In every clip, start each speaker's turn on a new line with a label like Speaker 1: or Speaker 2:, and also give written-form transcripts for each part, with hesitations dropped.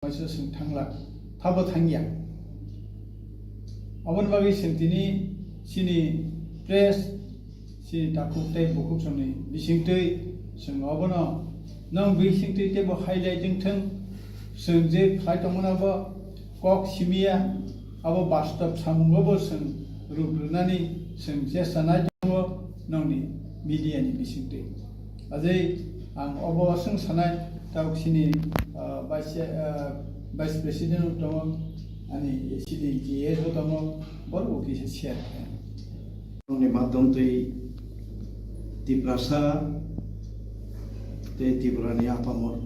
Speaker 1: Masih sengtangla, thabo thangya. Awan bagi sentini sini press sini takuk tay bukuk soni bisingtui seng abona nang bisingtui tay bo highlighting thang seng je khai tongmana bo kok simia abo bastap samungo bo seng rubrunani seng je sanai tongo nangni media ni bisingtui ajai ang abo seng sanai takuk sini Vice President utama ani sini GS utama baru kisah share.
Speaker 2: Ni madam tu Tipra te Tipra ni apa mor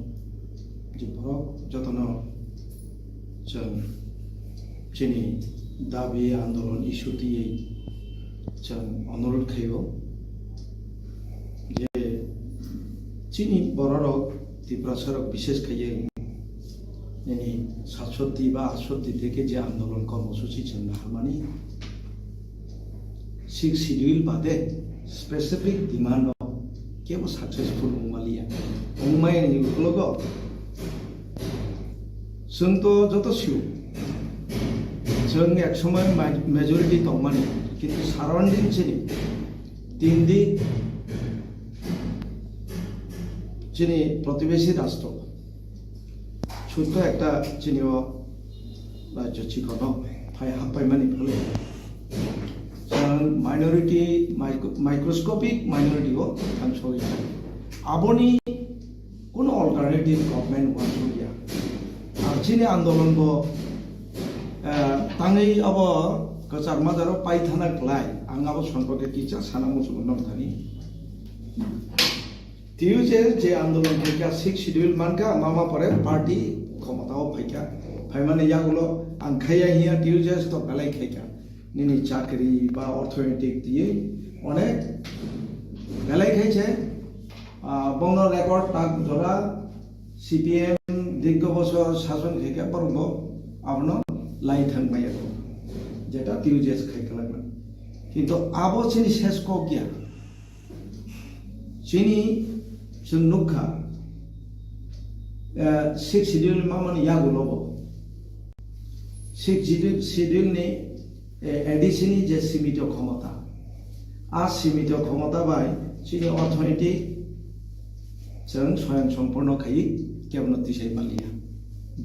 Speaker 2: Tipra jatana cang sini dabi andolon isu ti cang anurut khayo je sini borok Tipra sarok bishes khaye ini 700 বা 800 থেকে যে আন্দোলন কর্মসূচি চলনা Hamani 6 schedule বাদে specific demand কেবল successful মুমালিয়া মুমাই नि लोगो जों तो যত সিউ जों এক সময় মেজরিটি তমানি কিন্তু সারাউন্ডিং চিনি তিনদি চিনি প্রতিবেশী রাষ্ট্র ছোট্ট একটা চিনিও রাজ্য চিকনো ফাই হাপাই মানি ফলে মাইনরিটি মাইক্রোস্কোপিক মাইনরিটিও থাকছই আবনি কোনো অল্টারনেটিভ গভর্নমেন্ট ওয়ানসুইয়া আর চিনি আন্দোলন বো তাঙै अब कचार मादारो पाइ थाना क्लाय आं अब सम्पर्के किचा साना मुसुम नाम थानि तिउजे जे आंदोलन के 6 शिड्यूल मानका मामा परे पार्टी ক্ষমতাও ফাইকা ফাইমানে ইয়াগুলো আংখাইয়া হিয়া টিউজেস তো বেলাই খাইকা নিনি চাকরি বা অর্থনৈতিক দিয়ে অনেক বেলাই খাইছে বঙ্গ রেকর্ড তাক ধরা সিপিএম দীর্ঘ বছর শাসন খাইকা পরব আপনো লাই থাকবাই যেটা টিউজেস খাইকা লাগলো কিন্তু আবো চিনি শেষ ক গিয়া চিনি সুনুখা 6 শিডিউল মামানি ইয়াগুলোবো 6 শিডিউল নি এডিশনি যে সীমিত ক্ষমতা আর সীমিত ক্ষমতা বাই চিনি অর্থনৈতিক जों स्वयं সম্পূর্ণ খাই কেবনতি সাই মালিয়া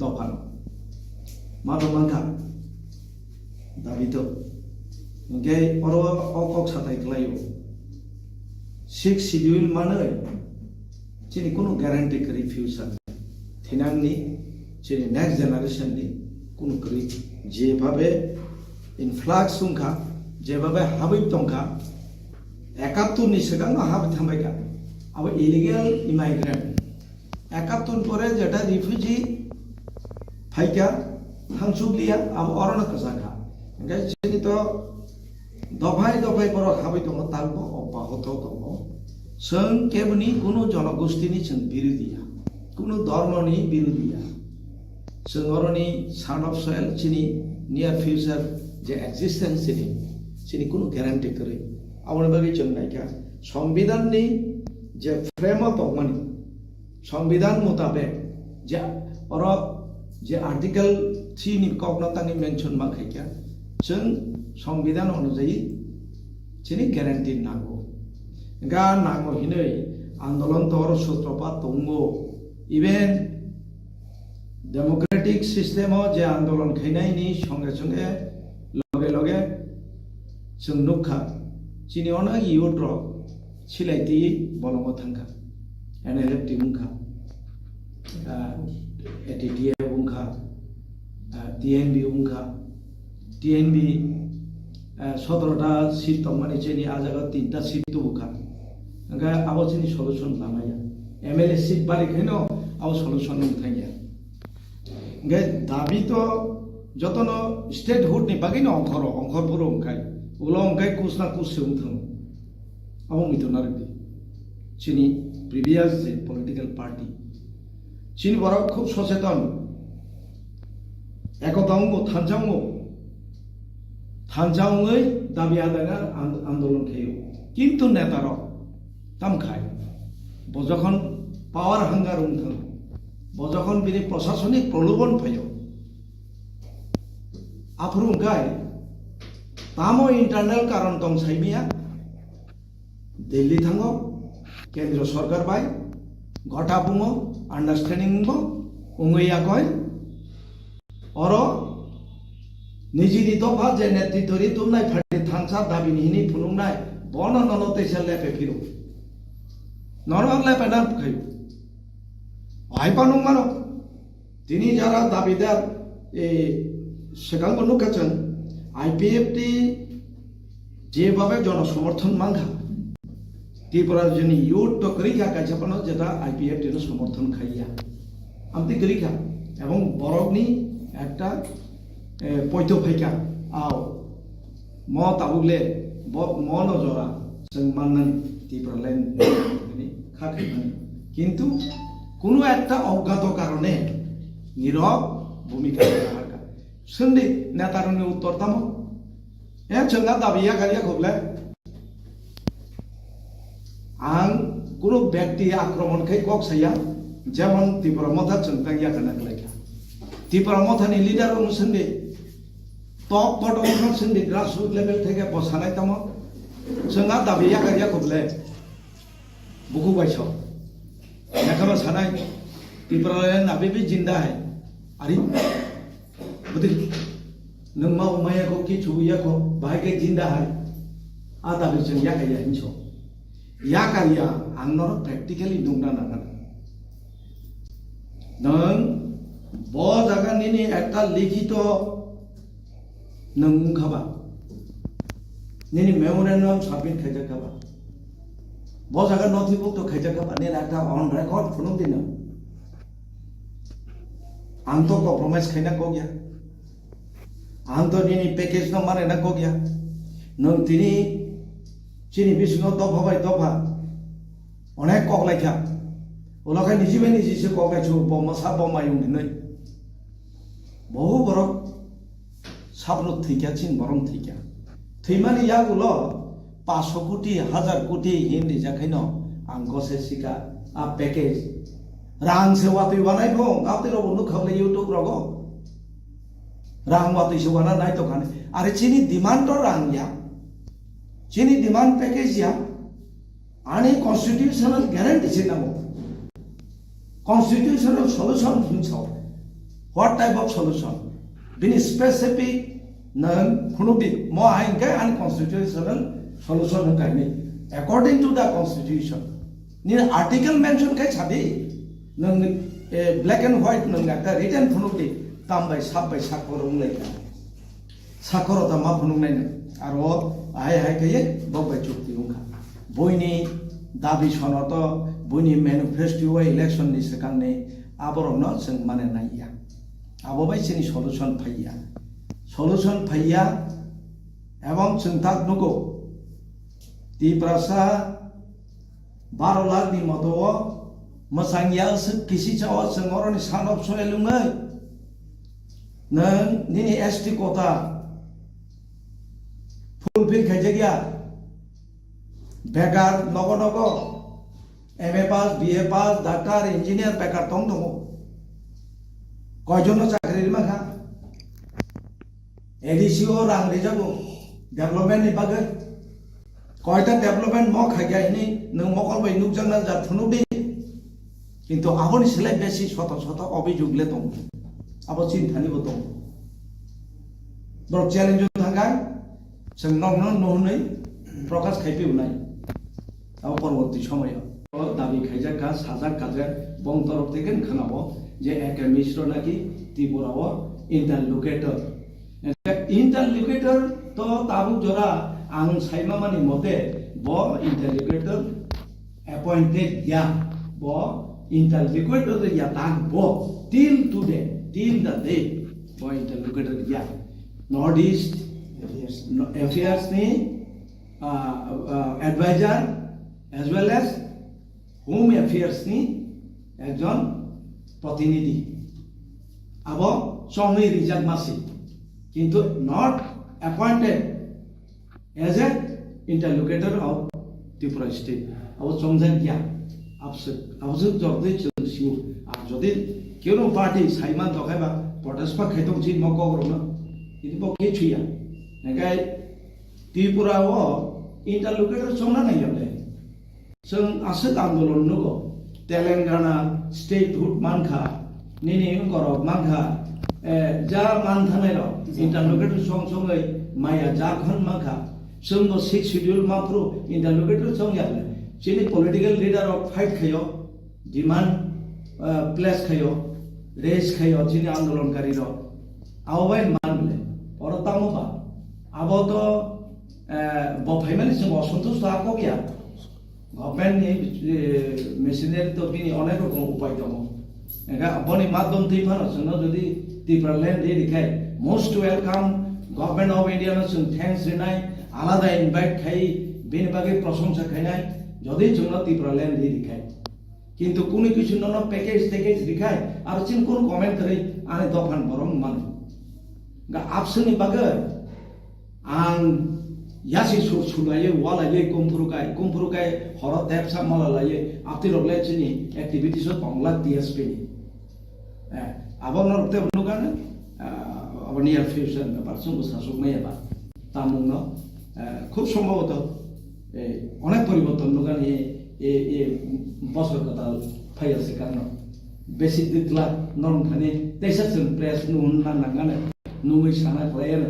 Speaker 2: দফানো মাদমানকা দাবিতো গে অর অকক সাতাই ক্লাইও 6 শিডিউল মানে চিনি কোনো গ্যারান্টি করি ফিউচার থিনাংনি চিনি নেক্সট জেনারেশন नि কোন করি যেভাবে ইনফ্লাক্স সংখ্যা যেভাবে হাবিব সংখ্যা 71 नि सिगां हाबि थांबायगा अब इलिगेल इमाइग्रेंट 71 পরে যেটা রিফিউজি ফাইকা হাংসুগলিয়া अब অরণ কাজাখা গাই চিনি তো দফাই দফাই পর হাবি দङ তালবো অব্যাহত দङ जों केबनि কোনো জনগোষ্ঠীনি जों বিরোধিয়া কোনো ধর্মনি বিরোধিয়া जों অরনি সান অফ সয়েল চিনি নিয়ার ফিউচার যে এক্সিস্টেন্স চিনি কোনো গ্যারান্টি করে আমার বাকি जों নাইকা সংবিধাননি যে ফ্রেম অফ মানে সংবিধান মোতাবেক যে অর যে আর্টিকেল 3 नि কগনতানি মেনশন মাখাইকা जों সংবিধান অনুযায়ী চিনি গ্যারান্টি নাগো গা নাগো হিनै আন্দোলন তর সূত্রপাত দङो ইভেন ডেমোক্রেটিক সিস্টেমও যে আন্দোলন খাইনাইনি সঙ্গে সঙ্গে লগে লগে जों नुखा চিনি অনেক ইউড্র সিলাইতি বলম থাঙ্কা এনএলএফ টি মুখা এটিটিএ মুখা টিএনবি মুখা টিএনবি 17টা সিট তমানি চিনি আজাগা 3টা সিট তো মুখা গা আবো চিনি সলিউশন লামায়া এমএলএ সিট বাড়ি খাইনো আবো সলিউশন থাইয়া গে দাবি তো যতন স্টেট হুড নি বাকি না অঙ্কর পুরো অঙ্কাই ওগুলো অঙ্কাই কুছ না কুছ সেউং থাম আবো মিথুনার দি চিনি প্রিভিয়াস যে পলিটিক্যাল পার্টি চিনি বড় খুব সচেতন একতাঙ্গ থানজাঙ্গই দাবি আদায় আন্দোলন খাইও কিন্তু নেতার তাম খায় যখন পাওয়ার হাঙ্গার উঠথাং যখন বিনি প্রশাসনিক প্রলোভন ফাইও আফরুমকাই তামো ইন্টারনাল কারণ দं সাইমিয়া দিল্লি থাঙ্গো কেন্দ্র সরকার বাই ঘটা বুঙো আন্ডারস্ট্যান্ডিং বো উঙ্গইয়া কয় অর নিজিনি দফা যে নেতৃত্বরি তুমনাই ফাটি থানসা দাবিনি হিনি ফুনুংনাই বন ননতেছে লেপে ফিরো নরমাল লেপে না খাই আইপানুং মানো তিনি যারা দাবিদার সেখানকে নুকাছেন আইপিএফটি যেভাবে জনসমর্থন মাঙ্গা ত্রিপুরার জন্য ইউট তো করিখা কাছাপানো যেটা আইপিএফটি সমর্থন খাইয়া আমি করিখা এবং বরফনি একটা পৈত ফাইকা আও ম তাবুগলে ম নজরা जों माननानै ত্রিপুরাল্যান্ড খাখাইমানি কিন্তু কোনো একটা অজ্ঞাত কারণে নীরব ভূমিকা রাখা সন্ধি নেতারনি উত্তর দাম जोंहा दाबिया गारिया खबले आं কোনো ব্যক্তি আক্রমণকে কক সাইয়া যেমন ত্রিপুরা মথা চন্তাইয়া কানা গলাইয়া ত্রিপুরা মথানি লিডার অনুসন্ধে টপ বটম সন্ধে গ্রাসরুট লেভেল থেকে বসানাই তাম जोंहा दाबिया गारिया खबले बुकु बाइसो लेखाबा सानाय ত্রিপুরাল্যান্ড आबेबी जिंदा है आरि बुदि नों मा उमायाखौ कि छुबैयाखौ बाहायके जिंदा है आ दाबि जों याकाया हिंसो याकारिया आंनर प्रेक्टिकली नुंगना नांगोन नों ब जागानि एकटा लिखित नों उंखाबा निनि मेमोरेन्डाम साबमिट खायजाखाबा ब जागा नथिभुक्त खायजाखाबा नि एकटा अन रेकर्ड फुनुं दिनो आं तो कम्प्रमाइज खायना को गया आं तो निनि पैकेज न माने ना को गया नों तिनि चिनि बिसिङाव दफा बाय दफा अनेक कगलायखा उलाखाय निजिबाय निजिसो कगलायसो बमसा बमायुं दिनै बहु बरक साब्र थैखा चिन बरम थैखा थैमानि यागुलो 500 कोटी 1000 कोटी हिंदी जाखायनो आं गसे सिका आ पैकेज रां सेवातै बानायखौ गावतिराव नुखाबले यूट्यूब रगो रां वातै सेवाना नाय तो खाने आरे चिनि डिमांड तो रां या चिनि डिमांड पैकेज या आणि कॉन्स्टिट्यूशनल गॅरंटी चे नामो कॉन्स्टिट्यूशनल सॉल्यूशन हिंसाव व्हाट टाइप ऑफ सॉल्यूशन बिनि स्पेसिफिक नों खुनुबि म आइनके आन कॉन्स्टिट्यूशनल सॉल्यूशन होगायनि अकॉर्डिंग टू द कॉन्स्टिट्यूशन नि आर्टिकल मेंशन काय छाबि नों ब्लैक एंड व्हाइट नों একটা রিটেন फुनुबि तामबाय साबबाय साखर उंलायका साखरता मा फुनुंनाय आरो हाय हाय कये बबाय चुक्ति उंखा बयनि दाबि सनत बयनि मैनिफेस्टो इलेक्शन नि सिगांनि आबरनो जों माने नायया आबोबाय जोंनि सलुशन फैया एवं जों ताक नुगौ टिप्रासा 12 लाख नि मतो मोसांगिया किसी चाव जों अरनि सानब सयलुङै नों निनि एसटी कोटा फुलफिल खायजागिया बेकार नगो नगो एमए पास बीए पास डाक्टर इंजिनियर बेकार दं दङ कयजन चाकरि माखा एडिसिओ रां रिजाबो डेभलपमेंट नि बागै कयटा डेभलपमेंट म खायगा इनि नों मकलबाय नुकजांना जा फुनुदि किन्तु आबनि सिलाय बेसि शत शत अभियोगले दं आबो चिन्तानिबो दं बर चैलेंज थांगाय जों नंगन नहुनै प्रकाश खायफिउनाय आबो परवर्ती समय दाबि खायजाका साजा काजे बं तरफ থেকে खानाबो जे एके मिश्र नाकि त्रिपुराव इंटरलोकेटर तो ताबुक जरा आं साइमामानि मते ब इंटरलोकेटर अपॉइंटेड या ब इंटरलोकेटर या ताक ब till today till the day ब इंटरलोकेटर या north east affairs ni advisor as well as home affairs ni একজন প্রতিনিধি আবো Sanui রিজার্ভ মাসি কিন্তু not appointed as a interlocutor of Tipra state আবো সমঝান গিয়া আপসে জর্দে চলছিও আর যদি केनो पार्टी साइमान तो खाइबा protest pa khaitong chin mo ko ro itu bo ke chuya ngai Tipura wo interlocutor chongna nai yable sung asat andolon no ko Telangana statehood mankha nini ngoro mankha ja manthanai ro interlocutor songai maya Jharkhand mankha sung no 6 schedule mapro interlocutor chong yable chini political leader of fight khayo demand place khayo रेस खायो चिनी आंदोलनकारी रो आवबाय मानले परतामबा आबो तो बफाइमानि जों असंतोष आको गया गभर्नमेन्ट नि मेसिनारि तो बिनि अनेक रकम उपाय दङ एगा बनि माध्यम दैफानो जोंनो जदि टिप्रालेन्ड रिखाय most welcome government of India नो जों थैंक्स रिनाय आलादा इनभाइट खाइ बेनि बागै प्रशंसा खायनाय जदि जोंनो टिप्रालेन्ड रिखाय किंतु कुनी किछु न पैकेज दिखाय आरो चिन कोन कमेन्ट करै आने दफान बरम मान गा आपसनि बागै आं यासि सुलायो वालायो कुमफुरुकाय हर देबसा मालालायो आपति रगले चिनि एक्टिविटीज बंगला टीएसपी नि आबो नरते नुगाने आबो नियर फ्यूचर न पारसुंगो सासुक नायाबा तामुंनो खूब सम्भवत अनेक परिवर्तन नुगाने ए बसर कथा फाइल से कारण बेसिक दिखला नरम थाने तेसा जों प्रेस नुन नांगाने नुङै साना प्लेयर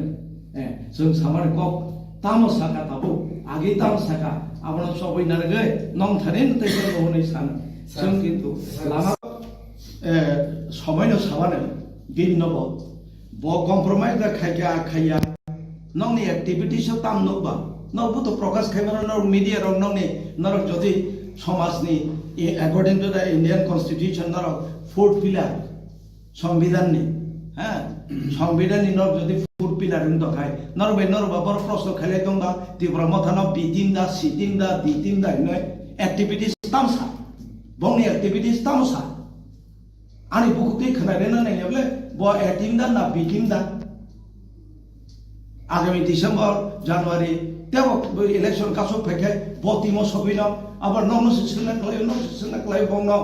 Speaker 2: जों सामार कप तामसाका ताबो आगे तामसाका आबन सबै नारगै नम थाने तेसा नहुनै सान जों किन्तु लामा समयनो साबानो दिन नबो ब कम्प्रोमाइज दा खाया नंनि एक्टिविटीज ताम नबा नबो तो प्रकाश खाइबानो नर मीडिया रं नंनि नर जदि समाजनि according to the Indian Constitution नर फोर्थ पिलार संविधाननि संविधाननि नर जदि फोर्थ पिलार नि दखाय नर बाबर प्रश्न खाइले दंबा तिब्रा मथानो बिटिम दा सिटिम दा दिटिम दा नो एक्टिविटीज तामसा बंनि एक्टिविटीज तामसा आनि बुकुति खनारेना नायले ब एटिम दा ना बिटिम दा आगामी डिसेम्बर जानुवारि तेव इलेक्शन कासो फेखे बतिमो सबिनो आबार ननो सिसना क्लाय बंनो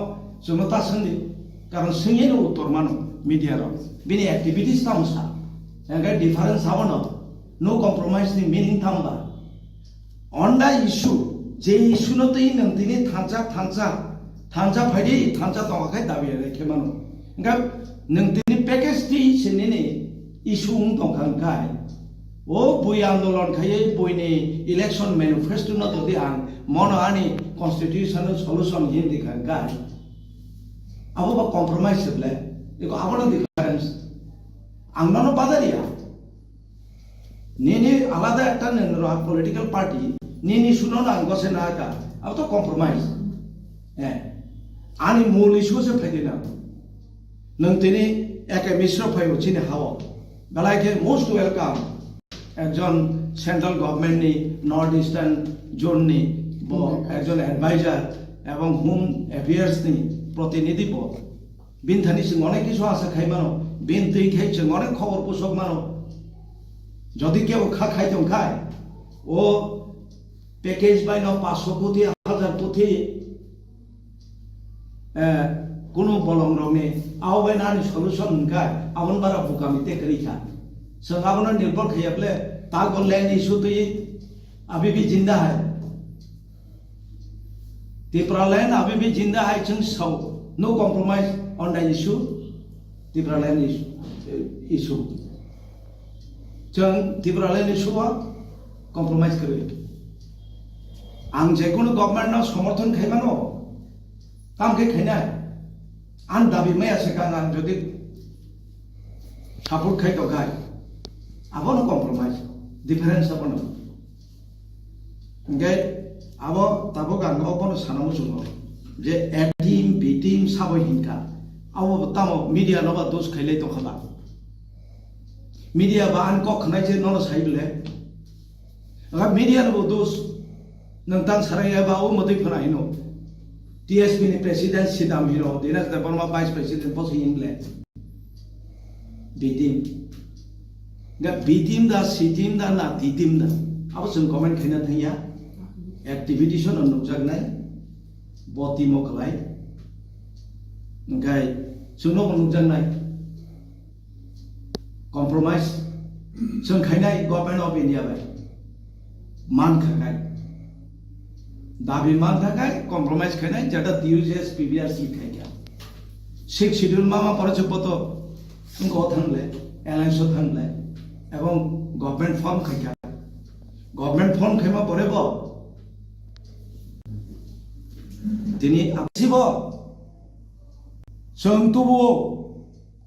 Speaker 2: जोंनो तासंदि कारण सिंगेनो उत्तर मानो मीडिया रो बिनि एक्टिविटीज तामसा एंगा डिफरेंस आवनो नो कम्प्रोमाइज नि मीनिंग थांबा ऑन द इशू जे इशू न तै नंतिनि थांजा फाइदि थांजा दंगाखाय दाबि रेखेमानो एंगा नंतिनि पैकेज ति सिनिनि इशू दंखांखाय ओ बुई आंदोलन खाये बुईनि इलेक्शन मैनिफेस्टो न तो दि आं मनो आनि कन्स्टिट्यूशनल सल्यूशन हिंदी का गाय अब बा कॉम्प्रोमाइज सेबले एको आबनो डिफरेंस आंनानो बादारिया निनि आलादा एकटा नोंरो पॉलिटिकल पार्टी निनि सुनो ना गसे ना का अब तो कॉम्प्रोमाइज आनि मूल इशू से फाइदिना नंतिनि एके मिश्र फाइव चिनि हाव बेलायके मोस्ट वेलकाम একজন সেন্ট্রাল গভর্নমেন্ট নি নর্থ ইস্টার্ন জোন নি একজন অ্যাডভাইজার এবং হোম অ্যাফেয়ার্স নি প্রতিনিধি পদ বিনথানি সিং অনেক কিছু আছে খাইমানো বিন তুই খাইছে অনেক খবর পোষক মানো যদি কেউ খাইতে খায় ও প্যাকেজ বাইন 500 কোটি 1000 কোটি কোনো বলং রঙে আওবাই নানি সলিউশন খায় আমন বারা বুকামিতে করিখা संगावना निर्भर खयबले तागो लैंड इशू तो ये अभी भी जिंदा है टिप्रालैंड अभी भी जिंदा है जों so no compromise on the issue Tipraland issue जों टिप्रालैंड इशूआ कॉम्प्रोमाइज करे आं जेकुनु गवर्नमेंट न समर्थन खाइबानो काम के खाइना आं दाबि मैया सेका आं जदि सपोर्ट खाइ तो खाइ आबो कॉम्प्रोमाइज डिफरेंस अपनो ओंगे आबो ताबो गांगो अपनो सानामो जोंनो जे एटिम बिटिम साबो हिंका आबो तामो मीडिया नबा दोस खाइले तो खाबा मीडिया बा आन को खनाय जे ननो साइबले अगा मीडिया नो दोस नंतान साराया बा ओ मदै फनाइनो टीएसपी नि प्रेसिडेंट सिदाम हिरो Dinesh Debbarma vice president पोस हिंगले बिटिम गा बिटिम दा सिटिम दा ना दिटिम दा अब जों कमेन्ट खाइना थाया एक्टिविटीस न नुजागनाय बतिमो खलाय गाय जोंनो नुजानाय कम्प्रोमाइज जों खायनाय गभर्नमेंट ऑफ इंडिया बाय मान खाय दाबी मान थाखाय कम्प्रोमाइज खायनाय जेटा DUGS PBRC खाय गया सिक्स शेड्यूल मा परचे पतो उनको थांले एलायंस थांले एवं गवर्नमेंट फॉर्म खाय गया गवर्नमेंट फॉर्म खायमा परेबो दिनै आसिब जों तबु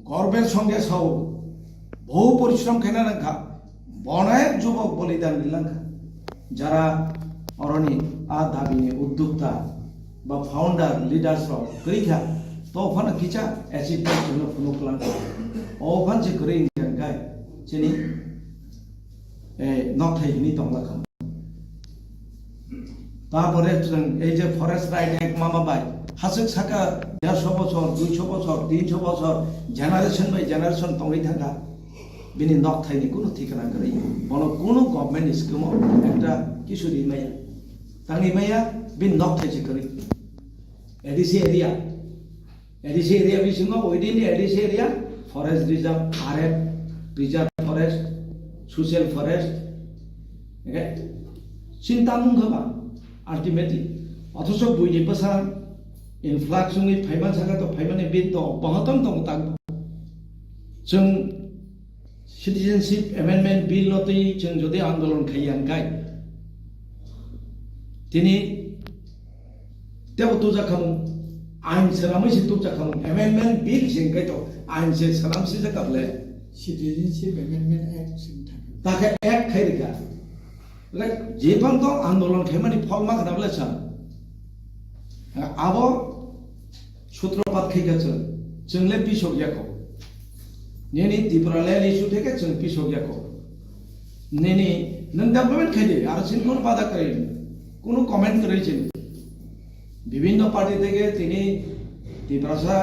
Speaker 2: गर्वेर संगे साव बहु परिश्रम खायना नांखा अनेक युवक बलिदान दिलांखा যারা অরণি আ দাবিনি উদ্যোক্তা বা ফাউন্ডার লিডার্স অফ গরিখা তো ওখানে কিচা অ্যাচিভমেন্ট জন্য কোনো প্ল্যান ওখান যে করে গায় চিনি নথাইনি দংলাখাম তারপরে এই যে ফরেস্ট রাইট অ্যাক্ট মামাবাই হাসিক সাকা 150 বছর 200 বছর 300 বছর জেনারেশন বাই জেনারেশন তঙ্গই থাকা बिनि नथायनि कुनु ठिकाना गरै बनो कुनु गभर्नमेंट स्कीम एकटा किशोरी माया तांनि माया बिन नथाय से गरै एडिसी एरिया बिसिङो within ADC area forest reserve RF reserve forest social forest okay चिंता मुंगबा अल्टिमेटली अथच बुइनि पसा इनफ्लक्सनि फाइमान सागा तो फाइमाने बिन तो बहतम दं तां जों Citizenship Amendment Bill noti जों जदि आंदोलन खायंगाय दिनै तेव तुजा खामु आइन सरामै से तुजा खामु Amendment Bill सिंगाय तो आइन से सलाम से जकाबले
Speaker 1: Citizenship Amendment Act सिं
Speaker 2: ताके एक्ट खायरिगा लाइक जेबां तो आंदोलन खायमानि फलमा खानाबले सा आबो सूत्रपात खायगासो जोंले बिसोगियाखौ नेनी Tipraland इशू थे जों पिसोगियाखौ नेनी नों डेवलपमेंट खायदे आरो सिन कोन बाधा करे कोनो कमेन्ट करे छिन विभिन्न पार्टी থেকে তিনি Tiprasa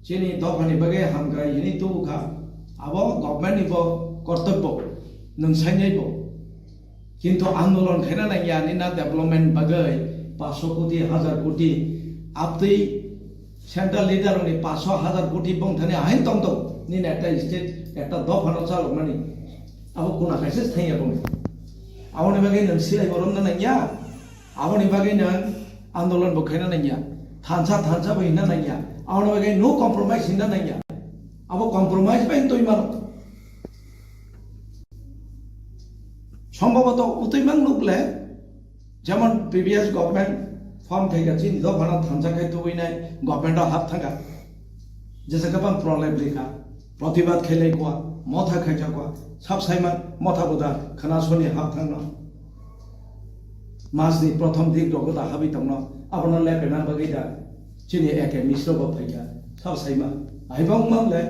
Speaker 2: চিনি দফানি বাগে হামগ্রাই হিনি তুখা আবো গভর্নমেন্ট নিব কর্তব্য নং সাইনাইব কিন্তু আন্দোলন খায়না নাইয়া নিনা ডেভেলপমেন্ট বাগে 500 কোটি 1000 কোটি আপতই सेंट्रल लीडर उन्हें 500,000 कोटी बंधने आहिन तंग तो नीन एकटा स्टेट एकटा दफानो चालू मानी अब कोना कैसे थाइया बंग आवनि बागै नों सिलाय बरन नाया आवनि बागै नों आंदोलन बखायना नाया थानसा बहिना नाया आवनि बागै नो कम्प्रोमाइज हिना नाया अब कम्प्रोमाइज बाइन तोय मार সম্ভবত উতৈমাং নুকলে যেমন প্রিভিয়াস গভর্নমেন্ট फॉर्म खायगा चिन दफाना थानसा खाय तोइनाय गवर्नमेंट हाब थांगा जैसे गोबां प्रब्लेम लेखा प्रतिबाद खायलायगवा मथा खायजागवा साब साइमान मथा बुदा खोनासनि हाब थांना मासनि प्रथम दिग दगदा हाबि थांना आपना लेपेना बगैदा चिनि एके मिश्र बा फायगा साब साइमा आइबां मामले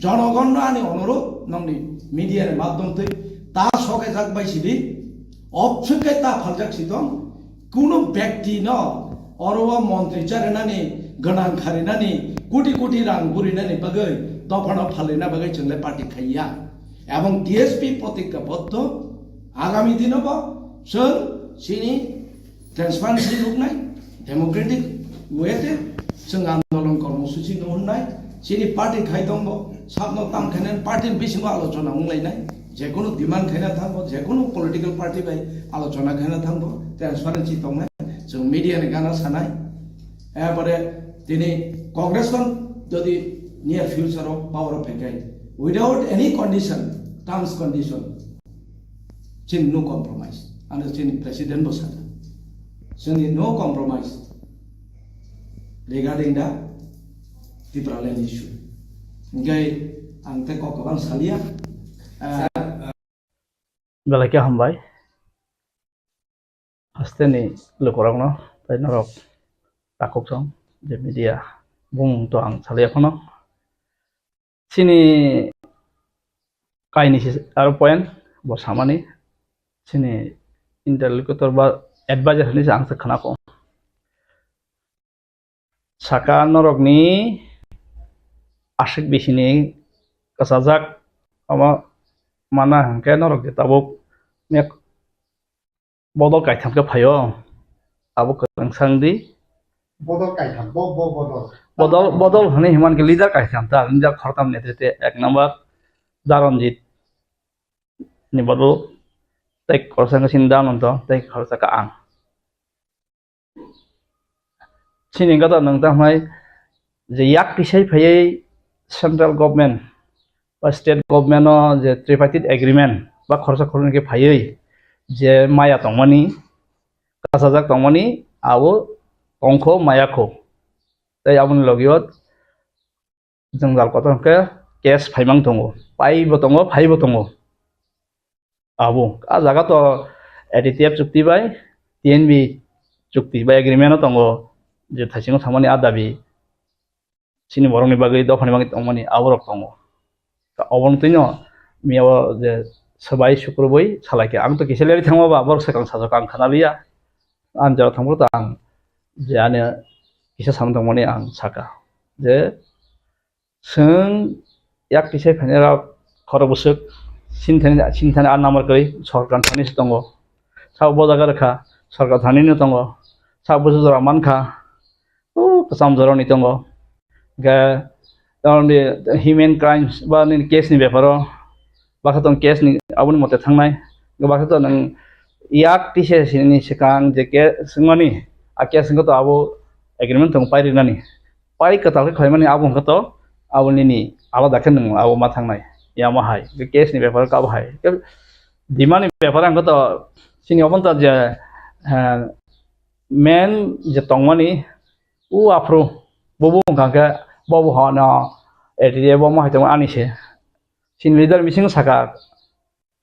Speaker 2: जनगणनानि अनुरोध नंनि मीडिया माध्यम तै ता सके जाग बायसिदि अपसके ता फालजाक सितम कुनो व्यक्ति न अरवा मंत्री चारेनानि गनां खारिनानि कोटी कोटी रां बुरिनानि बगै दफाना फालिना बगै जोंले पार्टी खाइया एवं टीएसपी प्रतिज्ञाबद्ध आगामी दिनाव जों सिनि ट्रान्सपारेन्सि लुगनाय डेमोक्रेटिक वेते जों आन्दोलन कर्मसूचि नुहरनाय सिनि पार्टी खाय दंब साबनो ताम खायनाय पार्टी बिसिङाव आलोचना मुंलायनाय जेकुनु डिमान्ड खायना थांबो जेकुनु पलिटिकल पार्टी बाय आलोचना खायना थांबो ट्रान्सपारेन्सि दंनाय जों मीडिया ने गाना सानाय एबारे दिनै कांग्रेसखौ जदि near future of power of फैगाय without any condition terms condition जों नो कम्प्रोमाइज आरो जोंनि प्रेसिडेन्ट बसाना जोंनि नो कम्प्रोमाइज रिगार्डिं दा Tipraland issue ओंखाय आं तेखौ गोबां सालिया
Speaker 3: बेलाके हामबाय Hasteni lokorangno tai norok takopsong je media bung to ang saliakono sini kaini aro point bo samani sini interlocutor ba advisor ni ang sakhana ko saka norok ni ashik bisini kasajak ama mana hangke norok ditabok mek bodol kai thamke phayo abo kang sangdi
Speaker 4: bodol kai tham bo bodol
Speaker 3: बदल होने हिमान के leader का हम था इंजा खरताम नेतृत्व एक number दारंजीत नि बदल तै खरसा का सिंदा नंतो तै खरसा का आं सिनि गता नंता हाय जे याक तिसाय फैयै सेंट्रल गवर्नमेंट बा स्टेट गवर्नमेंट जे ट्रिपार्टिट एग्रीमेंट बा खरसा खरन के फैयै जे माया तंगमानि कासाजाक तंगमानि आवो अंखो मायाखौ तै आबुनि लगियत जों जालकतन के केस फाइमां दङ पाइबो दङ फाइबो दङ आबो आ जागा तो एडिटिएफ चुक्ति बाय टीएनबी चुक्ति बा एग्रीमेंट दङ जे थाइसिङाव थांमानि आ दाबि सिनि बरंनि बागै दफानि बागै तंमानि आबरक दङ अबनतैनो मियाव जे सबाय शुक्रबै सालायखे आं तो किसेलारि थांबाबा बर सेकां साजक आं खानालिया आं जाव थांबो तो आं जे आने किसे सामन तंमानि आं साका जे जों याक किसे फाइनाराव खरबसक सिनथानि आ नाम्बार गै सरकार थानिस दङ साव बजागा रखा सरकार थानिनो दङ साव बजरा मानखा ओ कसम जरनि दङ गा दावनि ह्यूमन क्राइम्स बा नि केसनि बेफोराव बाखा केसनि आबुनि मते थांनाय बाखा नों याक तिसेनि सिगां जे के सोंमानि आ केसखौ तो आबो एग्रीमेंट दं पाइरिनानि पाइ कताल खायमानि आबो हंखतो आबुनि आलादा के नों आबो मा थांनाय या माहाय के केसनि बेफोर का बाहाय दिमानि बेफोर आंखौ तो सिनि अबन तो जे मेन जे तंगमानि उ आफ्रो बबो हंखाके बबो हाना एटिए बो माहाय दं आनिसे सिन लिडार मिसिं साका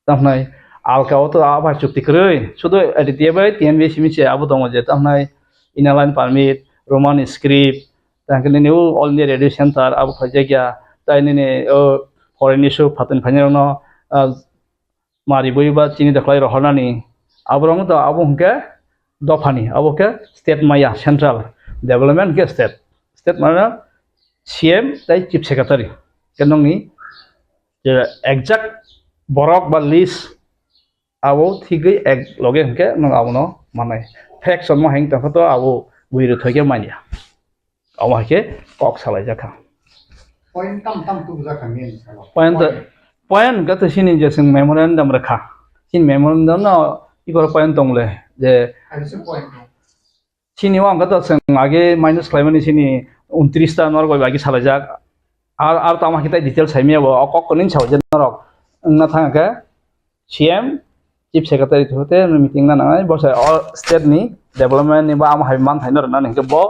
Speaker 3: तमनाय आलकाव तो आबा चुक्ति करै शुद्ध एटिए बाय टीएनबी सिमिसे आबो दङ जे तमनाय इनालाइन पारमिट रोमान स्क्रिप्ट तांकनि new All India radio centre आबो खजागिया ताइनि फरेन इशू फातन फाइनारनो मारि बयबा चिनि दखलाय रहनानि आबरंग तो आबो हंके दफानि आबो के स्टेट माया सेंट्रल डेवलपमेंट के स्टेट माना सीएम ताइ चीफ सेक्रेटारि केनंनि जे एग्जैक्ट बरक बा लिस्ट आबो थिगै एक लगे हंके नंग आबनो माने फैक्स मा हें तखतो आबो बुइरो थगे मानिया आवाके कक सालाय जाखा
Speaker 1: पॉइंट तम तु जाखांनि
Speaker 3: पॉइंट गत सिनि जे जों मेमोरेंडम रखा सिन मेमोरेंडम न इगर पॉइंट दंले जे सिनि वां गत जों आगे माइनस खालामनि सिनि 29 ता नरगय बागि सालाय जाक आर तामा खिता डिटेल साइमियाबो अकक कनिन साव जे नरक ना थांगाके सीएम चीफ सेक्रेटारि थोते मीटिंग ना नाय बस स्टेट नि डेवलपमेंट नि बा आम हाय मान थाइनर ना नके बो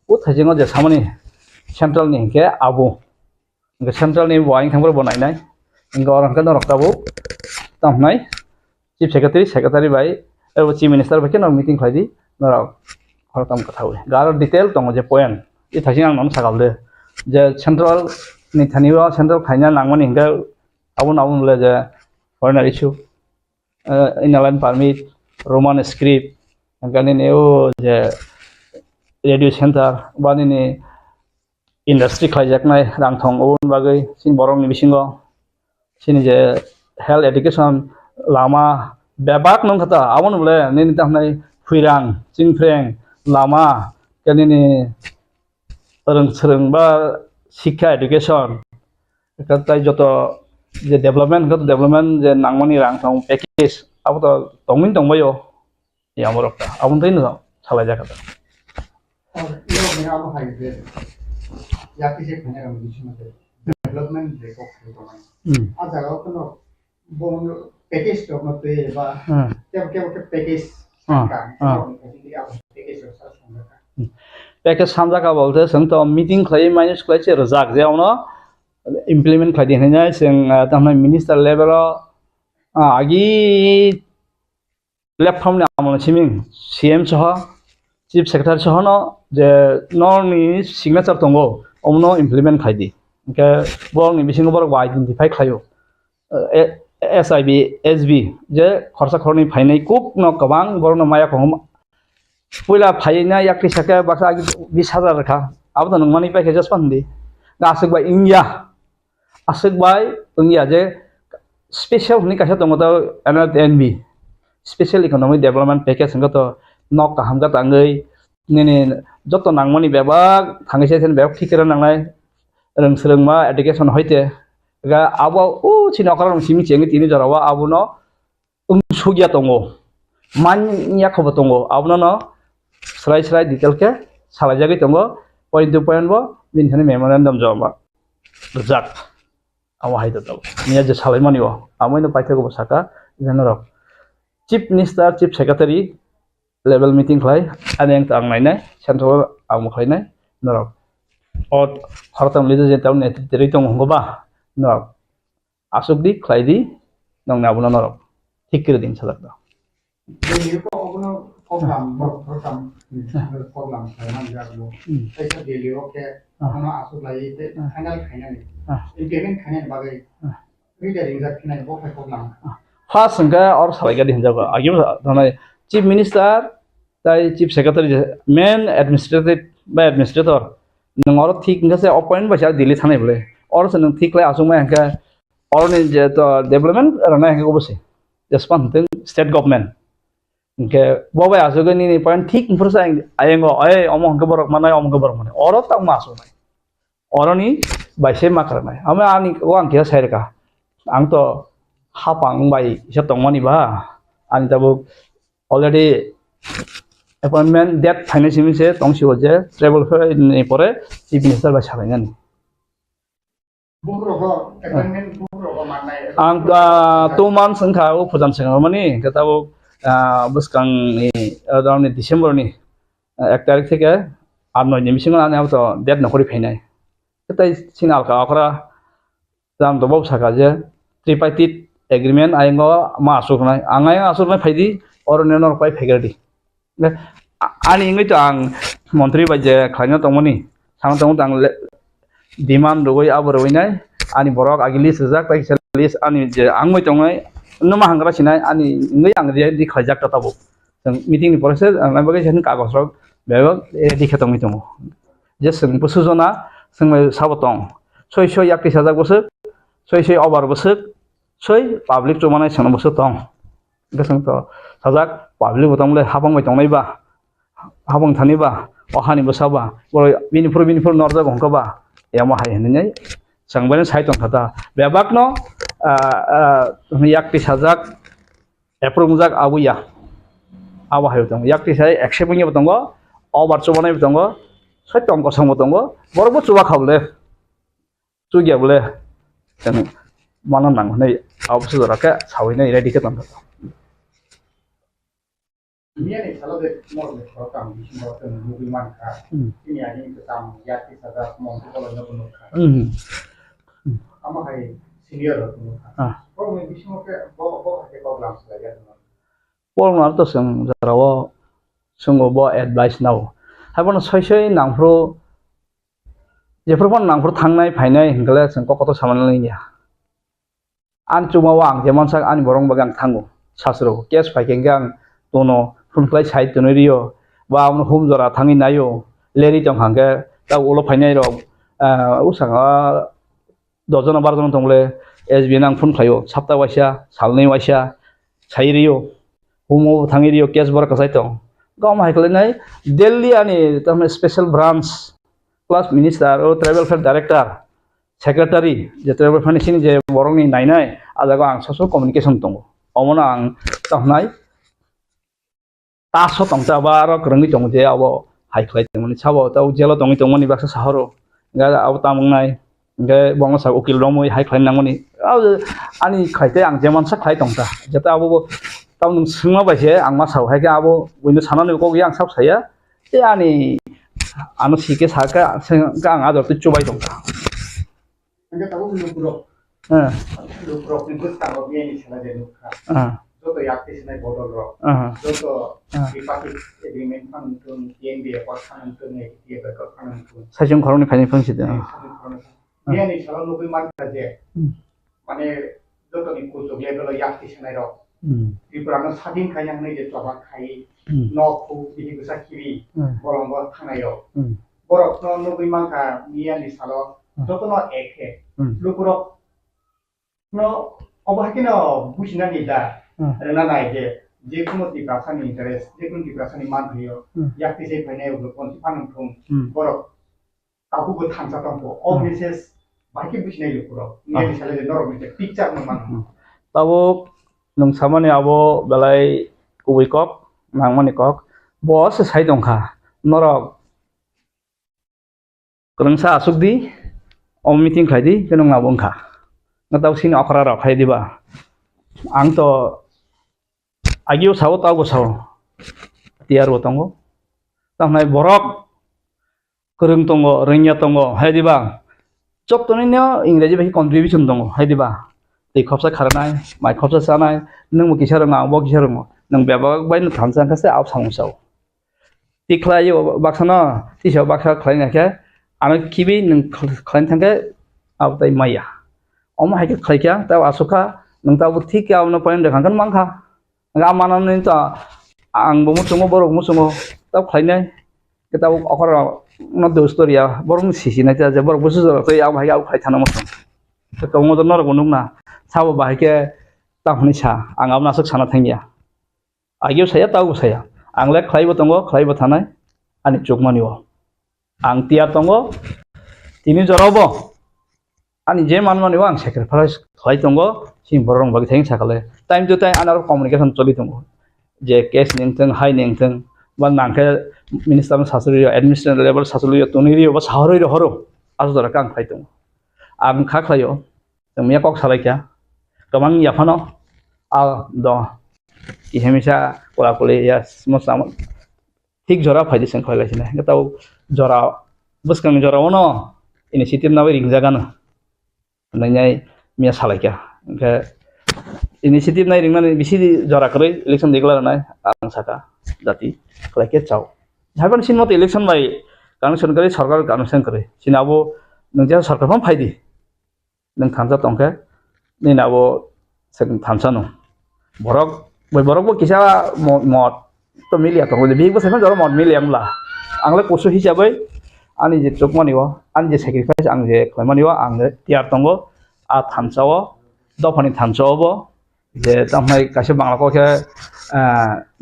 Speaker 3: उ थाइजिङो जे सामनि सेंट्रल नि के आबो सेंट्रल नि वाइं थांबर बनायनाय गौरंका नरकताबो तमनाय चीफ सेक्रेटारि बाय चीफ मिनिस्टर बाके न मीटिंग खाइदि नरक खरतम कथावे गार डिटेल दङ जे पॉइंट इ थाइजिङ आं नम सागालदे जे सेंट्रल नि थानिवा सेंट्रल खाइना नांगमनि हिंगा आबो नावले जे foreign issue inner line permit Roman script गानि नेओ जे रेडियो सेंटर बानि इंडस्ट्री खाइजाकनाय रांथं उन बागै सिन बरंनि बिसिङाव सिनि जे हेल्थ एडुकेशन लामा बेबाक नं खता आबन बोले नेनि ताहनाय फुइरां चिंफ्रें लामा गानि रों बा शिक्षा एडुकेशन कतै जतो जे डेवलपमेंट जे नांगमनि रांथं पैकेज आबो तो तंगिन तंबायो यामरकता आबन तैनो सालाय जाखा
Speaker 1: और ये मेरा आबो हाय जे या किसे खाने रंग बिसिमते डेवलपमेंट जे को आ जागा को बोन पैकेज तो मते बा के पैकेज का पैकेज
Speaker 3: पैकेज सामजाका बोलते जों तो मीटिंग खाइ माइनस खाइसे रजाक जेआवनो इमप्लीमेंट खाइदि हैनाय जों ताहनाय मिनिस्टार लेभेलाव आगि प्लेटफर्म नि आमल सिमिं सीएम सह चीफ सेक्रेटारि सह न जे नरनि सिग्नेचर दंगो अमनो इमप्लीमेंट खाइदि के बरनि बिसिङो बर आइडेंटिफाई खायो एसआईबी एसबी जे खरसा खरनि फाइनाय कुक न गोबां बरनो माया को पहिला फाइना याक्ति सके बाका 20,000 रखा अब तो नंगमानि पैकेजेस पानदि गासक बाय इंडिया आसक बाय इंडिया जे स्पेशल हनि कासे दङ त NB special economic development package संगत नक काहामगा तांगै Nini joto nangmani bebak thangise sen bebak thikera nangnai rungsrungma education hoite ga abo chini okara simi chengi tini jarawa abuno sugya tongo manya khobo tongo abuno no slai detail ke salajagi tongo point to point bo binthani memorandum joma jak awa haida to niya je salaimani bo amoino paithako saka janoro chief minister chief secretary level meeting khlai ani ang tang nainai central ang khlainai norok ot hartam lido je taun netri tong hoba norok asukdi khlaidi nong na buno norok thikir din salak da
Speaker 1: Jadi ko ono program saya jago. Saya dili oke ono asuk lai te final ni. Implement final bagai. Reader ingat final bo program.
Speaker 3: first sangka or salaikha din jago agim dhanai chief minister tai chief secretary main administrator nongor thik ngase appoint ba sa dili thanai bole or se nong thik lai asuk ma hangka or ni je to development rana hangka ko bose respond state government ke bobai asuk ni point thik fursa ayengo ay omong borok manai omong borok manai or tak masuk nai or ni bai se ma karnai ame ani wang kia sai ka ang to hapang bai isa tongmani ba ani tabu already appointment date financial se tongsi je travel ni pore chief minister ba sabaingan
Speaker 1: Bukro appointment bukro manai.
Speaker 3: ang 2 months angka pujan sengamani katabu buskang ni around December ni 1 tarik থেকে 8-9 নি misingan ani auto date nokori phainai ketai sinal ka akra jam to bob saka je tripartite agreement ayengo ma asuknai angai asuknai phaidi or nenor pai phegerdi ani ngai to ang মন্ত্রী বাজে খাইনা তংমনি sang tong tang demand roi abor winai ani borok agili sejak tai selis ani je angmoi tongai numa hangra sinai ani ngai ang je di khajak ta tabo meeting ni process ang bagai jen kagos rok bebak di khetong tongo je sing pusujona singmai sabotong soi yakti sajak bosuk soi obar bosuk soi public jomanai sang bosuk tong gesang to sajak public botongle habang bai tongnai ba habang thani ba ohani bosaba boro binipur norja gongka ba yama hai henai sangbane sai tong thata bebakno yakti sajak approve jak abuya awa hayo tong yakti sai accept ni botongo obar chobanai botongo sai tong ko sang botongo borbo chuba khable chugia bole tan manan nang nei awsu raka sawinai ready ke tong
Speaker 1: Ini nih kalau deh mau deh program di sini waktu nunggu manka. Ini aja yang ketemu yati sadar mau kalau nggak penuh kan. Kamu kayak senior loh penuh kan. Kau mau di sini bawa kayak program saja teman.
Speaker 3: Pol ngar to sing jarawo sungo bo advice now habon soisoi nangfro jeprobon nangfro thangnai phainai hingale sing kokoto samanai ya an chuma wang jemon sak ani borong bagang thangu sasro kes phaikengang tono funklai sai tonoriyo ba amno hum jora thangi nayo leri tong hangge ta ulo phainai ro usanga dozona barjona tongle SB nang funklayo sapta waisa salnai waisa sairiyo humo thangiriyo kes bor kasai tong gom haiklai Delhi ani tamne special branch plus minister o travel fair director secretary je travel fair ni je borong ni nainai ajago ang social communication tongo omona ang tahnai taso tongta ba ro krangni tong je abo haiklai tongni chabo tau jelo tongi tongoni baksa saharo ga abo tamungnai ga bongo sa ukil romoi haiklai nangoni ani khaite ang jeman sa khlai tongta jeta abo tau nung singma ba je ang ma sau hai ga abo winu sanani ko yang sab saya e ani anu sike saka ga ang ador tu chubai tongta
Speaker 1: Anda tahu lupro. Lupro itu tahu dia ini salah dia lupra. Joto yakti sinai bodol ro. Joto tripartite agreement kan untuk dia kan untuk dia kan untuk.
Speaker 3: 사정 거론이 많이 방시돼.
Speaker 1: Dia ni salah nubi mata je. Mane joto ni kuso level yakti sinai ro. TRIPURA no sadin kaya ngai je coba kai no ku bihi bisa kiri borong bor thanayo. Borok no nubi mata dia ni salah joto no ekhe. Lupro no obahki no busina ni da rena nai je
Speaker 4: जेखुनु टिप्रासानि interest जेखुनु टिप्रासानि मान होयो याक्ति से फैनाय कनसि फानम थुम बरक ताबुबो थांसा दंफो a message बाइके बुझिनाय लुकुरो ने बिसाले जे नरक मिटे पिक्चार नमान
Speaker 3: ताबो नों सामाने आबो बेलाय कुबैकक नांमानि कक बस साइ दंखा नरक करंसा आसुकदि अ मिटिं खायदि केनं नाबंखा नताव सिन अखरा र खायदिबा आं तो आगियो सावो तावो सावो तियार तंगो तामनाय बरक करंग तंगो रंगिया तंगो हायदिबा चपतनिनो इंग्राजी भाषा कन्ट्रिबिउसन दंगो हायदिबा दै खबसा खारनाय माइ खबसा जानाय नों किसा रोङा आंबो किसा रोङो नों बेबाग बायनो थांसांखासे आव सावसाव तिख्लायो बाक्साना तिसाव बाक्सा खालायनायखे आरो किबि नों खालायनो थांखे आव ताइ माया अमा हायके खायखा ताव आसुखा नों ताव ठीक आवनो पॉइंट देखांगोन मांखा गा मानानै ता आंबो मुसुमो बरक मुसुमो ताव खायनाय ताव अखरा न दोस्तरिया बरक सिसिनाय जा बरक बुसु जरतै आव हाय आव खायथाना मुसुम तो मदन नरक नुंना साबो बाहायके ताहनि सा आं आव नासक साना थांगिया आगियो साया ताव साया आंलाय खायबो थानाय आनि चुकमानिओ आं तियार तंगो तिनि जरावबो आनि जे मानमानिओ आं सेक्रिफाइस खाय तंगो सिं बरं बागि थाइं साखाले टाइम टु टाइम आनार कम्युनिकेशन चलि तंगो जे केस निंथों हाय निंथों बा नांखे मिनिस्टार सासुरियो एडमिनिस्ट्रेटिव लेवल सासुरियो तनिरियो बा साहरैरो हरो आजु जरा कां खाय तंगो आं खा खायो तमिया कक सालाइखा गोबां याफानो आ द इहेमिसा कोलाकुलि या मसा ठीक जरा फायदि सें खायलासिना गताव जरा बुसकां जरावनो इनिशिएटिभ नाबे रिंजागानो नैनाय मिया सालाइखा ओंखे इनिशिएटिभ नाय रिंनानै बिसि जरा करै इलेक्शन दिग्लारनाय आं साका जाति खालाइके चाव झाबन सिन मत इलेक्शन बाय गान सरकारि सरकार गान संकरै सिनाबो नोंजा सरकारफोर फायदि नों थांजा तंखे नैनाबो सेकंड थांसानो बरक बरकबो किसा मत तो मिलिया तो बिग बस जरा मत मिलियामला आंलाय कसु हिसाबै आंनि जे चुकमानिओ आंनि जे सेक्रिफाइस आं जे खालाममानिओ आं तियार तंगो आ थांसाओ दफानि थांसाओबो जे तामहाय कासे बांलाको के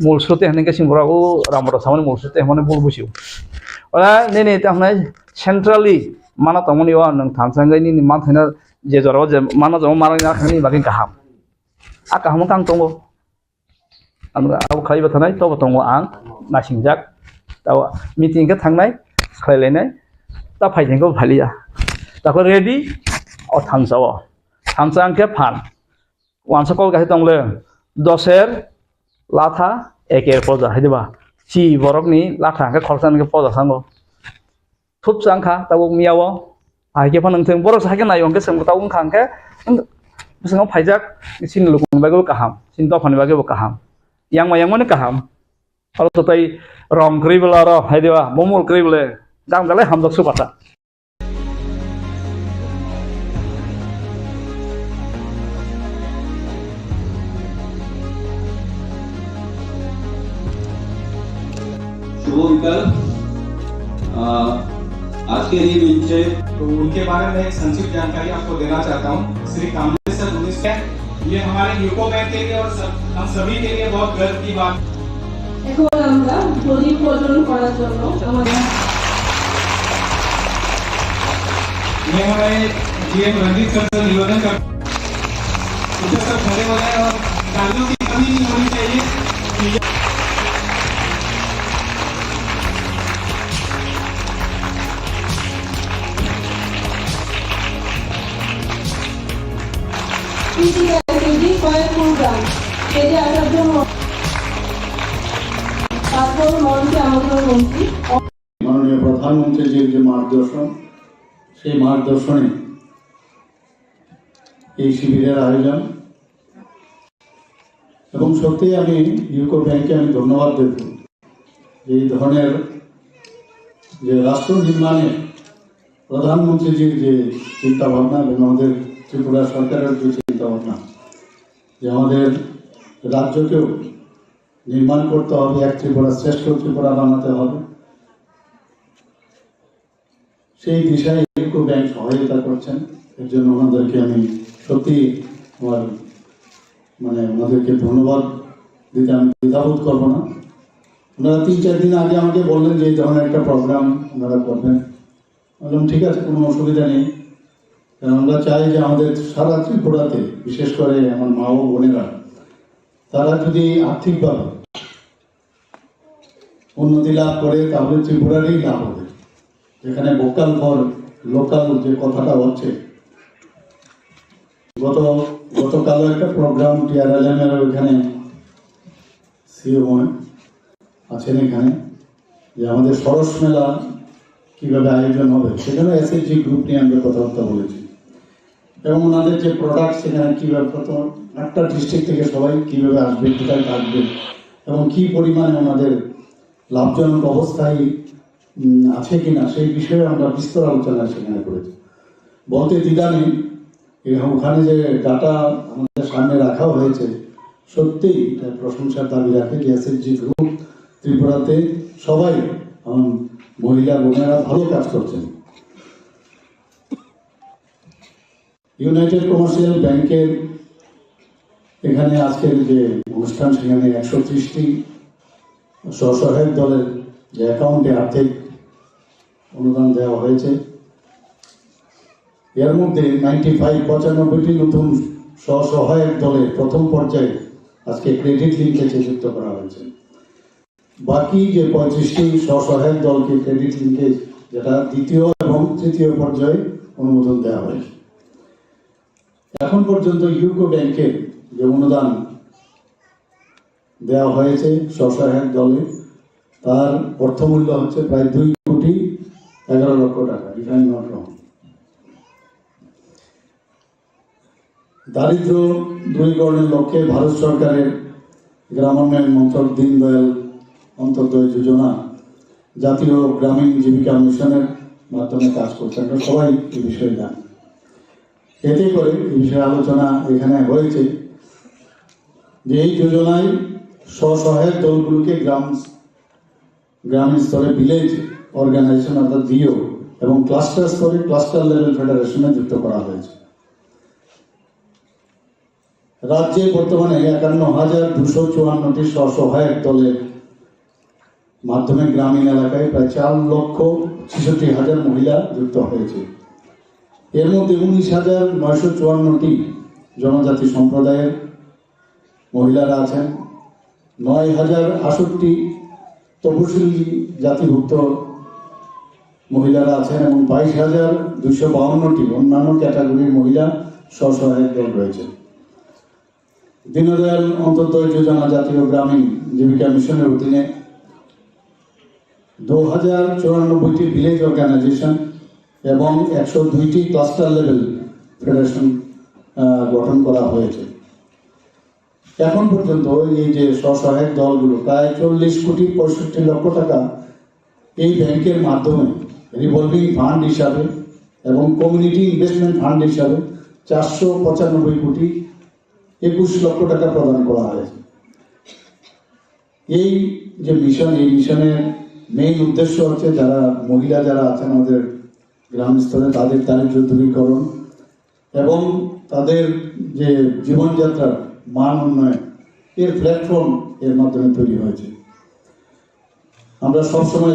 Speaker 3: मूल श्रुति हनके सिंबरागो रामबरा सामने मूल श्रुति माने बुल बुसिउ ओला नेने तामहाय सेंट्रली माना तंगनिओ नों थांसांगैनि मान थैना जे जराव जे माना जमा मारांगा खानि बागै गाहाम आ गाहाम कां तंगो आं आव खायबा थानाय तब तंगो आं नासिंजाक ताव मिटिं के थांनाय खायलायनाय ता फाइजेंखौ फालिया ताको रेडी अ थांसाओ थांसांके फान वानसा कल गाहि तंगले दसेर लाथा एकेर पजा हायदिबा ची बरकनि लाथा के खरसानके पजा सांगो थुप सांखा ताव मियावो हायके फान नोंथों बरक हायके नायंके सोंगताव खांके बिसंगाव फाइजाक सिन लुकुं बागो गाहाम सिन दफानि बागो गाहाम yang mana kaham kalau tutai rom kribela ro haidwa momol kribele dang dalai hamdok supata
Speaker 5: शुभ विकल आज के लिए मिलचे तो उनके बारे में एक संक्षिप्त जानकारी आपको देना चाहता हूँ श्री कामले सर 19 के ये हमारे यूको बैंक के लिए और हम सभी के लिए बहुत गर्व की बात
Speaker 6: এখন আমরা প্রদীপ প্রজ্বলন করার জন্য আমাদের
Speaker 5: ये हमारे जीएम रणजीत सर से निवेदन कर उसे सब खड़े हो जाए और गालियों की कमी नहीं होनी चाहिए
Speaker 6: কয়েক প্রোগ্রাম এতে আসার জন্য তারপর মঞ্চে আমন্ত্রণ মন্ত্রী
Speaker 7: মাননীয় প্রধানমন্ত্রীজির যে মার্গদর্শন সেই মার্গদর্শনে এই শিবিরের আয়োজন এবং সত্যি আমি ইউকো ব্যাংকে আমি ধন্যবাদ দেব এই ধরনের যে রাষ্ট্র নির্মাণে প্রধানমন্ত্রীজির যে চিন্তাভাবনা এবং আমাদের ত্রিপুরা সরকারের যে চিন্তাভাবনা যে আমাদের রাজ্যকেও নির্মাণ করতে হবে এক ত্রিপুরা শ্রেষ্ঠ ত্রিপুরা বানাতে হবে সেই দিশায় ইউকো ব্যাংক সহায়তা করছেন এর জন্য ওনাদেরকে আমি সত্যি আমার ওনাদেরকে ধন্যবাদ দিতে আমি দ্বিধাবোধ করবো না। ওনারা 3-4 দিন আগে আমাকে বললেন যে এই ধরনের একটা প্রোগ্রাম ওনারা করবেন। বললাম ঠিক আছে, কোনো অসুবিধা নেই, কারণ আমরা চাই যে আমাদের সারা ত্রিপুরাতে, বিশেষ করে আমার মা ও বোনেরা, তারা যদি আর্থিকভাবে উন্নতি লাভ করে তাহলে ত্রিপুরারই লাভ হবে। যেখানে ভোকাল ফর লোকাল যে কথাটা হচ্ছে, গতকালও একটা প্রোগ্রাম TRLM এর ওইখানে সিও আছেন এখানে, যে আমাদের সরস মেলা কিভাবে আয়োজন হবে, সেখানে SHG গ্রুপ নিয়ে আমরা কথাবার্তা বলেছি, এবং ওনাদের যে প্রোডাক্ট সেখানে কীভাবে কত 8টা ডিস্ট্রিক্ট থেকে সবাই কীভাবে আসবে, কোথায় থাকবে এবং কী পরিমাণে ওনাদের লাভজনক অবস্থায় আছে কিনা সেই বিষয়ে আমরা বিস্তর আলোচনা সেখানে করেছি। বলতে দ্বিধা নেই, ওখানে যে ডাটা আমাদের সামনে রাখা হয়েছে সত্যিই প্রশংসার দাবি রাখে যে SHG গ্রুপ ত্রিপুরাতে সবাই মহিলা বোনেরা ভালো কাজ করছেন। ইউনাইটেড কমার্শিয়াল ব্যাংকের এখানে আজকের যে অনুষ্ঠান, সেখানে 130টি স্বসহায়ক দলের যে অ্যাকাউন্টে আর্থিক অনুদান দেওয়া হয়েছে, এর মধ্যে 95-95টি নতুন স্বসহায়ক দলের প্রথম পর্যায়ে আজকে ক্রেডিট লিঙ্কেজে যুক্ত করা হয়েছে। বাকি যে 35টি স্বসহায়ক দলকে ক্রেডিট লিঙ্কেজ, যেটা দ্বিতীয় এবং তৃতীয় পর্যায়ে অনুমোদন দেওয়া হয়েছে। এখন পর্যন্ত ইউকো ব্যাংকের যে অনুদান দেওয়া হয়েছে স্বসহায়ক দলে, তার অর্থমূল্য হচ্ছে প্রায় 2,11,00,000 টাকা, if I am not wrong. দারিদ্র দূরীকরণের লক্ষ্যে ভারত সরকারের গ্রামোন্নয়ন মন্ত্রক দীনদয়াল অন্তর্দয় যোজনা জাতীয় গ্রামীণ জীবিকা মিশনের মাধ্যমে কাজ করছে। আমরা সবাই এই বিষয়ে জানি। এতে করে এই বিষয়ে আলোচনা এখানে হয়েছে যে এই যোজনায় স্বসহায়ক দলগুলোকে গ্রামীণ স্তরে ভিলেজ অর্গানাইজেশন অর্থাৎ ভিও এবং ক্লাস্টার স্তরে ক্লাস্টার লেভেল ফেডারেশনে যুক্ত করা হয়েছে। রাজ্যে বর্তমানে 51,254টি স্বসহায়ক দলের মাধ্যমে গ্রামীণ এলাকায় প্রায় 4,66,000 মহিলা যুক্ত হয়েছে। এর মধ্যে 19,954টি জনজাতি সম্প্রদায়ের মহিলারা আছেন, 9,068টি তপশিলি জাতিভুক্ত মহিলারা আছেন এবং 22,252টি অন্যান্য ক্যাটাগরির মহিলা স্বসহায়ক দল রয়েছে। দীনদয়াল অন্তর্দয় যোজনা জাতীয় গ্রামীণ জীবিকা মিশনের অধীনে 2,094টি ভিলেজ অর্গানাইজেশন এবং 102টি ক্লাস্টার লেভেল ফেডারেশন গঠন করা হয়েছে। এখন পর্যন্ত এই যে স্বসহায়ক দলগুলো প্রায় 40,65,00,000 টাকা এই ব্যাংকের মাধ্যমে রিভলভিং ফান্ড হিসাবে এবং কমিউনিটি ইনভেস্টমেন্ট ফান্ড হিসাবে 495,21,00,000 টাকা প্রদান করা হয়েছে। এই যে মিশন, এই মিশনের মেইন উদ্দেশ্য হচ্ছে যারা মহিলা যারা আছেন আমাদের গ্রাম স্তরে, তাদের দারিদ্র দূরীকরণ এবং তাদের যে জীবনযাত্রার মান উন্নয়ন এর প্ল্যাটফর্ম এর মাধ্যমে তৈরি হয়েছে। আমরা সবসময়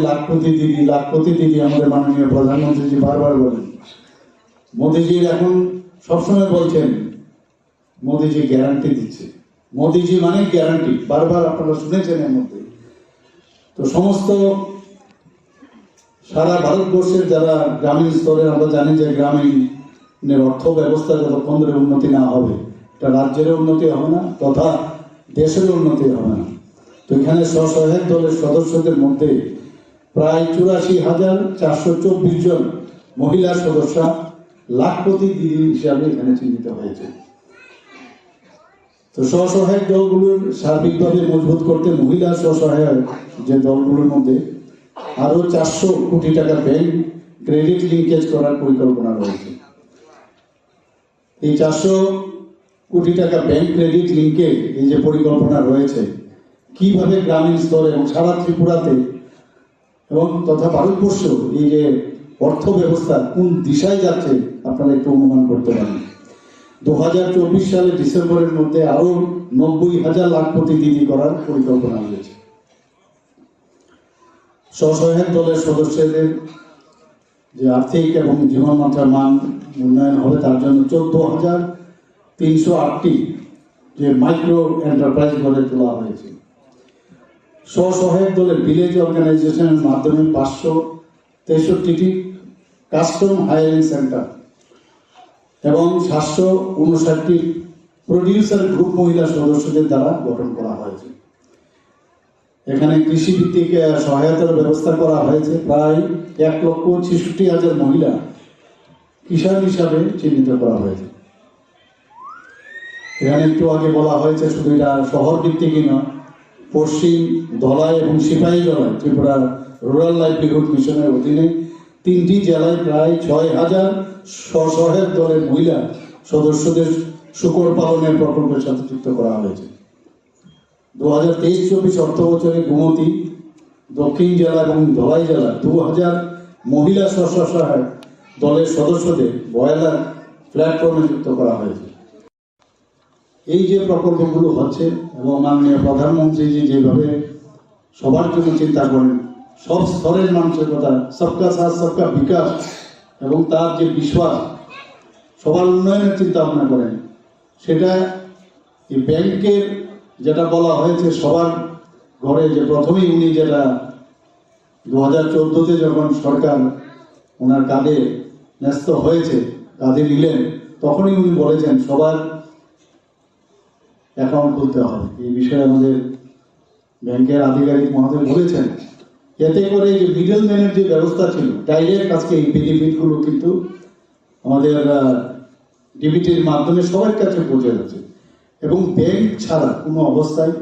Speaker 7: লাখপতি দিদি আমাদের মাননীয় প্রধানমন্ত্রীজি বারবার বলেন, মোদিজি এখন সবসময় বলছেন মোদিজি গ্যারান্টি দিচ্ছে, মোদিজি মানে গ্যারান্টি, বারবার আপনারা শুনেছেন এর মধ্যে। তো সমস্ত সারা ভারতবর্ষের যারা গ্রামীণ স্তরে, আমরা জানি যে গ্রামীণের অর্থ ব্যবস্থা যতক্ষণ ধরে উন্নতি না হবে, এটা রাজ্যের উন্নতি হবে না তথা দেশের উন্নতি হবে না। তো এখানে স্বসহায়ক দলের সদস্যদের মধ্যে প্রায় 84,424 জন মহিলা সদস্য লাখপতি দিদি হিসাবে এখানে চিহ্নিত হয়েছে। তো স্বসহায়ক দলগুলোর সার্বিকভাবে মজবুত করতে মহিলা স্বসহায়ক যে দলগুলোর মধ্যে আরো 400 কোটি টাকা ব্যাংক ক্রেডিট লিঙ্কেজ করার পরিকল্পনা রয়েছে। এই 400 কোটি টাকা ব্যাংক ক্রেডিট লিঙ্কেজ এই যে পরিকল্পনা রয়েছে, কিভাবে গ্রামীণ স্তরে এবং সারা ত্রিপুরাতে এবং তথা ভারতবর্ষ এই যে অর্থ ব্যবস্থা কোন দিশায় যাচ্ছে আপনারা একটু অনুমান করতে পারেন। 2024 সালে ডিসেম্বরের মধ্যে আরো 90,000 লাখপতি দিদি করার পরিকল্পনা রয়েছে। স্বসহায়ক দলের সদস্যদের যে আর্থিক এবং জীবনমাত্রার মান উন্নয়ন হবে তার জন্য 14,308টি যে মাইক্রো এন্টারপ্রাইজ গড়ে তোলা হয়েছে। স্বসহায়ক দলের ভিলেজ অর্গানাইজেশনের মাধ্যমে 563টি কাস্টম হায়ারিং সেন্টার এবং 759টি প্রডিউসার গ্রুপ মহিলা সদস্যদের দ্বারা গঠন করা হয়েছে। এখানে কৃষিভিত্তিক সহায়তার ব্যবস্থা করা হয়েছে। প্রায় 1,66,000 মহিলা কিষাণ হিসাবে চিহ্নিত করা হয়েছে। এখানে একটু আগে বলা হয়েছে শুধু এটা শহর ভিত্তিকই নয়, পশ্চিম ধলাই এবং সিপাহী জেলায় ত্রিপুরা রুরাল লাইভলিহুড মিশনের অধীনে 3টি জেলায় প্রায় 6,000 স্বসহায়ক দলের মহিলা সদস্যদের শূকর পালনের প্রকল্পের সাথে যুক্ত করা হয়েছে। 2023-24 অর্থ বছরে গোমতী, দক্ষিণ জেলা এবং ধলাই জেলা 2,000 মহিলা স্বসহায়ক দলের সদস্যদের বয়লার প্ল্যাটফর্মে যুক্ত করা হয়েছে। এই যে প্রকল্পগুলো হচ্ছে এবং মাননীয় প্রধানমন্ত্রীজি যেভাবে সবার জন্য চিন্তা করেন, সব স্তরের মানুষের কথা, সবকা সাথ সবকা বিকাশ, এবং তার যে বিশ্বাস সবার উন্নয়নের চিন্তা ভাবনা করেন, সেটা এই ব্যাংকের যেটা বলা হয়েছে সবার ঘরে, যে প্রথমেই উনি যেটা 2014-তে যখন সরকার ওনার কাঁধে ন্যস্ত হয়েছে, কাঁধে নিলেন, তখনই উনি বলেছেন সবার অ্যাকাউন্ট খুলতে হবে। এই বিষয়ে আমাদের ব্যাংকের আধিকারিক মহোদয় বলেছেন, এতে করে যে মিডল ম্যানের যে ব্যবস্থা ছিল, ডাইরেক্ট আজকে এই বেনিফিটগুলো কিন্তু আমাদের ডিবিটির মাধ্যমে সবার কাছে পৌঁছে যাচ্ছে। এবং ব্যাংক ছাড়া কোনো অবস্থায়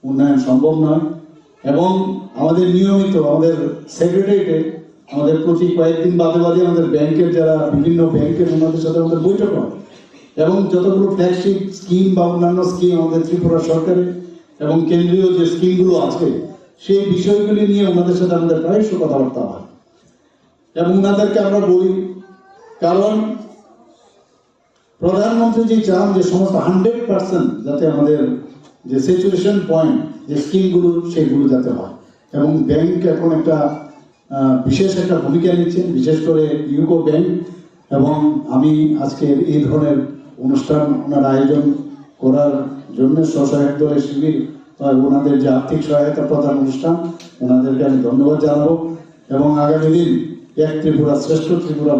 Speaker 7: উন্নয়ন সম্ভব নয়। এবং আমাদের নিয়মিত আমাদের সেক্রেটারিয়েটে আমাদের প্রতি কয়েকদিন বাদে বাদে আমাদের ব্যাংকের যারা বিভিন্ন ব্যাংকের ওনাদের সাথে আমাদের বৈঠক হয়, এবং যতগুলো ফ্ল্যাগশিপ স্কিম বা অন্যান্য স্কিম আমাদের ত্রিপুরা সরকারের এবং কেন্দ্রীয় যে স্কিমগুলো আছে সেই বিষয়গুলি নিয়ে ওনাদের সাথে আমাদের প্রায়শই কথাবার্তা হয়। এবং ওনাদেরকে আমরা বলি, কারণ প্রধানমন্ত্রী যে চান যে সমস্ত 100% যাতে আমাদের যে সিচুয়েশন পয়েন্ট যে স্কিমগুলো সেগুলো যাতে হয়। এবং ব্যাংক এখন একটা বিশেষ একটা ভূমিকা নিচ্ছেন, বিশেষ করে ইউকো ব্যাংক। এবং আমি আজকের এই ধরনের অনুষ্ঠান ওনার আয়োজন করার জন্য স্বসহায়ক দলের শিবির ওনাদের যে আর্থিক সহায়তা প্রদান অনুষ্ঠান, ওনাদেরকে আমি ধন্যবাদ জানাবো। এবং আগামী দিন এক ত্রিপুরা শ্রেষ্ঠ ত্রিপুরা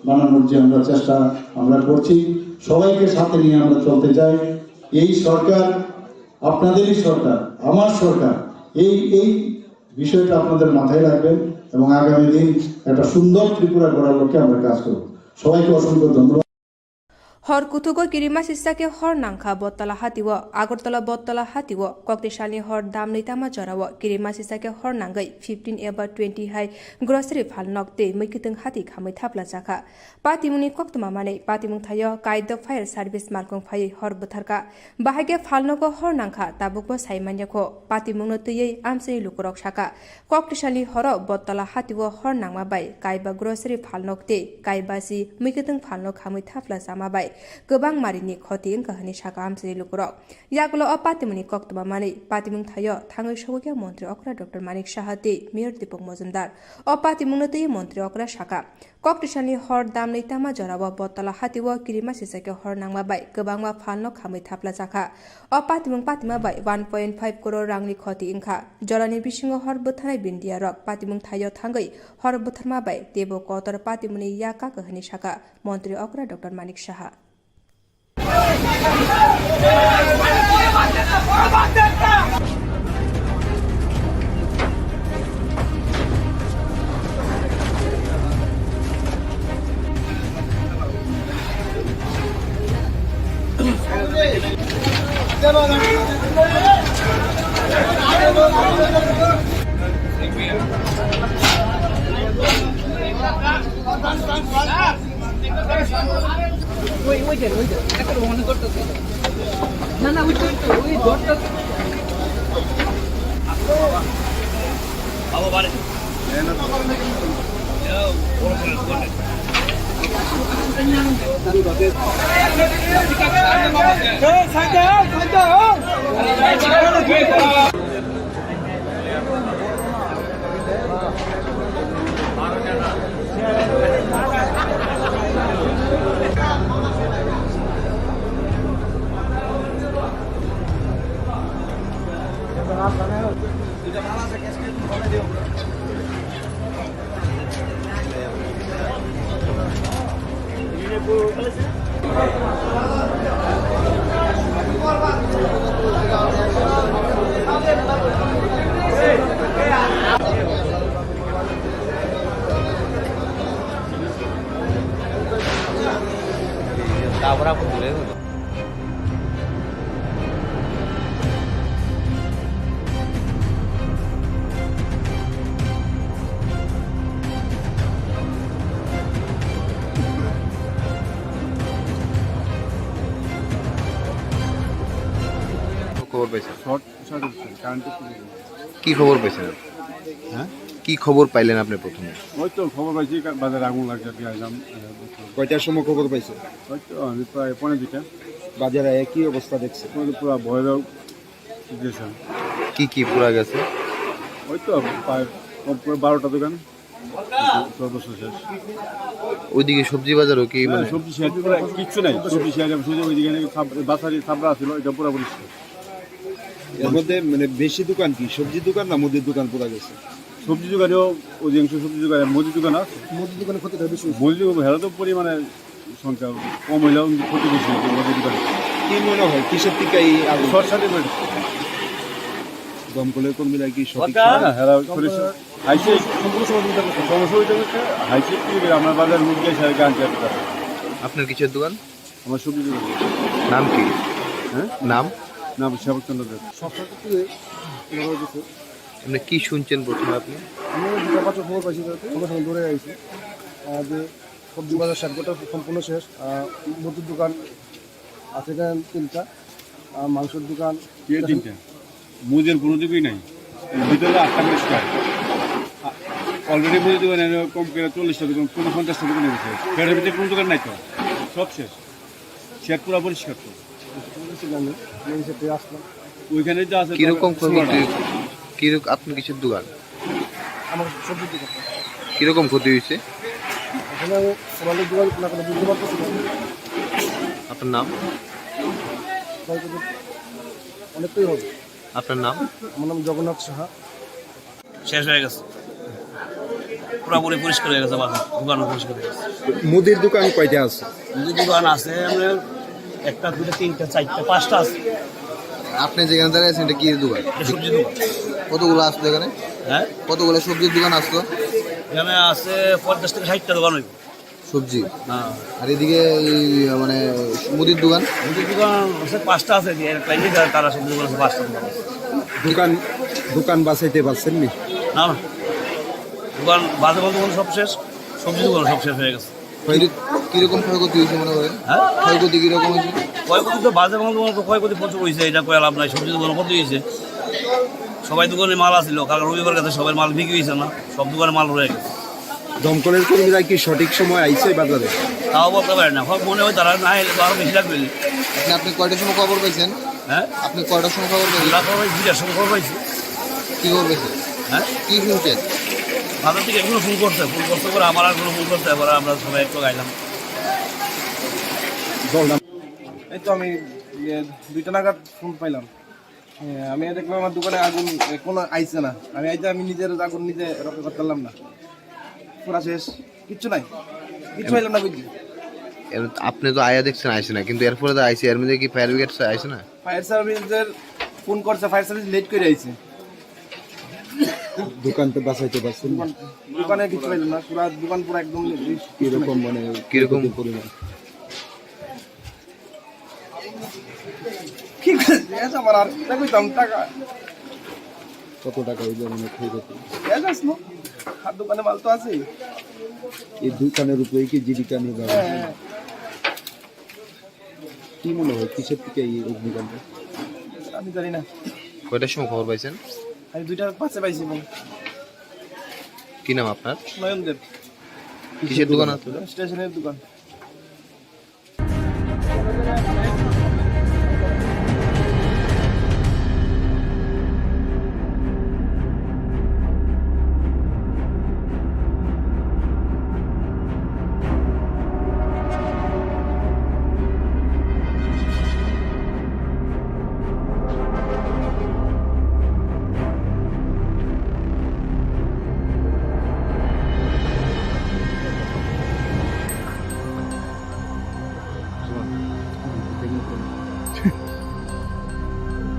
Speaker 7: বানানোর যে আমরা চেষ্টা আমরা করছি, সবাইকে সাথে নিয়ে আমরা চলতে চাই। এই সরকার আপনাদেরই সরকার, আমার সরকার, এই বিষয়টা আপনাদের মাথায় রাখবেন এবং আগামী দিন একটা সুন্দর ত্রিপুরা গড়ার লক্ষ্যে আমরা কাজ করব। সবাইকে অসংখ্য ধন্যবাদ।
Speaker 8: हर कुथुगो किरिमा सिस्साके हर नांखा बत्तला हातिव आगरतला बत्तला हातिव कक्तिशालनि हर दाम नैतामा जराव किरिमा सिस्साके हर नांगै 15 एबा 20 हाय ग्रोसरी फालनक ते मैकितों हाति खामै थाप्ला जाखा पातिमुनि कक्तमा माने पातिमुं थायो कायद फायर सार्भिस मार्कं फायै हर बोथारका बाहागे फालनको हर नांखा ताबुकबो साइमान्याखो पातिमुंनो तैयै आमसेनि लुकरक साका कक्तिशालनि हर बत्तला हातिव हर नांमा बाय कायबा ग्रोसरी फालनक ते कायबासि मैकितों फालनक खामै थाप्ला जामा बाय गोबां मारिनि खति इंकाहनि साका आमसेनि लुकरक यागलो पातिमुनि कक्तमा माने पातिमुं थायो थाङै सौगिया मन्त्री अक्रा डक्टर मानिक साहाते मेयर दीपक मजुमदार पातिमुंनो तैयै मन्त्री अक्रा साका कक्तिशालनि हर दाम नैतामा जराव बत्तला हातिव किरिमा सिसाके हर नांमा बाय गोबांमा फालनक खामै थाप्ला जाखा पातिमुं पातिमा बाय 1.5 करोड़ रांनि खति इंखा जरानि बिसिङाव हर बोथानाय बिन्दिया रक पातिमुं थायो थाङै हर बोथारमा बाय देबो कतर पातिमुनि याका कहनि साका मन्त्री अक्रा डक्टर मानिक साहा
Speaker 9: খবর পাইছেন?
Speaker 7: শর্ট কারেন্টের
Speaker 9: কি খবর পাইছেন?
Speaker 7: হ্যাঁ,
Speaker 9: কি খবর পাইলেন আপনি প্রথমে?
Speaker 7: ওই তো খবর পাইছি বাজারে আগুন লাগছে আর কি আসলাম।
Speaker 9: কয়টার সময় খবর পাইছেন?
Speaker 7: ওই তো আমি প্রায় 15
Speaker 9: বাজারে একই অবস্থা দেখছেন?
Speaker 7: পুরো ভয়াবহ সিচুয়েশন।
Speaker 9: কি কি পুরা গেছে?
Speaker 7: ওই তো প্রায় পুরো 12টা দোকান সর্বস্ব শেষ।
Speaker 9: ওইদিকে সবজি বাজারও কি মানে
Speaker 7: সবজি শেষ, পুরো কিচ্ছু নাই। সবজি শেষ, শুধু ওইদিকে বাসারি সাবরা ছিল, এটা পুরোপুরি শেষ।
Speaker 9: এর মধ্যে মানে বেশি দোকান কি সবজি দোকান না মুদির দোকান পুরা গেছে?
Speaker 7: সবজি দোকানেও অধিকাংশ সবজি দোকানে, মুদির দোকান আছে।
Speaker 2: মুদির দোকানে ক্ষতিটা বেশি।
Speaker 7: মুদির দোকান হেরা তো পরিমাণে সংখ্যা কম হইলেও ক্ষতি বেশি হয়েছে মুদির দোকানে।
Speaker 9: কি মনে হয় কিসের থেকে এই আগুন?
Speaker 7: শর্ট সার্কিট
Speaker 9: দমকলের কর্মীরা কি সঠিক
Speaker 7: হেরা হাইসে সমস্যা হইতে হচ্ছে হাইসে আমার বাজার মুরগি গান চাপতে।
Speaker 9: আপনার কিসের দোকান?
Speaker 7: আমার সবজি দোকান।
Speaker 9: নাম কি?
Speaker 7: হ্যাঁ,
Speaker 9: নাম?
Speaker 7: নাম সেবকচন্দ্র দেব।
Speaker 9: আপনি কি শুনছেন প্রথমে আপনি?
Speaker 2: আমি দুটো পাঁচটা খবর পাইছি, সঙ্গে সঙ্গে দৌড়ে আইছি যে সবজি বাজার সাতটা সম্পূর্ণ শেষ। মুদির দোকান আছে এখানে 3টা, মাংসের দোকান
Speaker 7: 3টা, মুদির কোনো দিকেই নাই। ভিতরে 8টা করে স্টার্ট। অলরেডি মুদির দোকানে কম করে 40টা দোকান, 50টা দোকানে গেছে। ফেরের ভিতরে কোনো দোকান নাই তো, সব শেষ। শেষ পুরো পরিষ্কার তো।
Speaker 2: আসলাম
Speaker 7: ওইখানে যা আছে
Speaker 9: কিরকম ক্ষতি? কিরকম আপনার কিসের দোকান?
Speaker 2: আমার সবজির দোকান।
Speaker 9: কিরকম ক্ষতি হয়েছে?
Speaker 2: এখানে আমি সোনালির দোকান খোলা করে বুঝতে পারতেছি না।
Speaker 9: আপনার নাম?
Speaker 2: অনেকটাই হবে।
Speaker 9: আপনার নাম?
Speaker 2: আমার নাম জগন্নাথ সাহা।
Speaker 10: শেষ হয়ে গেছে, পুরোপুরি পরিষ্কার হয়ে গেছে, দোকানও পরিষ্কার হয়ে গেছে।
Speaker 9: মুদির দোকান কয়টা আছে?
Speaker 10: মুদির দোকান আছে আপনার 1টা 2টা 3টা 4টা 5টা আছে।
Speaker 9: আপনি যেখানে দাঁড়িয়ে আছেন এটা কি দোকান?
Speaker 10: সবজি দোকান।
Speaker 9: কতগুলো আসতো এখানে?
Speaker 10: হ্যাঁ,
Speaker 9: কতগুলো সবজির দোকান আসতো?
Speaker 10: এখানে আছে 50 থেকে 60টা দোকান হইব।
Speaker 9: সবজি।
Speaker 10: হ্যাঁ,
Speaker 9: আর এদিকে মানে মুদির দোকান?
Speaker 10: মুদির দোকান আছে 5টা আছে, তারা সবজি দোকান আছে 5টা দোকান।
Speaker 9: দোকান বাঁচাইতে পারছেন নি?
Speaker 10: না না, দোকান বাজে বন্ধ সব শেষ, সবজি দোকান সব শেষ হয়ে গেছে।
Speaker 9: কিরকম ক্ষয়ক্ষতি হয়েছে মনে করেন?
Speaker 10: হ্যাঁ,
Speaker 9: ক্ষয়ক্ষতি কিরকম হয়েছে?
Speaker 10: ক্ষয়ক্ষতি তো বাজে বন্ধ ক্ষয়ক্ষতি প্রচুর হয়েছে, এটা কয়ে লাভ নাই। সবজি দোকান ক্ষতি হয়েছে, সবাই দোকানে মাল আসছিল, কারণ রবিবার গেছে সবাই মাল বিক্রি হয়েছে না, সব দোকানে মাল রয়ে গেছে।
Speaker 9: দমকলের কর্মীরা কি সঠিক সময় আইছে বাজারে?
Speaker 10: তাও বলতে পারে না, মনে হয় তারা না এলে তো আরো বেশি লাগবে।
Speaker 9: আপনি কয়টার সময় খবর পাইছেন?
Speaker 10: হ্যাঁ,
Speaker 9: আপনি কয়টার সময় খবর পাইছেন?
Speaker 10: আমরা খবর পাইছি 2টার সময় খবর পাইছি।
Speaker 9: কি খবর পাইছেন?
Speaker 10: হ্যাঁ,
Speaker 9: কি শুনছেন?
Speaker 10: বাজার থেকে এগুলো ফোন করছে করে আমার আর ফোন করতে, এবার আমরা সবাই একটু গাইলাম।
Speaker 2: এই তো আমি 2টা নাগাদ ফোন পাইলাম। আমি দেখলাম আমার দোকানে আগুন কোনো আইছে না। আমি নিজের আগুন নিজে রক্ষা করতে পারলাম না, পুরা শেষ, কিচ্ছু নাই, কিচ্ছু পাইলাম না বুঝলি।
Speaker 9: আপনি তো আয়া দেখছেন আইসে না, কিন্তু এরপরে তো আইসে, এর মধ্যে কি ফায়ার ব্রিগেড আইসে না?
Speaker 2: ফায়ার সার্ভিসের ফোন করছে, ফায়ার সার্ভিস লেট করে আইছে।
Speaker 9: দোকান তো বাঁচাইতে পারছেন?
Speaker 2: দোকানে কিছু পাইলাম না, পুরা দোকান পুরো একদম।
Speaker 9: কিরকম মানে কিরকম পরিমাণ?
Speaker 2: কি আমার আর দেখতাম টাকা
Speaker 9: কত টাকা হইলো মানে ক্ষয়ক্ষতি?
Speaker 2: আসলো, আর দোকানে মাল তো আছে।
Speaker 9: এই দোকানের উপরে কি জীবিকা নির্বাহ? কি মনে হয় কিসের থেকে এই অগ্নিকাণ্ড?
Speaker 2: আমি জানি না।
Speaker 9: কয়টার সময় খবর পাইছেন?
Speaker 2: আমি 2টা 5-এ পাইছি।
Speaker 9: কি নাম আপনার?
Speaker 2: নয়ন দেব।
Speaker 9: কিসের দোকান আছে?
Speaker 2: স্টেশনের দোকান।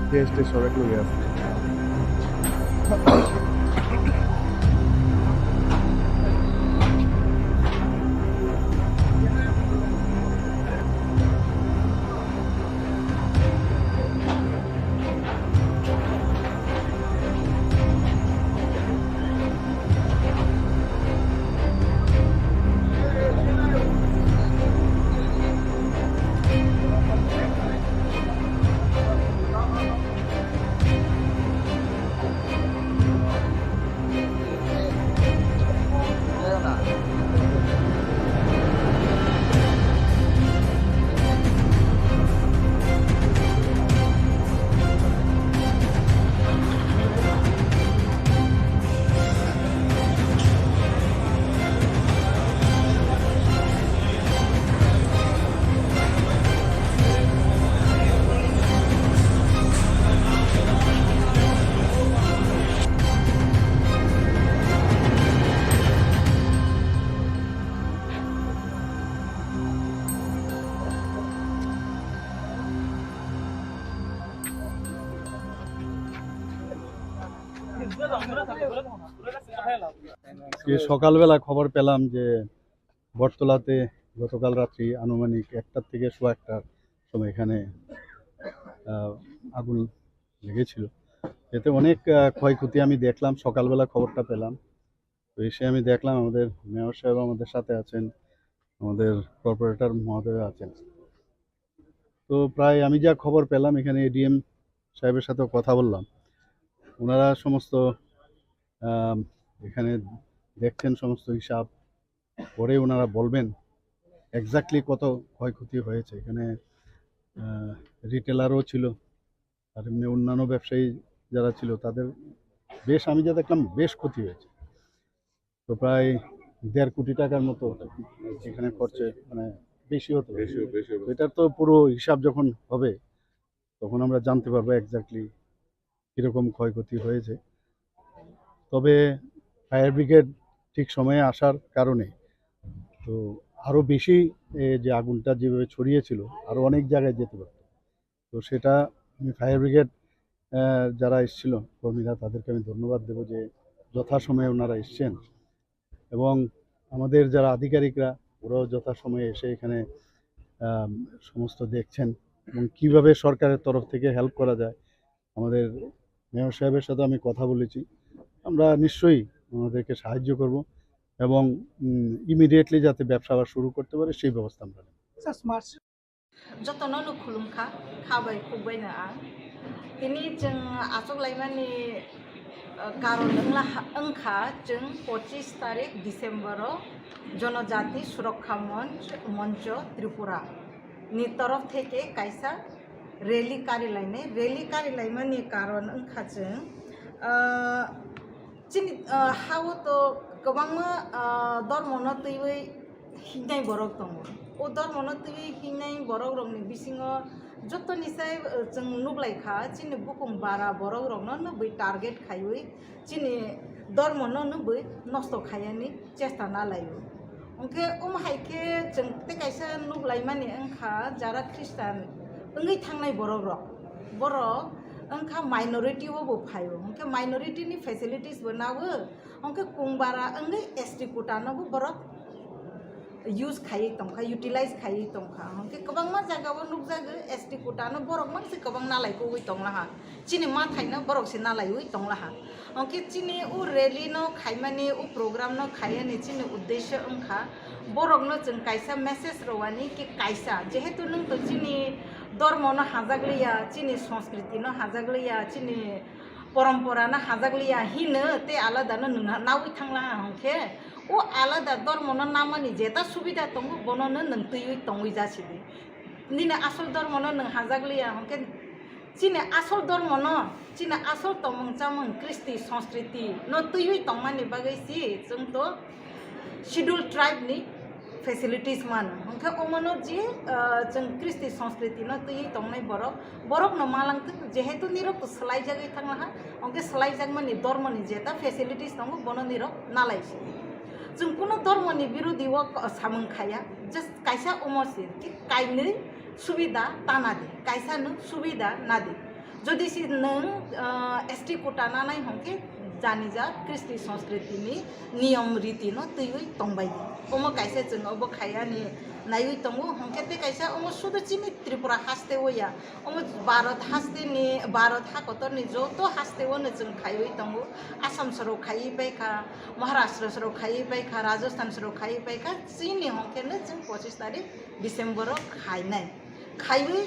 Speaker 7: টেস্টে সবাই লই আছে সকালবেলা খবর পেলাম যে বটতলাতে গতকাল রাত্রি আনুমানিক 1টা থেকে 1:15টার সময় এখানে আগুন লেগেছিল। এতে অনেক ক্ষয়ক্ষতি আমি দেখলাম, সকালবেলা খবরটা পেলাম। তো এসে আমি দেখলাম আমাদের মেয়র সাহেব আমাদের সাথে আছেন, আমাদের কর্পোরেটর মহোদয় আছেন। তো প্রায় আমি যা খবর পেলাম, এখানে এডিএম সাহেবের সাথেও কথা বললাম, ওনারা সমস্ত এখানে দেখছেন, সমস্ত হিসাব পরে ওনারা বলবেন এক্স্যাক্টলি কত ক্ষয়ক্ষতি হয়েছে। এখানে রিটেলারও ছিল, আর এমনি অন্যান্য ব্যবসায়ী যারা ছিল তাদের বেশ, আমি যা দেখলাম বেশ ক্ষতি হয়েছে। তো প্রায় 1.5 কোটি টাকার মতো এখানে খরচে, মানে বেশি হতো। এটার তো পুরো হিসাব যখন হবে তখন আমরা জানতে পারবো এক্স্যাক্টলি কীরকম ক্ষয়ক্ষতি হয়েছে। তবে ফায়ার ব্রিগেড ঠিক সময়ে আসার কারণে তো আরও বেশি যে আগুনটা যেভাবে ছড়িয়েছিল আরও অনেক জায়গায় যেতে পারত। তো সেটা আমি ফায়ার ব্রিগেড যারা এসেছিল কর্মীরা, তাদেরকে আমি ধন্যবাদ দেবো যে যথাসময়ে ওনারা এসছেন, এবং আমাদের যারা আধিকারিকরা ওরাও যথাসময়ে এসে এখানে সমস্ত দেখছেন এবং কীভাবে সরকারের তরফ থেকে হেল্প করা যায়। আমাদের মেয়র সাহেবের সাথে আমি কথা বলেছি, আমরা নিশ্চয়ই ওনাদেরকে সাহায্য করব এবং ইমিডিয়েটলি যাতে ব্যবসা আবার শুরু করতে পারে সেই ব্যবস্থা আমরা নেব।
Speaker 11: যতনनो खुलुमखा खाबाय खुबायनो आं दिनै जों आसगलायमानि कारन ओंखा जों 25 तारिख डिसेम्बराव जनजाति सुरक्षा मंच त्रिपुरा नि तरफ থেকে कायसा रेली कारिलायमानि कारन ओंखा जों चिनि हावो तो गोबां धर्मनो तैवै हिनाय बरक दङ। ओ धर्मनो तैवै हिनाय बरक रंनि बिसिङाव जतनिसाय जों नुग्लायखा चिनि बुकुम बारा बरक रंनो नबै टार्गेट खायै चिनि धर्मनो नबै नष्ट खायानि चेष्टा नालायो। ओंखे हायके जों तेकायसा नुग्लायमानि ओंखा जारा ख्रिस्टान ओंगै थांनाय बरक ओंखा माइनरिटी वो फायो। ओंखे माइनरिटी नि फैसिलिटीज बनावो। ओंखे कुंबारा ओंगै एसटी कोटानो बरक यूज खाई तंखा यूटिलाइज खाई तंखा। ओंखे गोबां मा जागावो नुगजागो एसटी कोटानो बरक मानसि गोबां नालायखौ बै तंलाहा चिनि मा थाइनो बरक से नालाय बै तंलाहा। ओंखे चिनि उ रैली नो खायमानि उ प्रोग्राम नो खायनि चिनि उद्देश्य ओंखा बरक नो जों कायसा मेसेज रवानि कि कायसा जेहेतु नों तो चिनि धर्म न हाजागलिया चिनि संस्कृति न हाजागलिया चिनि परम्परा न हाजागलिया हिनो ते आलादा न नावै थांला ओंखे ओ आलादा धर्म न नामानि जेता सुबिदा दङ बननो नों तैयै तंगै जासिदि निने आसल धर्म न नों हाजागलिया ओंखे चिनि आसल धर्म न चिनि आसल तमंचामं कृष्टि संस्कृति न तैयै तंमानि बागैसि जों तो शेड्यूल ट्राइब नि फैसिलिटीज मान ओंखे ओमनो जी जों कृष्टि संस्कृति न तैयै तंनाय बरक न मालांग जेहेतु निरक सलाय जागै थांलाहा ओंखे सलाय जागमानि धर्मनि जेता फैसिलिटीज दङ बनो निरक नालायसि जों कोनो धर्मनि बिरोधी व सामंखाया जस्ट कायसा अमसि कि कायनै सुबिदा ताना दे कायसा नों सुबिदा ना दे যদি नों एसटी कोटा नानाय हंके जानी जा कृष्टि संस्कृति नि नियम रीति न तैवै तंबाय ओमो कायसे जों ओबो खायानि नायवै तंगो हंके ते कायसा ओमो सुदु चिनि त्रिपुरा हास्तेओ या ओमो भारत हाकतरनि जतो हास्तेओ न जों खायवै तंगो आसाम सरो खायै बायखा महाराष्ट्र सरो खायै बायखा राजस्थान सरो खायै बायखा चिनि हंके न जों 25 तारिख डिसेम्बर खायनाय खायवै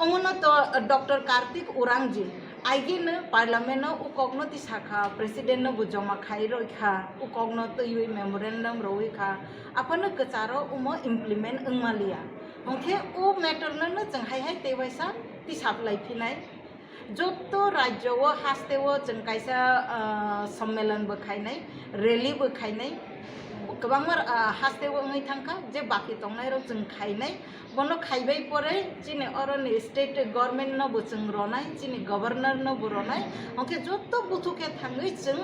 Speaker 11: ओमनो तो डॉक्टर कार्तिक उरांजी आइगिन पार्लियामेंट उकॉगनो तिसाखा प्रेसिडेंट न बुजमा खाई रखा उकॉगनो तो ये मेमोरेंडम रोइखा अपन कचारो उमो इम्प्लीमेंट अंगमालिया ओंखे उ मैटर न जों हाय तेवैसा तिसाब लाइफिनाय जतो राज्य वो हास्ते वो जों कायसा सम्मेलन बखायनाय रैली बखायनाय गोबांमार हास्ते वो ngै थांखा जे बाकी तंनाय रो जों खायनाय बनो खायबाय परे चिनि अरनि स्टेट गवर्नमेंट न बुचुं रनाय चिनि गवर्नर न बुरनाय ओंखे जतो बुथुके थाङै जों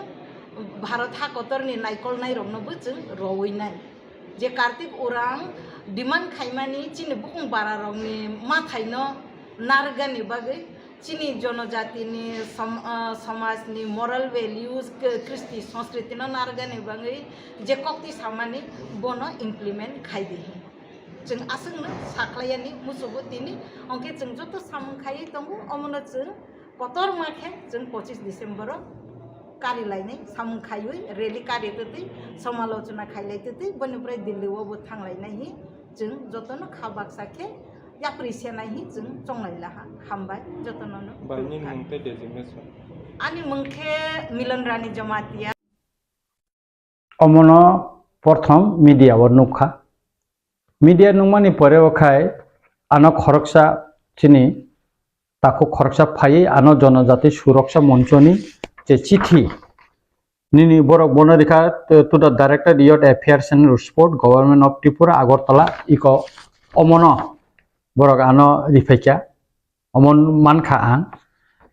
Speaker 11: भारत हाकतरनि नायकलनाय रंनो बुचुं रवैनाय जे कार्तिक उरां डिमांड खायमानि चिनि बुकुं बारा रंनि माथायनो नारगानि बागै चिनी जनजातिनि समाजनि मोरल वैल्यूज कृष्टि संस्कृति न नारगानि बागै जे कक्ति सामानि बनो इम्प्लीमेंट खायदि जों आसंनो साख्लायानि मुसुबुतिनि अंके जों जतो सामखायै दंगो अमनो जों कतर माखे जों 25 डिसेम्बर कारि लायनाय सामखायै रैली कारितै समालोचना खायलायतै बनिफ्राय दिल्लीआवबो थांलायनाय जों जतनो खाबाक साखे याप्रिसियानाय जों चंलायला हामबाय जतनो
Speaker 12: बायनि मुंखे डेजिग्नेशन
Speaker 11: आनि मुंखे मिलन रानी जमातिया
Speaker 3: अमनो प्रथम मीडिया वर नुखा मीडिया नुमानि परे वखाय आनो खरकसा चिनी ताको खरकसा फायै आनो जनजाति सुरक्षा मंचनि जे चिठी निनि बरक बनरिखा to the director your affairs and report government of Tripura Agartala इको अमनो बरक आनो रिफाइका अमन मानखा आं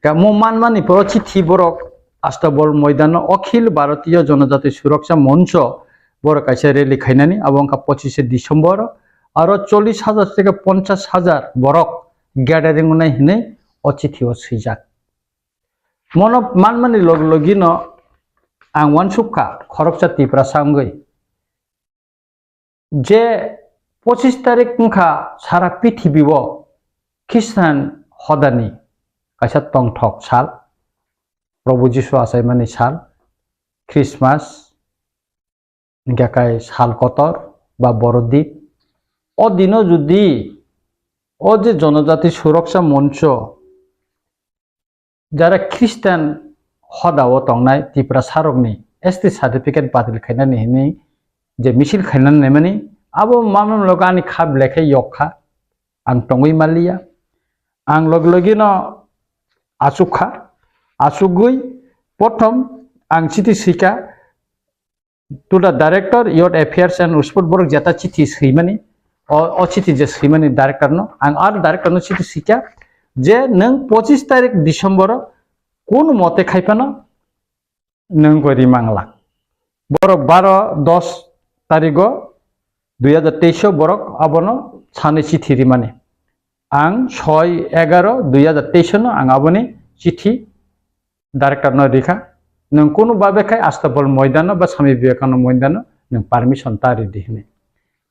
Speaker 3: का मो मानमानि पर चिठी बरक आस्ताबल मैदान अखिल भारतीय जनजाति सुरक्षा मंच बरक कायसे रैली खायनानि अबंका 25 डिसेम्बर और 40,000 থেকে 50,000 बरक गैदरिंग नाय हिने अ चिठिओ सैजाक मन मानमानि लग लगिन आं वानसुखा खरकसा तिप्रा सांगै जे 25 तारिख उनखा सारा पृथ्वीव ख्रिस्टान हदानि कायसा तंथक साल प्रभु जिशु आसायमानि साल क्रिसमास गाकाय साल कतर बा बरद्वीप ओ दिनो जुदि ओ जे जनजाति सुरक्षा मंच जारा ख्रिस्टान हदाव तंनाय तिप्रा सारकनि एसटी सर्टिफिकेट बातिल खायनानि हिनि जे मिছিল खायनानि मानि अब मामन लगानि खाब लेखे यखा आं तंगै मालिया आं लग लगिन आसुखा आसुगुई प्रथम आं चिठी सिका to the director your affairs and report बरक जेता चिठी सैमानि अ चिठी जे सैमानि डायरेक्टर न आं आर डायरेक्टर न चिठी सिका जे नों 25 तारिख डिसेम्बर कोन मते खायफानो नों गरि मांगला बरक 12-10 तारिख 2023 बरक आबनो सानै चिठी रिमानि आं 6-11-2023 न आं आबनि चिठी डायरेक्टर न रिखा नों कोनो बाबेखाय आस्ताबल मैदान बा स्वामी विवेकानंद मैदान नों पारमिशन तारि दिहने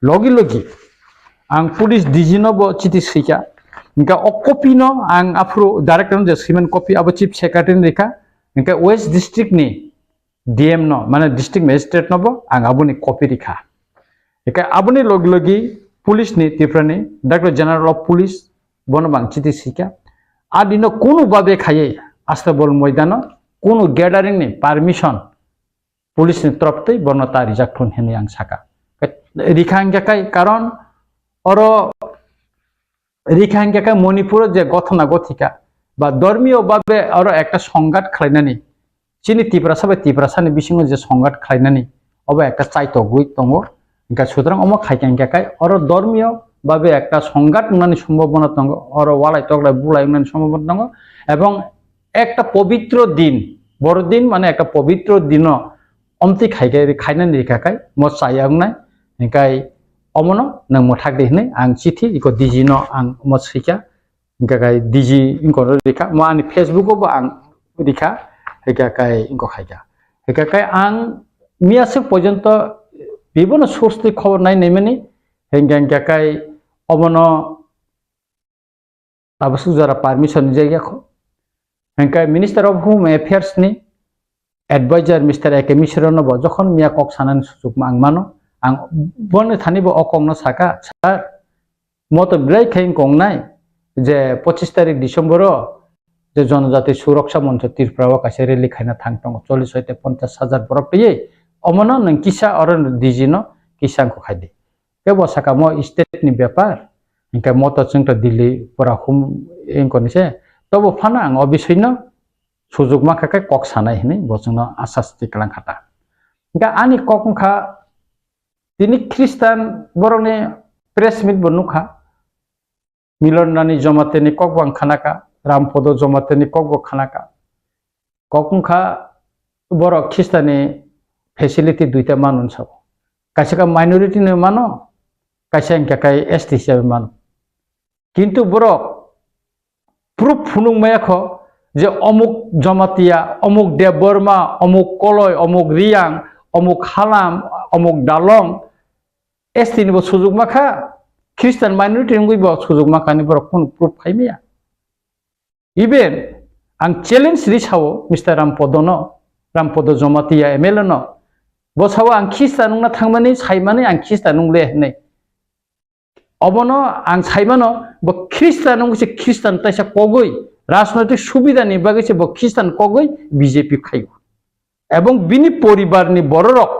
Speaker 3: लगी लगी आं पुलिस डीजी न चिठी सैका इनका कॉपी न आं आफ्रो डायरेक्टर जे सिमेन कॉपी अब चीफ सेक्रेटरी रिखा इनका वेस्ट डिस्ट्रिक्ट नि डीएम न माने डिस्ट्रिक्ट मजिस्ट्रेट नबो आं आबनि कॉपी रिखा इका आबनि लग लगी पुलिस नि तिफ्रानि डायरेक्टर जनरल ऑफ पुलिस बनबां चिठी सैका आदिनो कोनो बाबे खायै आस्ताबल मैदान कोनो गैदरिंग नि परमिशन पुलिस नि तरफतै बन तारि जाखथुन हेने आं साका रिखांगाकाय कारण और रिखांगाकाय मणिपुर जे गथना गथिका बा धर्मीय बाबे और एकटा संघात खालायनानि चिनि तिप्रा साबे तिप्रा सानि बिसिङो जे संघात खालायनानि अब एकटा चाइतो गुइ दंगो इनका सुतरां अम खायखांगाकाय और धर्मीय बाबे एकटा संघात नानि सम्भावना दंगो और वालाय तगलाय बुलाय नानि सम्भावना दंगो एवं একটা পবিত্র দিন বড়দিন মানে একটা পবিত্র দিন অমতি খাইনানি রেখাকাই মো চাইয়াंनाय इनकाय अमनो नों मोथाक देहने आं चिठी इको डिजी नो आं मसरिका इनका डिजी इनको रिखा मो आंनि फेसबुक बो आं रिखा इनको खायगा आं मियासे पर्यन्त बेबोनो सोर्सनि खबर नायनाय माने इनका अमनो आबसु जरा परमिशन जायगाखौ इनका मिनिस्टार अफ होम एफेयर्स नि एडवाइजर मिस्टर एके मिश्रा नबो जखन मिया कक सानानि सुजुग आं मानो आं बनो थानिबो अकंनो साका सार मत ब्राइ खाइन कंनाय जे 25 तारिख डिसेम्बर जे जनजाति सुरक्षा मंच त्रिपुरा कासे रेली खाइना थांतंग 40 हते 50,000 बरक पेये अमनो नों किसा और डिजिनो किसांखौ खायदे के बसाका म स्टेट नि व्यापार इनका मत जोंथ दिल्ली परा हुम इनकोनिसे तबो फाना आं अबिसैनो सुजुग माखाके कक सानाय हिने बजोंनो आसास तिकलां खाटा इनका आनि ककखा दिनै ख्रिस्टान बर'नि प्रेस मिट बनुखा मिलननानि जमातेनि ककबां खानाका रामपद जमातेनि ककबो खानाका ककखा बर' ख्रिस्टाननि फेसिलिटी दुइटा मानुन सब कासेका माइनरिटी ने मानो कासे इनका एसटी हिसाबै मानो किन्तु बर' प्रुफ फुनुंमायाखौ जे अमुक जमातिया अमुक देवबर्मा अमुक कलय अमुक रियां अमुक हालाम अमुक दालं एसटी निबो सुजुग माखा ख्रिस्टान माइनरिटी निबो सुजुग माखानि बर' कोन प्रुफ खायमिया इभेन आं चेलेंज रिसावो मिस्टर रामपद जमातिया एमएलए न बसावो आं ख्रिस्टान नंना थांमानि सायमानि आं ख्रिस्टान नंले होननाय अबनो आं सायमानो ब ख्रिस्टान नंगसे ख्रिस्टान ताइसा कगै राजनैतिक सुबिदानि बागैसे ब ख्रिस्टान कगै बीजेपी खायगो एवं बिनि परिबारनि बररक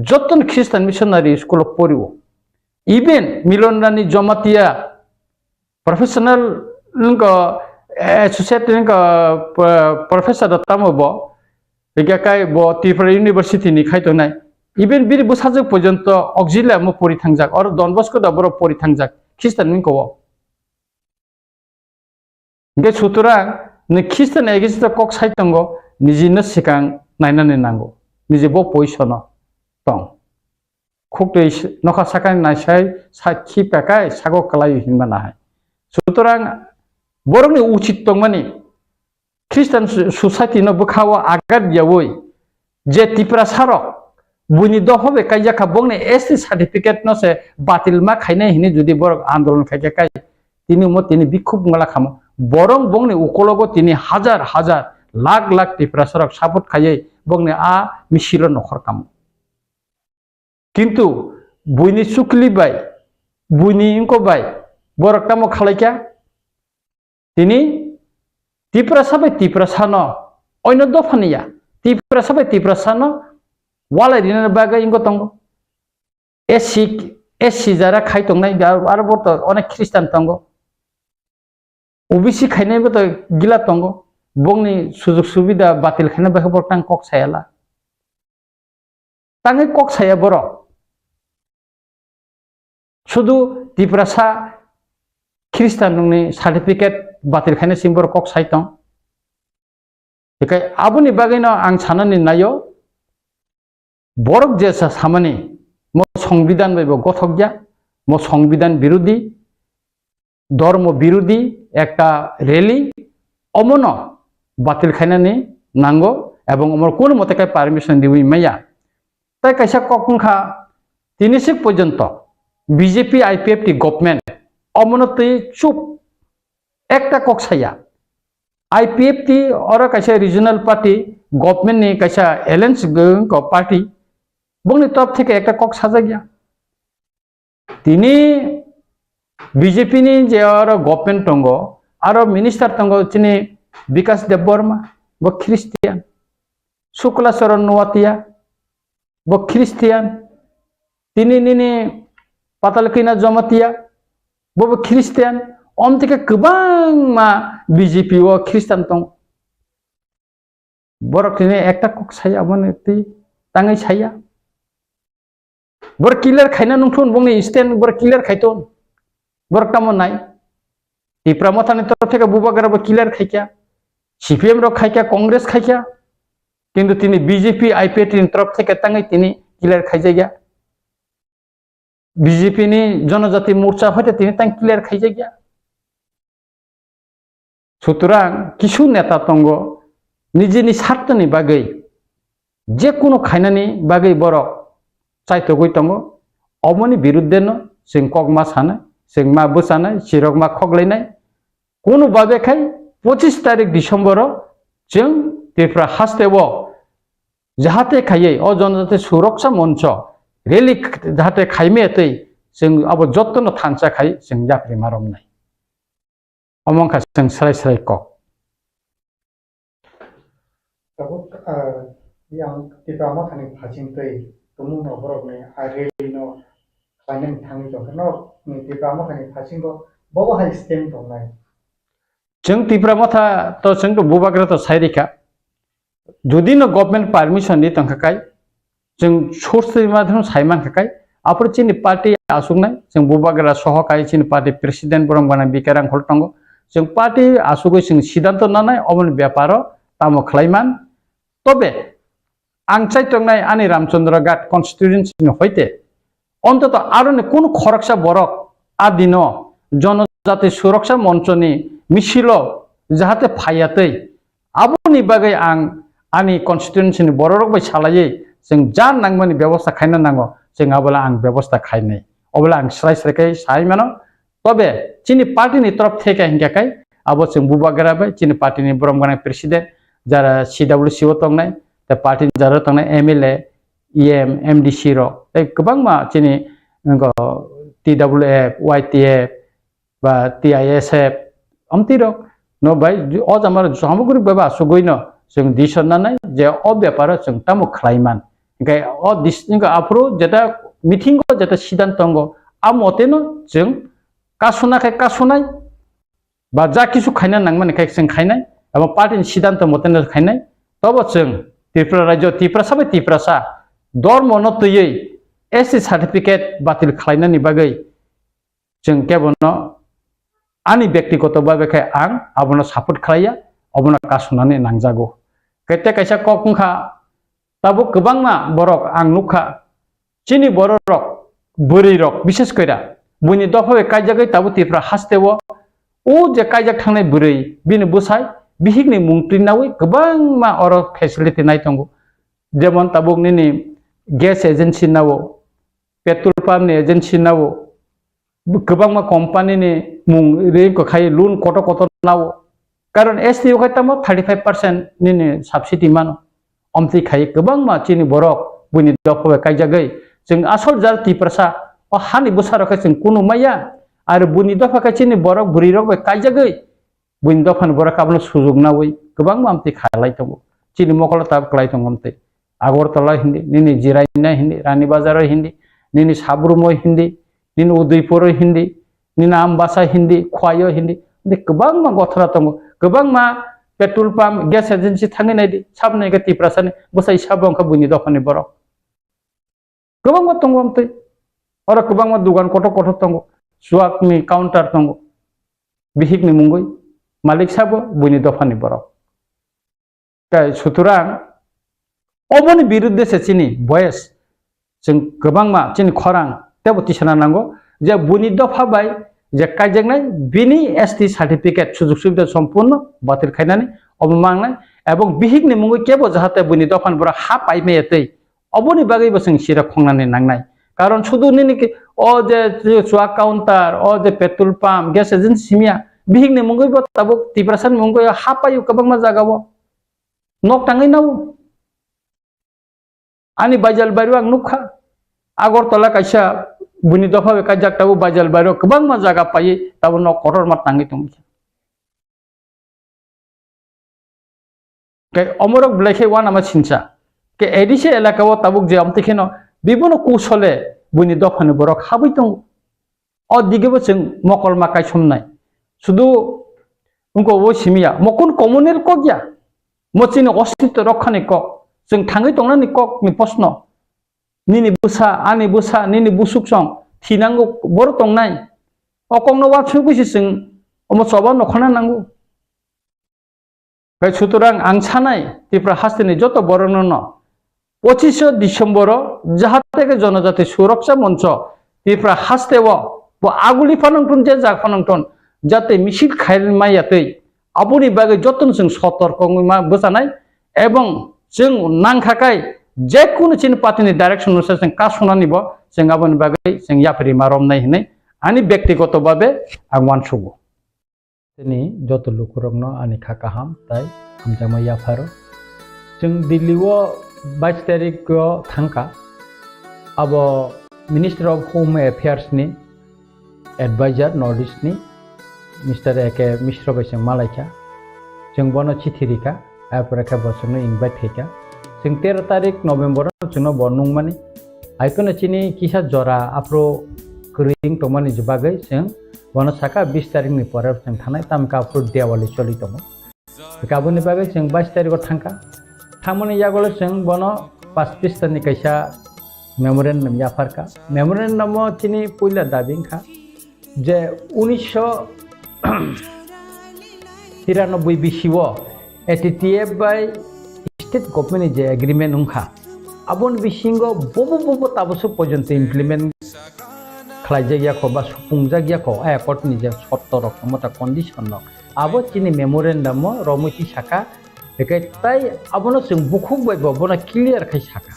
Speaker 3: जतन ख्रिस्टान मिशनारि स्कुल पढ़िव even Milanrani Jamatia professional associate professor तमब इकाय ब त्रिपुरा यूनिवर्सिटी नि खायतनाय इवेन बिर बसाजो पर्यन्त अक्जिला म परि थांजाक और डनबस्को दा बर परि थांजाक ख्रिस्टान मिनखौ गे सुतुरा ने ख्रिस्टान एगेस्ट कक साइतंगो निजिनो सिकां नायनानै नांगौ निजे ब पयसन दं खुक्तै नखा साकां नायसाय साखि पेकाय सागो कलाय हिनबा नाहाय सुतुरा बरनि उचित दंमानि ख्रिस्टान सोसाइटी न बखाव आगाद यावै जे तिप्रा सारक बुनि दहबे कायजाखा बंने एसटी सर्टिफिकेट न से बातिल मा खायने हिनि जुदि बर आंदोलन खायके काय तिनि म तिनि बिखुब मला खाम बरं बंने उकलगो तिनि हजार हजार लाख लाख तिप्रा सारक सापट खायै बंने आ मिसिल नखर काम किन्तु बुनि सुकली बाय बुनि इंको बाय बरक ताम खालायका तिनि तिप्रा साबै तिप्रा सानो अयन दफानिया तिप्रा साबै तिप्रा सानो वालाय दिना बागै इंको तंगो एससी जारा खायतंनाय आरो बत अनेक ख्रिस्टान तंगो ओबीसी खायनायबो तो गिला तंगो बंनि सुजुग सुबिदा बातिल खायना बाहे बरतां कक सायाला तांगे कक साया बर शुधु तिप्रा सा ख्रिस्टान नंनि सर्टिफिकेट बातिल खायना सिम्बर कक सायतं बेखाय आबुनि बागैनो आं साननानै नायो बरक जेसा सामानि म संविधान बायबो गथक गया म संविधान विरोधी धर्म विरोधी एक रैली अमन बातिल खायनानै नांगौ एवं अमर कोन मते पारमिशन दिवि मैया ताई कैसा कखा तिनिसे पर्यन्त बीजेपी आईपीएफ टी गवर्नमेंट अमनते चुप एक कक्साया आईपीएफ टी और कैसा रिजनल पार्टी गवर्नमेंट ने कैसा एलायंस पार्टी बंगनी तरफ थे एक कक साजा गया तिनी बीजेपी नि जे और गवर्नमेंट तंगो और मिनिस्टर तंगो चिनी विकास देवबर्मा व ख्रिस्टियान शुक्लाचरण नवातिया व ख्रिस्टियान तिनी निनी पातालकैना जमातिया वो ख्रिस्टियान अमथिके गोबां मा बीजेपी व ख्रिस्टान दं बरकने एकटा कक साया माने ति ताङै साया बर किलार खायना नंथुन बंनि स्टैंड बर किलार खायतन बर कामनाय तिप्रा मथानि तरफ থেকে बुबागराबो किलार खायका सीपीएम रो खायका कांग्रेस खायका किन्तु तिनी बीजेपी आईपीएफ नि तरफ থেকে ताङै तिनी किलार खायजाया BJP ni জনজাতি মোর্চা হইতে তিনি তাই ক্লিয়ার খাইছে গিয়া সুতরাং কিছু নেতা তঙ্গ নিজেনি স্বার্থনি বাগै যে কোনো খাইনানি বাগै বরক চাইতে গই তঙ্ग অমনি বিরুদ্ধে ন जों कगमा सानाय जों मा बोसानाय सिरक मा खगलायनाय কোনো ভাবে খাই 25 তারিখ ডিসেম্বর जों त्रिपुरा हास्टेओ जाहाते खायै अ जनजाति सुरक्षा मंच रेली जाहाते खाइमेतै जों अब जत्न थानसा खाय जों जाप्रि मारमनाय अमंखा जों स्राय स्राय कक
Speaker 4: tabuk yang Tipra Mothani phachingtei tumung no borokni areli no khlainani thangi jokno ni Tipra Mothani phachingo bobo hai stem tongnai
Speaker 3: जों Tipra Motha तो जों तो बुबाग्रा तो साइरिखा जुदि न गवर्नमेंट परमिशन नि तंखाखाय जों सोर्स माध्यम साइमान खाखाय आपर चिनि पार्टी आसुगनाय जों बुबाग्रा सहकाय चिनि पार्टी प्रेसिडेंट बरंबाना बिकारां हलतंगो जों पार्टी आसुगै जों सिद्धांत नानाय अमन व्यापार तामो खलाइमान तबे आं चाइतंनाय आनि रामचंद्र घाट कन्स्टिट्युएन्सि हयते अंतत आरोनि कोन खरकसा बरक आदिनो जनजाति सुरक्षा मंचनि मिसिल जाहाते फायातै आबोनि बागै आं आनि कन्स्टिट्युएन्सि बररक बाय सालायै जों जा नांगमानि व्यवस्था खायनो नांगौ जों आबोला आं व्यवस्था खायनाय अबोला आं स्राय स्रायकै साइमानो तबे चिनि पार्टीनि तरफ थेके हिंगाखाय आबो जों बुबाग्रा बाय चिनि पार्टीनि बरमगाना प्रेसिडेंट जारा CWCO तंनाय दा पार्टी जारा तंनाय MLA EM MDC रो तै गोबां मा चिनि TWF YTF बा TISF amtirok no bai o jamar samagrik baba sugoino जों दिसननानै जे अ व्यापार जों तामो खलाइमान ओंखाय अ दिसनिंग आफरो जेटा मिथिंग जेटा सिद्धांतंग आ मतेनो जों कासुनाय बा जा किसु खायना नांगमानि खाय जों खायनाय एबा पार्टीनि सिद्धांत मतेनो खायनाय तब जों त्रिपुरा राज्य त्रिपुरा सबै त्रिपुरासा धर्म न तयै SC सार्टिफिकेट बातिल खलायनानि बागै जों केबनो आनि व्यक्तिगत भाबेखाय आं आबोनो सापर्ट खालाया अबोनो कासुनानै नांजागौ केते कायसा ककंखा ताबो गोबांना बरक आं नुखा चिनि बररक बोरैरक विशेष कयरा बुनि दफावे कायजागै ताबो त्रिपुरा हास्टेओ ओ जे कायजाक थांनाय बोरै बिनो बोसाय बिहिगनि मुंत्रिनावै गोबांमा अर फेसिलिटी नाय दंगौ जेमन ताबुकनि गेस एजेन्सि नावो पेट्रोल पाम्पनि एजेन्सि नावो गोबांमा कम्पानिनि मुं रेको खाय लोन कत नावो कारण STO खाय तामो 35% नि सब्सिडी मानो अमथि खाय गोबांमा चिनि बरक बुनि दफावे कायजागै जों आसल जार त्रिपुरासा अ हानि बोसारखै जों कुनु माया आरो बुनि दफाखै चिनि बरक बुरिरक बे कायजागै बुनि दफानि बरक आबनो सुजुग नावै गोबांमा अमथि खालाय दंगौ चिनि मकला ताब खालाय दंगौ अमथि आगरतला हिन्दी निनि जिरायना हिन्दी रानी बाजार हिन्दी निनि साब्रुमो हिन्दी निनि उदयपुर हिन्दी निनि आमबासा हिन्दी खवायो हिन्दी गोबांमा गथरा दंगौ गोबांमा पेट्रोल पाम्प गेस एजेन्सि थांनायदि साबनाय त्रिपुरासानि बोसाय साबंखा बुनि दफानि बरक गोबांमा दंगौ अमथि अर गोबांमा दुकान कत दंगौ जुवाकनि काउन्टार दंगौ बिहिगनि मुंगै मालिक साबो बुनि दफानि बरक काय सुतरां अबनि बिरुद्धे से चिनि बयस जों गोबांमा चिनि खरां तेबो तिसना नांगौ जे बुनि दफा बाय जे कायजेंनाय बिनि ST सार्टिफिकेट सुजुग सुबिदा सम्पूर्ण बातिल खायनानै अबमांनाय एवं बिहिगनि मुंगै केबो जाहाते बुनि दफान बरा हा पाइमेयतै अबनि बागैबो जों सिरा खंनानै नांनाय कारण सुदु निनि अ जे जुवा काउन्टार अ जे पेट्रोल पाम्प गेस एजेन्सि सिमिया बिहिगनि मुंगैबो ताबो त्रिपुरासानि मुंगै हा पायो गोबांमा जागावो नक थाङै नावो आनि बाइजाल बारियाव आं नुखा आगरतला कायसा बुनि दफा कायजाक ताबो बाइजाल बारियाव गोबांमा जागा पायो ताबो न कटर मा थाङै दं के अमरक ब्लेखे वाना मा सिनसा के एडिसे एलाकाव ताबुक जे अमतिखेनो बिबनो कौशले बुनि दफानि बरक हाबै दं अ दिगेबो जों मकल मा कायसमनाय सुदु उनको वो सिमिया मकुन कम्युनेल को गया मचिनि अस्तित्व रक्षानि को जों थाङै दंनानि कक नि प्रश्न निनि बुसा आनि बुसा निनि बुसुकसं थिनांगौ बर दंनाय अकंनो वाछु बैसो जों अम सबा नखना नांगौ गाय सुतरां आं सानाय त्रिपुरा हास्टेनि जत बरन 25 डिसेम्बर जाहाते जनजाति सुरक्षा मंच Tipra Hasteo bo aguli panangton je jak panangton jate misil khairmayatei aboni bagai jotton जों सतर्कमा बोजानाय एबं जों नांखाखाय जेकुनु चिन पार्टीनि डाइरेक्शन अनुसार जों कासुनानिब जों आबनि बागै जों याफरि मारमनाय होननाय आंनि व्यक्तिगतभावे आं मानसुगो दिनै जत लुकुरमनो आंनि खाकाहाम ताय हामजामा याफारो जों दिल्लीआव 22 तारिखआव थांखा अब मिनिस्टार अफ होम एफेयार्सनि एडभाइजार नर्थ ईस्टनि मिस्टार एके मिश्र बैसों मालाइखा जों बनो चिठिरिखा आफरेखा बसनो इनभाइट थेखा जों 13 तारिख नभेम्बर जोंनो बनung माने आइकोन चिनि किसा जरा आप्रो क्रिंग तमानि जबागै जों बनो साका 20 तारिख नि परे जों थानाय तामका आप्रो देवाली चलि दङ गाबोननि बागै जों 22 तारिखआव थांखा थामनि यागले जों बनो पाकिस्ताननि कैसा मेमोरेन्डाम याफारका मेमोरेन्डाम चिनि पहिला दाबिंखा जे 1993 बिसिव एटीटीएफ बाय स्टेट गवर्नमेंट जे एग्रीमेंट उनखा आबन बिसिंगो बबो ताबसो पर्यन्त इमप्लिमेंट खालायजागियाखौ बा सुफुंजागियाखौ एकर्डनि जे शर्त रखमता कन्डिशन न आबो चिनि मेमोरेन्डाम रमैति साका एके ताई आबनो जों बुखुक बायबो बना क्लियर खाय साका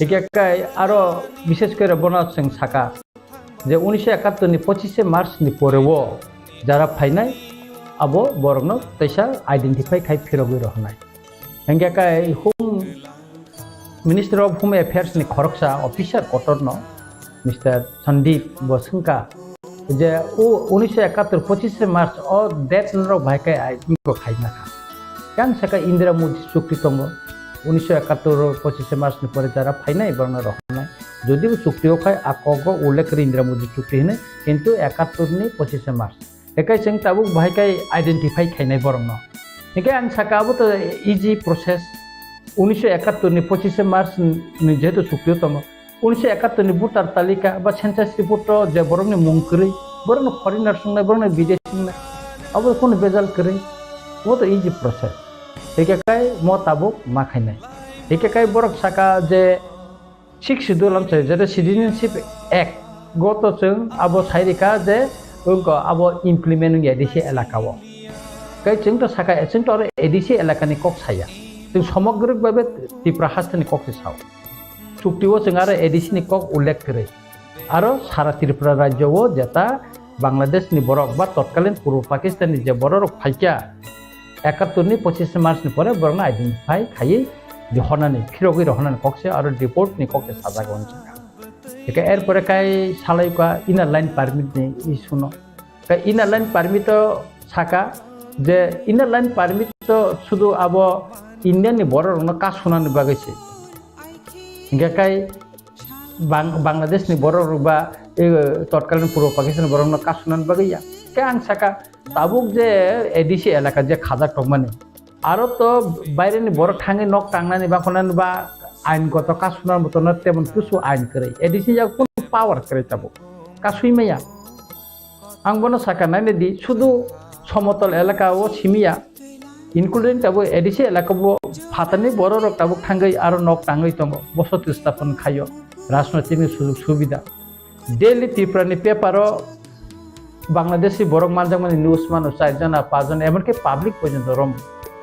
Speaker 3: एकेकाय आरो विशेष करे बना जों साका जे 1971 नि 25 मार्च नि परेवो जारा फाइनाय आबो बरगनो तैसा आइडेंटिफाई खाय फिरगै रहनाय एंगाकाय home minister of home affairs नि खरकसा ऑफिसर कटरनो मिस्टर संदीप बसंका जे ओ 1971 25 मार्च ओ डेट नरो भाइकाय आइको खाइना कान सका इंदिरा मोदी चुक्ति तंगो 1971 25 मार्च नि परे जारा फाइनाय बरना रहनाय যদিও চুক্তিও খায় আকগ উল্লেখ করে ইন্দিরা মোদি চুক্তি হনে কিন্তু 71 नि 25 मार्च एकाय जों ताबुक भाइकाय आइडेंटिफाई खायनाय बरं न एकाय आं साकाबो तो इजी प्रोसेस 1971 नि 25 मार्च नि जेतु चुक्ति दङ 1971 नि भोटार तालिका बा सेन्सास रिपोर्ट जे बरंनि मुंकरै बरंनि फरेनार संनाय बरंनि विदेशी अब कोन बेजाल करे वो तो इजी प्रोसेस एकाय म ताबुक मा खायनाय एकाय बरक साका जे 6 शेड्यूल जेरै सिटिजेनशिप एक्ट गत जों अब साइरिका जे उनको अब इमप्लिमेंट एडिसी एलाकाव कै जों तो साका जों तो एडिसी एलाकानि कक साया जों समग्रभावे त्रिपुरा हास्तनि कक साव चुक्तिव जों आरो एडिसीनि कक उल्लेख करे आरो सारा त्रिपुरा राज्यव जेता बांलादेशनि बरक बा तत्कालीन पूर्व पाकिस्ताननि जे बरक फाइका 71 नि 25 मार्च नि परे बरना आइडेंटिफाई खायै दिहनानै फिरगै रहनानै कक्से आरो रिपोर्ट नि कक्से साजागोन एका एर परे काय सालाइका इनार लाइन पारमिट नि इशुनो का इनार लाइन पारमिट साका जे इनार लाइन पारमिट तो शुधु अब इंडियन नि बररनो कासुनानि बागैसे इंगाकाय बांलादेश नि बरर बा तत्कालीन पूर्व पाकिस्तान बररनो कासुनानि बागैया के आं साका ताबुक जे एडिसी एलाका जे खाजा टकमाने आरो तो बायरेनि बर थाङै नक थांनानै बा खनानै बा आइनगत कासुनार मतन तेमन कुसु आइन करे एडिसी या कोन पावर करे ताबो कासुइमाया आं बनो साका नायदि शुधु समतल एलाका ओ सिमिया इनक्लुडिं ताबो एडिसी एलाका बो फातानि बर रक ताबो थाङै आरो नक थाङै दङ बसति स्थापन खायो राजनैतिक सुजुग सुबिदा डेली त्रिपुरानि पेपारो बांलादेशी बरक मानजामानि न्यूज मानो 4 जना 5 जना एमनके पाब्लिक पर्यन्त रम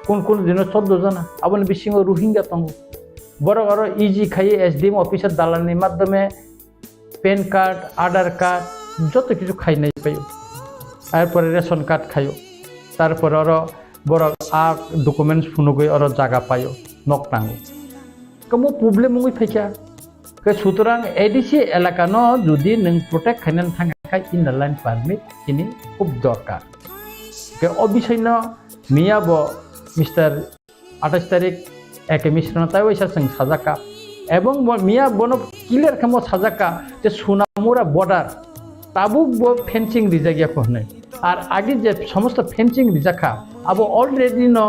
Speaker 3: কোন দিন 14 जना আবন বিশিং রোহিঙ্গা তঙ্গ বড় বড় ইজি খাই এসডিএম অফিসার দালালনি মাধ্যমে পেন কার্ড আধার কার্ড যত কিছু খাই নাই পাইও তারপরে রেশন কার্ড খাইও তারপরে আর বড় আ ডকুমেন্টস ফুনগৈ আর জায়গা পাইও নক টাঙ্গো কমো প্রবলেম মুই ফাইকা কে সুতরাং এডিসি এলাকা ন যদি নং প্রটেক্ট খাইনান থাকা ইন লাইন পারমিট কিনি খুব দরকার কে অবিষয়ন মিয়াব मिस्टर 28 तारिख एक मिश्रण ताइसा जों साजाका एवं मिया बनो क्लियर खामो साजाका जे सुनामुरा बॉर्डर ताबुक बो फेंसिंग रिजागिया को हने आर आगे जे समस्त फेंसिंग रिजाखा अब ऑलरेडी न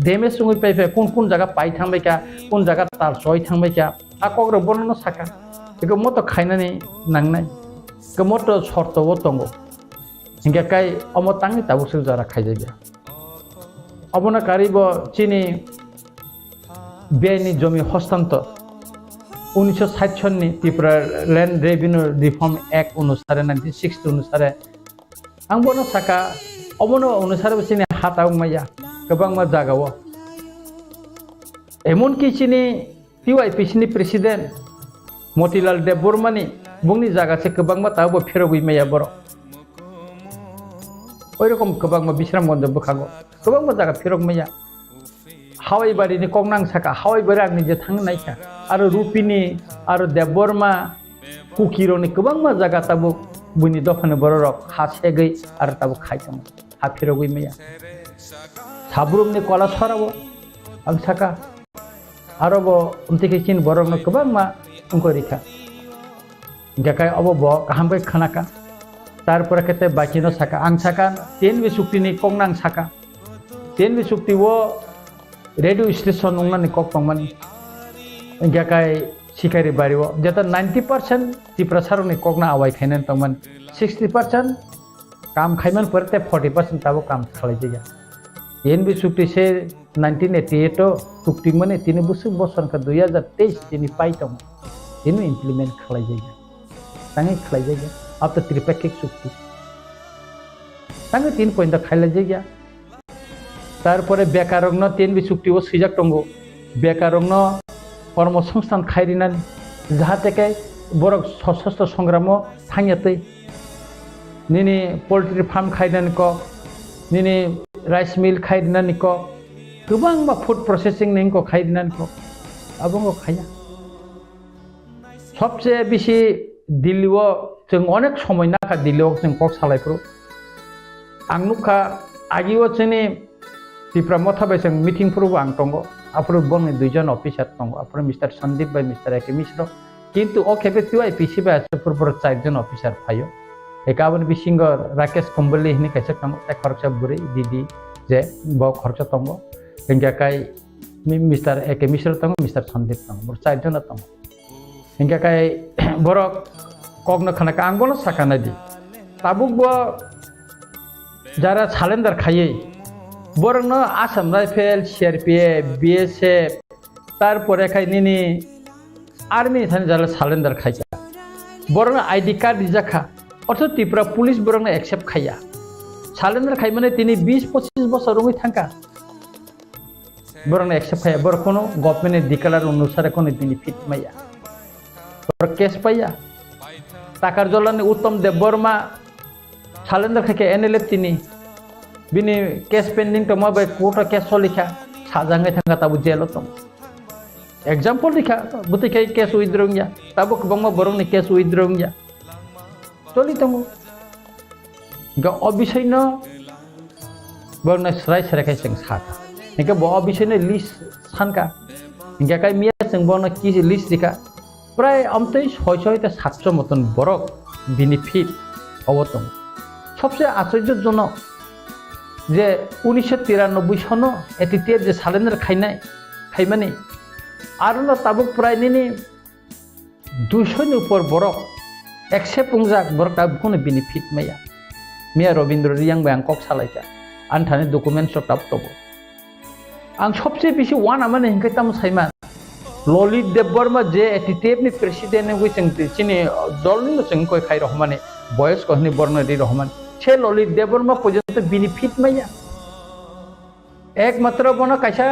Speaker 3: डैमेज सुंगै पाइफे कोन जागा पाइ थांबायका कोन जागा तार सय थांबायका आकग्र बननो साका बेखौ मत खायनानै नांनाय के मत शर्त वो तंगो हिंगा काय अम तांनि ताबुक सु जरा खायजागिया अबनाकारिब चिनी बेनि जमी हस्तान्तर 1960 सननि टिप्रालेण्ड रेभिनिउ रिफर्म एक्ट अनुसारे 1960 अनुसारे आं बनो साका अबनो अनुसारे बिसिनि हाताव माया गोबां मा जागावो एमनकि सिनि टिवाइपिसिनि प्रेसिडेन्ट मतिलाल देबबर्मानि बुंनि जागासे गोबां मा ताबो फेरगुइ माया बर ओइ रकम गोबां मा बिश्रामगन्ज बोखागो गोबां मा जागा फेरग माया हावाइबारिनि कंनां साका हावाइबारि आंनि जे थांनो नायखा आरो रुपिनि आरो देबबर्मा कुकिरनि गोबां मा जागा ताबो बुनि दफानो बररक हा सेगै आरो ताबो खाइथाम हा फेरगुइ माया साब्रुमनि कला सराबो आं साका आरो बो उनतिके चिन बररनो गोबां मा उनको रिखा गाकाय अब ब काहामबै खानाका तारपर केते बाकिनो साका आं साका तेन बे सुक्तिनि कंनां साका तेन बे सुक्ति वो रेडियो स्टेशन उंनानि ककपांमानि गाकाय सिखारि बारिवो जेता 90% टिप्रा सारनि ककना आवाय खायनान तंमान 60% काम खायमान परते 40% ताबो काम खालाय जाया तेन बे सुक्ति से 1988 तो सुक्ति माने 3 बोसोर का 2023 तिनि पाइतम तिनि इमप्लिमेंट खालाय जाया तांगे खालाय जाया अब तो त्रिपाक्षिक सुक्ति तांगे 3 पॉइंट खालाय जाया तारपरे बेकारग्न 3 बे सुक्ति वो सिजाक तंगो बेकारग्न कर्मसंस्थान खायरिनानि जाहाते के बरक सशस्त्र संग्राम थांयातै निनि पोल्ट्री फार्म खायनानि को निनि राइस मिल खायरिनानि को गोबां मा फूड प्रोसेसिंग निंको खायरिनानि को आबंगो खाया सबसे बेसि दिल्लीव जों अनेक समय नाका दिल्लीव जों कक सालायफ्रो आं नुखा आगिव जोंनि टिप्रा मथा बायजों मिटिंफोरबो आं दंगो आफोर बंनि दुइजन अफिसार दंगो आफोर मिस्टार सन्दीप बाय मिस्टार एके मिश्र किन्तु ओ खेबे टिवाइपिसि बाय आफोर 4 जन अफिसार फायो एकाबन बिसिंगर राकेश कुंबली हिनि कैसे दंगो एक खर्चा बुरै दीदी जे ब खर्चा दंगो हिंगाकाय मिस्टार एके मिश्र दंगो मिस्टार सन्दीप दंगो 4 जन दंगो हिंगाकाय बरक कगनो खानाका आंगोनो साकानादि ताबुकबो जारा सालेन्डार खायै बरनो आसाम राइफेल सीआरपीएफ बीएसएफ तारपरे खायनिनि आर्मी थान जाला सालेन्डार खाया बरनो आईडी कार्ड दिजाखा अथ टिप्रा पुलिस बरनो एक्सेप्ट खाया सालेन्डार खाय माने तिनि 20-25 बोसोर रङै थांका बरनो एक्सेप्ट खाया बर कोनो गभर्नमेन्ट डिक्लेयार अनुसार कोनो बेनिफिट माया बर केस पाया टाकार जलानि उत्तम देबबर्मा सालेन्डार खाके एनएलएफ तिनि बिनि केस पेंडिंग तो माबे कोर्ट केस लिखा साजांगे थांगा ताबु जेल दं एग्जांपल लिखा बुतिके केस उइद्रं या ताबु गोबां बरंनि केस उइद्रं या चलि दं ग अबिसयनो बरना स्राय सराय जों साथा इनके ब अबिसयनो लिस्ट सानका इनके काय मिया जों बरना कि लिस्ट दिखा प्राय अमतै 600 ता 700 मतन बरक बेनिफिट अवतम सबसे आश्चर्यजनक जे 1993 सनो एटिटेट जे सालेन्डार खायमाने आरो ताबुक प्रायनि 200 नि ऊपर बरक एक्सेप्ट पुंजाक बरक ताबुकनो बेनिफिट माया मिया रविन्द्र रियांग बाय कक सालायका आन्थानि डकुमेन्ट सटाप तबो आं सबसे बेसि वाना माने हिंखै ताम सायमा ललित देबबर्मा जे एटिटेट नि प्रेसिडेन्ट वे जों चिनि दलनि जों कय खाय रहमाने बयस कहनि बर्नरि रहमान छे ललित देबबर्मा पर्यंत बेनिफिट माया एकमात्र बनो कैसा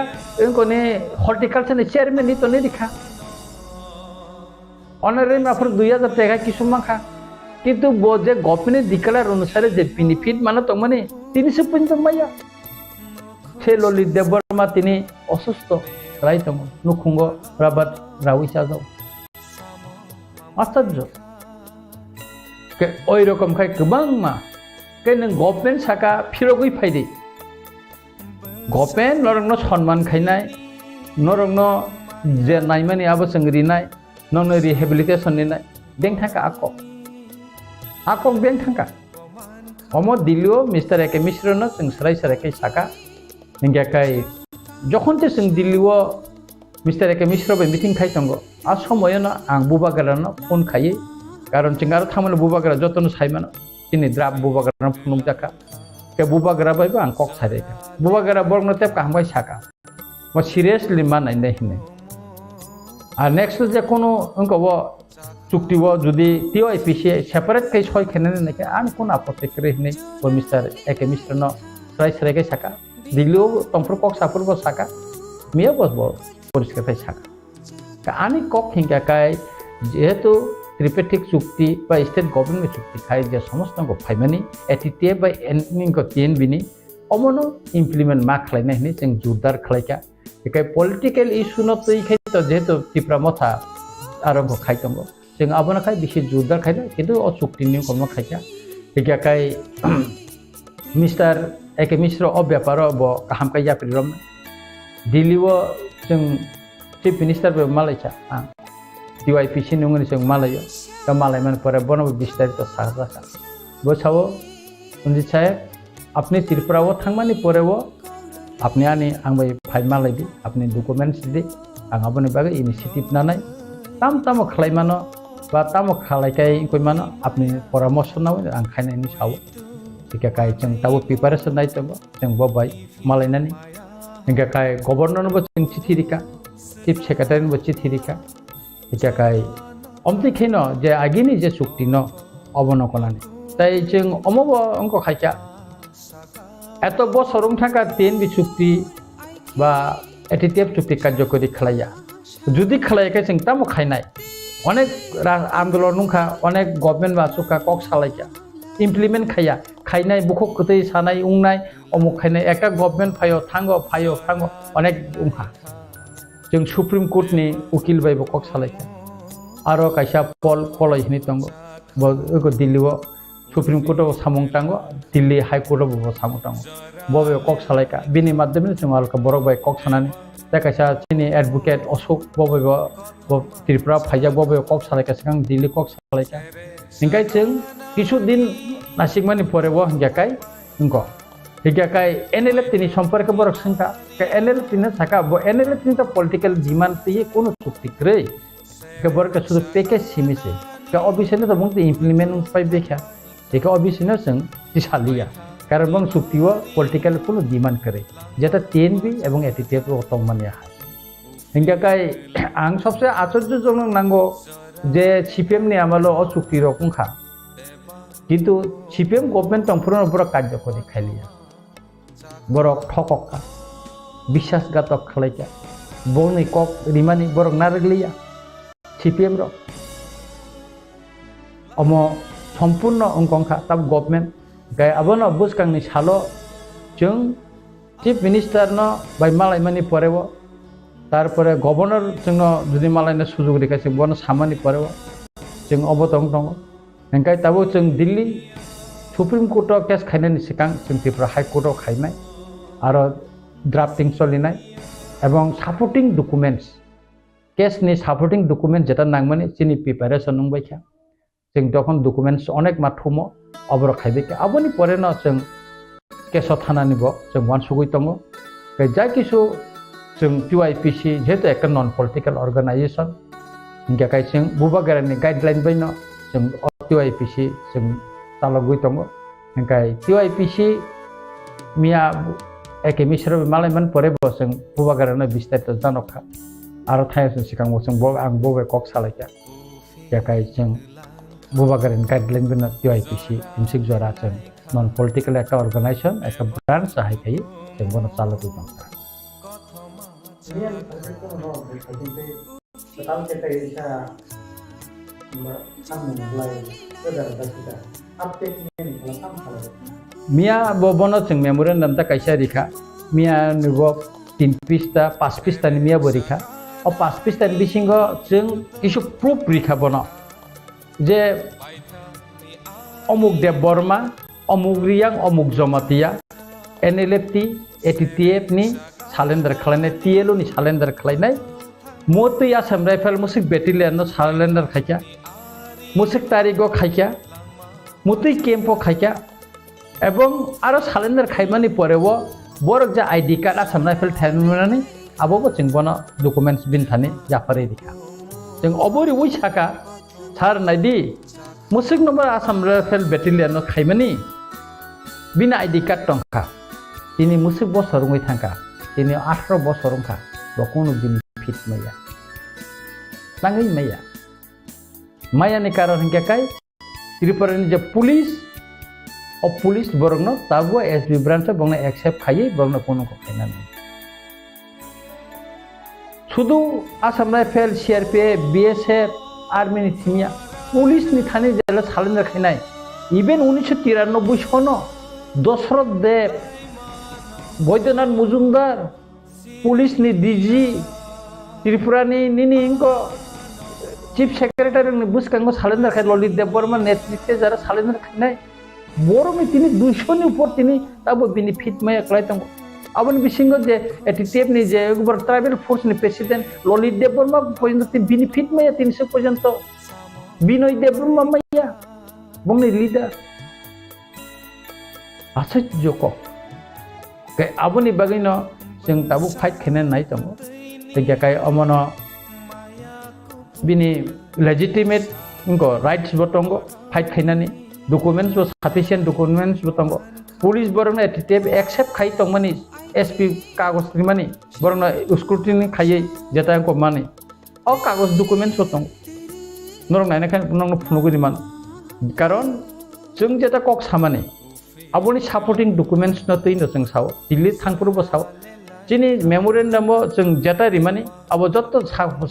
Speaker 3: इनको ने हॉर्टिकल्चर ने चेयरमैन नि तो ने दिखा ऑनरेरी माफर 2000 टाका किसुमा खा किंतु बो जे गवर्नमेंट डिक्लेयार अनुसार जे बेनिफिट माने तो माने 300 पर्यंत माया छे ललित देबबर्मा तिनि असुस्थ राइट दं नुखुंगो राबात राविसा जाव आश्चर्य के ओइ रकम खाय गोबां मा के नों गवर्नमेंट साका फिरगै फायदे गवर्नमेंट नरंनो सन्मान खायनाय नरंनो जे नायमानि आबो संग्रिनाय ननो रिहेबिलिटेशन निनाय बेंक थाका आक बेंक थाका अमो दिल्लीओ मिस्टर एके मिश्र न जों सराय सरायकै साका हिंगाकाय जखन ते जों दिल्लीओ मिस्टर एके मिश्र बे मीटिंग खाय दंगो आ समयनो आं बुबागारानो फोन खायै कारण जों आरो थामोन बुबागारा जतन सायमान तिनि द्राब बुबागारा फुनुक जाका के बुबागारा बायबो आं कक सारेका बुबागारा बरनो तेप कांबाय साका म सिरियसलि मानाय नै हिने আর নেক্সট যে কোনো অঙ্কব চুক্তিব যদি টিওআইপিসি সেপারেট কে সয় খেনে নাকি আমি কোন আপত্তি করে হিনে ও মিস্টার একে মিস্টার ন প্রায় সেরেকে সাকা দিলেও তম্পর কক সাপুরব সাকা মিয়া বসব পরিষ্কার ফাই সাকা আমি কক হিংকা কাই যেহেতু ত্রিপেটিক চুক্তি বা স্টেট গভর্নমেন্ট চুক্তি খাই যে সমস্ত ফাইমানি এটিটিএ বা এননিংক টিএনবিনি অমনো ইমপ্লিমেন্ট मा खालायनाय हिनि जों जोरदार खालायका बेखाय पलिटिकल इशु न तै खायतो जेहेतु टिप्रा मथा आरम्भ खाय दङ जों आबोना खाय बिसि जोरदार खायना किन्तु अ चुक्तिनि कमनो खायका बेखाय मिस्टार एके मिश्र अ व्यापार ब गाहाम खाय जापिरम दिल्लीव जों चिफ मिनिस्टार बे मालायचा टिआइपिसि नङनि जों मालायो दा मालायमान परे बनब विस्तारित सारजाका बसाव उन्दित साहेब अपनी त्रिपुरा वो थांमानी परे वो अपने आनी आंग बाय फाइल मालाय दी अपने डॉक्यूमेंट्स दी आंग आबोनि बागै इनिशिएटिव नानाय ताम खालायमानो बा ताम खालायखाय कोइ मानो अपनी परामर्श नाव आं खायनायनि साव बिखाय जों ताबो प्रिपारेशन नाय जों बबाय मालायनानि बिखाय गवर्नरनोबो जों चिठी रिका चिफ सेक्रेटारिनोबो चिठी रिका बिखाय अमतिखैनो जे आगिनि जे चुक्ति न अबनकनानि ताई जों अमबो अंक खायका এত বছর থাকা টিএনবি চুক্তি বা এটিটিএফ চুক্তি কার্যকরী খালাইয়া যদি খালাইকে जों তামো খাইনাই অনেক আন্দোলন নুখা অনেক গভর্নমেন্ট বা চুকা কক সালাইকা ইমপ্লিমেন্ট খাইয়া খাইনাই বুখক কতই সানাই উংনাই অমুক খাইনাই একটা গভর্নমেন্ট ফাইও অনেক উংখা जों সুপ্রিম কোর্টনি উকিল বাইবো কক সালাইকা আরো কাইসা পলই হিনি দङ দিল্লিও सुप्रीम कोर्ट सामं टांगो दिल्ली हाई कोर्ट सामं टांगो बबे कक सालायका बिनि माध्यम जों आलका बरक बाय कक सानानि जायखायसा चिनि एडवोकेट अशोक बबे त्रिपुरा फाइजा बबे कक सालायका सिगां दिल्ली कक सालायका इंखाय जों किछु दिन नासिकमानि परे वो हिंगाखाय इंको हिंगाखाय एनएलएफ तिनि सम्पर्क बरक संका एनएलएफ तिनि साका एनएलएफ तिनि तो पॉलिटिकल डिमांड तिये कोनो चुक्ति करे के बरक सुदु पैकेज सिमिसे के अफिसियली तो बुंते इमप्लिमेंट पाइ बेखा देखो अबिसिनो जों दिसालिया कारण बं चुक्तिव पलिटिकल कोनो डिमांड करे जेटा टीएनबी एवं एटीटीएफ अटमानिया हिंगाखाय आं सबसे आश्चर्यजनक नांगौ जे सीपीएम नि आमालो अ चुक्ति रखुंखा किन्तु सीपीएम गभर्नमेंट तंफुरन बरक कार्यकरी खालिया बरक ठकका विश्वासघातक खालायका बनि कक रिमानि बरक नारगलिया सीपीएम रो अमो सम्पूर्ण अंकंखा तब गभर्नमेंट गाय आबोनो बुसकांनि सालो जों चिफ मिनिस्टार न बाय मालायमानि परेव तारपरे गवर्नर जोंनो जुदि मालायनो सुजुग रिखासे बनो सामानि परेव जों अबतंग दङ ओंखाय ताबो जों दिल्ली सुप्रीम कोर्ट केस खायनायनि सिगां जों त्रिपुरा हाई कोर्ट खायनाय आरो ड्राफ्टिं सलिनाय एवं सापोर्टिंग डकुमेन्ट्स केसनि सापोर्टिं डकुमेन्ट जेटा नांगमानि चिनि प्रिपारेशन नंबायखा जों तखन डकुमेन्ट्स अनेक माथुमो अबर खायबेके आबोनि परे न जों केसो थानानिबो जों वानसुगै दङ जाय किसु जों टिआइपिसि जेहेतु एक नन पलिटिकल अर्गानाइजेशन हिंगाखाय जों बुबागारनि गाइडलाइन बायनो जों टिआइपिसि जों तालगै दङ हिंगाय टिआइपिसि मिया एके मिश्र मालायमान परेबो जों बुबागारनो विस्तारित जानखा आरो थायसो सिगांबो जों आं बबे कक सालायका हिंगाखाय जों बुबागारन गाइडलाइन बिना टिआइपिसि हिमसिक जरा जों नन पलिटिकल एक अर्गानाइजेशन एक ब्रांच जाहैखायो जों बनो चालुगै दं मिया बनो जों मेमोरेन्डाम दा कायसा रिखा मिया नुबो 3 पिस्ता 5 पिस्तानि मिया बरिखा अ 5 पिस्तानि बिसिंगो जों किछु प्रूफ रिखा बनो जे अमुक देव बर्मा अमुक रियां अमुक जमातिया एनएलएफ एटीटीएफ नि सालेन्डार खालायनाय टीएलओ नि सालेन्डार खालायनाय मोतै आसाम राइफल मुसिक बेटेलियन नो सालेन्डार खायका मुसिक तारिगो खायका मोतै केम्पो खायका एवं आरो सालेन्डार खायमानि परेवो बरक जा आईडी कार्ड आसाम राइफल थायमानि आबोबो जों बनो डकुमेन्ट्स बिनथानि जाफारै रिखा जों अबोरि वइसाका सार नायदि मुसिक नम्बर आसाम राइफल बेटेलियन खायमानि बिना आईडी कार्ड दंखा दिनै मुसिक बसरङै थांखा दिनै 18 बसरंखा बकुनु बेनिफिट मैया tangai maya maya ni karon hingga kai Tripura ni je police borong no tabu SB branch bongna accept khai borong kono ko kainan শুধু Assam rifle CRPF BSF army ni thimia police ni thani jela surrender খাইনাই even 1993 সন Dasharath Deb Baidyanath Majumdar police ni DG Tripura ni নিনি ইনকো chief secretary ni বুসকাঙ্গো surrender খাই ললিত দেব বর্মা নেতৃত্বে যারা cylinder খাইনাই বড়মি তিনি 200 ni উপর তিনি তাবো বেনিফিট মাই ক্লাইতাম আবন বিসিংহ যে এটিটিএফ ni যে একবার tribal force ni president Lalit Deb Barma পর্যন্ত তিনি বেনিফিট মাই 300 পর্যন্ত বিনয় দেব বর্মা মাইয়া বংনি লিডার আশ্চর্য কক কে আবনি বাগিনো जों ताबु फाइट खेने नाय तंगो तेगा काय अमनो बिनि लेजिटिमेट इनको राइट्स बतंगो फाइट खेनानि डॉक्यूमेंट्स बो सफिशिएंट डॉक्यूमेंट्स बतंगो पुलिस बरन एटिटेप एक्सेप्ट खाइ तंगमानि एसपी कागज निमानि बरन स्क्रूटिनी खायै जेता को मानि अ कागज डॉक्यूमेंट्स बतंगो नरं नायना खान नंग फुनुगुनि मान कारण जों जेता कक सामानि आबोनि सपोर्टिंग डॉक्यूमेंट्स न तैन जों साव दिल्ली थांपुरबो साव जिनि मेमोरेंडम जों जेता रिमानि अब जत्त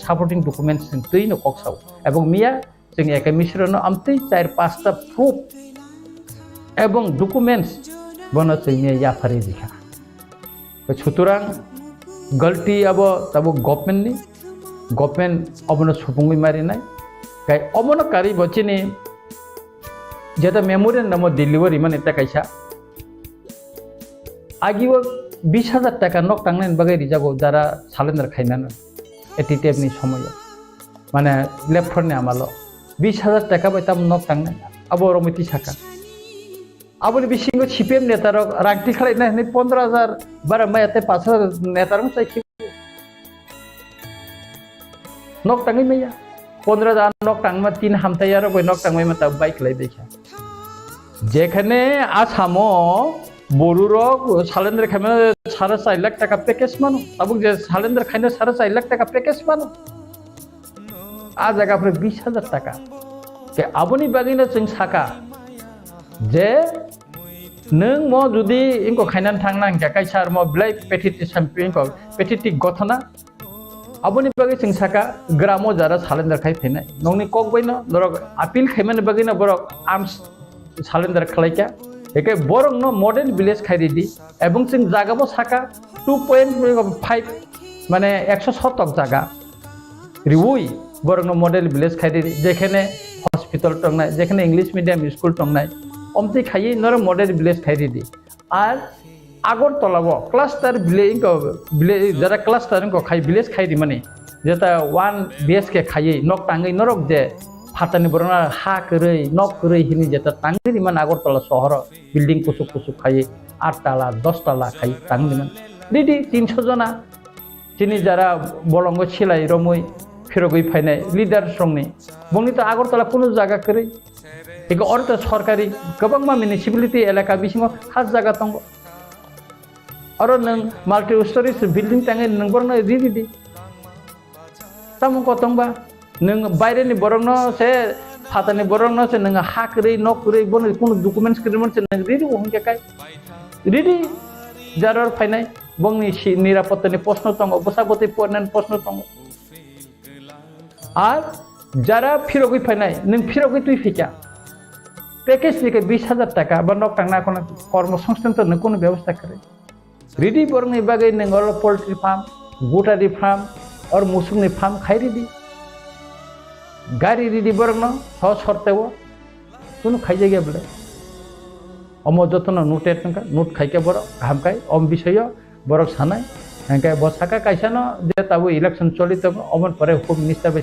Speaker 3: सपोर्टिंग डॉक्यूमेंट्स जों तैन कक साव एवं मिया जों एके मिश्रन आमतै 4-5 टा प्रूफ एवं डॉक्यूमेंट्स बना जों मिया याफारि दिखा सुतरां गलती अब तब गवर्नमेंट अबनो सुबुंगै मारिनाय गाय अबनो कारी बचिनि जेता मेमोरेंडम डिलीवरी माने ताकाइसा आगिव 20,000 টাকা নক টাংনাইন বাগাই রিজাগো যারা সালেন্ডার খাইনান এটিটিএফ ni সময় মানে লেফটনে আমালো 20,000 টাকা বাইতাম নক টাংনাই আবো রমিতি সাকা আবনি বিসিংগো সিপিএম নেতার রাংটি খালাইনা 15,000 বারা মায়াতে 5,000 নেতারম চাইখি নক টাঙ্গি মাইয়া 15,000 নক টাংমা 3 হামতাইয়ার বই নক টাংমাই মাতা বাইক লাই দেখা যেখানে আসামো বড়ুরক সালেন্ডার খাইনা 4.5 লাখ টাকা প্যাকেজ মানো তাবুক যে সালেন্ডার খাইনা 4.5 লাখ টাকা প্যাকেজ মানো आ जगह पर 20,000 टाका के आबोनि बागिनो जों साका जे नों म जुदि इनको खाइनान थांना के काइसार म ब्लाइ पेटिटि चेम्पियन को पेटिटि गथना आबोनि बागि जों साका ग्रामो जारा सालेन्डार खाइ फैनाय नंनि कक बैनो नरक आपिल खाइमाने बागिनो बरक आर्म्स सालेन्डार खालाइका एके बरं न मॉडर्न विलेज खाइरिदि एवं जों जागाबो साका 2.5 माने 170 जागा रिवुई बरं मॉडल विलेज खाई जेखने हॉस्पिटल टंगनाय जेखने इंग्लिश मीडियम स्कूल टंगनाय अमति खाई नर मॉडल विलेज खाई और आगरतलाबो क्लास्टर विलेज जरा क्लास्टर को खाई विलेज खाई माने जेता 1 BHK खाई नक टांगै नरक जे फाटानि बरना हा करै नक करै हिनि जेता टांगै मान आगरतला शहर बिल्डिंग कुसुक कुसुक खाई 8 ताला 10 ताला खाई टांगै मान रेडी 300 जना जिनि जरा बलंगो छिलाई रमै फिरगै फाइनाय लिडार संनि बंनि त आगरतला कुनु जागा करै एको अर्थ सरकारी गोबां म्युनिसिपालिटी एलाका बिसिङाव खास जागा दङ आरो नों माल्टी स्टोरीज बिल्डिं ताङै नों बरनो रिदि तामु कतंबा नों बायरेनि बरनो से फातानि बरनो से नों हा करै न करै बनो कुनु डकुमेन्ट्स करै से नों रिदि हंके काय रिदि जारार फाइनाय बंनि निरापत्तानि प्रश्न दङ बसाबती पयनान प्रश्न दङ और जरा फिरगै फाइनाय नों फिरगै तुई फिका पैकेज दिके 20,000 टाका बा नक टांगना कोन कर्मसंस्थान त न कोनो व्यवस्था करे रेडी बरंनि बागै नों पोल्ट्री फार्म गोटारी फार्म और मुसुंनि फार्म खाइ रेडी गाड़ी रेडी बरंनो छ सरतेव कोनो खाइ जाय गेबले अम जतन नोटेट नका नोट खाइके बर हामकाय अम विषय बरक सानाय हंके बसाका काइसानो जे ताबो इलेक्शन चलित अमन परे होम मिनिस्टार बे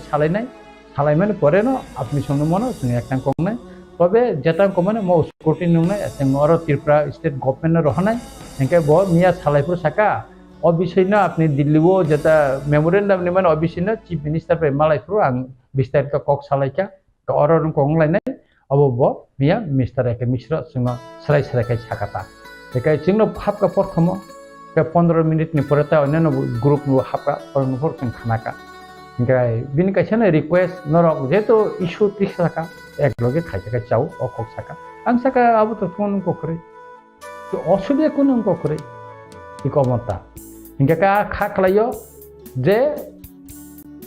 Speaker 3: सालायमाने परे न आपनि संग मनो जों एकटा कमनाय तबे जेता कमने म स्कुटी नंनाय जों और त्रिपुरा स्टेट गवर्नमेंट रहनाय हंके ब मिया सालायपुर साका अबिसयनो आपनि दिल्लीबो जेता मेमोरेंडम नि माने अबिसयनो चीफ मिनिस्टार बे मालायपुर आं विस्तारित कक सालायका और कंगलायनाय अब ब मिया मिस्टर एके मिश्र जों सराय साकाता एके जोंनो फापका प्रथम 15 मिनट नि परे अन्य ग्रुप नु हापा परनफोर जों खानाका ओमफ्राय बिनि खायसेनो रिक्वेस्ट नरक जेहेतु इस्यु 30 थाखा एक लगे खायसे चाव अखक साका आं साका आबो तो फोन को करे तो असुबिधा कोन को करे इकमता इनका का खाखलायो जे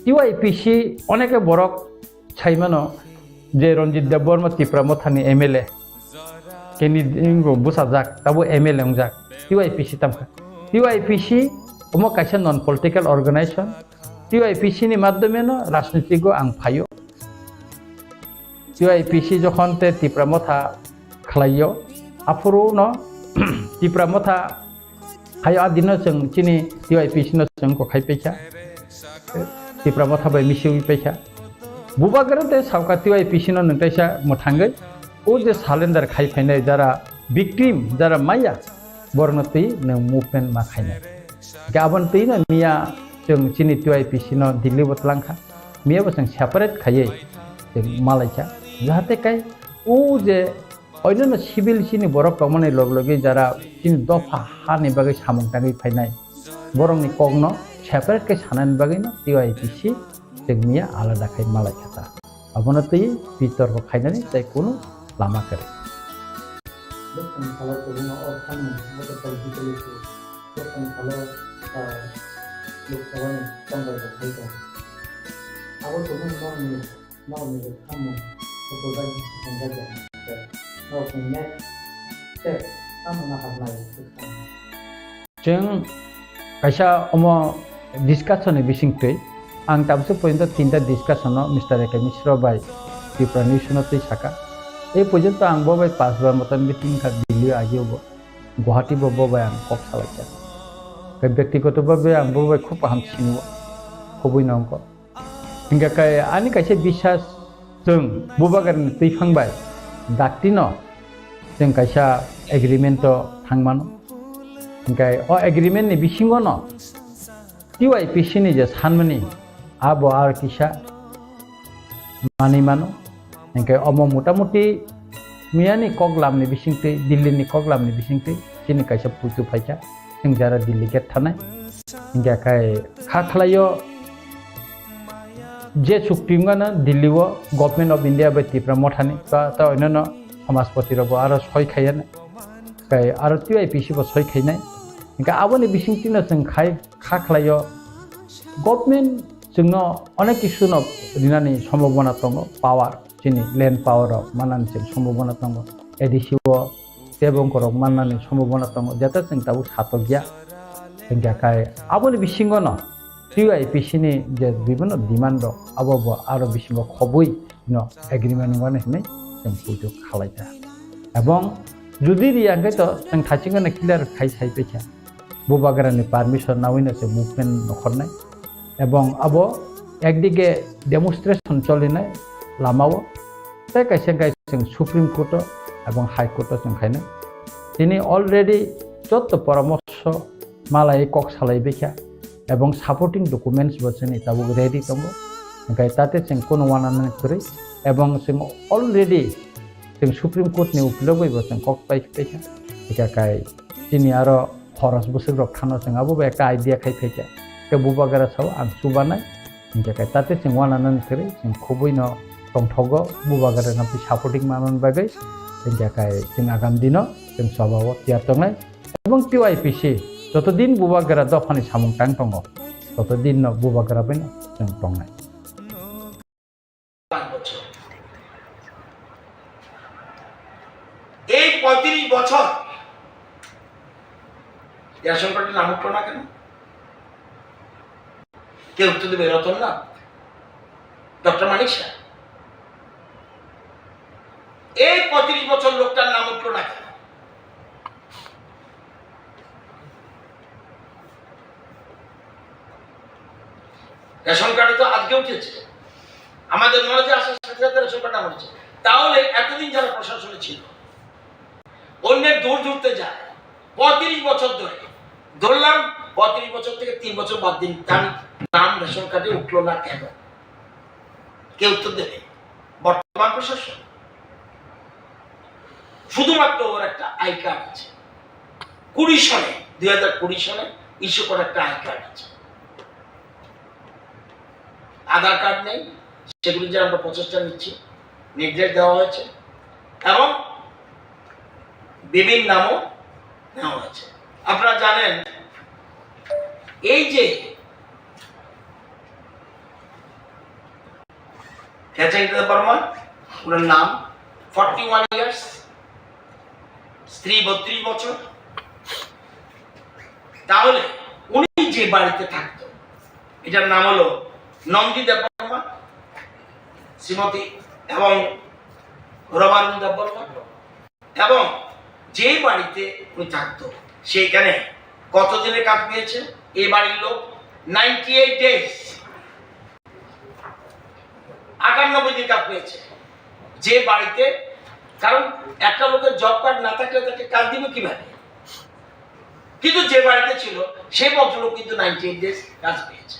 Speaker 3: टीवाईपीसी अनेके बरक छाइमानो जे रंजित देवबर्मा तिप्रा मथानि एमएलए केनि बुसा जाक ताबो एमएलए जाक टीवाईपीसी तामखा टीवाईपीसी ओमो कायसे नन पॉलिटिकल ऑर्गेनाइजेशन टीवाईपीसी नि माध्यमेनो राजनीतिको आं फायो टीवाईपीसी जखन ते तिप्रा मथा खलायो आफुरो न तिप्रा मथा हायो आदिनो जों चिनि टीवाईपीसी न जों को खाइपेखा तिप्रा मथा बाय मिसिउ पेखा बुबागरते सावका टीवाईपीसी न नंताइसा मथांगै ओ जे सालेंडर खाइफाइनाय जारा विक्टिम जारा माया बरनति न मुभमेन्ट मा खाइनाय गाबन तैना मिया जों चिनि टीवाईपीसी न दिल्ली बतलांखा मियाबो जों सेपारेट खायै जों मालायखा जाहाथे काय ओ जे अयनो सिभिल सिनि बरक कमने लग लगे जारा चिनि दफा हानि बागै सामंतागै फाइनाय बरंनि कगनो सेपारेट के सानानि बागै न टीवाईपीसी जोंनिया आलादा खाय मालायखा अबनो तै बितर को खाइनानै जाय कोनो लामा करे
Speaker 5: Bukan kalau punya orang atau political itu, bukan kalau lokal tanggal berkaitan. Awal tu pun mau ni kamu kemudian menjaga. Kalau punya kamu nak apa lagi?
Speaker 3: जों कायसा अमो डिस्कसन बिसिंतै आं ताबसो पॉइंट तीनटा डिस्कसन मिस्टर एके मिश्रा बाय त्रिपुरा निउसनतै साका এই পর্যন্ত আং ববাই 5 বার মতন meeting খা দিল্লি আজিও গুয়াহাটি ববাই আং কপ সালাইছা ব্যক্তিগতভাবে আং ববাই খুব হামছিনো খুবই নঙ্ক হিংগাকাय आनि कायसे বিশ্বাস जों बबागारनि तैफांबाय दाक्तिन जों कायसा एग्रीमेंट थांमानो हिंगाय अ एग्रीमेंट नि बिसिङो न टीवाईपीसी नि जे सानमनि आबो आर किसा मानि मानो हिंगाय अमो मोटामुटी मियानि कगलामनि बिसिंतै दिल्लीनि कगलामनि बिसिंतै चिनि कायसा पुतु फाइका जों जारा दिल्ली गेट थानाय हिंगाय खाखलायो जे सुक्तिंगाना दिल्लीओ गवर्नमेंट ऑफ इंडिया बाय त्रिपुरा मथानि बा ता अननो समाजपति रबो आरो सय खायाना काय आरो टीवाईपीसी बो सय खायनाय हिंगा आबोनि बिसिंतिनो जों खाखलायो गवर्नमेंट जोंनो अनेक किसुनो रिनानि सम्भावना दङ पावर चिनि लैंड पावर माननानै जों सम्भावना दङ एडिसिओ देबंकर माननानै सम्भावना दङ जाता जों दाबो सातगिया हिंगाय आबोनि बिसिङो न टीवाईपीसी नि जे विभिन्न डिमांड आबो आरो बिसिङो खबै न एग्रीमेंट वाने नै जों पुजो खालायजा एवं जुदि रियांगे तो जों थाचिगोन क्लियर खाइ साइपेखा बबागारानि परमिशन नावैनो जों मुभमेंट नखरनाय एवं आबो एकदिके डेमोन्स्ट्रेशन चलिनाय लामाव ताय कायसे जों सुप्रीम कोर्ट एवं हाई कोर्ट जों खायनो दिनै अलरेडी जत परामर्श मालाय कक सालायबेखा एवं सपोर्टिंग डकुमेंट्स बसनि ताबो रेडी दङ ओंखाय ताते जों कोनो वानानै करे एवं जों अलरेडी जों सुप्रीम कोर्ट नि उकिलाव गयबो जों कक पाइपेखा एकाय दिनै आरो खरस बोसोरग्रब थानो जों आबो एकटा आइडिया खाइफेखा के बुबागारा साव आं सुबानाय ओंखाय ताते जों वानानै करे जों खबैनो दंथगो बुबागारा नापि सपोर्टिं मानन बागै ओंखाय जों आगाम दिनो जों सभाव तियार दंनाय एवं टीवाईपीसी যতদিন বুবাগারা দফানি সামংটাং দङ ততদিন ন বুবাগারা বেন जों दंनाय
Speaker 2: এই 35 বছর রেশন কার্ডের নাম উঠলো না কেন কেউ উত্তর দেবে রতন না ডক্টর মানিক শাহ এই 35 বছর লোকটার নাম উঠলো না কেন রেশন কার্ডে তো আজকে উঠেছে আমাদের নলেজে আসার সাথে সাথে রেশন কার্ড নাম উঠেছে তাহলে এতদিন যারা প্রশাসনে ছিল অন্যের দূর দূরতে যায় 35 বছর ধরে ধরলাম 35 বছর থেকে 3 বছর বাদ দিন তার নাম রেশন কার্ডে উঠলো না কেন কে উত্তর দেবে বর্তমান প্রশাসন শুধুমাত্র ওর একটা আই কার্ড আছে 20 সালে 2020 সালে ইস্যু করা একটা আই কার্ড আছে আধার কার্ড নেই, সেগুলি যে আমরা প্রচেষ্টা নিচ্ছি, নির্দেশ দেওয়া হয়েছে এবং বিভিন্ন নামও নেওয়া হয়েছে। আপনারা জানেন এই যে বর্মা, ওনার নাম 41 ইয়ার্স, স্ত্রী 32 বছর। তাহলে উনি যে বাড়িতে থাকতো এটার নাম হলো নন্দী দেববর্মা, শ্রীমতী এবং রমানন্দ দেববর্মা, এবং যে বাড়িতে উনি থাকতো সেইখানে কতদিনের কাজ পেয়েছে এই বাড়ির লোক? 98 ডেজ, 98 দিন কাজ পেয়েছে যে বাড়িতে। কারণ একটা লোকের জব কার্ড না থাকলে তাকে কাজ দিবে কিভাবে? কিন্তু যে বাড়িতে ছিল সেই ভদ্রলোক কিন্তু 98 ডেজ কাজ পেয়েছে।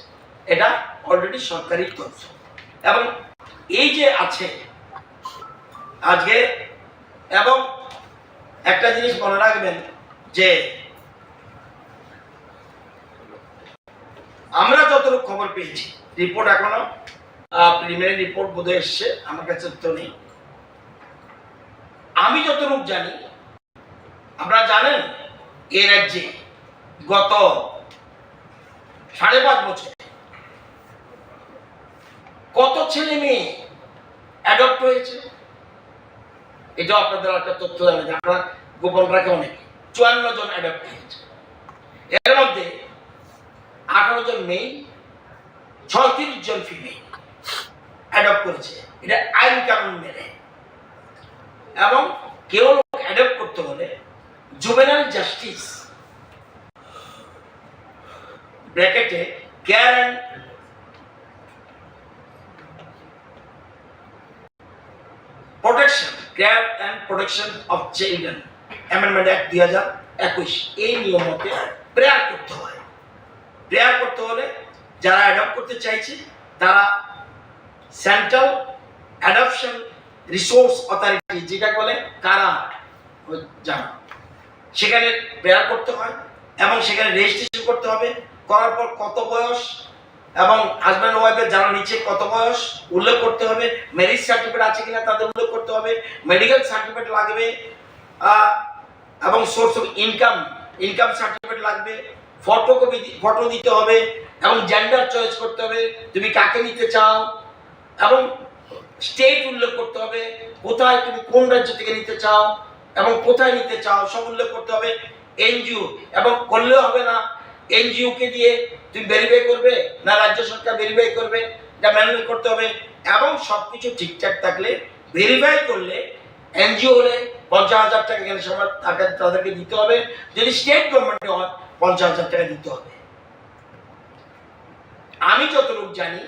Speaker 2: এটা অলরেডি সরকারি তথ্য। এবং এই যে আছে আজকে, এবং একটা জিনিস মনে রাখবেন যে আমরা যতটুকু খবর পেয়েছি, রিপোর্ট এখনো প্রিলিমিনারি রিপোর্ট বোধহয় এসছে, আমার কাছে তো নেই। আমি যতটুকু জানি, আপনারা জানেন এই রাজ্যে গত 5.5 বছর কত ছেলে মেয়ে অ্যাডপ্ট হয়েছে, এটাও আপনাদের একটা তথ্য জানেন, আপনারা গোপন রাখে অনেকে। 54 জন অ্যাডপ্ট হয়েছে, এর মধ্যে 18 জন মেয়ে, 36 জন ফিমেল অ্যাডপ্ট করেছে, এটা আইন কানুন মেনে। এবং কেউ অ্যাডপ্ট করতে হলে জুভেনাইল জাস্টিস ব্র্যাকেটে care and protection of children amendment act 2021 এই নিয়ম মতে প্রেয়ার করতে হয়। প্রেয়ার করতে হলে যারা অ্যাডপ্ট করতে চাইছে তারা সেন্ট্রাল অ্যাডপশন রিসোর্স অথরিটি, যেটা বলে কারা জানা, সেখানে প্রেয়ার করতে হয় এবং সেখানে রেজিস্ট্রেশন করতে হবে। করার পর কত বয়স এবং হাজব্যান্ড ওয়াইফের যারা নিচে কত বয়স উল্লেখ করতে হবে, ম্যারেজ সার্টিফিকেট আছে কিনা তাদের উল্লেখ করতে হবে, মেডিকেল সার্টিফিকেট লাগবে, এবং সোর্স অফ ইনকাম সার্টিফিকেট লাগবে, ফটো দিতে হবে এবং জেন্ডার চয়েস করতে হবে, তুমি কাকে নিতে চাও, এবং স্টেট উল্লেখ করতে হবে, কোথায় তুমি কোন রাজ্য থেকে নিতে চাও এবং কোথায় নিতে চাও সব উল্লেখ করতে হবে। এনজিও এবং করলেও হবে না, এনজিও কে দিয়ে তুমি ভেরিফাই করবে না রাজ্য সরকার ভেরিফাই করবে, এটা ম্যানুয়াল করতে হবে। এবং সবকিছু ঠিকঠাক থাকলে ভেরিফাই করলে এনজিও হলে 50,000 টাকা এখানে সবার তাদেরকে দিতে হবে, যদি স্টেট গভর্নমেন্টে হয় 50,000 টাকা দিতে হবে। আমি যতটুকু জানি,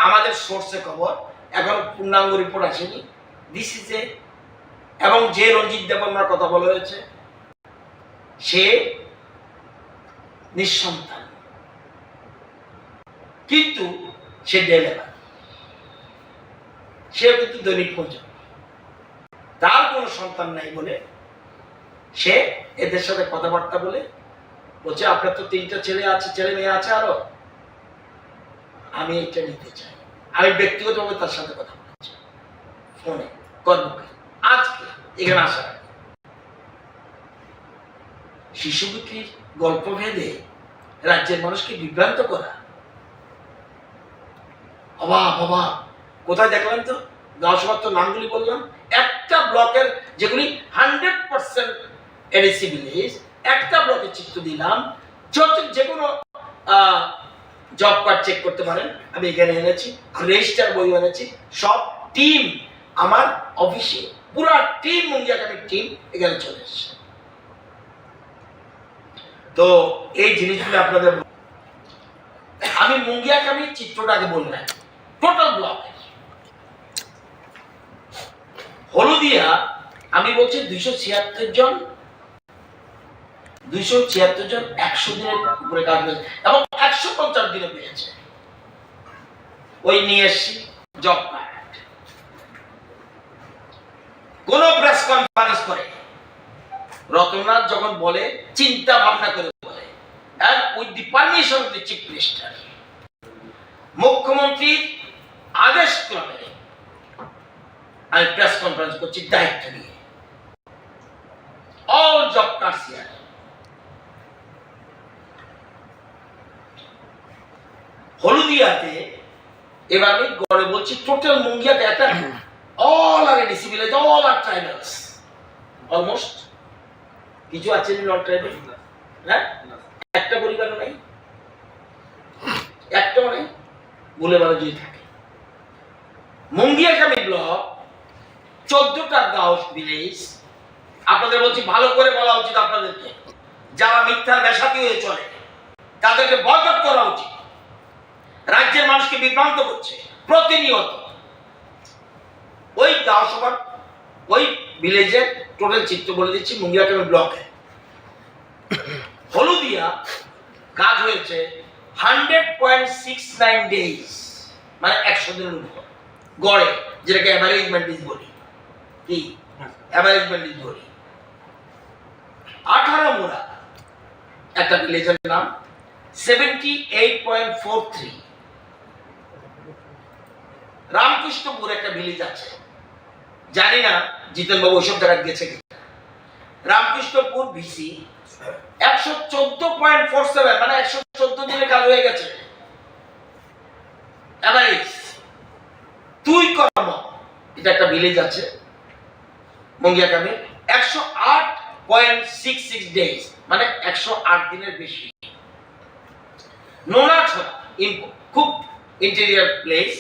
Speaker 2: আমাদের সোর্সে খবর, এখন পূর্ণাঙ্গ রিপোর্ট আসেনি, দিস ইজ এ। এবং যে রঞ্জিত দেববর্মার কথা বলা হয়েছে সে নিঃসন্তান, কিন্তু সে ডেলিভার, সে কিন্তু দৈনিক মজুর, তার কোনো সন্তান নাই বলে সে এদের সাথে কথাবার্তা বলে বলছে আপনার তো 3টা ছেলে মেয়ে আছে, আরো আমি এটা নিতে চাই। আমি ব্যক্তিগতভাবে তার সাথে কথা বলেছি ফোনে, কর্মকে, আজকে এখানে আসা। শিশু বিক্রির গল্প ভেদে রাজ্যের মানুষকে বিভ্রান্ত করা, অবাক। কোথায় দেখলাম তো 10 নামগুলি বললাম, একটা ব্লকের যেগুলি 100% এডিসি ভিলেজ, একটা ব্লকের চিত্র দিলাম, যে কোনো জব কার্ড চেক করতে পারেন, আমি এখানে এনেছি, রেজিস্টার বই এনেছি, সব টিম আমার অফিসে, পুরা টিম মুঙ্গিয়াকামির টিম এখানে চলে এসছে। তো এই জিনিসগুলো আপনাদের, আমি মুঙ্গিয়াকামির চিত্রটাকে বললাম, টোটাল ব্লক হলুদিয়া আমি বলছি 276 জন 100 দিনের উপরে কাজ হয়েছে এবং 150 দিনে পেয়েছে। ওই নিয়ে এসছি জব কার্ড, কোন প্রেস কনফারেন্স করে রতননাথ যখন বলে চিন্তা ভাবনা করে বলে, and with the permission of the chief minister, মুখ্যমন্ত্রী
Speaker 13: আদেশ ক্রমে আমি প্রেস কনফারেন্স করছি দায়িত্ব নিয়ে। All job cards here. হলুদিয়াতে এবার আমি গড়ে বলছি টোটাল মুঙ্গিয়াতে একটা all are ADC village, all are tribals. Almost. কিছু আছে নন ট্রাইবাল? না? একটা পরিবারও নাই? একটাও নেই? বলে বলা যদি থাকে। মুঙ্গিয়াকামি ব্লক 14টা গাঁও ভিলেজ। আপনাদের বলছি ভালো করে বলা উচিত আপনাদেরকে, যারা মিথ্যার বেশাতি হয়ে চলে তাদেরকে বয়কট করা উচিত। রাজ্যের মানুষকে বিভ্রান্ত করছে প্রতিনিয়ত। ওই গাঁও সভার ওই ভিলেজের টোটাল চিত্র বলে দিচ্ছি মুঙ্গিয়াকামি ব্লকে। হলুদিয়া কাজ হয়েছে 100.69 ডেজ, মানে 100 দিনের উপর গড়ে, যেটাকে অ্যাভারেজ ম্যান্ডিজ বলি। কি অ্যাভারেজ ম্যান্ডিজ বলি? 18 মোড়া একটা ভিলেজের নাম, 78.43। রামকৃষ্ণপুর একটা ভিলেজ আছে, জানি না জিতেন বাবু ওইসব জায়গায় গেছে কি। রামকৃষ্ণপুর ভিসি 114.47, মানে 114 দিনে কাজ হয়ে গেছে এভারেজ। তুই কর্ম এটা একটা ভিলেজ আছে মুঙ্গিয়াকামি, 108.66 ডেজ, মানে 108 দিনের বেশি। নোনাছড়া খুব ইন্টেরিয়র প্লেস,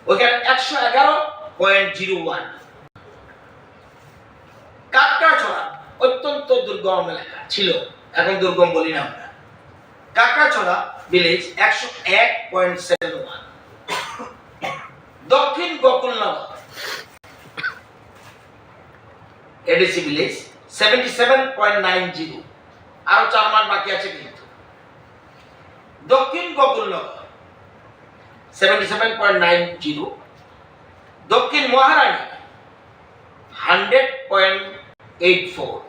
Speaker 13: ওখানে 111.01। কাকড়াছড়া অত্যন্ত দুর্গম এলাকা ছিল, এখন দুর্গম বলি না আমরা। কাকড়াছড়া ভিলেজ 101.71। দক্ষিণ গোকুলনগর এডিসি ভিলেজ 77.90। আরো 4 মাস বাকি আছে কিন্তু। দক্ষিণ গোকুলনগর 77.90। দক্ষিণ মহারানী 100.84।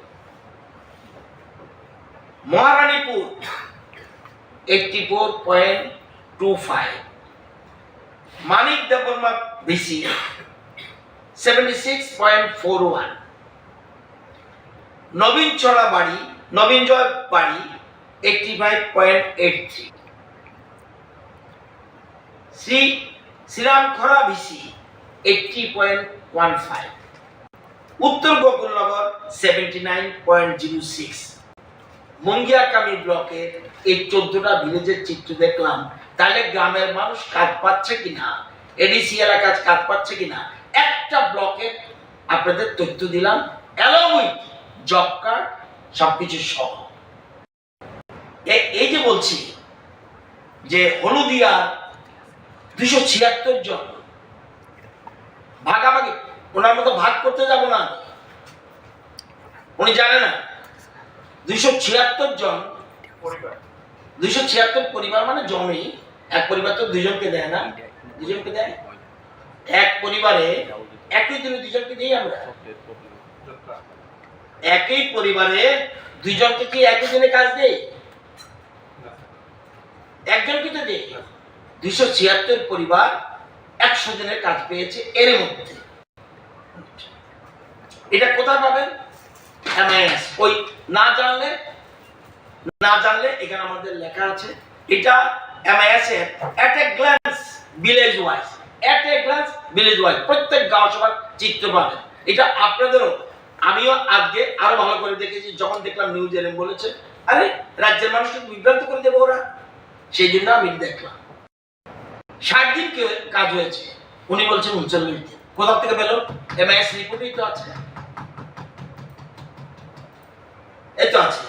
Speaker 13: মহারানীপুর 84.25। মানিক দেববর্মা ভিসি 76.41। নবীনচড়া বাড়ি, নবীনজয় বাড়ি 85.83। শ্রীরামখরা ভিসি 80.15। উত্তর গোকুলনগর 79.06। মুঙ্গিয়াকামি ব্লকের এই 14টা ভিলেজের চিত্র দেখলাম, তাহলে গ্রামের মানুষ কাজ পাচ্ছে কিনা, এডিসি এলাকায় কাজ পাচ্ছে কিনা, একটা ব্লকে আপনাদের তথ্য দিলাম, অ্যালং উইথ জব কার্ড সবকিছু সহ। এই যে বলছি যে হলুদিয়া 276 জন ভাগাভাগি, ওনার মতো ভাগ করতে যাব না, উনি জানে না। 276 জন পরিবার, 276 পরিবার মানে জমি। এক পরিবার তো দুজনকে দেয় না, দুজনকে দেয়। এক পরিবারে একই দিনে দুজনকে দিই আমরা। একই পরিবারে দুইজনকে কি একই দিনে কাজ দেই? একজনকে তো দেই। 276 পরিবার 100 দিনের কাজ পেয়েছে এর মধ্যে। এটা কোথায় পাবেন? এমআইএস। ওই না জানলে এখানে আমাদের লেখা আছে, এটা এমআইএস এর at a glance village wise, at a glance village wise প্রত্যেক গাঁও সভার চিত্র পাবেন। এটা আপনাদেরও, আমিও আজকে আরো ভালো করে দেখেছি, যখন দেখলাম নিউজ এরম বলেছে, আরে রাজ্যের মানুষকে বিভ্রান্ত করে দেবো ওরা, সেই জন্য আমি দেখলাম। 60 দিন কাজ হয়েছে, উনি বলছেন 39 দিন। কোথা থেকে পেল? এমআইএস রিপোর্টেই তো আছে, এই তো আছে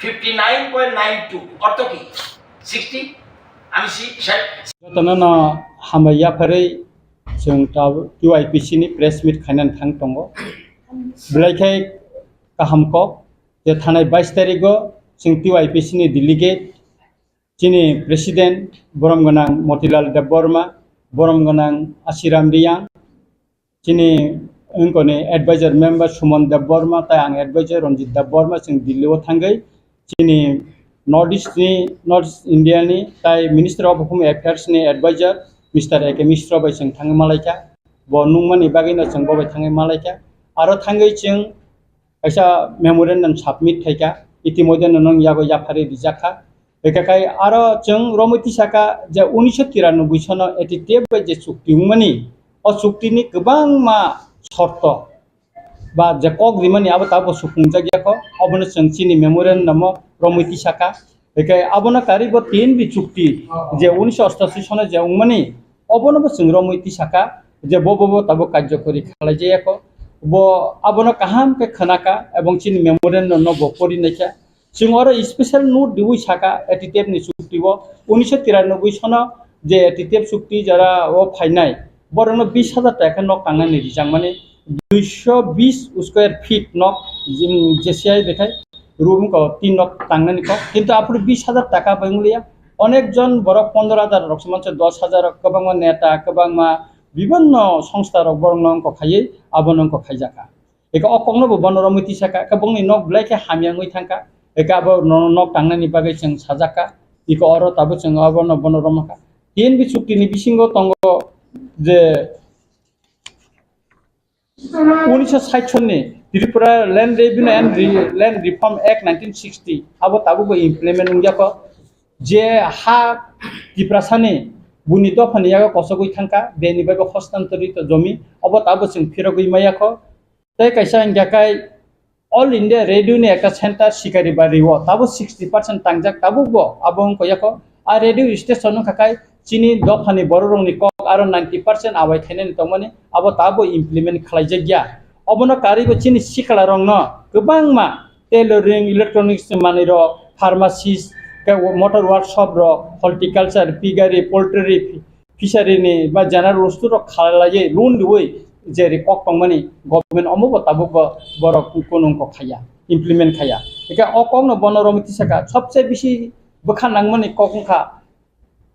Speaker 13: 59.92। অর্থ কি? 60। আমি 60
Speaker 1: যতনা হামাইয়া ফাरै जों QIPC नि प्रेस मिट खायनानै थां दङ। बेलायखाय गाहामखौ जे थानाय 22 तारिखआव जों QIPC नि डेलिगेट जोंनि प्रेसिडेन्ट बरम गोनां मतिलाल देबबर्मा, बरम गोनां आसिराम रियां, जोंनि उनकोनि एडभाइजर मेम्बर सुमन देबबर्मा, ताय आं एडभाइजर रनजित देबबर्मा जों दिल्लीआव थांगै। जोंनि नर्थ इस्ट इन्डिया नि ताय मिनिस्टार अफ होम एफेयार्स नि एडभाइजर मिस्टार एके मिश्र बै जों थाङो मालायका ब नुंमानि बागैनो जों बबाय थाङो मालायका आरो थाङै जों ऐसा मेमोरेन्डाम साबमिट थाइका इतिमध्ये नों यागो याफारि रिजाखा बेखाय आरो जों रमैती साका जे 1993 सनाव एटिटेब बाय जे चुक्तिमनि अ चुक्तिनि गोबां मा शर्त बा जे कक रिमानि आबो ताबो सुफुंजागियाखौ अबनो जों चिनि मेमोरेन्डाम रमैती साका बेखाय अबनो कारिबो तीन बि चुक्ति जे 1988 सनाव जे उमनि अबनो जों रमैती साका जे बबो ताबो कार्यकरी खालायजायाखौ बो अबनो काहाम के खनाका एवं चिनि मेमोरेन्डाम न बकरि नायका जों आरो स्पेशल नोट दिवै साका एटिटेब नि चुक्ति 1993 सनाव जे एटिटेब चुक्ति जरा ओ फाइनाय बरनो 20,000 टाका न कांगानि रिजां माने 220 स्क्वायर फीट न जेसीआई देखाय रूम को 3 न कांगानि को किंतु आपन 20,000 टाका बांगलिया अनेक जन बर 15,000 रकसमान 10,000 कबांमा नेता कबांमा विभिन्न संस्था रक बरंग को खायै आबन को खायजाका एक अकंनो बन रमैती साका कबंनि न ब्लाइके हामियांगै थांका एक अब न कांगानि बागै जों साजाका इको अरो ताबो जों आबन बन रमका तीन बि चुक्तिनि बिसिंगो तंगो जे 1960 सननि Tripura land revenue and land reform act 1960 अब ताबो इम्प्लीमेंट उंजाको जे हा तिप्रासानि बुनि दफानिया कसगै थांका बेनि बागै हस्तांतरित जमी अब ताबो जों फिरगै मायाखो तै कैसा इंगाकाय ऑल इंडिया रेडियो ने एक सेंटर शिकारी बारिवो ताबो 60% तांजाक ताबो बो आबों कोयाको आ रेडियो स्टेशन खाकाय चिनी दफानि बररंनि कक आरो 90% आबाय थाइनेन तमने अब ताबो इम्प्लीमेंट खालायजागिया अबनो कारिबो चिनी सिखला रंग न गोबां मा टेलरिंग इलेक्ट्रॉनिक्स मानिरो फार्मासिस्ट मोटर वर्कशॉप रो हॉर्टिकल्चर पिगारी पोल्ट्री फिशरी बा जनरल वस्तु रो खालाये लोन दुई जेरै कक पंगमानि गवर्नमेंट अमबो ताबो बर कोनुं को खाया इम्प्लीमेंट खाया एका अकंनो बन रमैती साका सबसे बेसी बखा नांगमानि ककंखा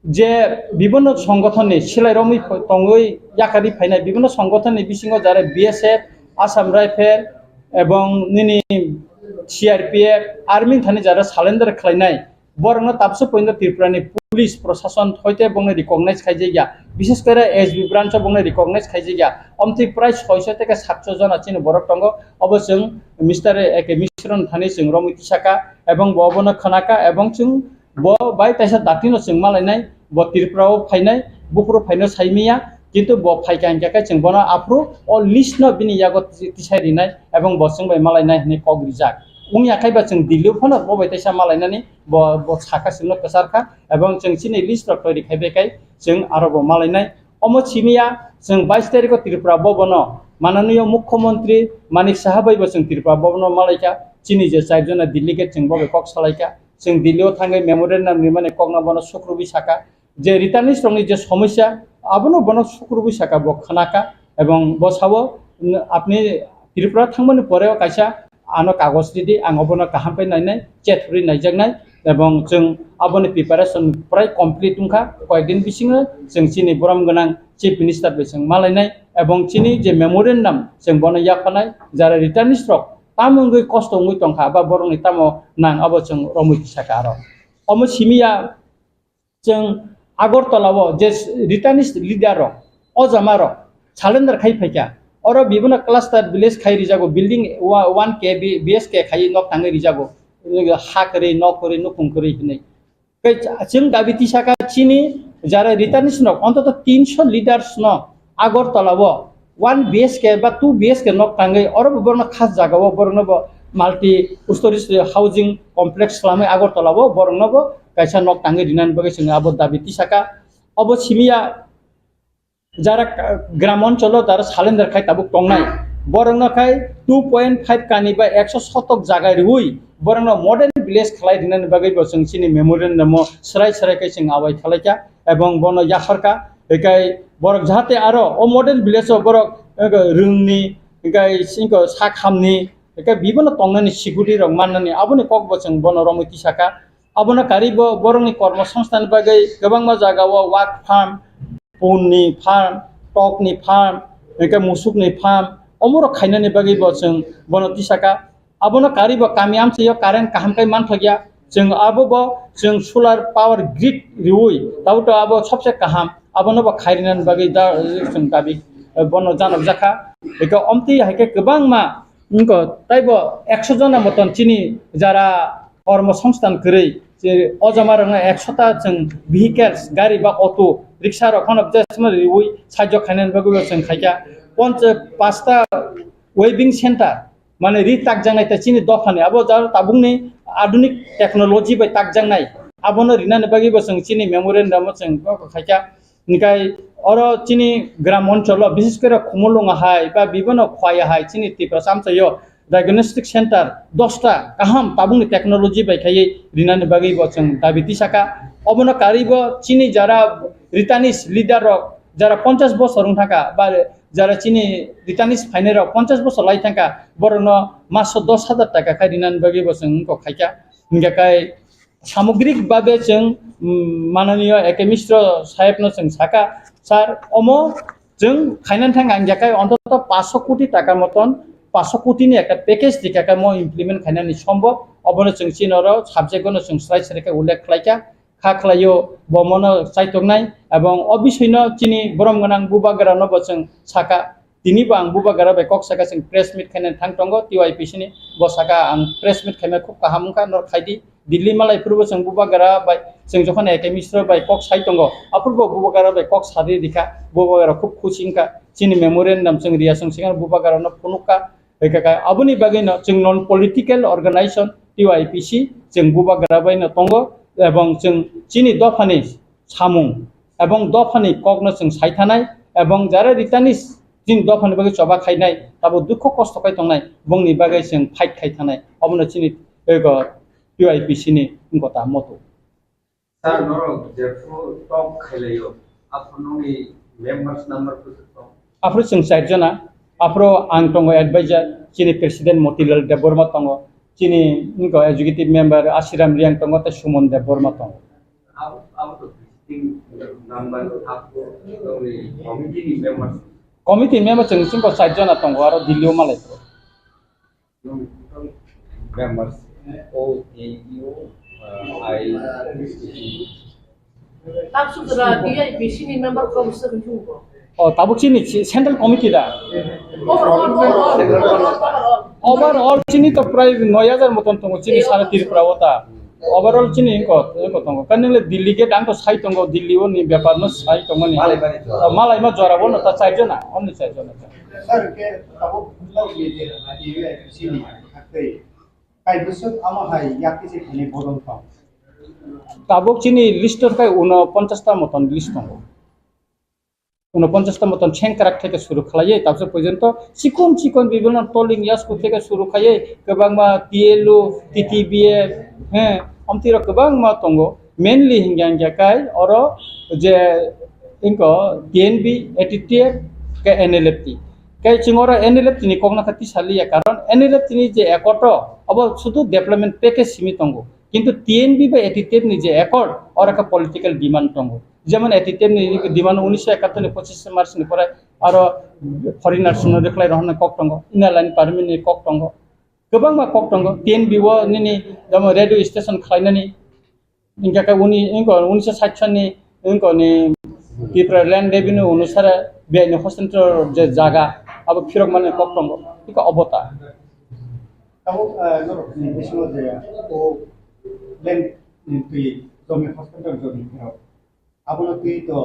Speaker 1: जे विभिन्न संगठननि सिलाय रमै तंगै याकारि फायनाय विभिन्न संगठननि बिसिङाव जारे बीएसएफ आसाम राइफल एवं निनि सीआरपीएफ आर्मी थानि जारे सालेन्डार खालायनाय बरनो ताबसो पइन्ट त्रिपुरानि पुलिस प्रशासन थयते बंने रिकॉग्नाइज खायजेया विशेष करे एसबी ब्रांच बंने रिकॉग्नाइज खायजेया अमति प्राय 600 থেকে 700 जन आचिन बरक तंग अब जों मिस्टर एके मिश्रन थानि जों रमैती साका एवं बबन खनाका एवं जों ब बाय ताइसा दातिनो जों मालायनाय ब त्रिपुराव फायनाय बुपुर फायनो साइमिया किन्तु ब फायकांकाय जों बन आफ्रु अ लिस्ट न बिनि यागो तिसारिनाय एवं बसं बाय मालायनाय हने कग्रिजाक उनि आखायबा जों दिल्लीयाव फन बबाय ताइसा मालायनानै ब साका सिंनो कसारखा एवं जों सिनि लिस्ट रक रिखायबेखाय जों आरोब मालायनाय अम छिमिया जों 22 तारिख त्रिपुरा बबन माननीय मुख्यमंत्री मानिक साहाबैबो जों त्रिपुरा बबन मालायका चिनि जे चारजना दिल्ली गेट जों बबे कक सालायका जों दिल्लीयाव थाङै मेमोरेन्डाम निमाने ककना बन सुक्रुबि साका जे रिटार्निस रंनि जे समस्या आबनो बन सुक्रुबि साका ब खनाका एवं बसावो आपनि त्रिपुरा थांमोन परेव कायसा आनो कागज दिदि आं अबनो काहाम पे नायनाय चेटफ्रि नायजागनाय एवं जों अबनो प्रिपारेशन प्राय कमप्लीट उनखा कयदिन बिसिङो जों चिनि बरम गोनां चीफ मिनिस्टर बेजों मालायनाय एवं चिनि जे मेमोरेन्डाम जों बन याफानाय जारा रिटार्निस रक तामंगै कष्ट उंगै तंखा बा बरंनि तामो नां अब जों रमैती साका आरो अमो सिमिया जों आगरतलाव जे रिटार्निस लिडार अजामार सालेन्डार खाइ फैका और विभिन्न क्लास्टर विलेज खाइ रिजागो बिल्डिंग 1K BSK खाइ न थाङै रिजागो हा करे न करे न खुं करे हिनै जों दाबिति साका चिनि जारा रिटार्निस न अन्तत 300 लिडार्स न आगरतलाव 1 BSK बा 2 BSK न थाङै और बरन खास जागाव बरन माल्टी स्टोरेज हाउसिंग कमप्लेक्स खालामै आगरतलाव बरन कायसा न थाङै दिनान बगै जों आबो दाबिति साका अब सिमिया जारा ग्राम अंचल तारा सालेन्डार खाय ताबुक टंनाय बरंनो खाय 2.5 कानि बा 100 शतक जागा रुई बरंनो मॉडर्न विलेज खलाय दिनान बगै जों सिनि मेमोरेन्डाम सराय सराय खाय जों आबाय खालायका एवं बन याखरका बेखाय बरक जाहाते आरो अ मॉडर्न विलेज बरक रोंनि बेखाय सिंको साखामनि बेखाय विभिन्न टंनानि सिगुरि रं माननानि आबोनि ककबो जों बन रमैती साका आबोनो कारिबो बरंनि कर्म संस्थान बगै गोबां मा जागाव वाक फार्म पुननि फार्म टकनि फार्म बेखाय मुसुकनि फार्म अमरो खायनानि बगै जों बनति साका आबोनो कारिबो कामि आमसेयो कारेन्ट काहामखाय मानथगिया जों आबो जों सोलार पावर ग्रिड रिउई ताउट आबो सबसे काहाम
Speaker 3: abono ba khainan bagi da जों दाबि बन जानक जाखा बेखौ अमति हायके गोबां मा इनको ताइबो 100 जना मतन चिनि जारा कर्मसंस्थान करै जे अजमा रंगा 100 ता जों भेहिकल्स गाड़ी बा अटो रिक्शा रखन जसम रिवै साजो खाइनान बगो जों खाइका 5टा वेबिंग सेंटर माने रि ताक जांनाय ता चिनि दखाने अब जार ताबुंनि आधुनिक टेक्नोलॉजी बाय ताक जांनाय abono rinane bagi bo जों चिनि मेमोरेंडम जों खाइका निकाय अरो चिनि ग्राम अंचल विशेष करे खुमलुंगा हाय बा बिबनो खवाया हाय चिनि तिप्रा सामचयो डायग्नोस्टिक सेंटर 10टा गाहाम ताबुंनि टेक्नोलॉजी बायखायै रिनाने बागै bo जों दाबिति साका अबनो कारिबो चिनि जारा रिटानिस लिडार जारा 50 বছর थाका बा जारा चिनि रिटानिस फाइनेर 50 বছর লাই थाका बरनो मासो 10,000 টাকা खाय रिनाने बागै bo जों को खाइका निकाय सामग्रिक भावे जों माननीय एके मिश्र साहेबनो जों साका सार अमो जों खाइनान थांगा आंजाखाय अन्तत 500 कोटी टाका मतन 500 कोटीनि একটা প্যাকেজ दिखाका म इमप्लिमेन्ट खाइनानि सम्भव अबनो जों चिनरो साबजेक्टनो जों स्लाइड उल्लेख खालायका खाखलायो बमनो साइतकनाय एवं अबिसयनो चिनि बरमगनां बुबागरानो जों साका दिनिबो आं बुबागरा बे कक साका जों प्रेस मिट खाइनान थांतंगो टिवाइपिसिनि बसाका आं प्रेस मिट खाइना खूब काहामखा नर खाइदि दिल्ली मालाय फोरबो जों बुबागरा बाय जों जखन एके मिश्र बाय कक साइतंगो अफुरबो बुबागरा बाय कक सादि दिखा बुबागरा खूब खुसिंका चिनि मेमोरेंडम जों रियासं सिगां बुबागरानो फनुका बेकाका अबुनि बागैनो जों नन पलिटिकल अर्गानाइजेशन टिवाइपिसि जों बुबागरा बायनो तंगो एवं जों चिनि दफानि सामुं एवं दफानि ककनो जों साइथानाय एवं जारा रिटानिस जों दफानि बागै चबा खाइनाय ताबो दुख कष्ट खाय तंनाय बंनि बागै जों फाइट खाइथानाय अबनो चिनि एगो टिवाइपिसिनि गता मतो
Speaker 14: सर नरो जेफो टॉप खाइलायो आपनोनि मेंबर्स नंबर फोरखौ
Speaker 3: आफ्रो जों 60 जना आफ्रो आं तंगो एडवाइजर चिनि प्रेसिडेंट मोतीलाल देबबर्मा तंगो चिनि इनको एजुकेटिव मेंबर आशिराम रियांग तंगो त सुमन देबबर्मा तंगो
Speaker 14: अब तो नंबर आपको
Speaker 3: कमिटी मेंबर जों सिंको 60 जना तंगो आरो दिल्लीयाव मालाय
Speaker 14: members O A U I
Speaker 6: Langsudra dia bisini member komisi kunjungo.
Speaker 3: Oh, tabuk sini central committee dah. Overall sini to price 9,000 moton tunggu sini sana Tipra wata. Overall sini ingko tunggu. Kan nile Delhi ke dan to sai tunggu Delhi wo ni byapar no sai tunggu ni. Malai ma jora wo no ta sai jona, only sai jona.
Speaker 4: Sir ke tabuk lau ye je sini akai. Kai besok ama hai yakti se khine bodol pam.
Speaker 3: Tabuk sini lister kai 49 ta moton list tunggu. 49 টা মতন সেংকারাক থেকে শুরু খালাইয়ে তারপর পর্যন্ত চিকন বিভিন্ন টোলিং ইয়াসকু থেকে শুরু খাইয়ে गोबां मा টিএলও টিটিবিএ হ্যাঁ আমতির गोबां मा तंगो मेनलि हिंगांगाकाय और जे इनको टीएनबी एटीटीएफ के एनएलएफटी कई चिंगोरा एनएलएफटी नि कोगना खाती सालिया कारण एनएलएफटी नि जे एकट अब शुद्ध डेवलपमेंट पैकेज सीमित तंगो किंतु टीएनबी बा एटीटीएफ नि जे एकट और एक पॉलिटिकल डिमांड तंगो যেমন এটিতে ডিমান্ড 1971 25 মার্চ নি পরে আর ফরেনার সুনো দেখলাই রহন ককটঙ্গ ইনালাইন পারমিনি ককটঙ্গ गोबां मा ककटंग टेन बिवो नि जम रेडियो स्टेशन खाइनानि इनका उनि इनको 1960 सननि इनको नि टिप्रालैंड रेवेन्यू अनुसार बेनि हस्तांतर जे जागा अब फिरक माने ककटंग इको अबता
Speaker 4: अब नरो बिसनो जे ओ लेन नि जमी हस्तांतर जमी फिरक आपनो तुई तो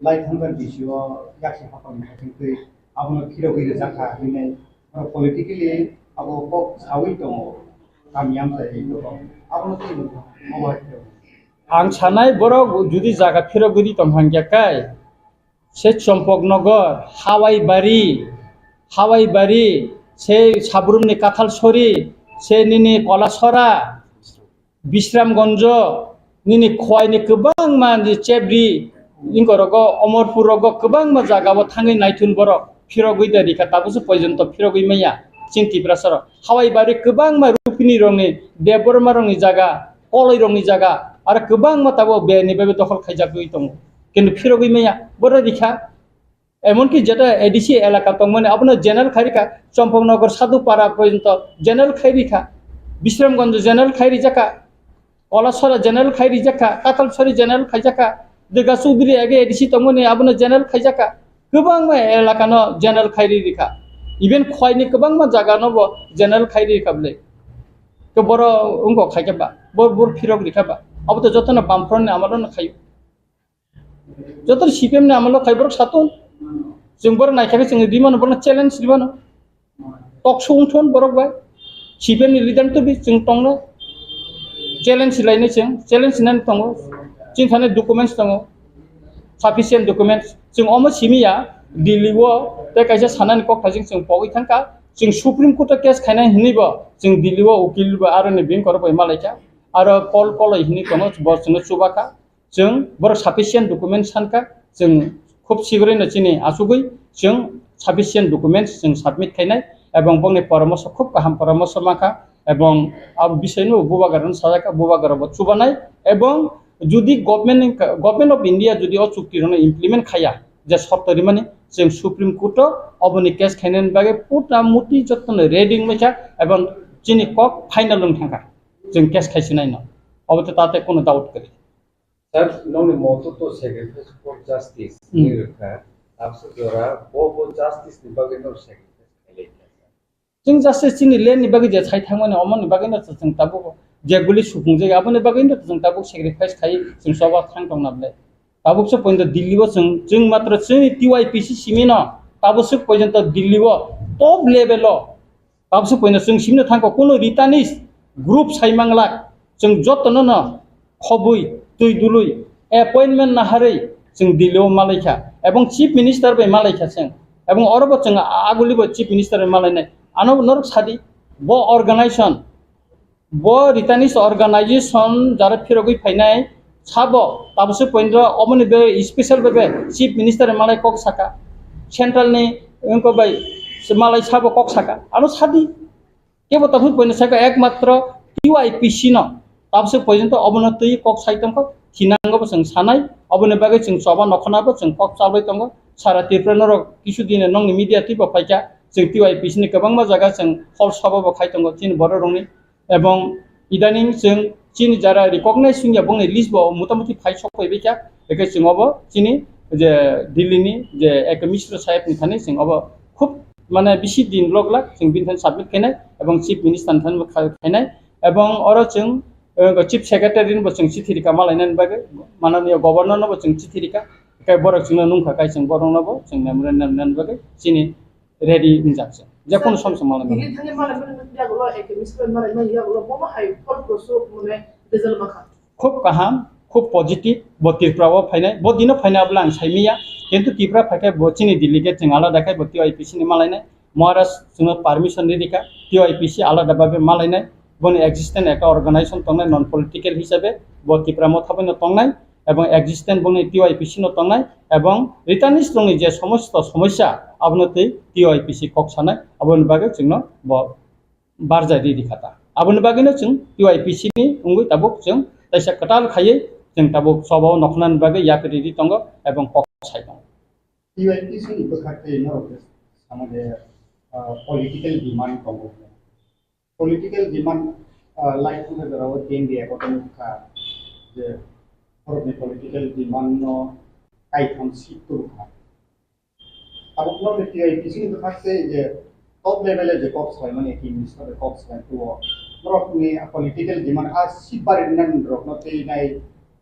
Speaker 4: लाइट हंगर बिसियो याक्से हापन हाथिंकै आपनो फिरो गइले जाखा हैनै और पॉलिटिकली अब कक सावै दङ गामियाम जाय दङ आपनो तुई मबाइ
Speaker 3: आं सानाय बर जुदि जागा फिरो गरि तंहांग्याकाय से चम्पकनगर हावाईबारी से साब्रुमनि काथालसरी से निनि कलासरा विश्रामगंज निनि खवाइनि गोबां मानसि चेब्रि इंगरगो अमरपुरगो गोबां मा जागाबो थाङै नायथुन बर फिरगै दिखा ताबुसो पर्यन्त फिरगै मैया चिन्तिप्रासर हावाईबारि गोबां मा रुपिनि रंनि देबबर्मा रंनि जागा कलै रंनि जागा आरो गोबां मा ताबो बेनिबो दखल खाइजागै दङ किन्तु फिरगै मैया बर दिखा एमनकि जेटा एडिसि एलाका दं माने आपनो जेनेरेल खारिका चम्पकनगर साधुपारा पर्यन्त जेनेरेल खारिका विश्रामगंज जेनेरेल खाइरि जाका कलासरा जेनेरेल खाइरि जाका काथालसरी general खाइजाका Dega Sudri age edisi tongone abona general khaijaka kebang ma elakano general khairi rika even khoini kebang ma jaga no bo general khairi kable ke boro ungko khaijaba bor phirok rika ba abo to jotona bamfron ne amalo na khayo jotor CPM ne amalo khaibor satun जों बर नायखाखै जों दिमानो बर challenge दिमानो टक सुंथन बरक bye CPM नि lidar तो बि जों तंनो challenge लायनो जों चेलेन्ज नान तंगो जों थाने डकुमेन्ट्स तंगो सफिशिएंट डकुमेन्ट्स जों अमो सिमिया दिल्लीवो ते कायसे सानानि कक थाजों जों पगै थांका जों सुप्रीम कोर्ट केस खायनाय हिनिबो जों दिल्लीवो उकिल बा आरो ने बेंक करबाय मालायका आरो कल हिनि तंगो बसनो सुबाका जों बर सफिशिएंट डकुमेन्ट्स सानका जों खूब शीघ्रनो चिनि आसुगै जों सफिशिएंट डकुमेन्ट्स जों सबमिट खायनाय एवं बंनि परामर्श खूब गाहाम परामर्श माखा एवं अब विषयनो बुबागारन साजाका बुबागारब चुबानाय एवं जुदि गवर्नमेंट ऑफ इंडिया जुदि अ चुक्तिरनो इमप्लिमेंट खाया जे सप्तरी माने जों सुप्रीम कोर्ट अबनि केस खायनायनि बागै पुटा मुति जतन रेडिंग मेका एवं चिनि कक फाइनल लंग थांका जों केस खायसिनायनो अब त ताते कोनो डाउट करि
Speaker 14: Sir, no ni moto to sacrifice for justice. Nirka, आपसे जोरा वो justice ni बागे no sacrifice खाले
Speaker 3: जों justice चिनि लेन नि बागे जे छाय थांमाने अमन नि बागे न जों ताबो जे गुलि सुफुं जे आबने बागे न जों ताबो sacrifice खाय जों सबा थां दं नाबले ताबो से पॉइंट दिल्लीबो जों मात्र जोंनि TYPC सिमिनो ताबो से पॉइंट दिल्लीबो टप लेभेल ताबो से पॉइंट जों सिमनो थांको कोनो रिटानिस ग्रुप सायमांगला जों जतन न खबुइ तुई दुलुई अपॉइंटमेंट नाहारै जों दिल्लीआव मालायखा एवं चीफ मिनिस्टार बे मालायखा जों एवं अरबो जों आगुलिबो चीफ मिनिस्टार मालायनाय आनो नर सादि बो अर्गानाइजेशन बो रिटानिस अर्गानाइजेशन जारा फिरगै फायनाय साबो ताबसो पॉइंट अमनि बे स्पेशल बे चीफ मिनिस्टार मालाय कक साका सेंट्रल नि उनको बाय मालाय साबो कक साका आनो सादि केबो ताबो पॉइंट साका एकमात्र TYPC न ताबसो पॉइंट अबनतै कक साइतंको खिनांगबो जों सानाय अबने बागै जों सबा नखनाबो जों कक साबै दंगो सारा तिरप्रनर किछु दिन नंनि मीडिया टिपो फायका जों TYPC नि गोबां जायगा जों हल सबाबो खायतंगो चिन बर रंनि एवं इदानिं जों चिन जारा रिकॉग्नाइज सिंया बंनि लिस्टबो मोटामोटी फाइ सफैबायका बेखे जोंबो चिनि जे दिल्लीनि जे एक मिश्र साहेब नि थाने जों अब खूब माने बिसि दिन लगला जों बिनथान सबमिट खायनाय एवं चीफ मिनिस्टार थान खायनाय एवं अर जों चीफ सेक्रेटारि नि जों चिठिरिका मालायनानै बागै माननीय गवर्नर नबो जों चिठिरिका काय बरक जों नुंखा काय जों बरनबो जों नेमरेन बागै चिनि रेडी इंजाकसे जेखुनु सम सम मालाय
Speaker 15: दिल्ली थांगे मालाय यागलो एकेमिस्टर मालाय यागलो बमा हाय फल प्रसो माने रिजल्ट माखा
Speaker 3: खूब गाहाम खूब पॉजिटिव बो तिरप्राव फायनाय बो दिनो फायनाब्ला आं सायमिया किन्तु तिरप्रा फायखाय बो चिनि डेलिगेट जों आलादा खाय बो TYPC नि मालायनाय महाराज जों परमिशन दिदिका TYPC आलादा बाबे मालायनाय बन एक्जिस्टेंट एक अर्गानाइजेशन तंनाय नन पॉलिटिकल हिसाबै बो तिप्रा मथाबनो तंनाय एवं एक्जिस्टेंट बन TYPC न तंनाय एवं रिटार्निस दंनि जे समस्त समस्या अबनतै TYPC कक सानाय अबन बागै जोंनो बो बारजा दिदिखाता अबन बागैनो जों TYPC नि उंगै ताबो जों तैसा कटाल खायै जों ताबो सबाव नखनान बागै यापेरि तंगो एवं कक साइदं
Speaker 4: TYPC नि बखाते न सामने पॉलिटिकल डिमांड तंगो political demand like to the our India economic the for the political demand no kai from seat to ka अब लोग ने TIPC के खास से ये top level है जो cops है माने कि मिनिस्टर cops है तो लोग ने political demand आज सीट बार इन्हें रोकना तो इन्हें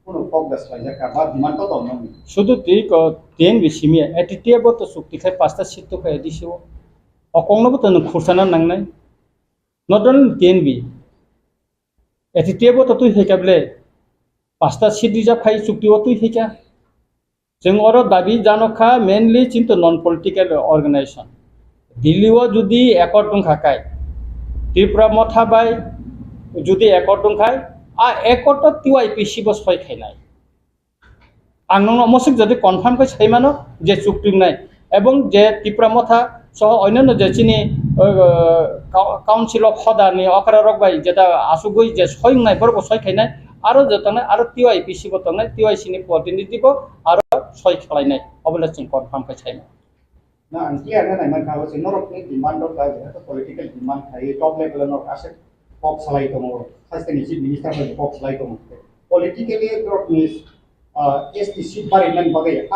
Speaker 4: कोनो कॉप दस लाख का बाद डिमांड तो दोनों में
Speaker 3: शुद्ध ठीक और तेन विषय एटीटीए बो तो सुक्ति खाय पास्ता सीट तो खाय दिसो अकोंगनो तो खुरसाना नांगनाय not only TNB एटीटीए बो तो हेकाबले पास्ता सीट रिजार्व खाय चुक्तिओ तो हेका जों अर दाबी जानखा मेनलि चिन्तो नन पॉलिटिकल ऑर्गेनाइजेशन दिल्लीओ जुदि एकट दंखाय त्रिपुरा मथा बाय जुदि एकट दंखाय आ एकट TYPC बो सय खायनाय आं नंगो मसिक जदि कनफार्म खाय सायमानो जे चुक्तिनाय एवं जे त्रिपुरा मथा सह अन्यान्य जे चिनि काउन्सिल अफ हदारनि अकरा रकबाय जेटा आसुगै जे सयनाय बरबो सय खायनाय आरो जतनाय आरो TYPC बो तंनाय TYC नि प्रतिनिधि बो आरो सय खालायनाय अबले जों कनफार्म खाय सायनाय
Speaker 4: ना आंखि आरो नाय मान खाबो से नरकनि डिमांड दं का जे पॉलिटिकल डिमांड थायो टॉप लेवल न आसे पॉप सलाय दङ खासनि चीफ मिनिस्टार बो पॉप सलाय दङ politically नरकनि ST seat baringan bagai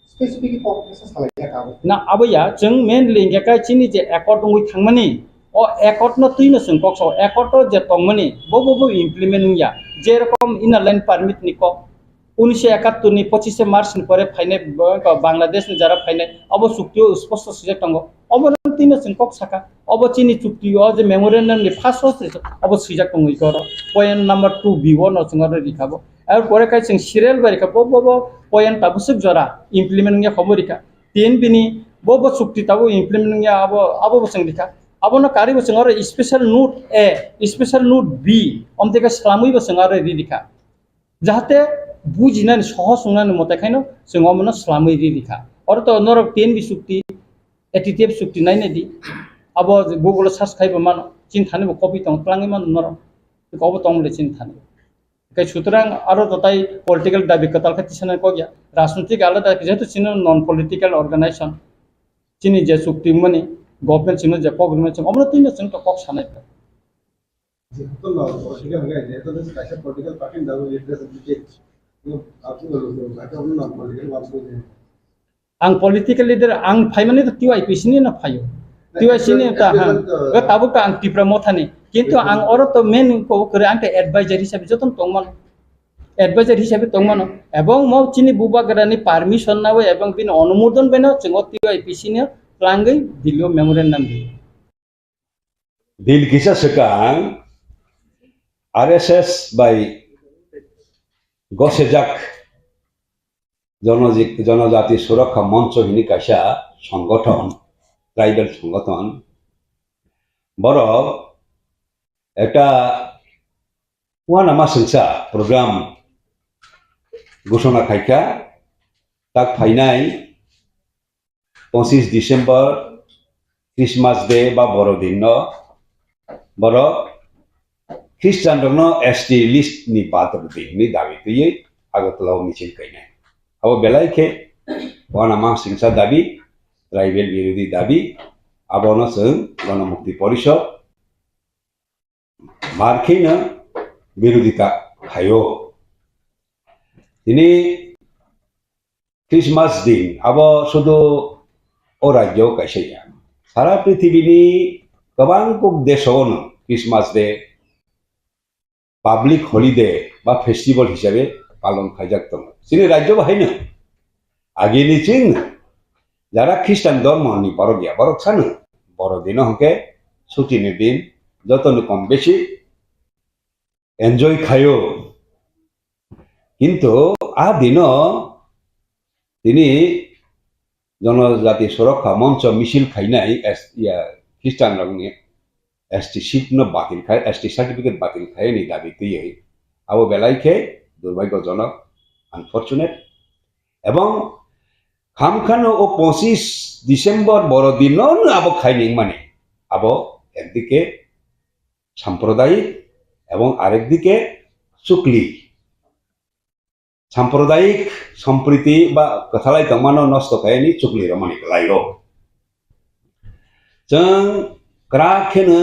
Speaker 4: spesifik pokoknya Salaikha kamu.
Speaker 16: Na abaya jeng mainly ingka chini je ekor dongui thangmani o ekor no tuino sengkok so ekor to je tongmani bo implement ya যেরকম inner line permit নিকো 1971 ni 25 March ni pore ফাইনে Bangladesh ni যারা ফাইনে of চুক্তিও স্পষ্ট সুযোগ টঙ্গ অবরণ তিন সংকক শাখা of চিনি চুক্তি ও যে মেমোরেন্ডাম ni ফার্স্ট অব সুযোগ টঙ্গ ইকর পয়েন্ট নাম্বার 2 b1 no সঙ্গ রিখাবো আর পরে কাই সিং সিরিয়াল বারিকা বো পয়েন্ট তাবুসুক জরা ইমপ্লিমেন্ট ya খবরিকা তিন বিনি বো চুক্তি তাবো ইমপ্লিমেন্ট ya আবো বসং রিখা abono kari boseng aro special note A special note B omteka salamui boseng aro ridika jahate bujinan sohos sungnan mota khaino singo mono salamui ridika oro to norok 10 bi sukti attitude sukti nai ne di abo google search khaiba man chin thane bo copy tong plangi man norok kobo tong le chin thane kai sutrang aro totai political dabi katal khatisana ko gya rajnitik alada jehetu chino non political organization chini je sukti mani government sino je program chim amra tin sing to kok sanai
Speaker 7: to no political guy je to this special political party da will address the no apu lo ata no political wasu je
Speaker 16: ang political leader ang phaimani to TYP sini na phayo TYP sini ta ha ga tabu ka ang Tipra Motha ni kintu ang oro to main ko kore ang advisor hisabe joton tongman advisor hisabe tongman ebong mo chini buba garani permission na ebong bin অনুমোদন beno chingo TYP sini Langai dilio memorandum di.
Speaker 17: Dil kisah sekarang RSS by Gosejak জনজাতি সুরক্ষা মঞ্চ হিনি কাইসা সংগঠন tribal সংগঠন বড় একটা ওয়ানামা সংসা programme ঘোষণা খাইকা তাক ফাইনাই 25 ডিসেম্বর ক্রিসমাস ডে বা বড়দিন বড় খ্রিস্টান রং এসটি লিস্ট নি পাতর দিননি দাবি তুই আগতলাও মিছিল কাইনাই আবো বেলাইকে ওয়ানামা সিংসা দাবি ট্রাইবেল বিরোধী দাবি আবনো সং গণমুক্তি পরিষদ মার্কিন বিরোধিতা খায়ো তিনি ক্রিসমাস দিন আবো শুধু ও রাজ্য কাইসাইয়া সারা পৃথিবীনি গোबां দেশাवनो ক্রিসমাস ডে পাবলিক হলিডে বা ফেস্টিভ্যাল হিসাবে পালন খাইজাক দङ চিনি রাজ্য বাহাইনো আগেনি চিন যারা খ্রিস্টান ধর্মনি বড়গিয়া বড়ক সানো বড়দিন হকে ছুটির দিন যতন কম বেশি এনজয় খায়ো কিন্তু আ দিন তিনি জনজাতি সুরক্ষা মঞ্চ মিছিল খাইনাই খ্রিস্টান রঙে এসটি সিট বাতিল খায় এসটি সার্টিফিকেট বাতিল খায় নি দাবি তুই আবো বেলাইকে দুর্ভাগ্যজনক আনফর্চুনেট এবং খামখানো ও 25 ডিসেম্বর বড়দিন আবো খাইনি মানে আবো একদিকে সাম্প্রদায়িক এবং আরেকদিকে চুকলি সাম্প্রদায়িক সম্প্রীতি বা কথালাই তমানো নষ্ট খায়নি চুকলি রমানি লাইরো जों ग्राखेनो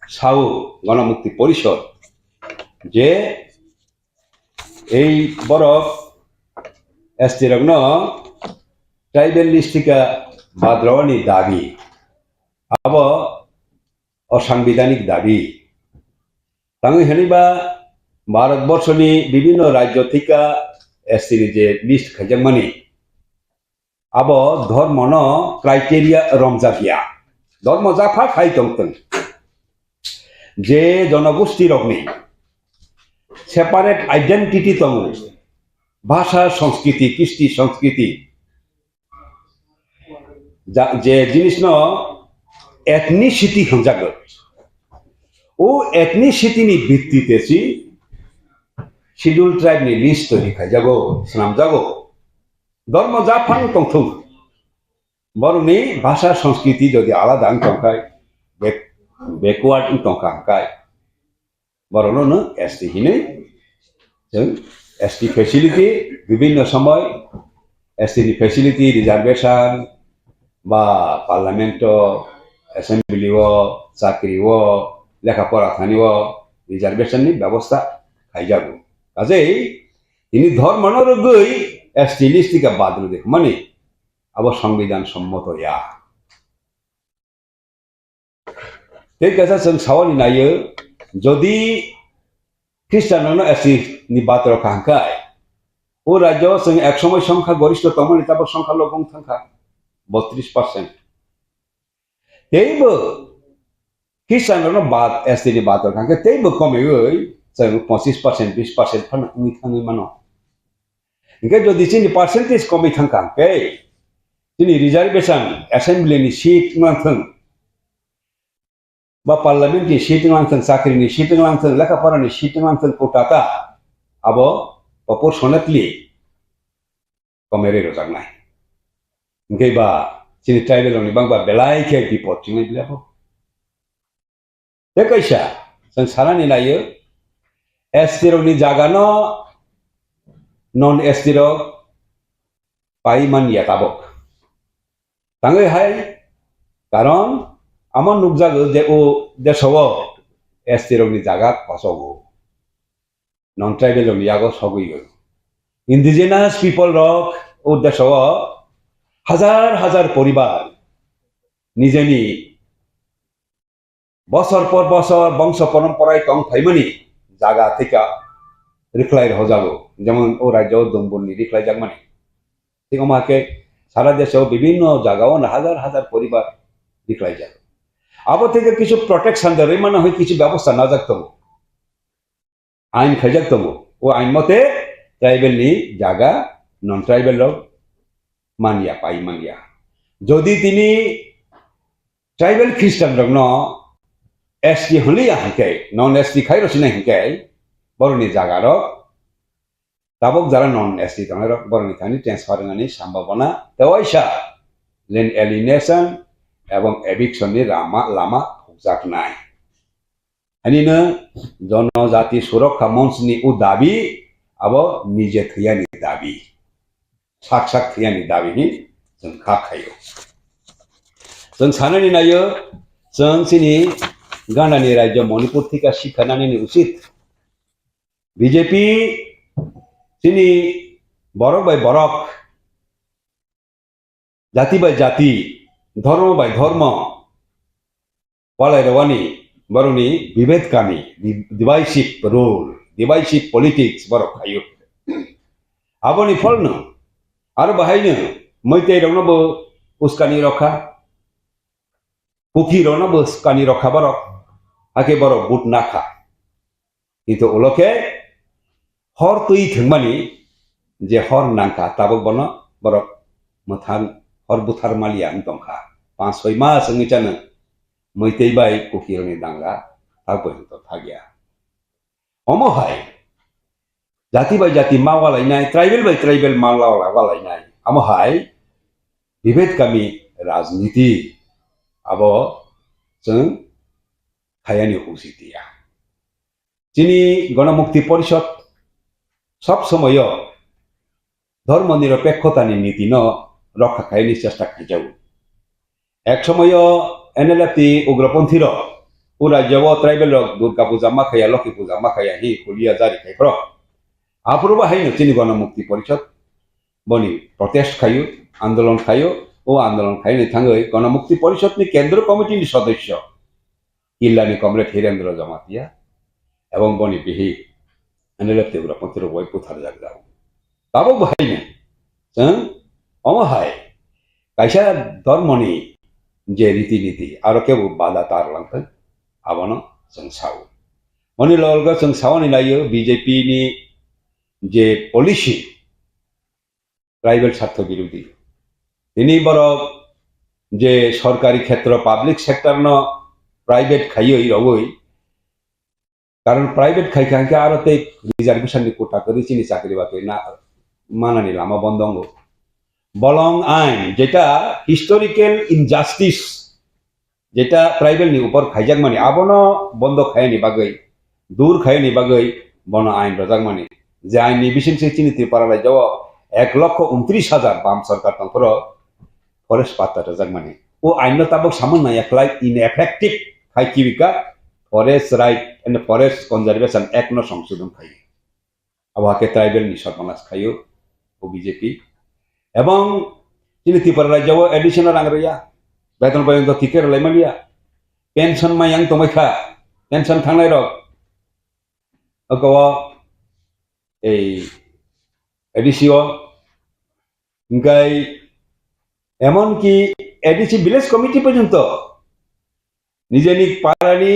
Speaker 17: सावो गणमुक्ति परिषद जे এই বরফ এসটি রগ্ন ট্রাইবেল লিস্টিকা বাদ্রওয়ানি দাবি আব অসাংবিধানিক দাবি তাঙ্গি হেনিবা ভারতবর্ষনি বিভিন্ন রাজ্য থেকে এসটি যে লিস্ট খাইজামানি আব ধর্মন ক্রাইটেরিয়া রমজাকিয়া ধর্ম জাফা খাই তংতং যে জনগোষ্ঠী রগ্নি সেপারেট আইডেন্টিটি তং ভাষা সংস্কৃতি কৃষ্টি সংস্কৃতি যে জিনিস ন এথনিসিটি হঞ্জাগ ও এথনিসিটি নি ভিত্তিতে শিডিউল ট্রাইব নি লিস্ট তৈরি খাই যাগো স্নাম যাগো ধর্ম জাফাং তংথং বরংনি ভাষা সংস্কৃতি যদি আলাদা টংকায় ব্যাকওয়ার্ড টংকায় বরং এসটি হিনে जों एसटी फेसिलिटी विभिन्न समय एसटी फेसिलिटी रिजार्वेशन बा पार्लियामेंट एसेंब्ली चाकरी लेखा पढ़ा थानी रिजार्वेशन नि व्यवस्था खाइजागो काजै ini ধর্ম নরগই এসটি লিস্ট থেকে বাদ দিলে মানে আবার সংবিধান সম্মত ya ঠিক আছে जों सावनि नायो যদি খ্রিস্টানनो एसटी नि बात रखांखाय ও রাজ্য जों এক সময় সংখ্যা গরিষ্ঠ তমনি তারপর সংখ্যা লঘু সংখ্যা 32% তেইবো খ্রিস্টানनो बात एसटी नि बात रखांखाय तेइबो कमेगै जों 25% 20% फान उइ थाङै मानो इनके যদি চিনি পার্সেন্টেজ কমই থাকাंखाय চিনি রিজার্ভেশন অ্যাসেম্বলিनि সিট लांथों বা পার্লামেন্টनि সিট लांथों চাকরিनि সিট लांथों लेखाफरानि सिट लांथों कोटाका आबो प्रपोर्शनेटलि कमेरे रोजांनाय इनकेबा चिनि ट्राइबेलनि बांबा बेलायखे बिपद चिंनाय बिलाबो ते कैसा जों सारानि नायो एसटिरनि जागानो नन एसटिर पाइमानिया ताबक तांगै हाय कारण আমার নুকজাগো যে ও দেশব এসটিরনি জায়গা কসগো নন ট্রাইবেলনি জায়গা সগইগো ইন্ডিজিনাস পিপল রক ও দেশব হাজার হাজার পরিবার নিজেনি বছর পর বছর বংশ পরম্পরায় টং ফাইমানি জায়গা থেকে রিক্লাই হজাগো যেমন ও রাজ্য দম্বুনি রিক্লাই জাগ মানে ঠিক আমাকে সারা দেশেও বিভিন্ন জায়গাও হাজার হাজার পরিবার রিক্লাই যায় अब থেকে কিছু প্রটেকশন দেবে মানে হয় কিছু ব্যবস্থা না জাগতমো আইন খাইজাগতমো ও আইন মতে ট্রাইবেল নি জায়গা নন ট্রাইবেল লোক মানিয়া পাই মানিয়া যদি তিনি ট্রাইবেল খ্রিস্টান রং ন এসটি হলিয়া হাঁকে নন এসটি খাই রসিনা হাঁকে বরনি জায়গা রক তাবক যারা নন এসটি তাঙ্গে রক বরনি থানি ট্রান্সফার নানি সম্ভাবনা দেওয়াইসা লেন এলিনেশন এবং এভিকশনनि लामा फुकजाकनाय हानिनो जनजाति सुरक्षा मंचनि उ दाबी अब निजे थैयानि दाबी साक थैयानि दाबीनि जों खाखायो जों साननानै नायो जों सिनि गानानि राज्य मणिपुर थिका शिखानानि उचित बीजेपी सिनि बरक बाय बरक जाति बाय जाति धर्म बाय धर्म वालायरवानी बरनि विभेदकामी डिवाइसिव रूल डिवाइसिव पॉलिटिक्स बरक खायो आबोनि फलनो आरो बाहायनो मैतेरनबो उस्कानि रखा कुकिरनबो उस्कानि रखा बरक आके बरक बुट नाखा किन्तु उलके हर तुई थंमानि जे हर नांका ताबक बनो बरक मथान हर बुथार मालिया दंखा 5-6 मास संगिचानो मैतै बाय कुकिरनि दांगा ताबो थागिया अमहाय जाति बाय जाति मावालायनाय ट्राइबेल बाय ट्राइबेल मावालायनाय अमहाय विभेदकामी राजनीति अब जों खायानि उचितिया चिनि गणमुक्ति परिषद सब समय धर्मनिरपेक्षतानि नीति न रक्षा खायनि चेष्टा खाइजाऊ एक समय एनएलएफटी उग्रपन्थीर उ राज्यव ट्राइबेल दुर्गा पूजा माखाया लक्ष्मी पूजा माखाया हि खुलिया जारी खाइफ्र आफुरबा हायनो चिनि गणमुक्ति परिषद बनि प्रोटेस्ट खायो आंदोलन खायो ओ आंदोलन खायनि थाङै गणमुक्ति परिषदनि केंद्र कमिटिनि सदस्य किल्लानि कमरेड हिरेन्द्र जमातिया एवं बनि बिहि एनएलएफटी उग्रपन्थीर बय पुथार जागजाऊ ताबो बाहायनो जों अमहाय कैसा धर्मनि जे रीति नीति आरो केबो बाधा तारलांथों आबनो जों सावो मनि ललगा जों सावनि नायो बीजेपी नि जे पलिसि ट्राइबेल स्वार्थ विरोधी दिनै बरक जे सरकारी क्षेत्र पाब्लिक सेक्टर न प्राइवेट खायै रवै कारण प्राइवेट खायखांखे आरो ते रिजार्वेशन नि कोटा करि चिनि चाकरि बाकरि ना मानानि लामा बन्दंगो बलং आइन जेटा हिस्टोरिकल इनजास्टिस जेटा ट्राइबेल नि ऊपर खाइजाक माने आबनो बन्द खायनि बागै दूर खायनि बागै बनो आइन रजाक माने जे आइननि बिसिंसे चिनि त्रिपुरा राज्यआव 1,29,000 बाम सरकार तंफोर फरेस्ट पाता रजाक माने ओ आइन ताबक सामन नायखलाय इनएफेक्टिव खाइकिबिका forest right and forest conservation act न संशोधन खायो আবহাকে ট্রাইবেল নি সর্বনাশ খাইও ও বিজেপি এবং তিনি ত্রিপুরা রাজ্য এডিশনাল রাংরিয়া বেতন পর্যন্ত টিকের লাইমালিয়া পেনশন মাইয়াং তমাইখা পেনশন থাंनाय রক অকও এই এডিসিও গাই এমন কি এডিসি ভিলেজ কমিটি পর্যন্ত নিজেনি পাড়ানি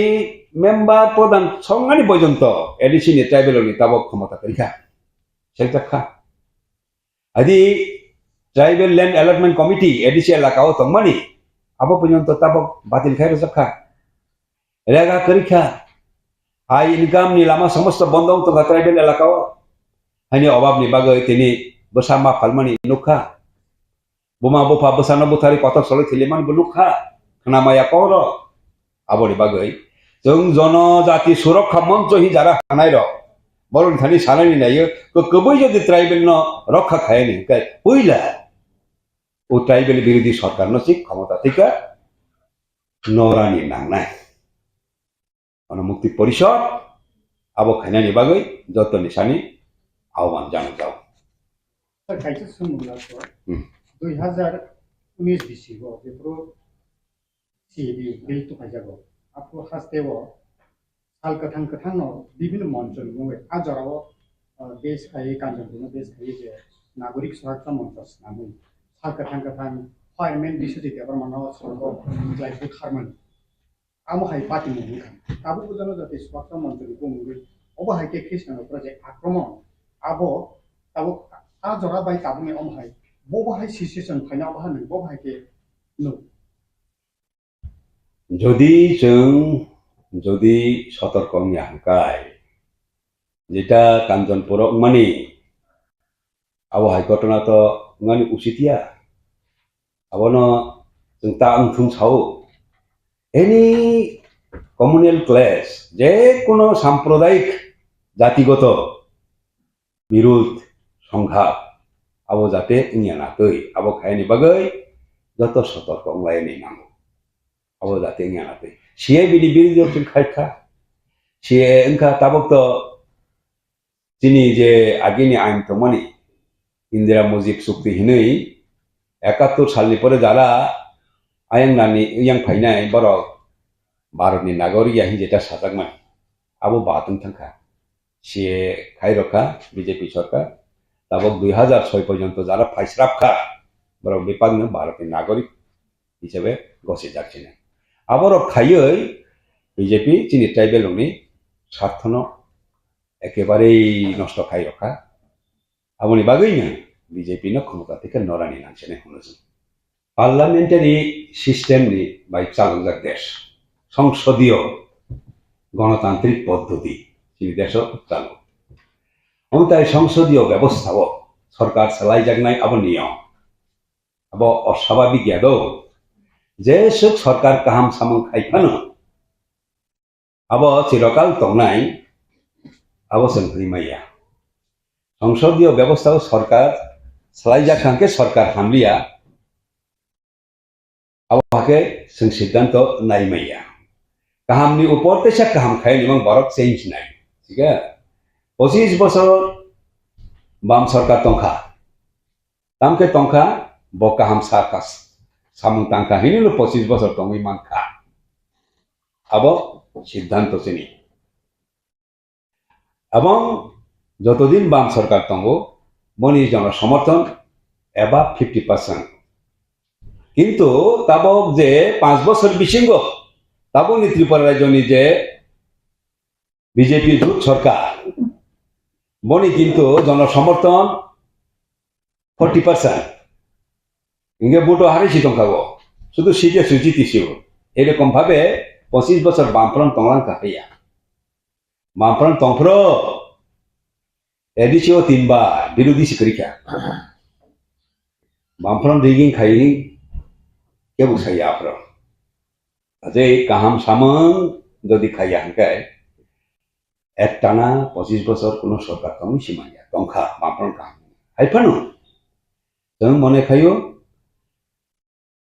Speaker 17: মেম্বার প্রধান সংগানি পর্যন্ত এডিসি নি ট্রাইবেল নি তাবক ক্ষমতা করিখা সেটা আদি tribal land allotment committee ADC এলাকাও তংমানি আবো পর্যন্ত তাবক বাতিল খাই রসখা রেগা করিখা আই ইনকাম নি লামা সমস্ত বন্ধ তো ট্রাইবেল এলাকাও হানি অভাব নি বাগৈ তিনি বসামা ফালমানি নুখা বোমা বোফা বসানো বুথারি কত সলে থিলিমান বুলুখা খানামায়া কর আবরি বাগৈ जों जनजाति सुरक्षा मंच ही जारा हानाय र बरन थानि सानानि नायो कबै जदि ट्राइबल न रक्षा खायनि काय पहिला ओ ट्राइबल विरोधी सरकार न सिक क्षमता थिका नरानि नांनाय मुक्ति परिषद अब खानानि बागै जत निसानि आह्वान जानो जाओ
Speaker 4: सर खाइसे सुमुला तो 2019 बिसिगो बेफोर सिबि बिल तो खाइजागो आपको हास्तेव साल कथां न विभिन्न मंच मुंगे आ जराव देश खाई कांजनपुर देश खाई जे नागरिक सुरक्षा मंच नामै साल कथां फायरमेन बिसुदि देबर मानो सरगो लाइफु खारमन आमो हाई पार्टी मुंगे ताबु बुझानो जाते सुरक्षा मंच को मुंगे अब हाई के कृष्ण प्रोजेक्ट आक्रमण आबो ताबु आ जरा बाय ताबुनि अम हाई बो हाई सिचुएशन फाइना बाहानो बो हाई के नो
Speaker 17: যদি সতর্ক হাঙ্কায় যেটা কাঞ্চনপুর মানে আবহাওয়া ঘটনা তো মানে উচিতিয়া আবনো जों তা আংথুং সাও এনি কমিউনাল ক্লাস যে কোনো সাম্প্রদায়িক জাতিগত বিরোধ সংঘাত আবো যাতে ইয়া না তৈ আবো খায়নি বাগৈ যত সতর্ক লাইনি নাম अब जाते हैं आते सी बिदि बिदि जों खायखा सी इनका ताबक तो जिनी जे आगिनी आइन तो मनी इंदिरा मुजिब सुक्ति हिनै 71 सालनि परे जारा आयं नानि yang फाइनाय बरक भारतनि नागरिक याहि जेटा साजाकमान आबो बातन थांखा सी खायरखा बीजेपी सरकार ताबक 2006 पर्यंत जारा फाइस्राबखा बरक विपागनो भारतनि नागरिक हिसाबै गसे जाखिने आबरो खायै बीजेपी चिनि ट्राइबेलनि स्वार्थन एकेबारे नष्ट खाय रखा आबनि बागैनो बीजेपी न क्षमता থেকে नरानि नांसेने हनोज पार्लामेंटारि सिस्टेमनि बाय चालुजाक देश संसदीय गणतांत्रिक पद्धति चिनि देश चालु ओंताय संसदीय व्यवस्थाव सरकार सालायजाकनाय आबो नियम आबो अस्वाभाविक यादव जे सुख सरकार काहाम सामं खायफानो अब चिरकाल तंनाय अब संख्रिमाया संसदीय व्यवस्था सरकार सालायजाखांके सरकार हामलिया अब हाके जों सिद्धांत नायमाया काहामनि ऊपर तेसा काहाम खाय निमं बरक चेंज नाय ठीक है 25 बছर बाम सरकार तंखा तामके तंखा ब काहाम साकास सामung tangka ini lo 25 বছর tongui mangka abo সিদ্ধান্ত চিনি এবং যতদিন বাম সরকার তঙ্গ মনি জন সমর্থন এবা 50% কিন্তু তাবক যে 5 বছর বিশিঙ্গ তাবক নি ত্রিপুরা রাজ্যনি যে বিজেপি জোট সরকার মনি কিন্তু জন সমর্থন 40% इंगे बुटो हारिसी तंखागो शुद्ध सीटे सुजितिसियो एरकम भावे 25 বছর बामफ्रन तंलांखा हैया बामफ्रन तंफ्रो एडिसिओ 3 बार विरोधी सिकरिखा बामफ्रन रिगिंग खाई के बुसाया आफ्रो अजे काहाम सामं जदि खाया हंकाय एकटाना 25 বছর কোনো সরকার তংনি সিমাইয়া তংখা बामफ्रन काहाम हाइफानो जों मने खायो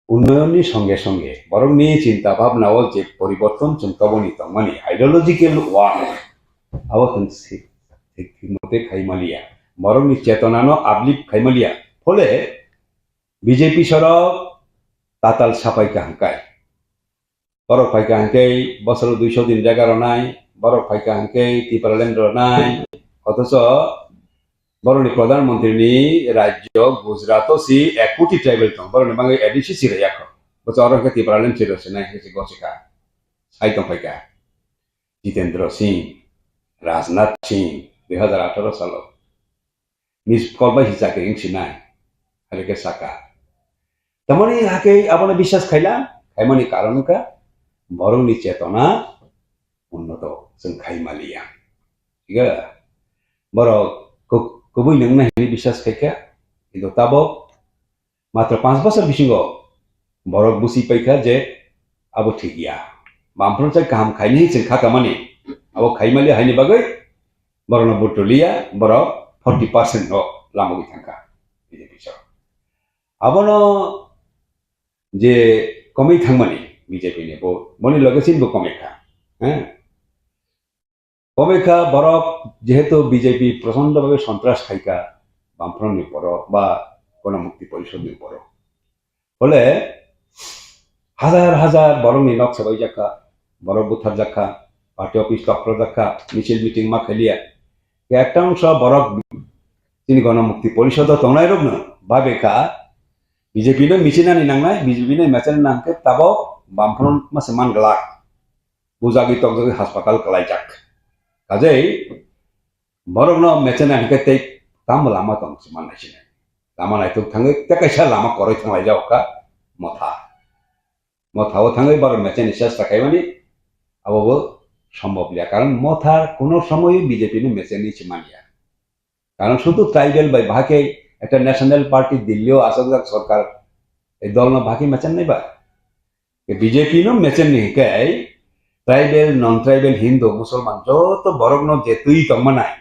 Speaker 17: उन्नयननि संगे संगे बरंनि चिंता भावनाओ जे परिवर्तन चिंताबनि तंमानि आइडियोलॉजिकल वार आवतन ঠিকমতে খাইমালিয়া বরংনি চেতনানো আবলিপ খাইমালিয়া ফলে বিজেপি সরক তাতাল সাপাইকা হাঙ্কায় বরফ ফাইকা হাঙ্কাই বছর 200 দিন জায়গারও নাই বরফ ফাইকা হাঙ্কাই টিপারল্যান্ড নাই অথচ বরনি প্রধানমন্ত্রী রাজ্য গুজরাট সি 1 কোটি ট্রাইবেল দं বরনি বাঙালি এডিসি সিরে এখন বছর অরকে টিপারল্যান্ড সিরছে নাই হেসে গছিকা সাইতং ফাইকা জিতেন্দ্র সিং রাজনাথ সিং 2018 সাল মিস কলবাই হিসাকে ইংসি নাই হালেকে সাকা তেমনি হাকে আপনি বিশ্বাস খাইলা খাইমানি কারণকা বরংনি চেতনা উন্নত जों খাইমালিয়া ঠিক আছে বড় কবই নং নাই বিশ্বাস খাইকা কিন্তু তাবো মাত্র 5 বছর বিসিঙ্গ বরক বুসি পাইকা যে আবো ঠিকিয়া বামফ্রন চাই কাম খাইনি जों খাকা মানে আবো খাইমালি হাইনি বাগৈ বরন বটলিয়া বড় 40% নো লামগি থাকা বিজেপি সর আবনো যে কমই থাকমানি বিজেপি নে বনি লগেছিন বো কমেখা হ্যাঁ কমেখা বরফ যেহেতু বিজেপি প্রচন্ডভাবে সন্ত্রাস খাইকা বামফ্রন্টের উপর বা গণমুক্তি পরিষদের উপর ফলে হাজার হাজার বরং নক সবাই জাকা বরফ বুথার জাকা পার্টি অফিস চক্র জাকা মিছিল মিটিং মা খেলিয়া একটা অংশ বরফ তিনি গণমুক্তি পরিষদ তংনাই রোগ না ভাবেকা বিজেপি নো মিছিনানি নাংনাই বিজেপি নো মেচেন নাংকে তাবো বামফ্রন্ট মাসে মান গলাক বুজাগি তকজগি হাসপাতাল কলাই যাক কাজেই বরং ন মেচেনা হিকে তেই তাম লামা তং মান নাইছিনে লামা নাইতো থাङै तेकाइसा लामा करै थांलाय जावका मथा मथाও थाङै बरं मेचेन इसास थाखायमानि आबाबो সম্ভব লিয়া কারণ মথার কোনো সময় বিজেপি নে মেচেনি চিমানিয়া কারণ শুধু ট্রাইবেল বাই ভাকে একটা ন্যাশনাল পার্টি দিল্লিও আসক সরকার এই দল না ভাকি মেচেন নাই বা বিজেপি নো মেচেন নি কাই ট্রাইবেল নন ট্রাইবেল হিন্দু মুসলমান যত বরগ্ন যেতুই তমনাই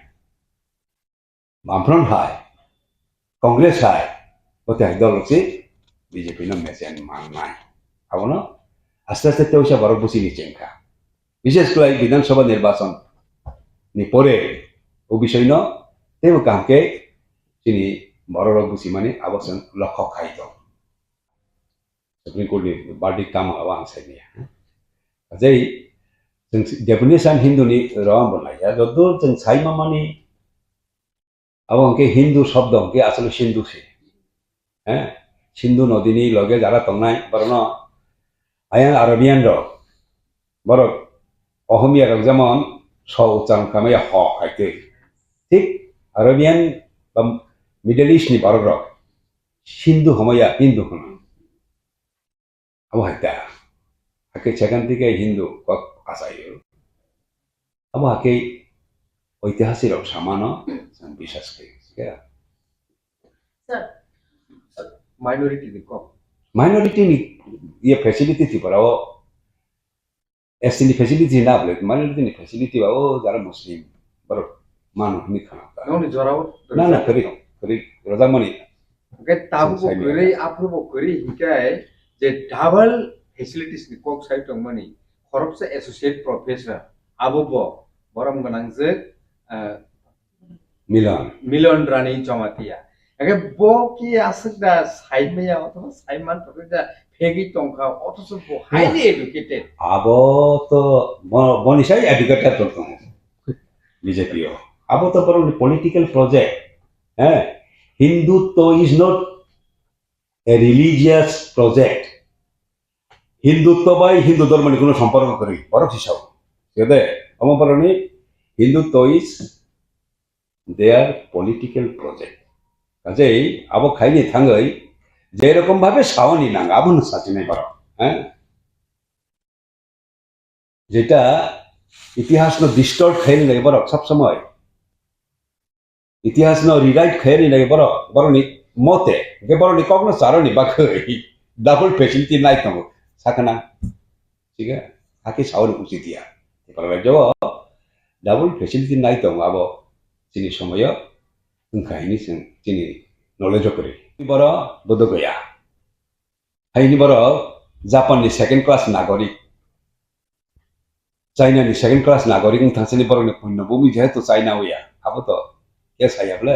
Speaker 17: বামফ্রন্ট হয় কংগ্রেস হয় ওতে দল হচ্ছে বিজেপি নো মেচেন মান নাই আবনো আস্তে আস্তে তেউসা বরগ বুঝি নিচেনকা বিশেষ করে বিধানসভা নির্বাচন নি পরে ও বিষয় ন তেও কামকে তিনি বড় বুঝি মানে আবশ্যক লক্ষ্য খাইত सुप्रीम कोर्ट नि बार्डिक काम आवा आंसाइनिया अजै जों डेफिनेशन हिंदुनि रम बनाया जदो जों साइमा मानि अब के हिंदू शब्द के আসলে सिंधु से हैं सिंधु नदीनि लगे जारा तंनाय बरनो आया अरबियान रो बर अहमिया रो जेमन स उच्चारण खामे ह खाइते ठीक अरबियान बा मिडल ईस्ट नि बर रो सिंधु हमया हिंदू हम अब हत्या आके सेकेंड के हिंदू कक आसायो अब आके ऐतिहासिक सामानो विश्वास के
Speaker 14: सर माइनॉरिटी नि को
Speaker 17: माइनॉरिटी नि ये फैसिलिटी थी पर वो एसटी नि फैसिलिटी ना बोले माइनॉरिटी नि फैसिलिटी वो जरा मुस्लिम पर मानो नि खाना
Speaker 14: नौनि जराव
Speaker 17: ना ना करी रजामणि
Speaker 14: ओके ताबु को करे आपनु को करे हिकाय जे डाबल फेसिलिटीज नि कोक साइड दं मानि खरबसे एसोसिएट प्रोफेसर आबो बरम गनांजे मिलन रानी जमातिया एके बो की आसक दा साइड में या तो साइड मान तो दा फेगी तंका अथस बो हाईली एजुकेटेड
Speaker 17: आबो तो बनिसाई एजुकेटेड तो बीजेपी आबो तो पर पॉलिटिकल प्रोजेक्ट है Hindutva is not a religious project Hindutva বাই হিন্দু ধর্ম নিয়ে কোনো সম্পর্ক করি বড় হিসাব সেদে আমার পরনি Hindutva is their political project কাজেই আবো খাইনি থাঙ্গই যে রকম ভাবে সাওনি নাং আবন সাথে নাই বড় হ্যাঁ যেটা ইতিহাস ন ডিস্টর্ট খাইনি লাগে বড় সব সময় ইতিহাস ন রিরাইট খাইনি লাগে বড় বড়নি মতে के बरो नि कखनो सारो नि बाखै डबल फैसिलिटी नाइ तंगो साखना ठीक है आके सावर उचित दिया पर जो डबल फैसिलिटी नाइ तंगो अब चिनि समय खाइनि जों चिनि नलेज करे बरो बद गया हाइनि बरो जापान नि सेकेंड क्लास नागरिक चाइना नि सेकेंड क्लास नागरिक थांसनि बरो नि पुण्य भूमि जेहेतु चाइना होया abo to ke sayable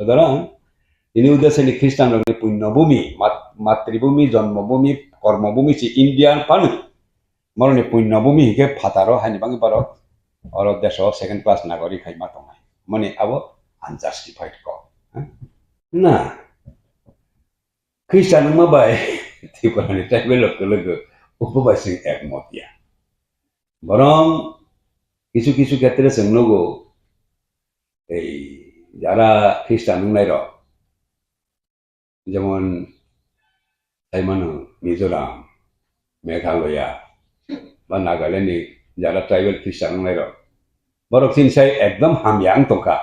Speaker 17: sudarang ini uddeshe ni Christian rok ni punyabhumi matribhumi janmabhumi Karmabhumi si Indian panu moroni punyabhumi hike phataro haini bangi barok oro desho second class nagorik hai matongai mone abo unjustified ko na Christian mabai Tipraland tribal logo উপবাস একমত ইয়া বরং কিছু কিছু ক্ষেত্রে जोंनोगो এই যারা খ্রিস্টান নাইর যেমন তাইমানো মিজোরাম মেঘালয়া বা নাগাল্যান্ডে যারা ট্রাইবাল খ্রিস্টান নাইর বরং সিনসাই একদম হাময়াং তকা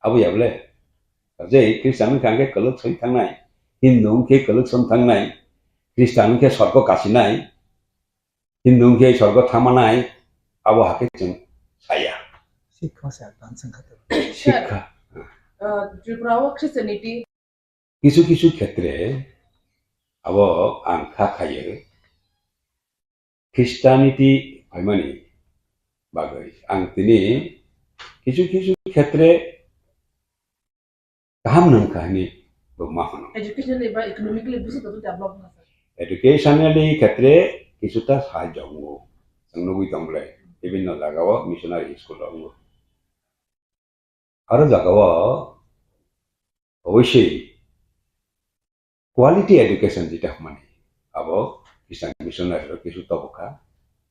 Speaker 17: আবু ইয়াবলে যে খ্রিস্টান কাঙ্গে কলক সই থাंनाय হিন্দু কে কলক সম থাंनाय খ্রিস্টান কে স্বর্গ কাশিনাय हिंदू के स्वर्ग थामानाय आबो हाके जों साया शिक्षा
Speaker 15: त्रिपुराव ख्रिस्टियानिटी
Speaker 17: किछु किछु क्षेत्रे आबो आं खाखायो ख्रिस्टियानिटी भाइमानि बागै आं दिनै किछु किछु क्षेत्रे गाहाम नंखानि मा होनो
Speaker 15: एजुकेशनली बा इकोनॉमिकली बुझो तो डेवलप ना
Speaker 17: एजुकेशनली क्षेत्रे কিছুটা সাহায্য হবো जोंनोगुइ दंब्ले বিভিন্ন জায়গাও মিশনারি স্কুল দङ আরো জায়গাও অবশ্যই কোয়ালিটি এডুকেশন যেটা মানে আবো খ্রিস্টান মিশনারি কিছু তবকা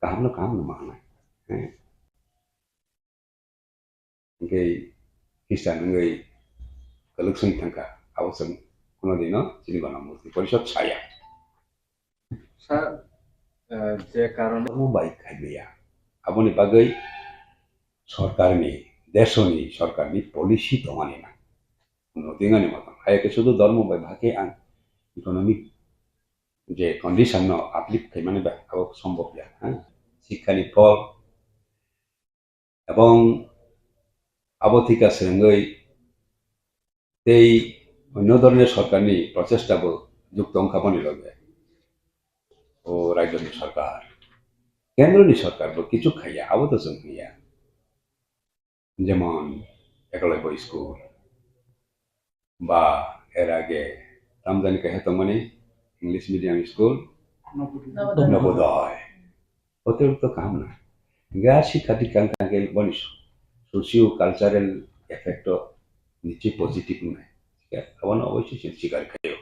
Speaker 17: কাম মানে হ্যাঁ এই খ্রিস্টান এই কালেকশন থাকা আবশ্যক কোনদিনও চিনিবানা মূর্তি পরিষদ ছায়া
Speaker 14: স্যার যে কারণে
Speaker 17: baik kaya aboni bagai सरकारनि देशनि सरकारनि पलिसि दङानि ना नदिङानि मतन हायके शुद्ध धर्म बाय भाके आं इकोनॉमिक जे कंडीशन न अपलिफ्ट खायमाने बा आबो सम्भव या शिक्षानि फल এবং আবথিকা সঙ্গই এই অন্য ধরনের সরকারি প্রচেষ্টাবো যুক্ত অংখাপনি লগে ও রাজ্যনি সরকার কেন্দ্রনি সরকার কিছু খাইয়া আবত সঙ্গিয়া যেমন একলব্য স্কুল বা এর আগে রামজানি কাহে তো মানে ইংলিশ মিডিয়াম স্কুল নবোদয় অতিরিক্ত কাম না গা শিক্ষা দীক্ষা কাকে বলিস সোশিও কালচারাল এফেক্ট নিশ্চয়ই পজিটিভ নয় আবার অবশ্যই স্বীকার খাইও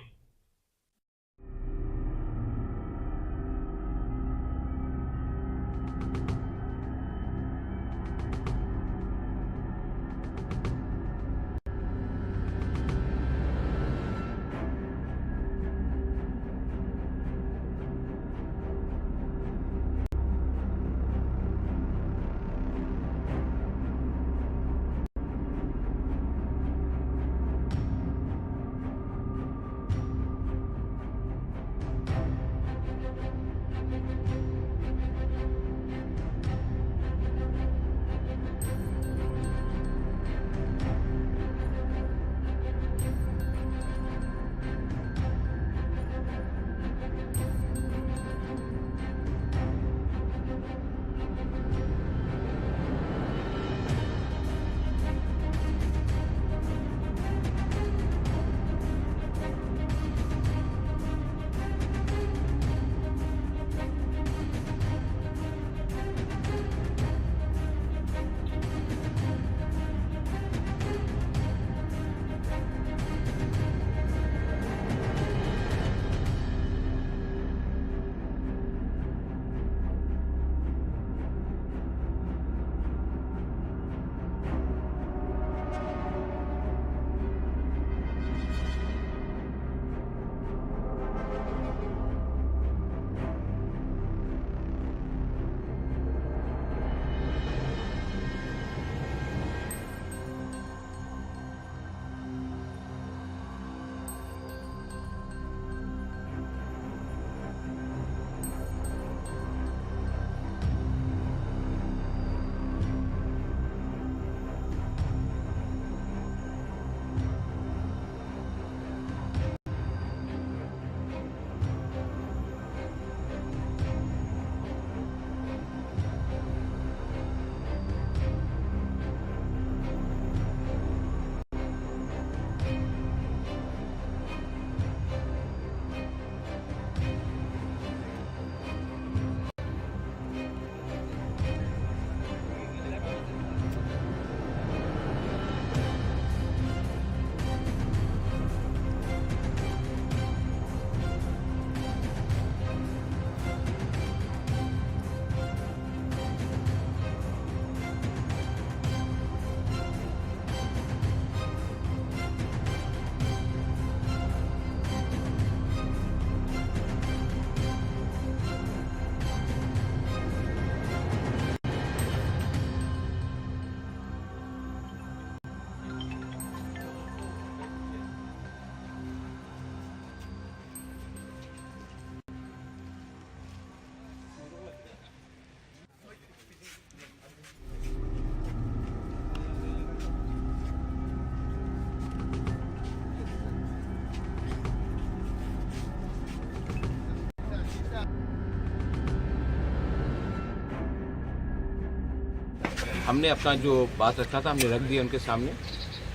Speaker 12: हमने अपना जो बात रखा था हमने रख दिया उनके सामने।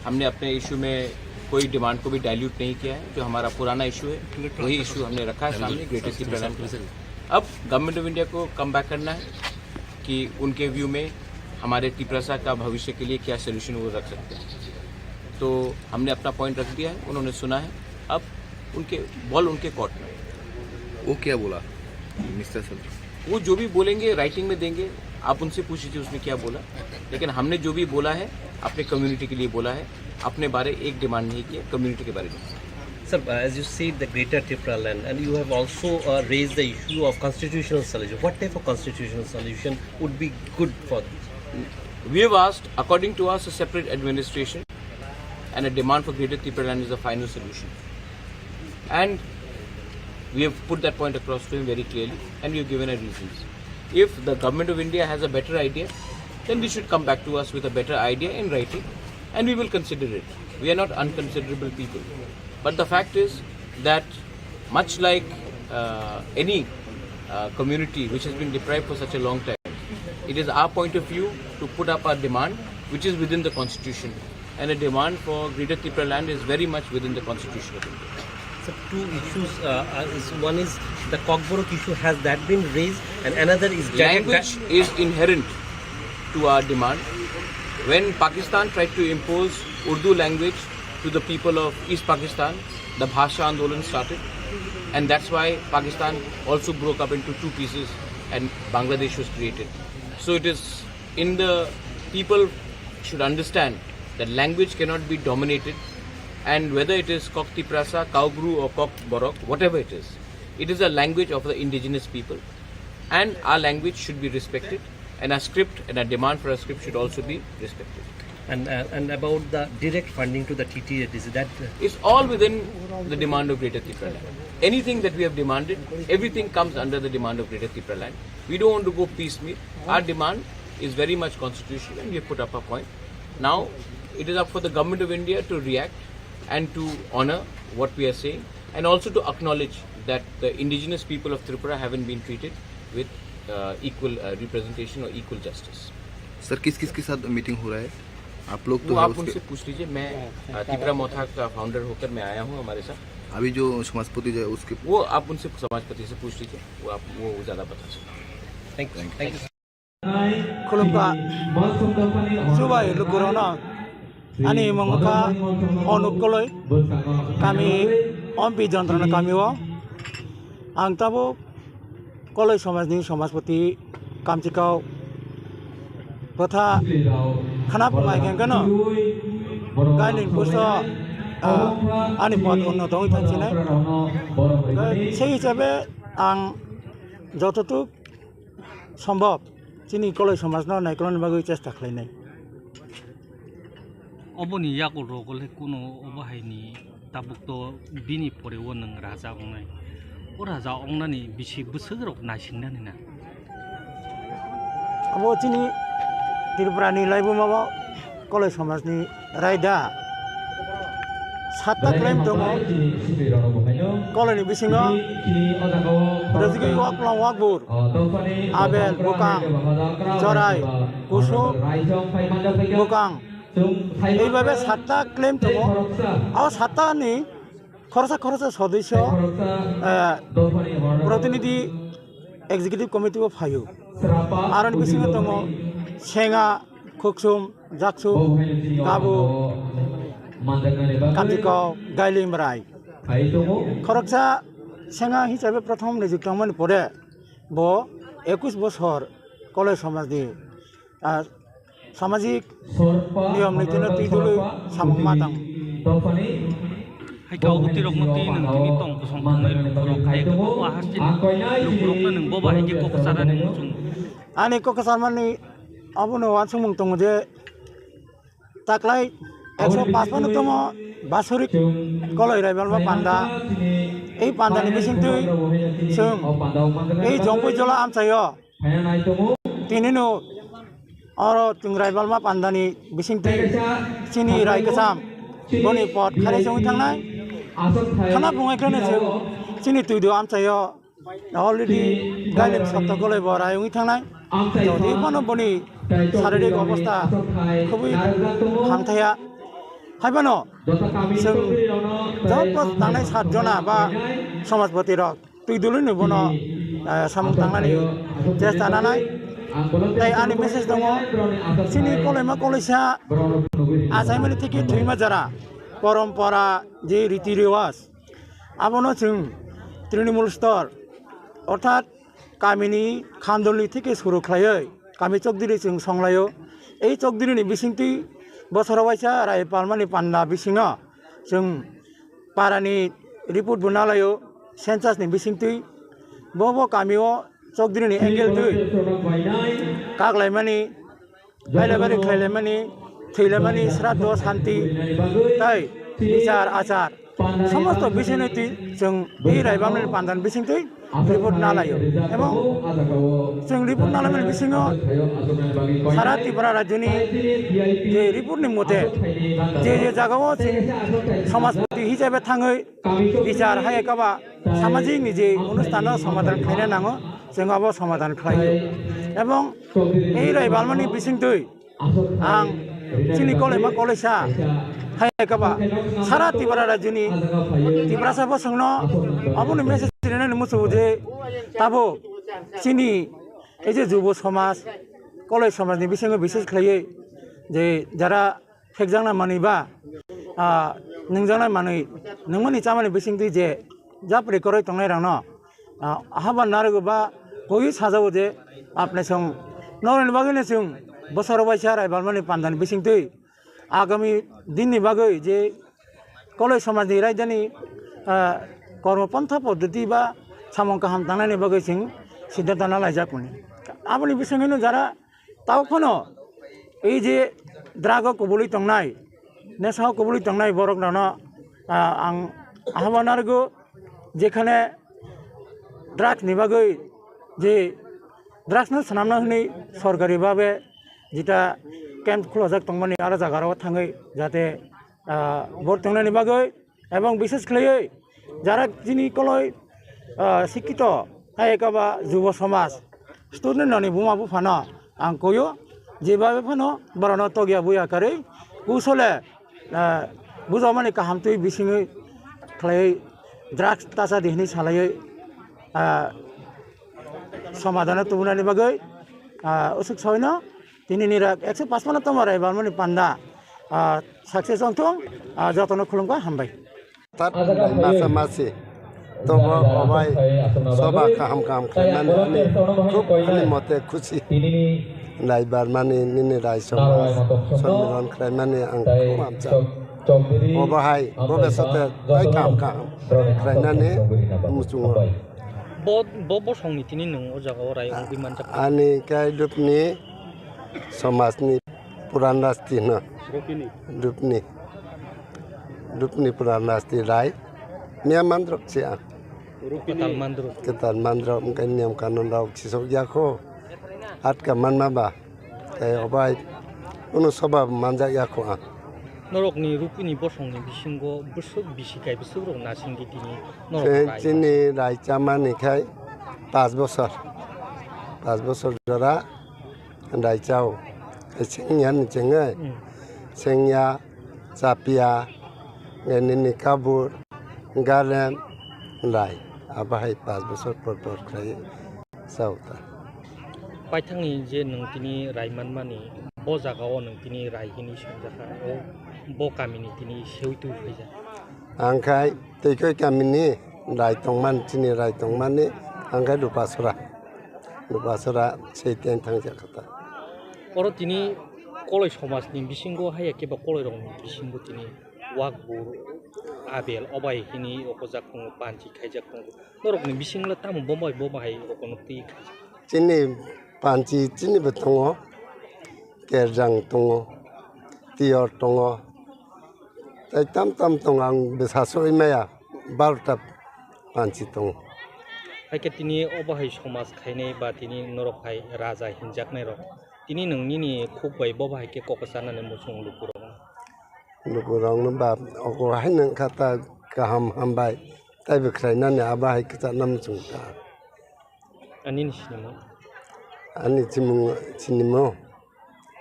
Speaker 12: हमने अपने इशू में कोई डिमांड को भी डाइल्यूट नहीं किया है। जो हमारा पुराना इशू है वही इशू हमने रखा है सामने ग्रेटर टिप्रालैंड के। अब गवर्नमेंट ऑफ इंडिया को कम बैक करना है कि उनके व्यू में हमारे टिप्रा का भविष्य के लिए क्या सोल्यूशन वो रख सकते हैं। तो हमने अपना पॉइंट रख दिया है, उन्होंने सुना है। अब उनके बॉल उनके कोर्ट में।
Speaker 9: वो क्या बोला मिस्टर सर?
Speaker 12: वो जो भी बोलेंगे राइटिंग में देंगे, आप उनसे पूछ लीजिए उसने क्या बोला। लेकिन हमने जो भी बोला है अपने कम्युनिटी के लिए बोला है, अपने बारे एक डिमांड नहीं किया, कम्युनिटी के बारे में।
Speaker 18: Sir, as you see the greater Tipraland, and you have also raised the issue of constitutional solution. What type of constitutional solution would be good for this?
Speaker 12: We have asked, according to us, a separate administration and a demand for greater Tipraland is the final solution. And we have put that point across to him very clearly, and we have given our reasons. If the government of India has a better idea, then they should come back to us with a better idea in writing, and we will consider it. We are not unconsiderable people. But the fact is that much like any community which has been deprived for such a long time, it is our point of view to put up our demand which is within the constitution, and a demand for greater Tipraland is very much within the constitution of India.
Speaker 18: So two issues, one is the KOKBOROK issue, has that been raised, and another is
Speaker 12: language is inherent to our demand. When Pakistan tried to impose Urdu language to the people of East Pakistan, the Bhasha Andolan started, and that's why Pakistan also broke up into two pieces and Bangladesh was created. So it is in the people should understand that language cannot be dominated, and whether it is KOKTIPRA, KOKBOROK or KOKBOROK, whatever it is a language of the indigenous people, and our language should be respected, and our script and our demand for a script should also be respected.
Speaker 18: And about the direct funding to the TTA, is that
Speaker 12: it's all within the demand of greater Tipraland. Anything that we have demanded, everything comes under the demand of greater Tipraland. We don't want to go piecemeal. Our demand is very much constitutional, and we have put up a point. Now it is up for the government of India to react and to honor what we are saying, and also to acknowledge that the indigenous people of Tripura haven't been treated with equal representation or equal justice.
Speaker 9: Sir किस किस के साथ meeting हो रहा है आप लोग? तो
Speaker 12: आप उनसे पूछ लीजिए। मैं तिप्रा मोथा का फाउंडर होकर मैं आया हूँ हमारे साथ।
Speaker 9: अभी जो समाजपति जो है उसके
Speaker 12: वो आप उनसे समाजपति से पूछ लीजिए, वो ज़्यादा बता सकते हैं। Thank you.
Speaker 19: खुलुमबा सुबाय लुकुराना ani mongka onukkoloi kami ompi jantrana kamio ang tabo koloi samajni samajpati kamchikau Motha khana pungai kengkano gailin puso ani pod onno dong thangsinai sei hisabe ang jototuk সম্ভব chini koloi samajno naikoloni bagoi chesta khlainai
Speaker 20: Oboni yakul rokole kuno obahaini tabukto bini pore wonang raja ongnai o raja ongnani bisi busugrok nasinani na
Speaker 19: abo chini Tiprani laibu mama koloi samajni raida satta claim dongo koloni bisingo rezigi waklang wakbur abel bukang jorai kusu bukang এইভাবে সাতটা claim দেব আর সাতটা নি খরচা সদস্য প্রতিনিধি executive committee ফাইও আর বিসিঙে দङ সেঙা খুকসুম জাকসু কাবু কামজিকাও গাইলিম রায় খরচা সেঙা হিসাবে প্রথম নিযুক্ত হওয়ার পরে 21 বছর কলেজ সমাজনি সামাজিক নিয়ম নীতি তুই সামাদাং
Speaker 20: Haikau utirok mati nang tini tong kusong tungai lukurok haikau bawa hasil lukurok na nang bawa haikau kokasaran nang musung.
Speaker 19: Ani kokasaran ni abu no wansung mung tong je taklai 155 tong basurik koloi raibal ba panda ei panda ni bising tui sung ei jongpui jola amsayo tini no aro tingrai balma pandani bising tui sini rai kesam boni pot khari jong thangnai khana bungai khane je sini tui do amsayo already গাইলেন সপ্তাহগুলো বরায়ুই থানায় যদি কোনো বনি শারীরিক অবস্থা খুবই হামথায়া হাইবানো जों जब थांनाय 7 जना बा समाजपति रक तुई दुलुन नुबनो सामुं थांनानै चेष्टा नानाय ताई आंनि मेसेज दङ सिनि कलेमा कलेजा आसामनि थिके थुइमा जारा परम्परा जे रीति रिवाज आबनो जों तृणमूल स्तर अर्थात गामिनि खामदलनि थिके सुरु खालायै गामि चौकदिरि जों संलायो এই चौकदिरिनि बिसिंथि बोसोराव वाइसा रायपालमानि पान्ना बिसिङा जों पारानि रिपोर्ट बनालायो सेन्सासनि बिसिंथि बबो गामियाव चौकदिरिनि एंगेल दुइ कागलायमानि बायलाबारि खायलायमानि थैलायमानि श्राद्ध शान्ति ताई बिचार आचार समस्त बिसिनति जों बे रायबामनि पान्दान बिसिंथि रिपोर्ट नालायो एबं जों रिपोर्ट नालायमानि बिसिङाव सारा त्रिपुरा राज्यनि जे रिपोर्टनि मथे जे जायगायाव जों समाजपति हिसाबै थाङै बिचार हायकाबा सामाजिकनि जे अनुष्ठानाव समाधान खालायनो नाङो जों आबो समाधान खालायो एबं এই रायबालमानि बिसिंथि आं जोंनि कलेमा कलेजा हायकाबा सारा त्रिपुरा राज्यनि त्रिपुरासाबो सोंनो आबोनो मेसेज दिनानै मुसु जे ताबो जोंनि এই যে যুব সমাজ কলেজ সমাজनि बिसिङाव बिसेस खालायै जे जारा फेकजांना मानिबा नोंजांना मानै नोंमोननि चामानि बिसिंथि जे जाप रेकर्ड तंनाय रानो हाबा नारगोबा बयबो साजावो जे आपने सं नरनि बागैनो जों बोसोराव बायसा रायबालमानि पान्दानि बिसिंथि आगामी दिननि बागै जे कलेज समाजनि रायजोनि कर्मपन्था पद्धति बा सामं काहाम थांनायनि बागै जों सिद्धांत लायजागौमोन आबोनि बिसिङैनो जारा तावफोनो এই যে দ্রাগ কবলি তংনাই নেশা কবলি তংনাই বরক নানো आं आह्वान आरो जेखाने ड्राग्सनि बागै जे ड्राग्सनो सानामना होनाय सरकारि भाबे जिता केम्प खुलाजाक तंमानि आरो जागाराव थाङै जाहाथे भट थांनायनि बागै एबं बिसेस खालायै जारा दिनै कलय शिक्षित हायकाबा युव समाज स्टुडेन्ट होननानै बुङा बुफानो आं कयो जेबाबे फानो बरनो तगिया बुयाकारै कुसले बुजामानि काहामतुइ बिसिङै खालायै ड्राग्स तासा देहनि सालायै समाधान तुबुनानि बागै उसुक सयनो दिनैनि 155 तम रायबालमानि पान्दा साक्सेस अंथों जतनो खुलुमखौ हामबाय
Speaker 21: मासा मासि तब अबाय सबा काम खालामनानै खुब आंनि मते खुसि रायबालमानि निनि राय समाज सम्मेलन खालामनानै आं खुब आमचा अबाहाय भबिष्यते जाय काम खालामनानै मुसुङो
Speaker 20: बब संनितिनि नों ओ जागाव राय अंगिमान जाक
Speaker 21: आनि काय दुपनि समाजनि पुरान रास्ति न दुपनि पुरान रास्ति राय मिया मंद्र से केताल मंद्र उनका नियम कानून राव छिसो याखो हात का मनमाबा काय अबाय उनु सभा मानजा याखो आ
Speaker 20: नरकनि रुपिनि बसंनि बिसिंगो बुसुक बिसिकाय बुसुक रं नासिंगि तिनि नरक
Speaker 21: जिनि राय चामानिखाय 5 बोसोर जरा राय चाव सेंयान जेङै सेंया चापिया निनि काबुर गारेम राय आबाहाय 5 बोसोर पर खाय सावता
Speaker 20: पाइथांनि जे नोंतिनि रायमानमानि ब जागाव नोंतिनि रायहिनि संजाखा ब गामिनि तिनि सेउतु फैजा
Speaker 21: आंखाय तैखै गामिनि राय तंमान तिनि राय तंमानि आंखाय दुपासरा सैतेन थांजाखाता
Speaker 20: अर तिनि कलेज समाजनि बिसिंगो हाय केबा कलेज रंनि बिसिंगो तिनि वाकबुर आबेल अबायहिनि अकजाक दङ पान्थि खायजाक दङ नरकनि बिसिंला ताम बबाय अकनो ति
Speaker 21: तिनि पान्थि तिनिबो दङ केरजां दङ तियर दङ tam dong ang besasoi maya 12टा पान्थि दङ
Speaker 20: हायके तिनि अबाहाय समाज खायनाय बा तिनि नरकहाय राजा हिनजाकनाय रक तिनि नोंनिनि खुबबाय बबाहायके ककसानानै मुसुं
Speaker 21: लुकुरावनो बा अगहाय नों खाता गाहाम हामबाय ताइबो ख्रायनानै आबाहाय खोथा नाम सुंता
Speaker 20: Ani sinimo.
Speaker 21: Ani sinimo.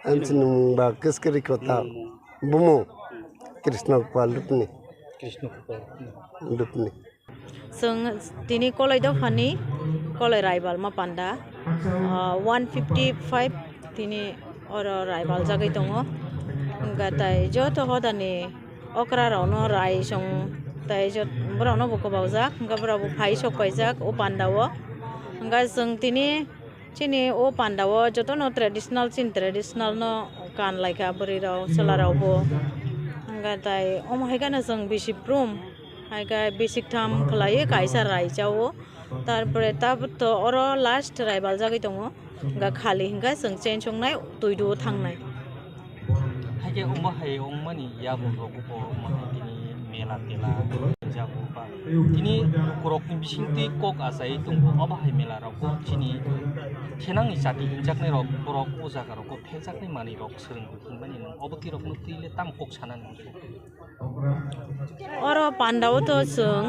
Speaker 21: Ani sinimo ba keskeri kota. Bumo. Krishna Palupni.
Speaker 20: Krishna
Speaker 21: Palupni.
Speaker 8: Seng tini kolai do fani kolai rival ma panda 155 tini oro rival jagai tongo gatai jo to hodani okra rono rai song tai jo brono boko baujak gabra bu phai sok paijak o pandawo ga seng tini chini o pandawo joto no traditional no kan laika buri rao selarao bo gatai om haigana seng bisi prum haika basic tham khlai kaisa rai chao tarpore tab to oro last rival jagai tongo ga khali hinga seng chen chongnai tuidu thangnai
Speaker 20: haike umma hai ummani yabu rogo umma tini mela tela jabu ba tini korok ni bisingti kok asai tongo aba hai mela roko chini thenang ni sati hinjaknai rok borok ojaga rok phejaknai mani rok sereng hingmani nang oboti rok no tile tam kok sanan
Speaker 8: oro pandaw to sung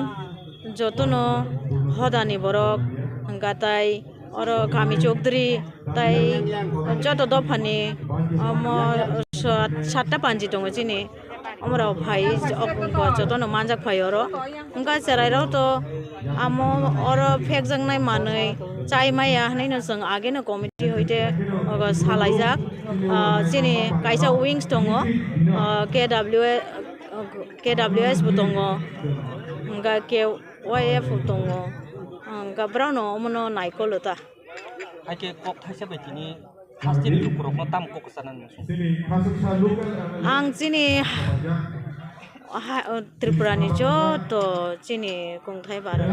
Speaker 8: jotono hodani borok gatai oro kami chokdri tai joto dofani amo satta panji tongo chini amra bhai jotono manjak phai oro unga serai ro to amo oro phekjangnai manai chai maya hnai no sung age no committee hoite ogo salaijak chini kaisa wings tongo KWS butongo nga KYF butongo nga brano omono naikolota
Speaker 20: haike kok thaisa bai tini Hasteo TRIPURA no tam kok sanan
Speaker 8: ang chini Tripura ni jo to chini kongthai bara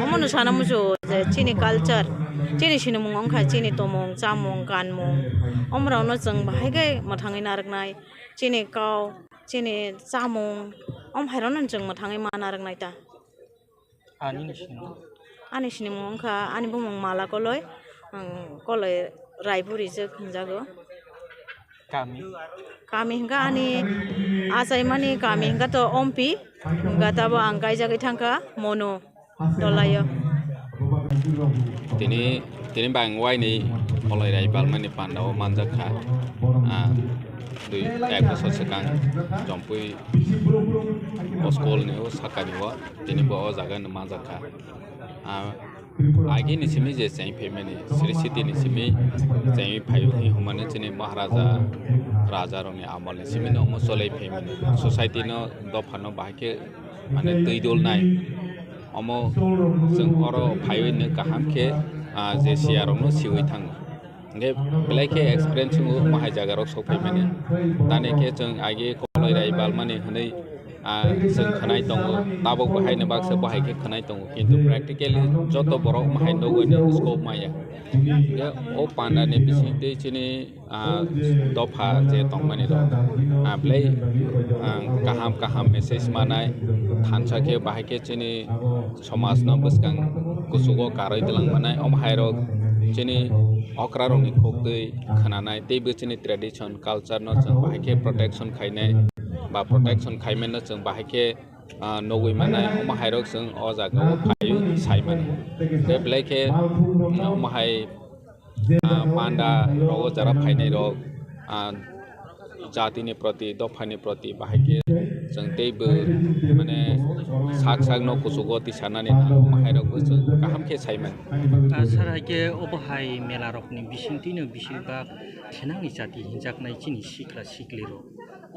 Speaker 8: omono sanamujo je chini culture chini sinumung ongkha chini tomong chamong kanmong omra no jeng bahaigai mathangai naraknai chini kau chini chamong om hairon jeng mathangai manaraknai ta ani sinumung ongkha ani bumong mala koloi raipuri je khungjago kami hingga ani asai mani kami hingga to ompi hingga tabo angkai jagai thangka mono dolayo
Speaker 22: tini bang wai ni olai rival mani pandaw manjaka dui ek bosor sekang jompui oskol ne o sakani wa tini bo o jaga no manjaka agi ni simi je sai pemani sri city ni simi sai phayu hi humane chini Maharaja raja roni amal ni simi no mo solai pemani society no dofano bahke mane tuidol nai omo jeng oro phayu ne kaham ke je siar no siwi thang nge blaike experience ngo mahai jaga rok so pemani tane ke jeng agi kolai rival mane hanai jeng khanai tongo tabo bahai ne bakse bahai ke khanai tongo kintu practically joto borok mahai no gone scope maya ya o panda ne bisite chini dofa je tongmani ro blai kaham message manai thansa ke bahai ke chini samaj no buskang kusugo karai telang manai om hairo chini okra roni khokdei khananai teibo chini tradition culture no jeng bahai ke protection khainai ba protection khaimen no jeng bahai ke nogui manai om hairok jeng o jaga o phayu saiman de blai ke om hai panda rogo jara phainai rok jati ni proti dofa ni proti bahai ke jeng teibo mane sak no kusugo ti sanani na om hairok bo jeng kaham ke saiman
Speaker 20: sar haike obahai mela rok ni bisingti no bisirba thenang jati hinjaknai chini sikla sikliro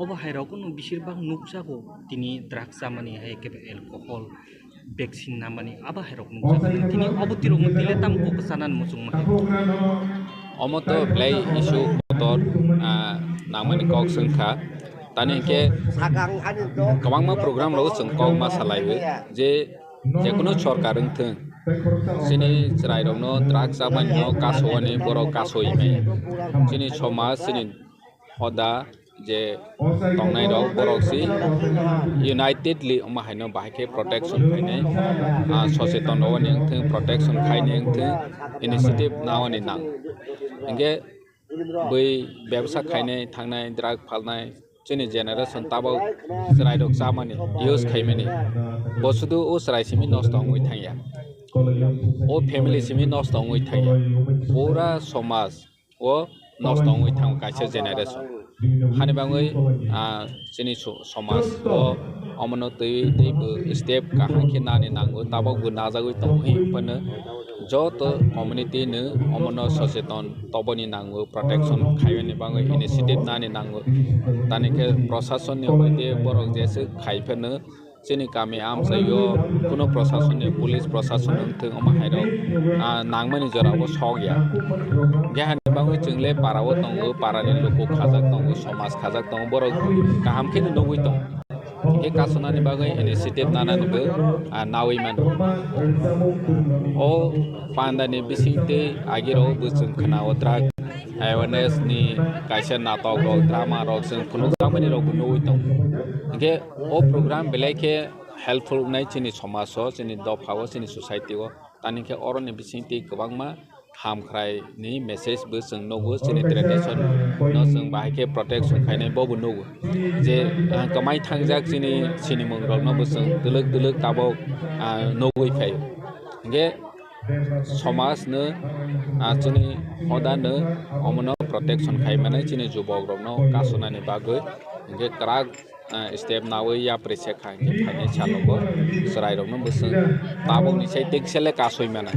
Speaker 20: obahai rok no bisirbang nukjago tini drugs amani haike alcohol vaccine namani abahai rok nukjago tini oboti rok tile tam ko sanan musung mahe
Speaker 22: omoto play issue motor namani kok sengkha tani ke kabangma program ro sengkok ma salaiwe je jekono sorkar theng sini chrai rok no drugs amani no kasoni borok kasoi me sini somas sini hoda je tongnai rok borok si unitedly mahaino bahake protection khaine soseton oni theng protection khaine theng initiative nawani nang engge bai ব্যবসা খাইনে थांनाय drug फालनाय chini generation tabo chrai rok chamani use khaimani bosudu o chrai simi nosto ngui thangya ओ family Simi नष्ट होंगे थाया पूरा समाज वो नष्ट होंगे थांग कैसे जेनेरेशन हानि बांगै जोंनि समाज ओ अमनो दैबो स्टेप कहाँ के नानि नांगौ ताबावबो नाजागै दंहै पनो जत कम्युनिटी नो अमनो सचेतन तबनि नांगौ प्रोटेक्शन खायनि बांगै इनिशिएटिव नानि नांगौ तानिके प्रशासन नि बायदि बरक जेसे खायफेनो जोंनि गामि आमसायो कुनो प्रशासन पुलिस प्रशासन थों अमाहायराव नांमानि जरावबो सगया गेहानि बांगै जोंले पारावो दंगो पारानि लोगो खाजाक दंगो समाज खाजाक दंगो बरक गाहामखिनि नगै दं के कासनानि बागै इनिशिएटिभ नानानिबो नावै मान ओ पान्दानि बिसिंते आगिराव बोसों खोनाव ड्राग अवेयरनेस नि कायसे नाटक रक ड्रामा रक जों कुनो गामनि रक नगै दं के ओ प्रोग्राम बेलेके हेल्पफुल नाय जोंनि समाजाव जोंनि दफाव जोंनि सोसाइटियाव तानिके अरनि बिसिंते गोबांमा हामख्रायनि मेसेजबो जों नगो जोंनि ट्रेडिशन न जों बाहायके प्रोटेक्शन खायनाय बावबो नगो जे कमाय थांजाक जोंनि सिनेमंरनबो जों दलक दलक ताबाव नगै फाय गे समाजनो जोंनि हदानो अमनो प्रोटेक्शन खायमाने जोंनि जुबकरनो कासनानि बागै गे क्राक स्टेप नावै या प्रेसे खांगे फायनाय चालबो सरायरनो बोसों ताबोनि साय टेक्सेले कासयमाना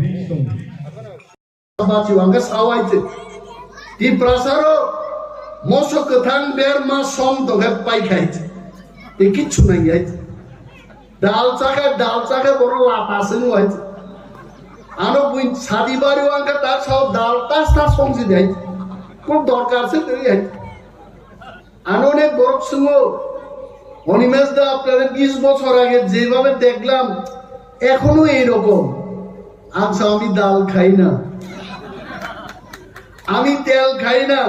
Speaker 10: बाचिवांगा सावाइते तिप्रासारो मोसो कथां बेर मा सम दगे पाइखाइते ते किच्छु नाही आइते दाल चाके बरो लापासिन वाइते आनो बुइन सादिबारि वांगा तार साव दाल तास्ता संजि दाइते कोन दरकार से तरी आइते आनो ने बरक सुंगो অনিমেষ দা আপনারা 20 বছর আগে যেভাবে দেখলাম এখনো এই রকম আচ্ছা আমি ডাল খাই না আমি তেল খাই না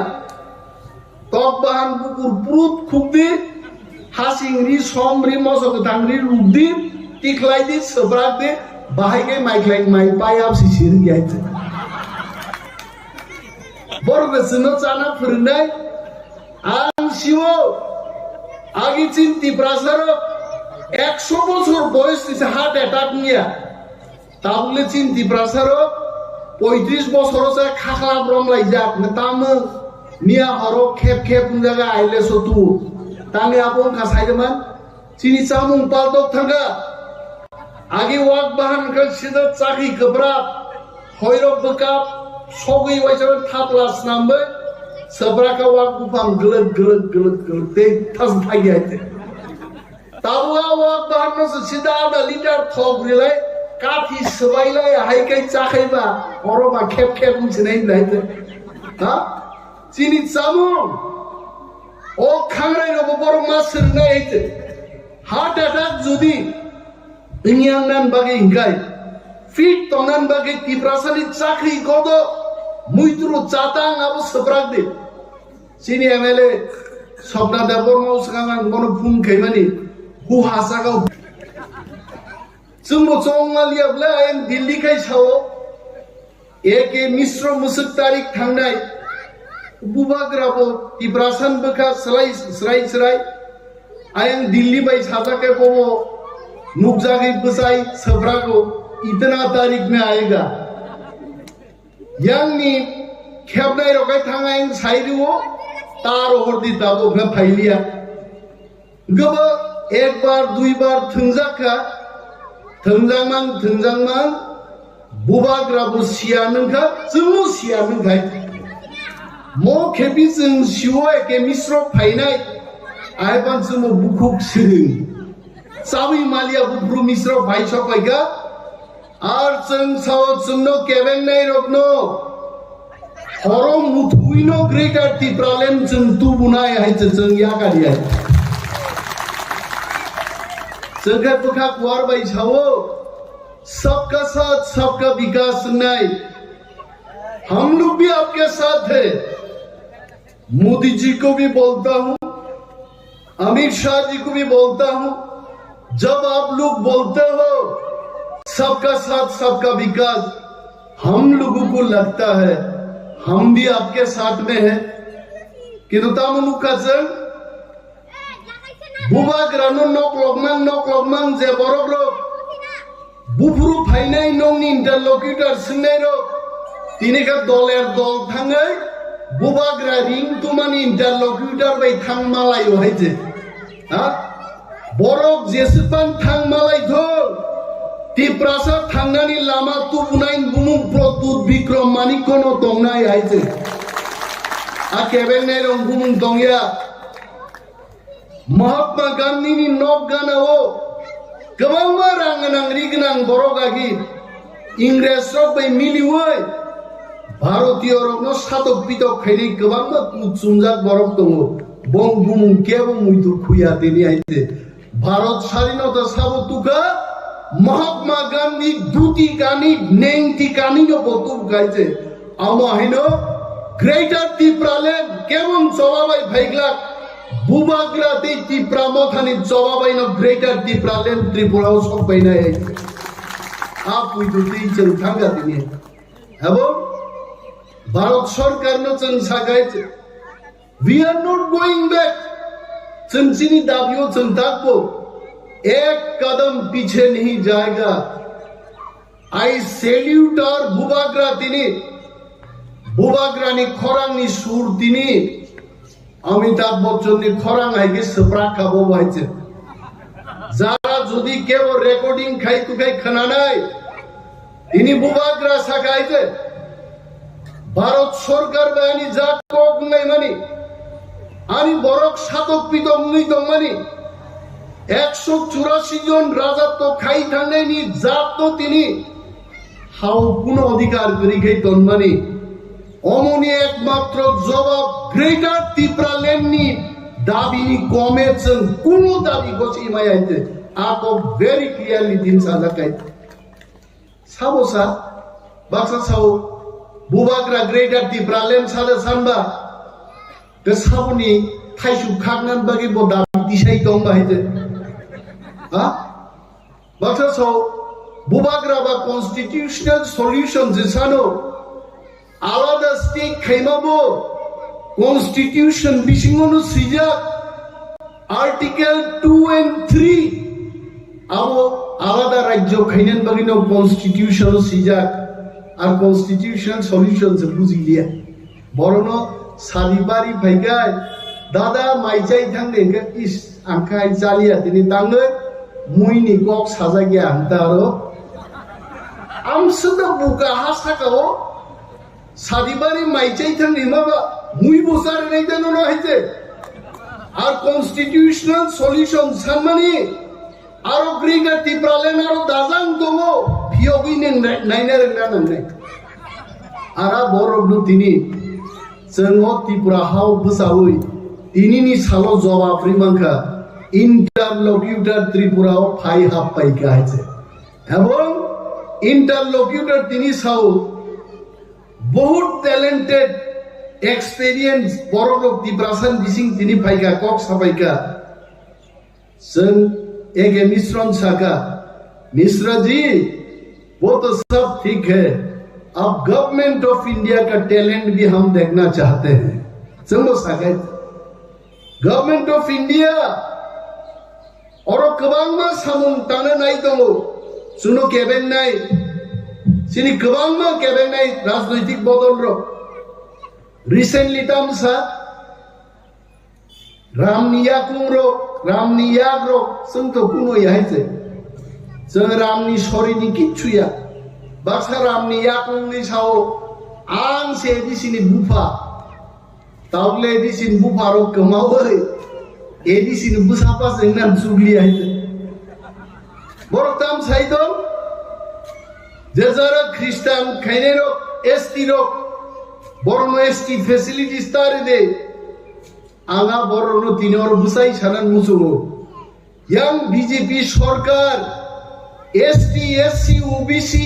Speaker 10: টক বাহান কুকুর পুরুত খুবদি হাসিংরি সমরি মসক দাংরি রুবদি টিকলাইদি সবরাকদি বাহাইগে মাইকলাই মাই পাই আপ সিসির গিয়াইতে বরগসনো চানা ফিরনাই আন শিও आगे चीन तिप्रासार 100 বছর বয়স দিছে হার্ট অ্যাটাক নিয়া তাহলে চীন तिप्रासार 35 বছর আছে খাখলা ব্রমলাই যাক না তাম নিয়া হর খেপ খেপ জায়গা আইলে সতু তানে আপন কাসাইদমান চিনি চামুং পালদক থাকা আগে ওয়াক বাহান কাল সিদা চাকি কবরা হয়রক বকাপ সগই ওয়াইছান থাপলাস নামবে सबराका वाक बुफां गलत गलत गलत गलत ते थस भाई आते ताबुआ वाक बाहर से सीधा आधा लीटर थोक रिले काफी सवाइला हाई कई चाखैबा औरोबा खेप खेप मुझे नहीं लाइते हाँ चीनी चामू ओ खांगरे रो बरो मासर नहीं आते हार्ट अटैक जुदी इंगियां नान बागे इंगाई फिट तोनान बागे तिप्रासानी चाखरी कोदो मुइतुरो चातांग अब सबराक दे सिनी एमएलए सबना देवर मौसकांग बनो फुं खैमानी हु हासागाव जोंबो चंगालियाब्ला आयन दिल्ली खाय साव एके मिश्र मुसुक तारिख थांनाय बुबाग्राबो तिप्रासान बखा स्राय आयन दिल्ली बाय साजाके बो नुकजागै बसाई सबराको इतना तारीख में आएगा यांगनी खेबनाय रगाय थांगाय साइरिवो तार हरदि दाबो न फाइलिया गब एक बार दुई बार थंजाखा थंजांमां बुबाग्राबो सियानंखा जोंनो सियानंखाय मो खेबि जों सिवो एके मिश्र फाइनाय आयबान जोंनो बुखुक सिरिं सावि मालिया बुब्रु मिश्र फाइसपायगा आर जों साव जोंनो केबेंनाय रगनो हरो मुथुइनो ग्रेटर तिप्रालेन जों तुबुनाय हायचे जों यागारिया जोंखा बुखा कुआर बाय सावो सबका साथ सबका विकास नहीं हम लोग भी आपके साथ हैं मोदी जी को भी बोलता हूं अमित शाह जी को भी बोलता हूं जब आप लोग बोलते हो सबका साथ सबका विकास हम लोगों को लगता है हम भी आपके साथ में हैं किंतु तामुनुकाजों बुबाग्रानो नक लगमां जे बरग्रो बुफुरु फाइनाय नंनि इंटरलक्यूटर सोंनाय र तिनिका दलेर दल थाङै बुबाग्रा रिं तुमानि इंटरलक्यूटर बाय थां मालायो हायजे हा बरक जेसेबां थां मालायथो तिप्रासा थांनानै लामा तुबुनाय बुमुं प्रदुत बिक्रम मानिकनो दंनाय हायजे आ केबेंनाय रं बुमुं दंया महात्मा गांधीनि नक गानाव गोबां रां गोनां रि गोनां बर' गागि इंरेज रक बै मिलिवै भारतीय रकनो सादक बिदक खायनै गोबां कुचुमजाक बरक दङ बं बुमुं केबो मुइतु खुया दिनि आइते भारत स्वाधीनता साबतुका महात्मा गांधी दुति गानि नेंति गानि नो बतुर गाइजे आमा हैनो ग्रेटर टिप्रालैंड केबं जवाबाय फाइग्ला बुबाग्रा दै टिप्रा मथानि जवाबाय नो ग्रेटर टिप्रालैंड त्रिपुराव सकबायनाय आ पुइतु दै जों थांगा दिनि हेबो भारत सरकार नो जों सागाय we are not going back जों जिनि दाबियो जों दागबो एक कदम पीछे नहीं जाएगा I salute our बुबाग्रा दिनि बुबाग्रानि खरांनि सुर दिनि अमिताभ बच्चननि खरां हायगे सप्रा खाबो बायचे जारा जुदि केवो रेकर्डिंग खाइ तुखाय खोनानाय दिनि बुबाग्रा सागायजे भारत सरकार बायनि जा কক নাই মানি आनि बरक सातक पिदम नै दं मानि 184 জন রাজত্ব খাই থাঙ্গাইনি জাত তিনি হাউ কোন অধিকার করি খাই দন মানি অমনি একমাত্র জবাব গ্রেটার টিপ্রাল্যান্ডনি দাবিনি কমেছেন কোন দাবি গছি মায়াইতে আক ভেরি ক্লিয়ারলি দিন সাজাকাই সাবসা বাক্সা সাও बुबाग्रा ग्रेटर टिप्रालैंड सादा सानबा द साबुनि थाइसु खागनान बागि बदा दिसाय दं बाहायजे हा बाथ्रा साव बुबाग्रा बा कन्स्टिट्यूशनल सल्यूशन जे सानो आलादा state खाइमाबो constitution बिसिङावनो Sija article 2 and 3 आबो आलादा राज्य खाइनान बागिनो कन्स्टिट्यूशन सिजा আর কনস্টিটিউশনাল সলিউশন যে বুঝিলিয়া বরণ সারিবারি ফাইগায় দাদা মাইজাই থাংলে ইস আংখাই জালিয়া তিনি তাঙ্গে মুইনি কক সাজা গিয়া আনতারো আমসুদা বুকা হাসাকাও সারিবারি মাইজাই থাংলে মাবা মুই বসার নাই দেনো না হইতে আর কনস্টিটিউশনাল সলিউশন সানমানি আরো গ্রেটার টিপ্রাল্যান্ড আরো দাজাং দমো ভিওগি নাইনা রেংনা নাंगनाय आरा बरबनो तिनि जोंनो त्रिपुरा हाव बसावै तिनिनि सालो जवाब रिमांखा इंटरलक्यूटर त्रिपुराव फाइ हाब पाइका है এবং इंटरलक्यूटर तिनि साव बहुत टैलेंटेड एक्सपीरियंस बरबनो त्रिपुरासन बिसिं तिनि फाइका कक साबाइका जों एगे मिश्रण साका मिश्रा जी वो तो सब ठीक है अब गवर्नमेंट ऑफ इंडिया का टैलेंट भी हम देखना चाहते हैं चलो साके गवर्नमेंट ऑफ इंडिया और कबांगमा सामुं तानो नाय दङ सुनो केबें नाय सिनि कबांगमा केबें नाय राजनैतिक बदल रो रिसेंटली तामसा रामनि याग रो जों तो कुनो यायसे जों रामनि सरिनि किच्छुया बाक्सा रामनि याकंनि साव आं से दिसिनि बुफा तावले दिसिन बुफारो कमावै एदिसिनि बुसापा जोंना जुगलिया है बरताम साइदो जेजारा ख्रिस्टान खाइनेरो एसटी रो बरनो एसटी फैसिलिटीज तारे दे आंगा बरनो तिनोर बुसाई सानान मुसुमो यां बीजेपी सरकार एसटी एससी ओबीसी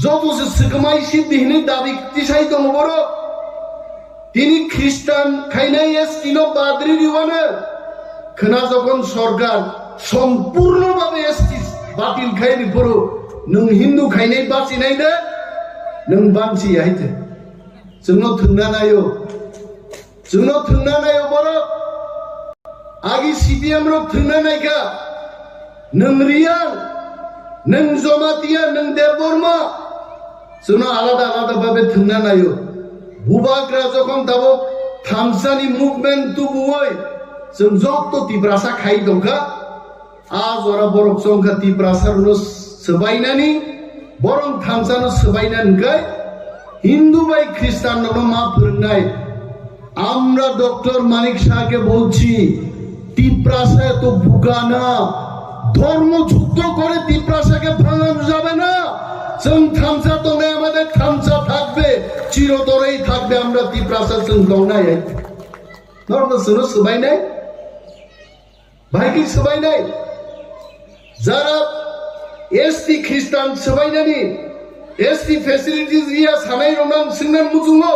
Speaker 10: যত সুকমাই সিদ্ধিহীন দাবি তিসাই দङ बर তিনি খ্রিস্টান খাইনাই এসটিল বাদ্রি দিবানে खोना যখন সরকার সম্পূর্ণভাবে এসটি বাতিল খাইনি পর नों हिन्दू खाइनाय बासिनाय दे नों बांसि आइते जोंनो थुंना नायो बर आगि सीपीएम रो थुंना नायका नों रिया नों जमातिया नों देवबर्मा जोंना आलादा आलादा भाबे थांना नायो बुबाग्रा जखन दाबो थामसानि मुभमेन्ट तुबुय जों जत्त तिप्रासा खाइ दंखा आज अरा बरक संखा तिप्रासारनो सबायनानि बरं थामसानो सबायनानखाय हिंदू बाई ख्रिस्टान मा फोरोंनाय আমরা ডক্টর মানিক শাহকে বলছি তিপ্রাসা তো বুকানা ধর্ম যুদ্ধ করে তিপ্রাসাকে ভাঙানো যাবে না जों थामसा दंनाय আমাদের थामसा থাকবে চিরতরেই থাকবে আমরা তিপ্রাসা जों दंनाय নর্দসনো সবাইনাই ভাইকি সবাইনাই যারা এসটি খ্রিস্টান সবাইনানি এসটি ফ্যাসিলিটিস ইয়া সানাই রনাম সিংনান মুজুঙ্গো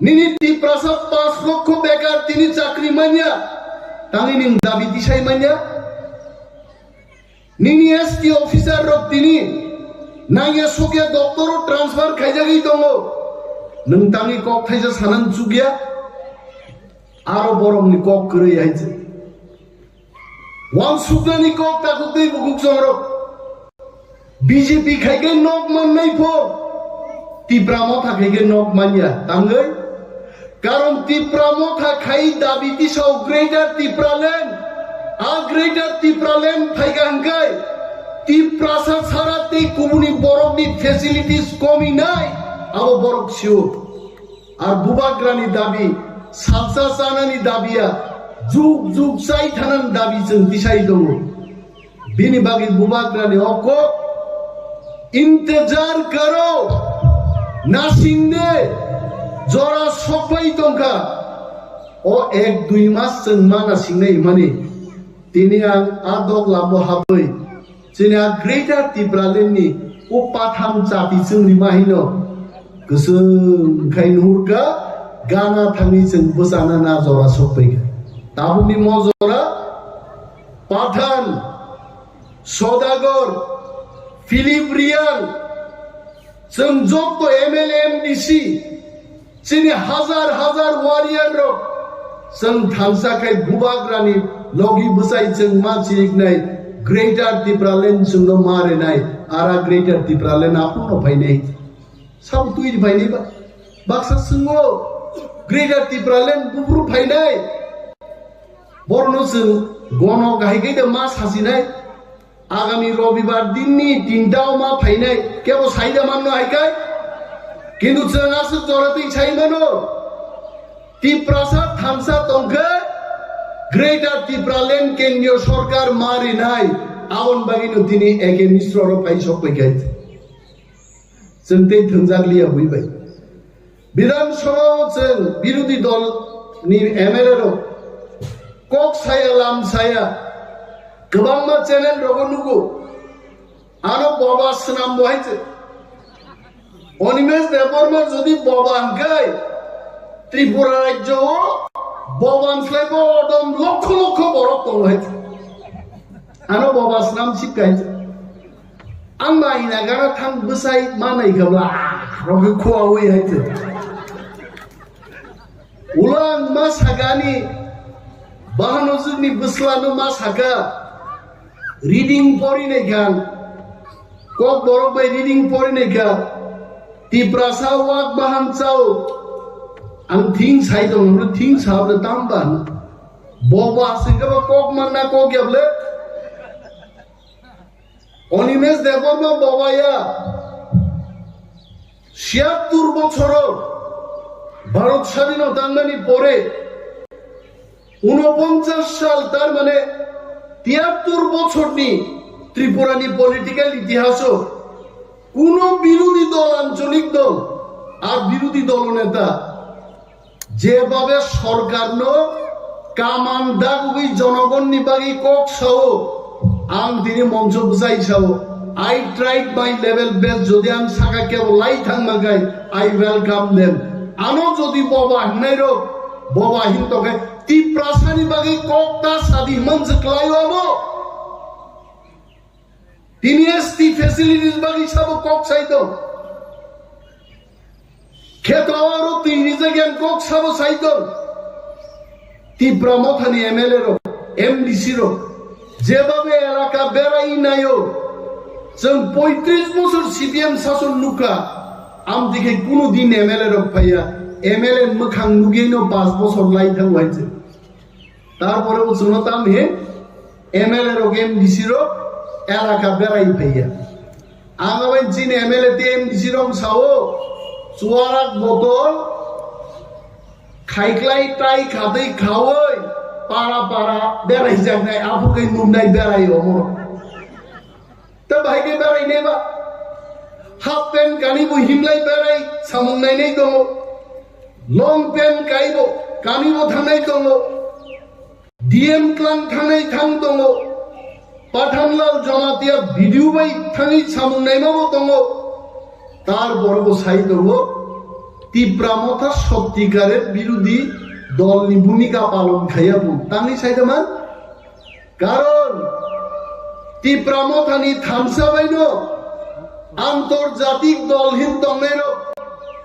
Speaker 10: নিনি তিপ্রাসা 5 লক্ষ বেকার তিনি চাকরি মানিয়া তানি নিম দাবি দিশাই মানিয়া নিনি এসটি অফিসার রক তিনি नांगे सोके डॉक्टर ट्रांसफर खाइजागै दङ नों तांनि कक थाइजा सानान जुगिया आरो बरमनि कक गरै हाइजे वान सुगनानि कक ताखौ दै बुकुक जंरो बीजेपी खाइगे नक माननाय फो तिप्रा मथा खाइगे नक मानिया तांगै कारण तिप्रा मथा खाइ दाबि दिसाव ग्रेटर तिप्रालेण्ड आ ग्रेटर तिप्रालेण्ड फाइगांगाय तिप्रासा सारा ते कुबुनि बरकनि फेसिलिटिस कमी नाय आबो बरक सिउ आर बुबाग्रानि दाबि सालसा जानानि दाबिया जुग जुग साइ थानान दाबि जों दिसाइ दङ बिनि बागै बुबाग्रानि अक इंतजार करो नासिंदे जरा सफाई दंखा ओ 1-2 मास जों मा नासिंनाय माने दिनै आं आदक लाबो हाबै जोंना ग्रेटर तिप्रालेण्डनि उपाथाम जाति जोंनि माहिनो गोसोखाय नुहुरगा गाना थाङि जों बोजाना ना जरा सफैगा दाबुनि मजरा पाठान सदागर फिलिप रियान जों जत्त एमएलए एमडीसी जोंनि हाजार हाजार वारियार जों थांसाखाय बुबाग्रानि लगि बोसाय जों मानसिनाय ग्रेटर तिप्रालेण्ड जोंनो मारेनाय आरा ग्रेटर तिप्रालेण्ड आपुनो फाइनाय सब तुइ फाइनाय बाक्सा सिङो ग्रेटर तिप्रालेण्ड बुब्रु फाइनाय बरनो जों गन गाहायगै द मा सासिनाय आगामी रबिबार दिननि 3टाव मा फाइनाय केबो साइदा माननो हायखाय किन्तु जों आसो जरातै साइमानो तिप्रासा थामसा दंखै ग्रेटर तिप्रालेण्ड केन्द्रीय सरकार मारिनाय आवन बागिनो दिनै एके मिश्र फाइ सफैखाय जों दै थोंजाग्लिया फैबाय विधानसभायाव जों बिरोधी दलनि एमएलए कक साया लाम साया गोबां मा चेनेल रगनुगु आरो बाबा सनाम बहायजे अनिमेश देवबर्मा যদি बाबा हांखाय त्रिपुरा राज्यआव बबानस्लायबो अदम लक्ष लक्ष बरफ दंहाय आरो बबास नाम सिकाय आं माइना गाना थां बोसाय मानायखौब्ला रगे खुआवै हायते उलां मा सागानि बाहानो जोंनि बोस्लानो मा सागा रिडिं फरिनायखान कक बरफ बाय रिडिं फरिनायखा तिप्रासा वाक बाहानचाव आं थिं साइड दं थिं साबले तामबान बबा सिंगबा कक मानना कक याबले অনিমেষ দেববর্মা বাবায়া ৭৬ বছর ভারত স্বাধীনতা আন্দোলনী পরে ৪৯ সাল তার মানে ৭৩ বছরনি ত্রিপুরানি পলিটিক্যাল ইতিহাস কোন বিরোধী দল আঞ্চলিক দল আর বিরোধী দল নেতা যেভাবে সরকার কামান দাগুই জনগণনি বাগি কক সহ आं दिनै मंच बुजाइसाव I tried my level best जदि आं साका केवल लाई थांमागाय I welcome them आनो जदि बाबा हन्नाय रो बाबा हिंतोके तिप्रासानि बागै ककता सादि मनजक्लायो आबो तिनि एसटी फेसिलिटिस बागै साबो कक साइदो खेतवारो तिनि जायगायाव कक साबो साइदो तिप्रा मथानि एमएलए रो एमडीसी रो যেভাবে এলাকা বেড়াই নাইও जों 35 বছর সিপিএম শাসন নুকা আম দিকে কোনদিন এমএলএ রক পাইয়া এমএলএ মুখাং নুগেনো 5 বছর লাইথা হইছে তারপরে জনতাম হে এমএলএ রক এমডিসি রক এলাকা বেড়াই পাইয়া আগাবাই চিন এমএলএ তে এমডিসি রক সাও চুয়ারাক বোতল খাইকলাই টাই খাদই খাওই পাড়া পাড়া বেড়াই যাক নাই আপুকে নুমনাই বেড়াই অমর তা ভাইকে বেড়াই নেবা হাফ প্যান্ট কানিব হিমলাই বেড়াই সামুংনাই নেই দङ লং প্যান্ট কাইব কানিব থানাই দङ ডিএম ক্লাং থানাই থাং দङ পাঠানলাল জমাতিয়া ভিডিও বাই থানাই সামুংনাই মাবো দङ তারপরও সাই দङ তীব্রা মথা সত্যিকারের বিরোধী দলনি ভূমিকা পালন খাইয়াবো তাংনি সাইদামান কারণ তীব্রা মথানি থামসাবাইন আন্তর্জাতিক দলহীন দংনাইর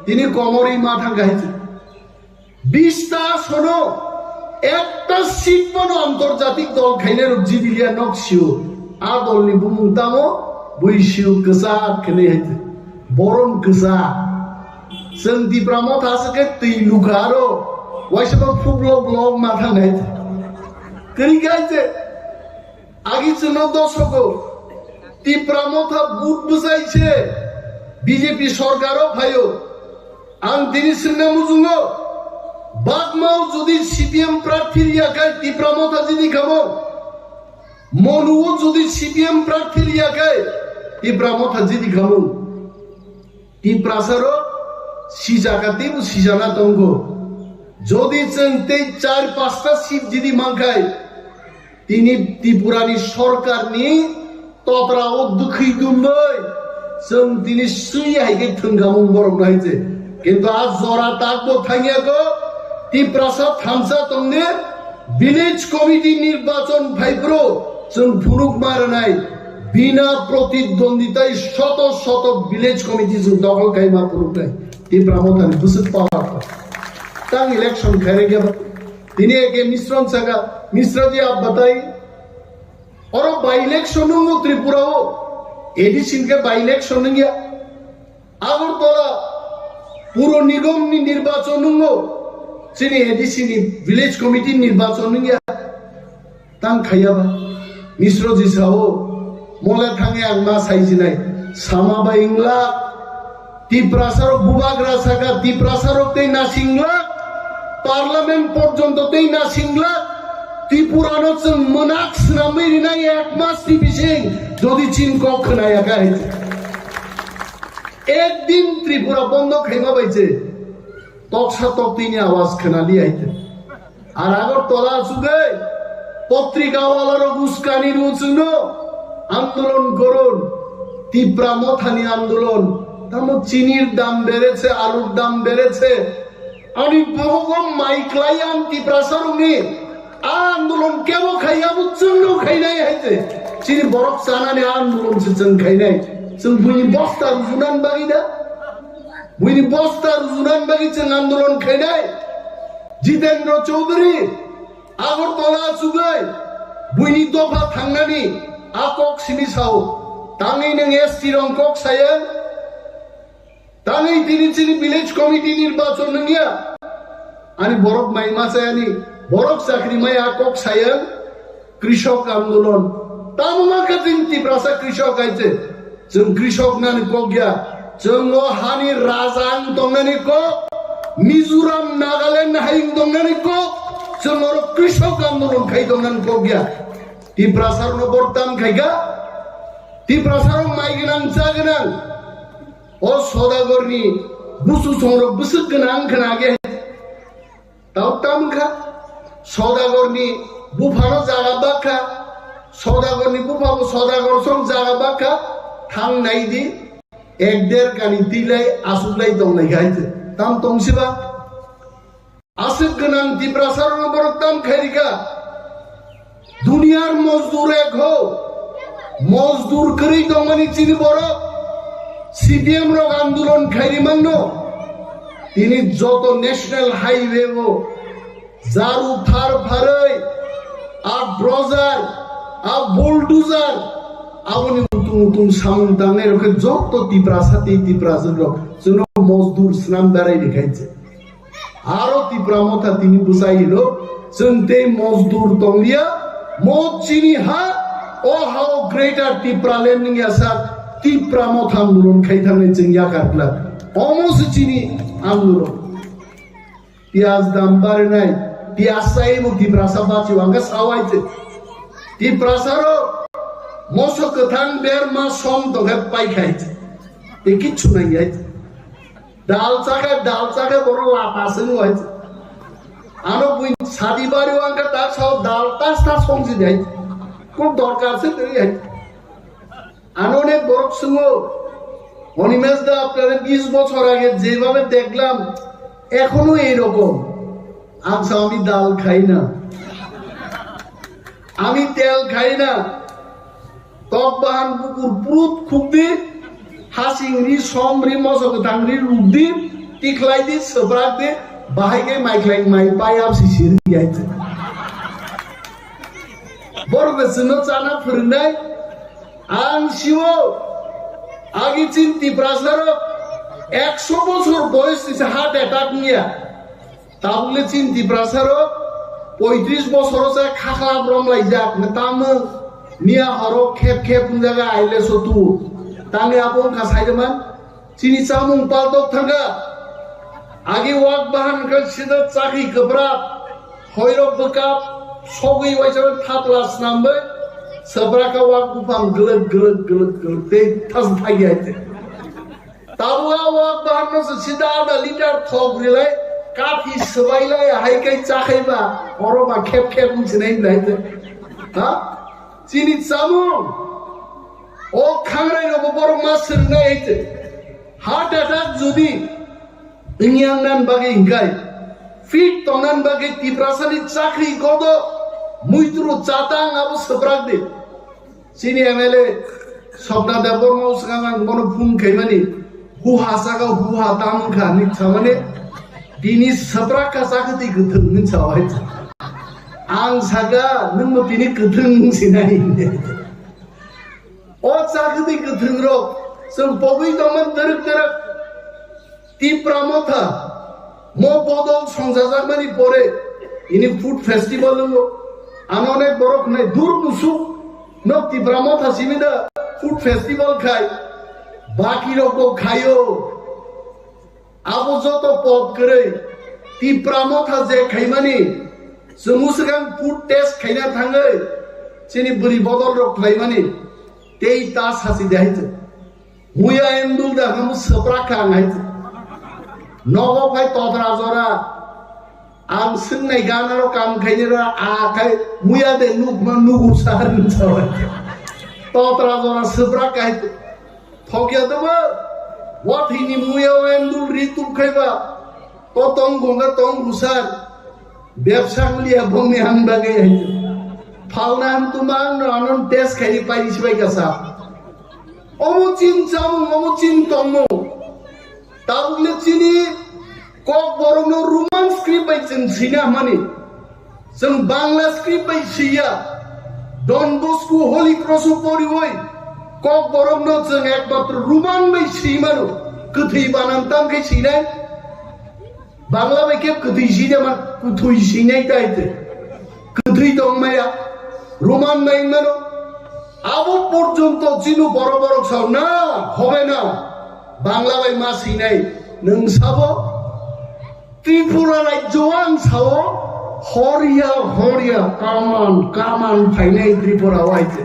Speaker 10: তিনি কমরই মাথা গাইছে 20টা শোনো একটা সিট পানো আন্তর্জাতিক দল খাইনের জিদিলিয়া নকশিও আ দলনি বুমুতামো বইশিও কসা খেলে হইছে বরণ কসা जों তীব্রা মথাসকে তুই লুকারো ওইসব ফুবলো ব্লগ মাথা গাইছে করি গাইছে আগে ছিল দশক তীব্রা মথা বুট বুঝাইছে বিজেপি সরকারও ভাইও আং তিনি সিনে মুজুঙ্গ বাগমাও যদি সিপিএম প্রার্থীর ইয়াকায় তীব্রা মথা যদি খাবো মনুও যদি সিপিএম প্রার্থীর ইয়াকায় তীব্রা মথা যদি খাবো তীব্রা সারো সিজাকাতে সিজানা দঙ্গ যদি চিনতে 4-5টা সিট যদি মাঙ্কায় তিনি ত্রিপুরানি সরকার নিয়ে ততরাও দুঃখী দুম্বই जों তিনি সুই হাইকে থঙ্গামুং বরং নাইছে কিন্তু আজ জরা তাকবো থাঙ্গিয়াগো ত্রিপুরা থামসা তংনে ভিলেজ কমিটি নির্বাচন ভাইব্রো जों ফুরুক মারা নাই বিনা প্রতিদ্বন্দ্বিতায় শত শত ভিলেজ কমিটি जों দখল খাইমা ফুরুক নাই তীব্রা মথানি বুসুক পাওয়া तांग इलेक्शन करे गया दिने के मिश्रण सगा मिश्रा जी आप बताइए और बाई इलेक्शन हो त्रिपुरा हो एडिशन के बाई इलेक्शन गया আগরতলা পুর নিগম নির্বাচন हो চিনি এডিসি ভিলেজ কমিটি নির্বাচন গিয়া তাং খাইয়াবা মিশ্র জি সাও মলে থাঙে আংমা সাইজি নাই সামাবা ইংলা ত্রিপুরাসারক বুবাগরা সাগা ত্রিপুরাসারক তেই না সিংলা পার্লামেন্ট পর্যন্ত তেই না সিংলা ত্রিপুরানো जों मोनाक्स नामै रिनाय एक मास टिपिसिं যদি চীন কক্ষ নাই একা হইছে একদিন ত্রিপুরা বন্ধ খাইমা বাইছে তকসা তকতিনি আওয়াজ খানালি আইতে আর আগরতলা সুগে পত্রিকাওয়ালার গুসকানি রুচুন আন্দোলন করুন তীব্রা মথানি আন্দোলন তাম চিনির দাম বেড়েছে আলুর দাম বেড়েছে আমি বহুগম মাইকলাই আনতি প্রাসারুনি আন্দোলন কেব খাইয়া বুঝছেন খাই নাই হইতে চিনি বরফ চানানে আন্দোলন সেচন খাই নাই जों बुनि बस्ता रुजुनान बागिदा बुनि बस्ता रुजुनान बागि जों आंदोलन खायनाय जितेन्द्र चौधुरी আগরতলা सुगै बुनि दफा थांनानै आकक सिमिसाव ताङै नों एसटी रंकक सायन ताङै तिनिचिनि ভিলেজ কমিটি নির্বাচন नंगिया आणि बरफ माइमा सायानि बरफ चाकरी माइ आकक सायन কৃষক আন্দোলন तामुमा खाथिन ত্রিপুরা কৃষক आइছে जों कृषक नानि कगिया जों हानि राजां दंनानि को मिजोराम नागालैंड हाइं दंनानि को जों कृषक आंदोलन खाइ दंनानि कगिया टिप्रासारनो बरताम खाइगा टिप्रासारो माइगोनां जागोनां ओ सदागरनि बुसु संरो बुसुक गोनां खोनागे दाउतामखा सदागरनि बुफानो जागा बाखा सदागरनि बुफाबो सदागर सं जागा बाखा थांग नाइदि एक देर कानि तिलाई आसुलाई दंनाय गाइते ताम तंसिबा आसिक गोनां टिप्रासारनो बरताम खाइरिका दुनियार मजदूर एक हो मजदूर करै दंमानि चिनि बर सीपीएम रग आंदोलन खाइरि मांनो तिनि जत नेशनल हाईवे हो जारु थार फारै आ ब्रजार आ बुलडोजार aboni utung samung tangne rok jotto tipra sati tipra jrok jono mojdur snam darai dekhaiche aro tipra motha tini busailo jonte mojdur tonglia mochini ha o how greater Tipraland ning asa Tipra Motha आंदोलन खाइथांनाय जों यागारब्ला almost chini आंदोलन पियाज दाम बारनाय पियासायबो Tiprasa बाचि Vanga सावायते Tiprasaro moso कथां बेर मा सम दगे पाइखायते ए किछु नाय यायते दाल चाके बरो लापासो होयते आनो बुइन सादिबारि वांगा ता साव दाल तास्ता संजि देयते কোন দরকার আছে তুই অনেক বড় শুনো অনিমেষ দা আপনারা 20 বছর আগে যেভাবে দেখলাম এখনো এই রকম আচ্ছা আমি ডাল খাই না আমি তেল খাই না টক বাহান কুকুর পুরুত খুবদি হাসিংরি সমরি মজক দাংরি রুদি টিকলাই দি সবরাক দি বাহাইকে মাইকলাই মাই পাই আপসি সির গিয়াইছে বড়বেসনো চানা ফিরনাই আং শিও আগে চিন্তি প্রাসারো 100 বছর বয়স দিছে হার্ট অ্যাটাক নিয়া তাহলে চিন্তি প্রাসারো 35 বছর যা খাখলা ব্রমলাই যাক তাম নিয়া হরো খেপ জায়গা আইলে সতু তানে আপন খাসাইদমান চিনি চামুং পালতক থাঙ্গা আগে ওয়াক বাহান সিদা চাকরি গোবরাব হয়রক বকাপ সবই ওইসব থাপলাস নামবে সবরাকা ওয়াক বুফাম গলক তে থাস থাইয়াইতে তাবুয়া ওয়াক বাহান্ন সিদা আধা লিটার থক রিলাই কাফি সবাইলাই হাইকাই চাখাইবা অরবা খেপ মুছিনাই লাইতে হ্যাঁ চিনি চামু ও খাংরাই রব বড় মাসের নাইতে হার্ট অ্যাটাক যদি ইংয়াং নান বাগে ইংগাই ফিট তনান বাগে তিপ্রাসানি চাকরি গদ মুইত্রু চাতাং আবু সবরাক দে চিনি এমএলএ সবনা দেবর মৌসগাং বন ফুন খাইমানি হু হাসাগা হু হাতাম খানি ছামানে দিনি সবরাক কা চাকতি গথং নি চাওয়াই আং সাগা নং দিনি গথং সিনাই ও চাকতি গথং র সম পবই দমন দরক Tipra Motha mo bodol সংজাজাকমানি পরে ইনি ফুড ফেস্টিভ্যাল হলো অনেক বড় নাই দূর মুসু ন Tipra Motha সিমিদা ফুড ফেস্টিভ্যাল খাই বাকি রকম খাইও আবো যত পদ করে Tipra Motha যে খাইমানি সমুসগাং ফুড টেস্ট খাইনা থাঙ্গে চিনি বুড়ি বদল রক খাইমানি তেই তা সাসি দেখাইছে হুয়া এন্দুল দা হাম সপ্রা খাঙাইছে নগো ভাই তদরা জরা আম সিংনাই গানারো কাম খাইনেরা আখাই মুয়া দে নুকমা নুগু সাহার নিছাওয়াই তদরা জরা সবরা কাইতে থকিয়া দেবা ওয়াথিনি মুয়া এন্দুল রিতুম খাইবা তো তং গঙ্গা তং রুসার ব্যবসা লিয়া বমি হামবাগে আইছে ফালনা হাম তুমাং আনন টেস্ট খাই পাইছি বাই কাসা অমুচিন চাম অমুচিন তমো তাহলে চিনি KOKBOROK রোমান স্ক্রিপ্ট বাইছেন সিনা মানে जों বাংলা স্ক্রিপ্ট বাইছিয়া ডন বস্কো হোলি ক্রস পরি হই KOKBOROK जों একমাত্র রোমান বাইছি মানো কথি বানান্তাম কে সিনাই বাংলা বাইকে কথি সিনা মা কুথুই সিনাই তাইতে কথি দংমায়া রোমান নাই মানো আবো পর্যন্ত চিনু বড় বড় সাও না হবে না বাংলা বাই মা সিনাই নং সাবো ত্রিপুরা রাজ্য আং সাবো হরিয়া কামান ফাইনাই ত্রিপুরা ওয়াইতে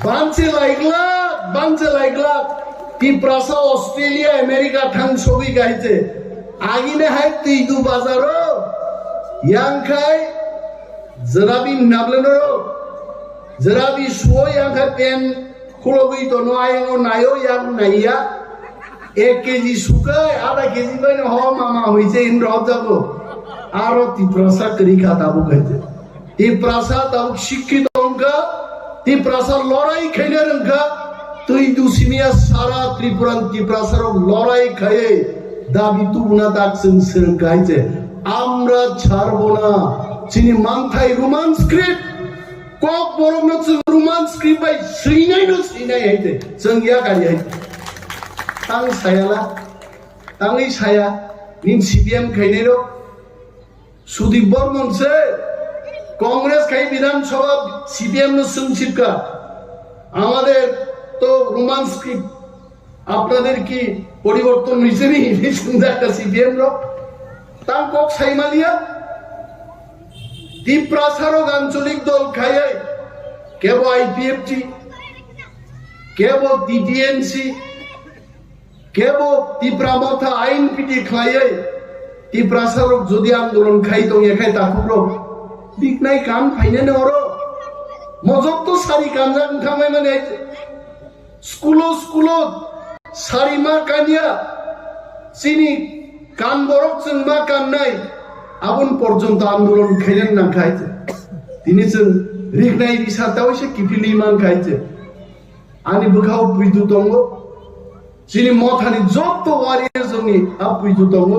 Speaker 10: বানছে লাইগলা ত্রিপ্রাসা অস্ট্রেলিয়া আমেরিকা থাং ছবি গাইছে আগিনে হাই তুইদু বাজারো ইয়াংখাই জরাবি নাবলেনো জরাবি শুও ইয়াংখাই পেন খুলবি তো নয়াঙ্গ নায়ো ইয়াং নাইয়া 1 কেজি শুকায় আধা কেজি বাইনে হ মামা হইছে ইন রব যাবো আরো তিপ্রাসা করি খাতাবো খাইছে তিপ্রাসা তাও শিক্ষিত অঙ্কা তিপ্রাসা লড়াই খাইলে রঙ্কা তুই দুসিমিয়া সারা ত্রিপুরান তিপ্রাসার লড়াই খাইয়ে দাবি তুবনা দাকসিং সিং গাইছে আমরা ছাড়বো না চিনি মানথাই রোমান স্ক্রিপ্ট KOKBOROK no जों रोमान स्क्रिप्ट बाय सैनाय no सैनाय हायते जों या गारि हायते आं सायाला आंनि साया निन CPM खायनायरो सुदीप बर्मन से कांग्रेस खाई विधानसभा CPM नो संचिपका আমাদের তো রোমান স্ক্রিপ্ট আপনাদের কি পরিবর্তন হইছে নি চিন্তা একটা CPM র তার কক সাইমালিয়া ত্রিপুরা সারক আঞ্চলিক দল খাইয়ে কেবল IPFT কেবল DDNC কেবল ত্রিপুরা মথা আইন পিটি খাইয়ে ত্রিপুরা সারক যদি আন্দোলন খাই তো এখাই তাকুলো বিকনাই কাম ফাইনে নরো মজক তো সারি কাম জান খামাই মানে স্কুলো সারিমা কানিয়া চিনি কান বরক जों मा কান্নাই আবন পর্যন্ত আন্দোলন খাইলেন না খাইছে তিনি जों রিগনাই বিসাতাও সে কিফিলি মান খাইছে আনি বখাও বুইদু দङ চিনি মথানি যত ওয়ারিয়ার जोंनि বুইদু দङ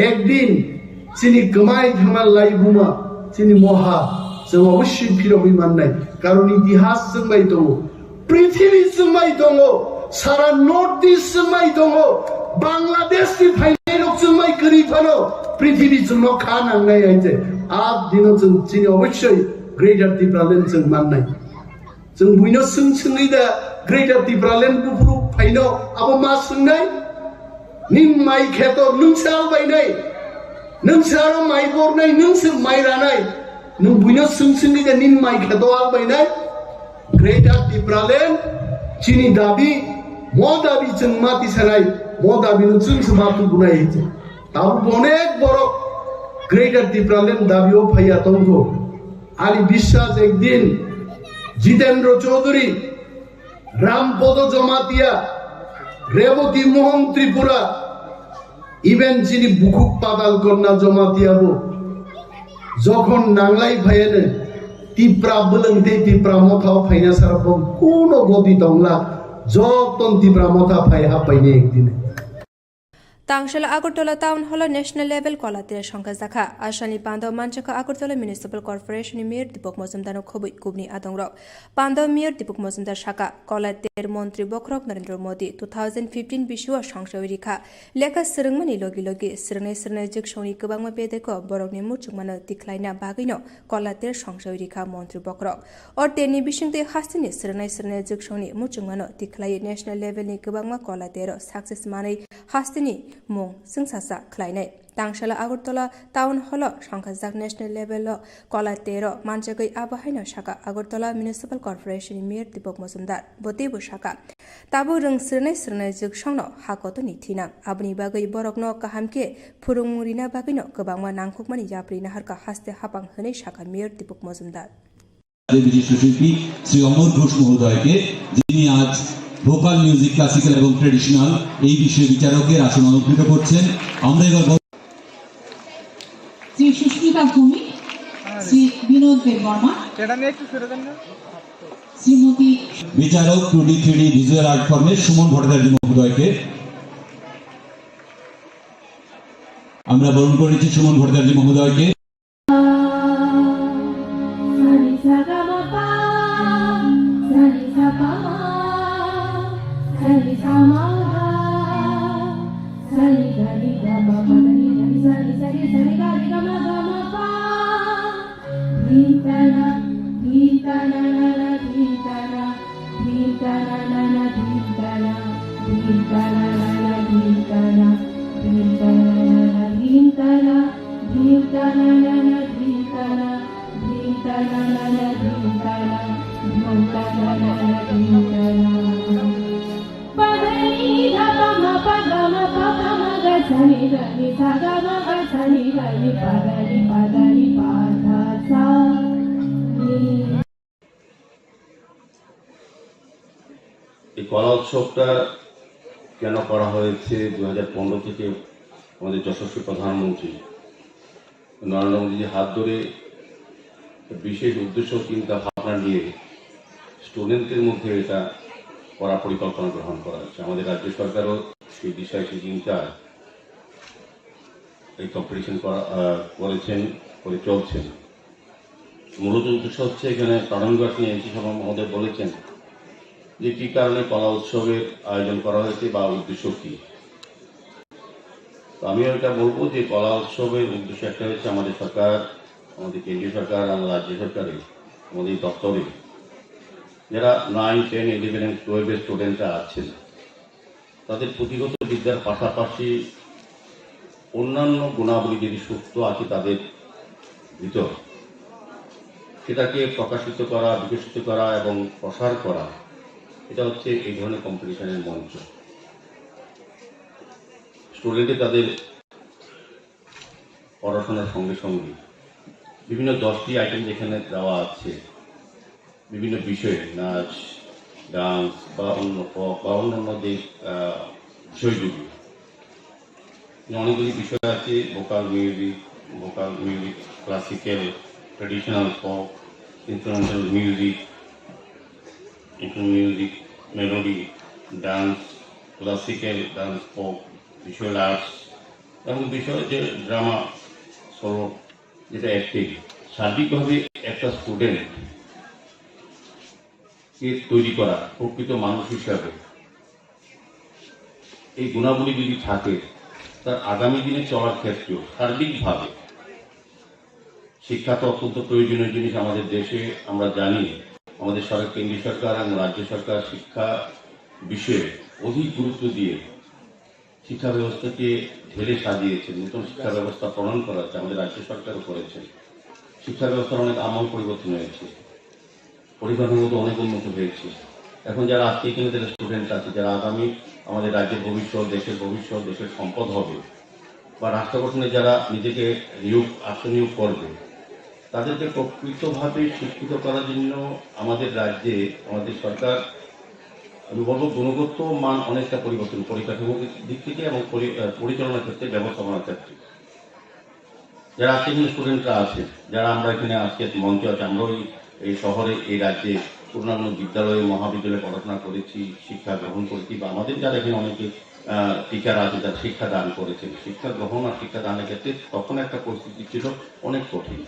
Speaker 10: একদিন চিনি গমাই থামাল লাইবুমা চিনি মহা जों অবশ্যই ফিরবই মাননাই কারণ ইতিহাস जों বাই দङ পৃথিবী जों বাই দङ সারা নর্থ ইস্ট जों বাই দङ বাংলাদেশ কি ফাইনাল जों বাই গরিবানো পৃথিবী जों খা নাंनाय আইছে আজ দিন जों চিনি অবশ্যই গ্রেটার ত্রিপুরাল্যান্ড जों মাননাই जों বুইনো सोंनि दा ग्रेटर ত্রিপুরাল্যান্ড बुफुरु फाइनो आबो मा सोंनाय निम माइ खेत नोंसाल बायनाय नोंसारो माइ बरनाय नोंसो माइ रानाय नों बुइनो सोंनि दा निम माइ खेत आल बायनाय ग्रेटर ত্রিপুরাল্যান্ড चिनी दाबी मो दाबी जों माति सानाय मो दाबी नो जों समातु गुनाय हिचे ताबो अनेक बर ग्रेटर ত্রিপুরাল্যান্ড दाबिओ फाया दंगो आली বিশ্বাস একদিন जितेंद्र चौधरी रामपद जमातिया रेवती मोहन त्रिपुरा इवेन चिनी बुकुक पाताल कन्या जमातियाबो जखन नांलाय फायनो टिप्रा बोलोंते टिप्रा मथाव फायना सारबो कोनो गति दंला जतन टिप्रा मथा फाय हापायने एकदिन
Speaker 5: Tangshila Agartala Town Hall National Level Kolatir Shankazaka, Ashani Pando Manchaka Agartala Municipal Corporation Mir, Dipok Mozamdano Kobi Kubni Adongrok, Pando Mir, Dipok Mozamdar Shaka, Kolatir Montri Bokrok Narendra Modi, 2015 Bishua Shangshavirika, Leka Sirangmani Logi, Sirne Jikshoni Kubama Pedeko, Borogni Muchumana, Declina Bagino, Kolatir Shangshavirika, Montri Bokrok, or Teni Bishing de Hastini, Sirne Jikshoni, Muchumano, Declay National Level Nikubama Kolatero, Success Money, Hastini. Mong Sungsasa Kleine Tangshala Agartala Town Hall Shankazak National Level Kolatero Manchagai Abahina Shaka Agartala Municipal Corporation Mir Dipok Mozamdar Botibu Shaka Tabu Rung Sirne Juk Shongno Hakoto Nitina Abni Bagai Borokno Kahamke Purumurina Bagino Kabama Nankukmani Yaprina Harka Haste Hapang Hane Shaka Mir Dipok Mozamdar
Speaker 11: বিশিষ্ট শিল্পী শ্রী অমর ঘোষ মহোদয়কে যিনি আজ vocal music classical এবং traditional এই বিষয়ে বিচারকের আসন অলঙ্কৃত করছেন আমরা এবার
Speaker 23: শ্রী সুস্মিতা ভূমি শ্রী বিনোদ দেববর্মা শ্রীমতী
Speaker 11: বিচারক 2D/3D ভিজুয়াল আর্ট ফর্মের সুমন ভট্টাচার্য মহোদয়কে আমরা বরণ করেছি সুমন ভট্টাচার্য মহোদয়কে
Speaker 24: এই কলা উৎসবটা কেন করা হয়েছে 2015 থেকে আমাদের যশস্বী প্রধানমন্ত্রী নরেন্দ্র মোদীজির হাত ধরে বিশেষ উদ্দেশ্য চিন্তা ভাবনা নিয়ে স্টুডেন্টদের মধ্যে এটা করার পরিকল্পনা গ্রহণ করা হয়েছে। আমাদের রাজ্য সরকারও সেই বিষয়ে সেই চিন্তা এই কম্পিটিশন করে চলছেন। মূলত উদ্দেশ্য হচ্ছে এখানে প্রারম্ভিক নিয়ে এমপি সভা মহোদয় বলেছেন যে কী কারণে কলা উৎসবের আয়োজন করা হয়েছে বা উদ্দেশ্য কী। তো আমিও এটা বলবো যে কলা উৎসবের উদ্দেশ্য একটা হচ্ছে আমাদের সরকার, আমাদের কেন্দ্রীয় সরকার, আমাদের রাজ্য সরকারে, আমাদের দপ্তরে যারা 9, 10, 11 এবং 12 স্টুডেন্টরা আছেন তাদের পুঁথিগত বিদ্যার পাশাপাশি অন্যান্য গুণাবলী যদি সুপ্ত আছে তাদের ভিতর, সেটাকে প্রকাশিত করা, বিকশিত করা এবং প্রসার করা, এটা হচ্ছে এই ধরনের কম্পিটিশনের মঞ্চ। স্টুডেন্টে তাদের পড়াশোনার সঙ্গে সঙ্গে বিভিন্ন 10টি আইটেম যেখানে দেওয়া আছে, বিভিন্ন বিষয়ে নাচ, ডান্স বা অন্যান্য যে বিষয়গুলি, অনেকগুলি বিষয় আছে। Vocal music, classical, traditional folk, instrumental music, melody, dance, classical dance, folk, visual arts এবং বিষয় যে ড্রামা, সলো, যেটা অ্যাক্টিং। সার্বিকভাবে একটা স্টুডেন্টকে তৈরি করা প্রকৃত মানুষ হিসাবে এই গুণাবলী যদি থাকে, তার আগামী দিনে চলার ক্ষেত্রেও সার্বিকভাবে শিক্ষা তো অত্যন্ত প্রয়োজনীয় জিনিস আমাদের দেশে। আমরা জানি আমাদের সরকার, কেন্দ্রীয় সরকার এবং রাজ্য সরকার শিক্ষা বিষয়ে অধিক গুরুত্ব দিয়ে শিক্ষা ব্যবস্থাকে ঢেলে সাজিয়েছে, নতুন শিক্ষা ব্যবস্থা প্রণয়ন করা হচ্ছে, আমাদের রাজ্য সরকারও করেছে। শিক্ষা ব্যবস্থার অনেক আমূল পরিবর্তন হয়েছে, পরিকাঠামো অনেক উন্নত হয়েছে। এখন যারা আজকে এখানে যারা স্টুডেন্ট আছে, যারা আগামী আমাদের রাজ্যের ভবিষ্যৎ, দেশের ভবিষ্যৎ, দেশের সম্পদ হবে বা রাষ্ট্র গঠনে যারা নিজেকে আত্মনিয়োগ করবে, তাদেরকে প্রকৃতভাবে শিক্ষিত করার জন্য আমাদের রাজ্যে আমাদের সরকার, আমি বলবো গুণগত মান অনেকটা পরিবর্তন, পরিকাঠামোর দিক থেকে এবং পরিচালনার ক্ষেত্রে, ব্যবস্থাপনার ক্ষেত্রে। যারা আজকে এখানে স্টুডেন্টরা আছে, যারা আমরা এখানে আজকে মঞ্চে আছে, আমরাও এই শহরে, এই রাজ্যে পূর্ণাঙ্গ বিদ্যালয়ে, মহাবিদ্যালয়ে পড়াশোনা করেছি, শিক্ষা গ্রহণ করেছি, বা আমাদের যারা এখানে অনেকে টিচার আছে যারা শিক্ষা দান করেছেন, শিক্ষা গ্রহণ আর শিক্ষা দানের ক্ষেত্রে তখন একটা পরিস্থিতি ছিল অনেক কঠিন।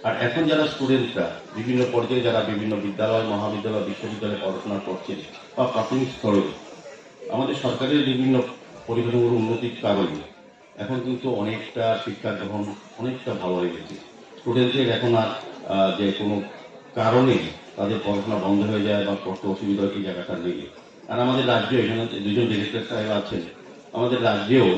Speaker 24: আর এখন যারা স্টুডেন্টরা বিভিন্ন পর্যায়ে, যারা বিভিন্ন বিদ্যালয়, মহাবিদ্যালয়, বিশ্ববিদ্যালয়ে পড়াশোনা করছেন বা প্রাথমিক স্তরে, আমাদের সরকারের বিভিন্ন পরিকাঠামোর উন্নতির কারণে এখন কিন্তু অনেকটা শিক্ষা গ্রহণ অনেকটা ভালো হয়ে গেছে। স্টুডেন্টদের এখন আর যে কোনো কারণে তাদের পড়াশোনা বন্ধ হয়ে যায় বা কষ্ট অসুবিধা এই জায়গাটা নেই। আর আমাদের রাজ্যে এখানে 2জন ডিরেক্টর সাহেব আছেন, আমাদের রাজ্যেও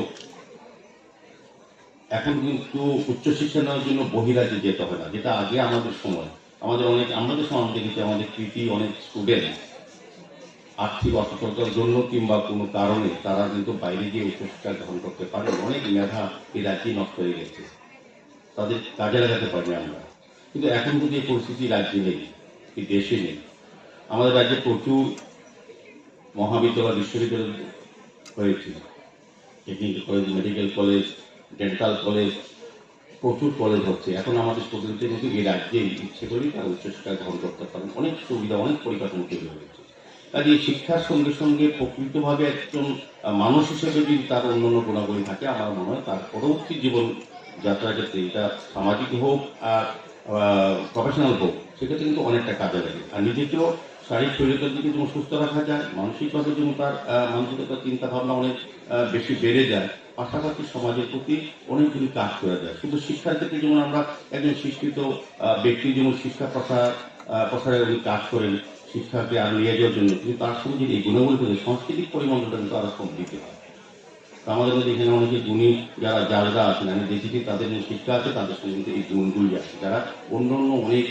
Speaker 24: এখন কিন্তু উচ্চশিক্ষা নেওয়ার জন্য বহিরাজ্যে যেতে হয় না, যেটা আগে আমাদের সময়, আমাদের সময় দেখেছি আমাদের কৃতি অনেক স্টুডেন্ট আর্থিক অসচ্ছলতার জন্য কিংবা কোনো কারণে তারা কিন্তু বাইরে গিয়ে উচ্চশিক্ষা গ্রহণ করতে পারে। অনেক মেধা এই রাজ্যেই নষ্ট হয়ে গেছে, তাদের কাজে লাগাতে পারি আমরা। কিন্তু এখন যদি এই পরিস্থিতি রাজ্যে নেই, এই দেশে নেই। আমাদের রাজ্যে প্রচুর মহাবিদ্যালয়, বিশ্ববিদ্যালয় হয়েছে, technical college, medical college, dental college, প্রচুর কলেজ হচ্ছে। এখন আমাদের স্টুডেন্টদের কিন্তু এই রাজ্যেই ইচ্ছে করি তারা উচ্চশিক্ষা গ্রহণ করতে পারেন, অনেক সুবিধা, অনেক পরিকাঠামো তৈরি হয়েছে। কাজে এই শিক্ষার সঙ্গে সঙ্গে প্রকৃতভাবে একজন মানুষ হিসেবে যদি তার অন্যান্য গুণাবলী থাকে, আমার মনে হয় তার পরবর্তী জীবন যাত্রার ক্ষেত্রে, এটা সামাজিক হোক আর প্রফেশনাল হোক, সেক্ষেত্রে কিন্তু অনেকটা কাজে লাগে। আর নিজেকেও শারীরিক শরীরের দিকে যেমন সুস্থ রাখা যায়, মানসিকভাবে যেমন তার মানসিকতা, চিন্তা ভাবনা অনেক বেশি বেড়ে যায়, পাশাপাশি সমাজের প্রতি অনেকগুলি কাজ করা যায়। কিন্তু শিক্ষার ক্ষেত্রে যেমন আমরা একজন শিক্ষিত ব্যক্তি যেমন শিক্ষা প্রসারের কাজ করেন, শিক্ষাকে আরো নিয়ে যাওয়ার জন্য, কিন্তু তার সঙ্গে যদি এই গুণাবলী থাকে, সাংস্কৃতিক পরিমণ্ডলটা কিন্তু আরো সমৃদ্ধ হয়। আমাদের মধ্যে এখানে অনেকে গুণী যারা আছেন, আমি দেখেছি তাদের শিক্ষা আছে, তাদের সঙ্গে কিন্তু এই গুণগুলি আছে, যারা অন্য অনেক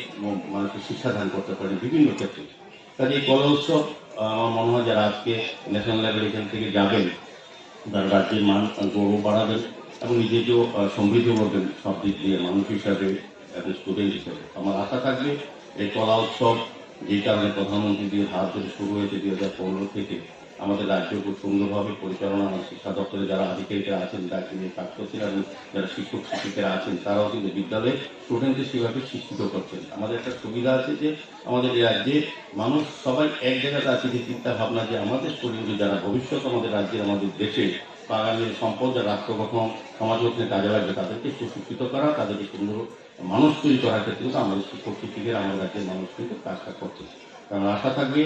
Speaker 24: মানুষের শিক্ষা দান করতে পারেন বিভিন্ন ক্ষেত্রে। কাজে এই কলা উৎসব আমার মনে হয় যারা আজকে ন্যাশনাল লেভেল এখান থেকে যাবেন, তারা রাজ্যের মান গৌরব বাড়াবেন এবং নিজেকেও সমৃদ্ধ করবেন সব দিক দিয়ে, মানুষ হিসাবে এবং স্টুডেন্ট হিসাবে। আমার আশা থাকবে এই কলা উৎসব, যেই কারণে প্রধানমন্ত্রীর হাত ধরে শুরু হয়েছে 2015 থেকে, আমাদের রাজ্য খুব সুন্দরভাবে পরিচালনা, শিক্ষা দপ্তরে যারা আধিকারিকরা আছেন, দায়িত্ব নিয়ে কাজ করছেন এবং যারা শিক্ষক শিক্ষিকারা আছেন, তারাও কিন্তু বিদ্যালয়ে স্টুডেন্টদের সেভাবে শিক্ষিত করছেন। আমাদের একটা সুবিধা আছে যে আমাদের রাজ্যে মানুষ সবাই এক জায়গাতে আছে, যে চিন্তা ভাবনা যে আমাদের স্টুডেন্ট যারা ভবিষ্যৎ আমাদের রাজ্যে, আমাদের দেশে আগামী সম্পদ, রাষ্ট্র গঠন, সমাজ গঠনে কাজে লাগবে, তাদেরকে সুশিক্ষিত করা, তাদেরকে সুন্দর মানুষ তৈরি করার ক্ষেত্রে কিন্তু আমাদের প্রকৃতি থেকে আমাদের রাজ্যের মানুষ কিন্তু কাজটা করছে। কারণ আশা থাকবে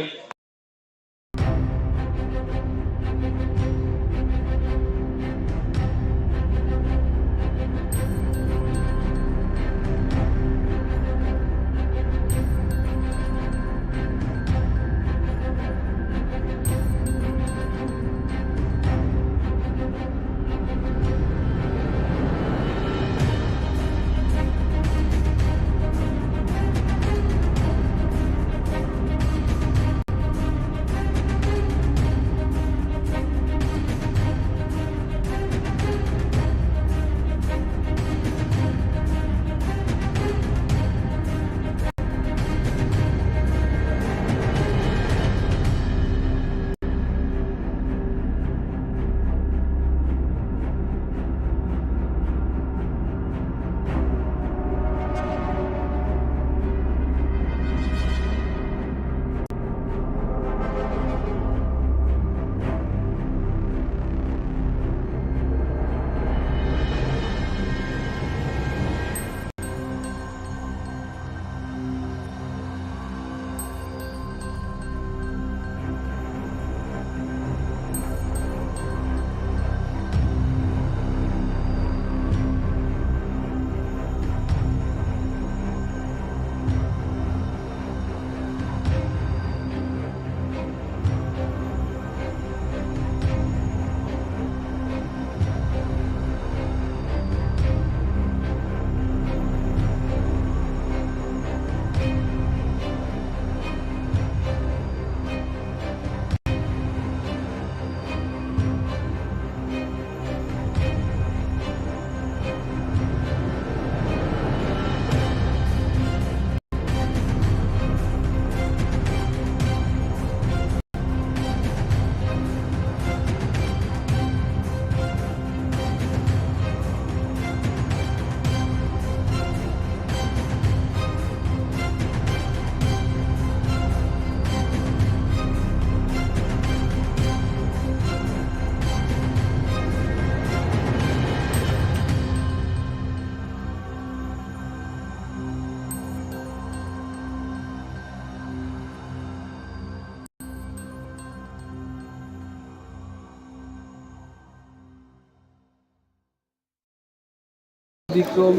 Speaker 10: বিক্রম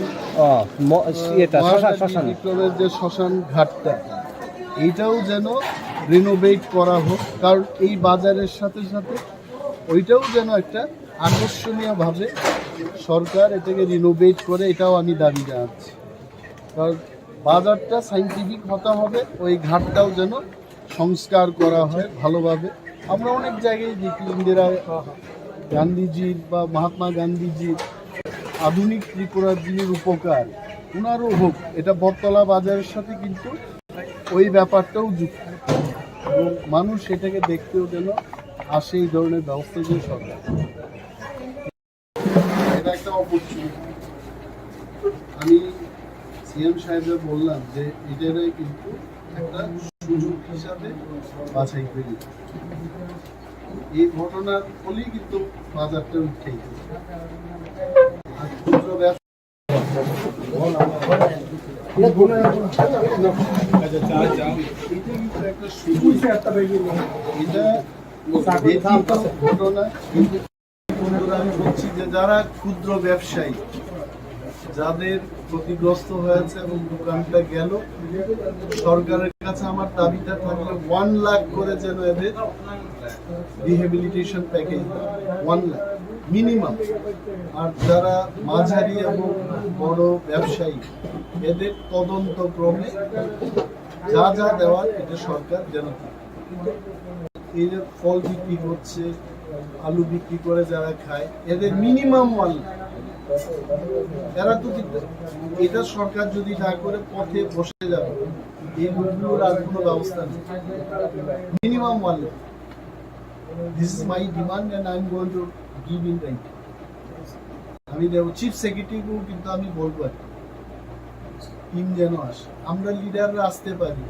Speaker 10: বিক্রমের যে শ্মশান ঘাটটা এইটাও যেন রিনোভেট করা হোক, কারণ এই বাজারের সাথে সাথে ওইটাও যেন একটা আকর্ষণীয়ভাবে সরকার এটাকে রিনোভেট করে, এটাও আমি দাবি জানাচ্ছি। কারণ বাজারটা সাইন্টিফিক হতে হবে, ওই ঘাটটাও যেন সংস্কার করা হয় ভালোভাবে। আমরা অনেক জায়গায় দেখি ইন্দিরা গান্ধীজির বা মহাত্মা গান্ধীজির আধুনিক ত্রিপুরার যিনি রূপকার ওনারও হোক, এটা বটতলা বাজারের সাথে কিন্তু ওই ব্যাপারটাও যুক্ত, এবং মানুষ এটাকে দেখতেও যেন আসে। এই ধরনের ব্যবস্থা যে সরকার, এটা একটা অপরচুনিটি। আমি সিএম সাহেবকে বললাম যে এটারে কিন্তু একটা সুযোগ হিসাবে বাছাই করি। এই ঘটনার ফলেই কিন্তু বাজারটা উঠে গেছে। আর ক্ষুদ্র ব্যবসা একটা সুযোগ, এটা ঘটনা। কিন্তু আমি বলছি যে যারা ক্ষুদ্র ব্যবসায়ী, যাদের ক্ষতিগ্রস্ত হয়েছে এবং দোকানটা গেল, সরকারের কাছে আমার দাবিটা থাকলে 1 লাখ করে যেন এদের রিহ্যাবিলিটেশন প্যাকেজ 1 লাখ মিনিমাম। আর যারা মাঝারি এবং বড় ব্যবসায়ী, এদের তদন্ত ক্রমে যা যা দেওয়ার এটা সরকার যেন। এই যে ফল বিক্রি করছে, আলু বিক্রি করে যারা খায়, এদের মিনিমাম 1 লাখ। এরা তো এটা সরকার যদি না করে পথে বসে যাবে, এই লোকগুলোর আর কোনো ব্যবস্থা নেই। Minimum 1 lakh. This is my demand and I am going to give in right. আমি দেব চিফ সেক্রেটারিকেও কিন্তু আমি বলবো টিম যেন আসে, আমরা লিডাররা আসতে পারি,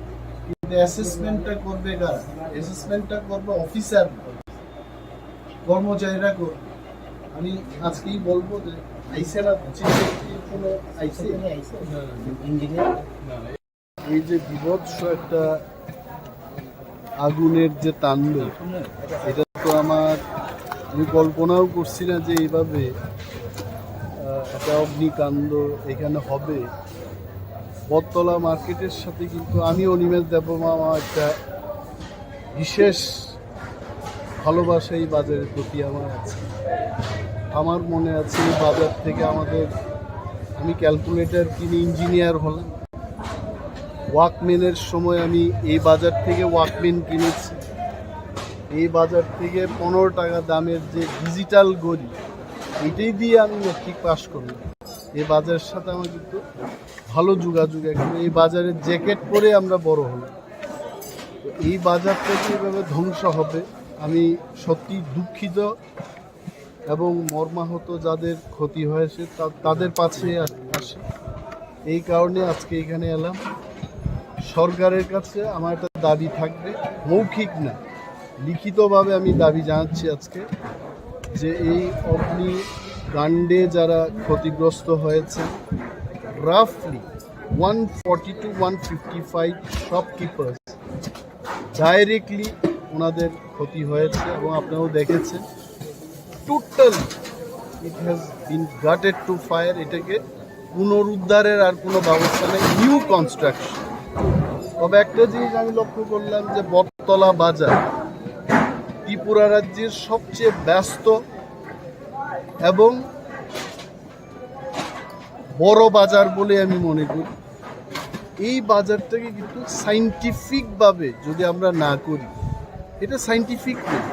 Speaker 10: কিন্তু অ্যাসেসমেন্টটা করবে কারা? অ্যাসেসমেন্টটা করবে অফিসার, কর্মচারীরা করবে। আমি আজকেই বলবো যে আইসেরা চিফ সেক্রেটারি কোনো আইসি ইঞ্জিনিয়ার এই যে বিভৎস একটা আগুনের যে তাণ্ডব, এটা তো আমি কল্পনাও করছি না যে এইভাবে একটা অগ্নিকাণ্ড এখানে হবে। বটতলা মার্কেটের সাথে কিন্তু আমি অনিমেষ দেবমা আমার একটা বিশেষ ভালোবাসা এই বাজারের প্রতি আমার আছে। আমার মনে আছে এই বাজার থেকে আমি ক্যালকুলেটর কিনে ইঞ্জিনিয়ার হলাম। ওয়াকম্যানের সময় আমি এই বাজার থেকে ওয়াকম্যান কিনেছি। এই বাজার থেকে 15 টাকা দামের যে ডিজিটাল ঘড়ি, এটাই দিয়ে আমি মেট্রিক পাস করলাম। এই বাজারের সাথে আমার কিন্তু ভালো যোগাযোগ। এখন এই বাজারের জ্যাকেট পরে আমরা বড় হলাম। তো এই বাজারটা কীভাবে ধ্বংস হবে আমি সত্যি দুঃখিত, এবং মর্মাহত যাদের ক্ষতি হয়েছে তাদের পাশে আসে। এই কারণে আজকে এখানে এলাম। সরকারের কাছে আমার একটা দাবি থাকবে, মৌখিক না, লিখিতভাবে আমি দাবি জানাচ্ছি আজকে, যে এই অগ্নিকাণ্ডে যারা ক্ষতিগ্রস্ত হয়েছে, রাফলি 140 to 155 শপকিপার্স ডাইরেক্টলি ওনাদের ক্ষতি হয়েছে, এবং আপনারাও দেখেছেন total it has been gutted to fire. এটাকে পুনরুদ্ধারের আর কোনো ব্যবস্থা নেই, নিউ কনস্ট্রাকশন। তবে একটা জিনিস আমি লক্ষ্য করলাম যে বটতলা বাজার ত্রিপুরা রাজ্যের সবচেয়ে ব্যস্ত এবং বড় বাজার বলে আমি মনে করি। এই বাজারটাকে কিন্তু সাইন্টিফিকভাবে যদি আমরা না করি, এটা সাইন্টিফিক নয়।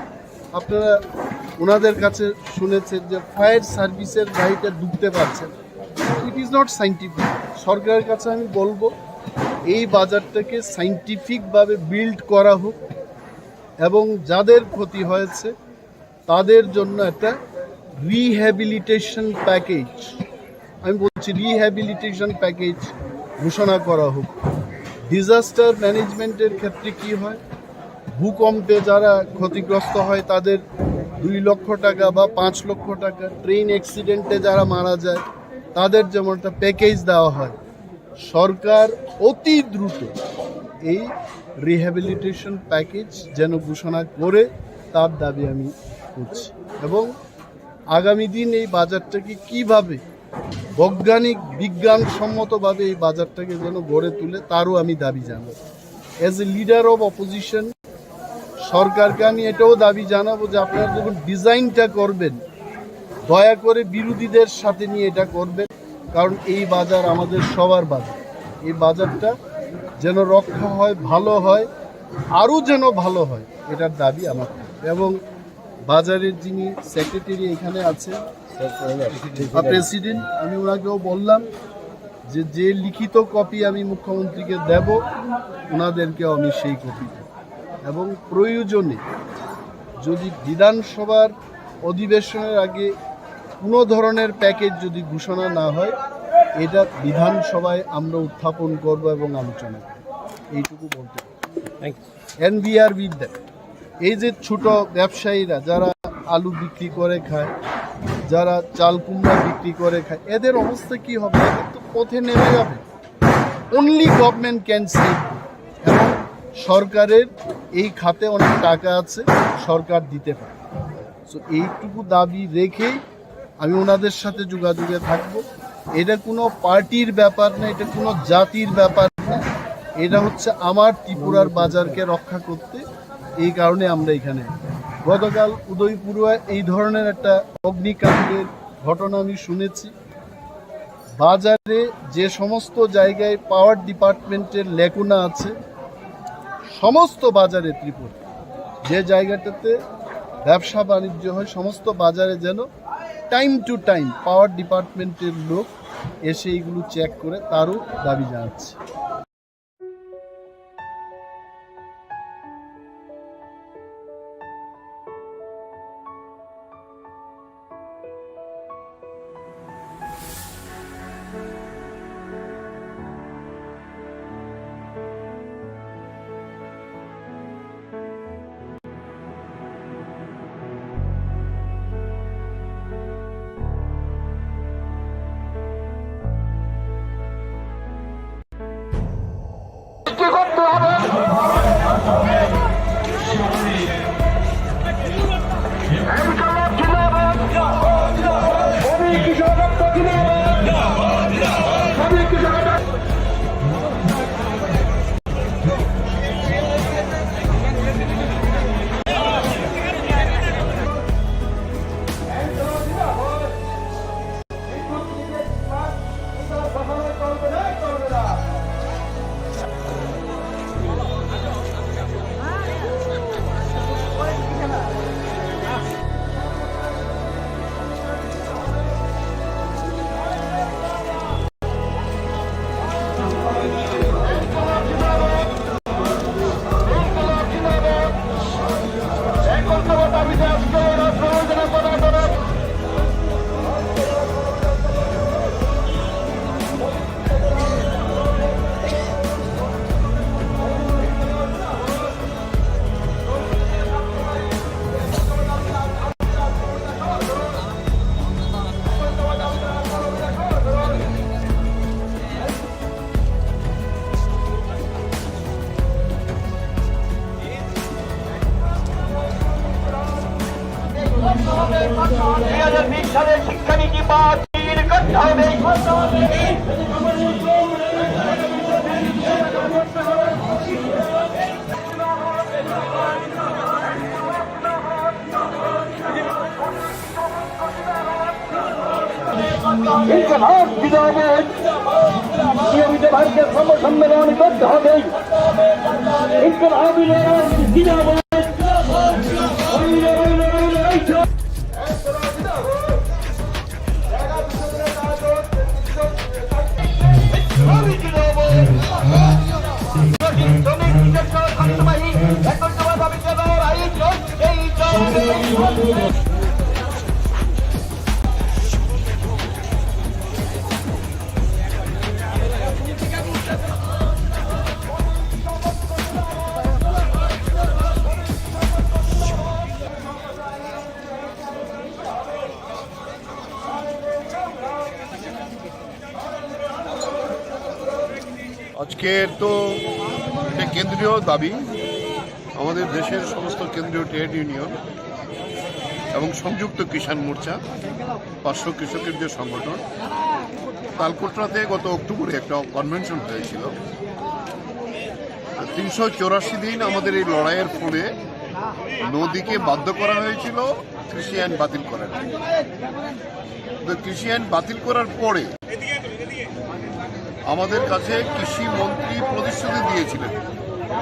Speaker 10: আপনারা ওনাদের কাছে শুনেছেন যে ফায়ার সার্ভিসের গাড়িটা ঢুকতে পারছেন, ইট ইজ নট সাইন্টিফিক। সরকারের কাছে আমি বলবো এই বাজারটাকে সাইন্টিফিকভাবে বিল্ড করা হোক, এবং যাদের ক্ষতি হয়েছে তাদের জন্য একটা রিহ্যাবিলিটেশন প্যাকেজ, আমি বলছি রিহ্যাবিলিটেশন প্যাকেজ ঘোষণা করা হোক। ডিজাস্টার ম্যানেজমেন্টের ক্ষেত্রে কি হয়, ভূকম্পে যারা ক্ষতিগ্রস্ত হয় তাদের 2 লক্ষ টাকা বা 5 লক্ষ টাকা, ট্রেন অ্যাক্সিডেন্টে যারা মারা যায় তাদের যেমন একটা প্যাকেজ দেওয়া হয়, সরকার অতি দ্রুত এই রিহ্যাবিলিটেশন প্যাকেজ যেন ঘোষণা করে তার দাবি আমি করছি। এবং আগামী দিন এই বাজারটাকে কিভাবে বৈজ্ঞানিক বিজ্ঞানসম্মতভাবে এই বাজারটাকে যেন গড়ে তুলে তারও আমি দাবি জানাবো। As a leader of opposition সরকারকে আমি এটাও দাবি জানাবো যে আপনারা যখন ডিজাইনটা করবেন দয়া করে বিরোধীদের সাথে নিয়ে এটা করবেন, কারণ এই বাজার আমাদের সবার বাজার। এই বাজারটা যেন রক্ষা হয়, ভালো হয়, আরও যেন ভালো হয়, এটার দাবি আমার। এবং বাজারের যিনি সেক্রেটারি এখানে আছে প্রেসিডেন্ট, আমি ওনাকেও বললাম যে লিখিত কপি আমি মুখ্যমন্ত্রীকে দেব, ওনাদেরকেও আমি সেই কপি দেব। এবং প্রয়োজনে যদি বিধানসভার অধিবেশনের আগে কোনো ধরনের প্যাকেজ যদি ঘোষণা না হয়, এটা বিধানসভায় আমরা উত্থাপন করব এবং আলোচনা করব, এইটুকু বলতে পারি। And we are with that. এই যে ছোট ব্যবসায়ীরা যারা আলু বিক্রি করে খায়, যারা চাল কুমড়া বিক্রি করে খায়, এদের অবস্থা কি হবে? এদের তো পথে নেমে যাবে। Only government can save. এবং সরকারের এই খাতে অনেক টাকা আছে, সরকার দিতে পারে। সো এইটুকু দাবি রেখেই আমি ওনাদের সাথে যোগাযোগে থাকব। এটা কোনো পার্টির ব্যাপার না, এটা কোনো জাতির ব্যাপার না, এটা হচ্ছে আমার ত্রিপুরার বাজারকে রক্ষা করতে। এই কারণে আমরা এখানে গতকাল উদয়পুরে এই ধরনের একটা অগ্নিকাণ্ডের ঘটনা আমি শুনেছি। বাজারে যে সমস্ত জায়গায় পাওয়ার ডিপার্টমেন্টের লেকুনা আছে, সমস্ত বাজারে ত্রিপুরা যে জায়গাটাতে ব্যবসা বাণিজ্য হয়, সমস্ত বাজারে যেন টাইম টু টাইম পাওয়ার ডিপার্টমেন্টের লোক এসে এইগুলো চেক করে, তারও দাবি জানাচ্ছি।
Speaker 1: ইনকলাব জিন্দাবাদ নিয়মিত ভারতের সম্মেলন করতে হবে ইনকলাব জিন্দাবাদ
Speaker 2: আজকের তো একটা কেন্দ্রীয় দাবি আমাদের দেশের সমস্ত কেন্দ্রীয় ট্রেড ইউনিয়ন এবং সংযুক্ত কিষাণ মোর্চা পার্শ্ব কৃষকের যে সংগঠন তালকোটরাতে গত অক্টোবরে একটা কনভেনশন হয়েছিল 384 দিন আমাদের এই লড়াইয়ের ফলে নদীকে বাধ্য করা হয়েছিল কৃষি আইন বাতিল করার। কৃষি আইন বাতিল করার পরে আমাদের কাছে কৃষি মন্ত্রী প্রতিশ্রুতি দিয়েছিলেন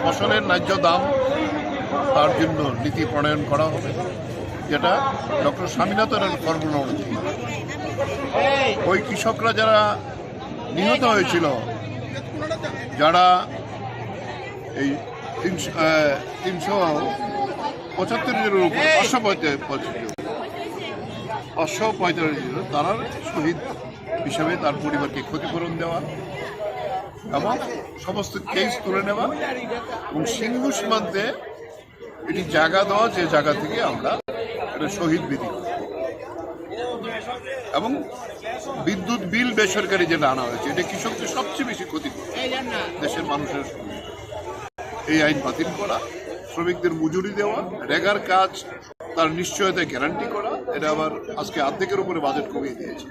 Speaker 2: ফসলের ন্যায্য দাম তার জন্য নীতি প্রণয়ন করা হবে, যেটা ডক্টর স্বামীনাথনের ফর্মুলা অনুযায়ী ওই কৃষকরা যারা নিহত হয়েছিল, যারা এই 375 জনের উপর 545 জন তারা শহীদ হিসাবে তার পরিবারকে ক্ষতিপূরণ দেওয়া এবং সমস্ত কেস তুলে নেওয়া এবং সিন্ধু সীমান্তে এটি জায়গা দেওয়া, যে জায়গা থেকে আমরা এটা শহীদ বিধি এবং বিদ্যুৎ বিল বেসরকারি যেটা আনা হয়েছে এটা কৃষকদের সবচেয়ে বেশি ক্ষতি করে দেশের মানুষের। এই আইন বাতিল করা, শ্রমিকদের মজুরি দেওয়া, রেগার কাজ তার নিশ্চয়তা গ্যারান্টি করা, এটা আবার আজকে অর্ধেকের উপরে বাজেট কমিয়ে দিয়েছে।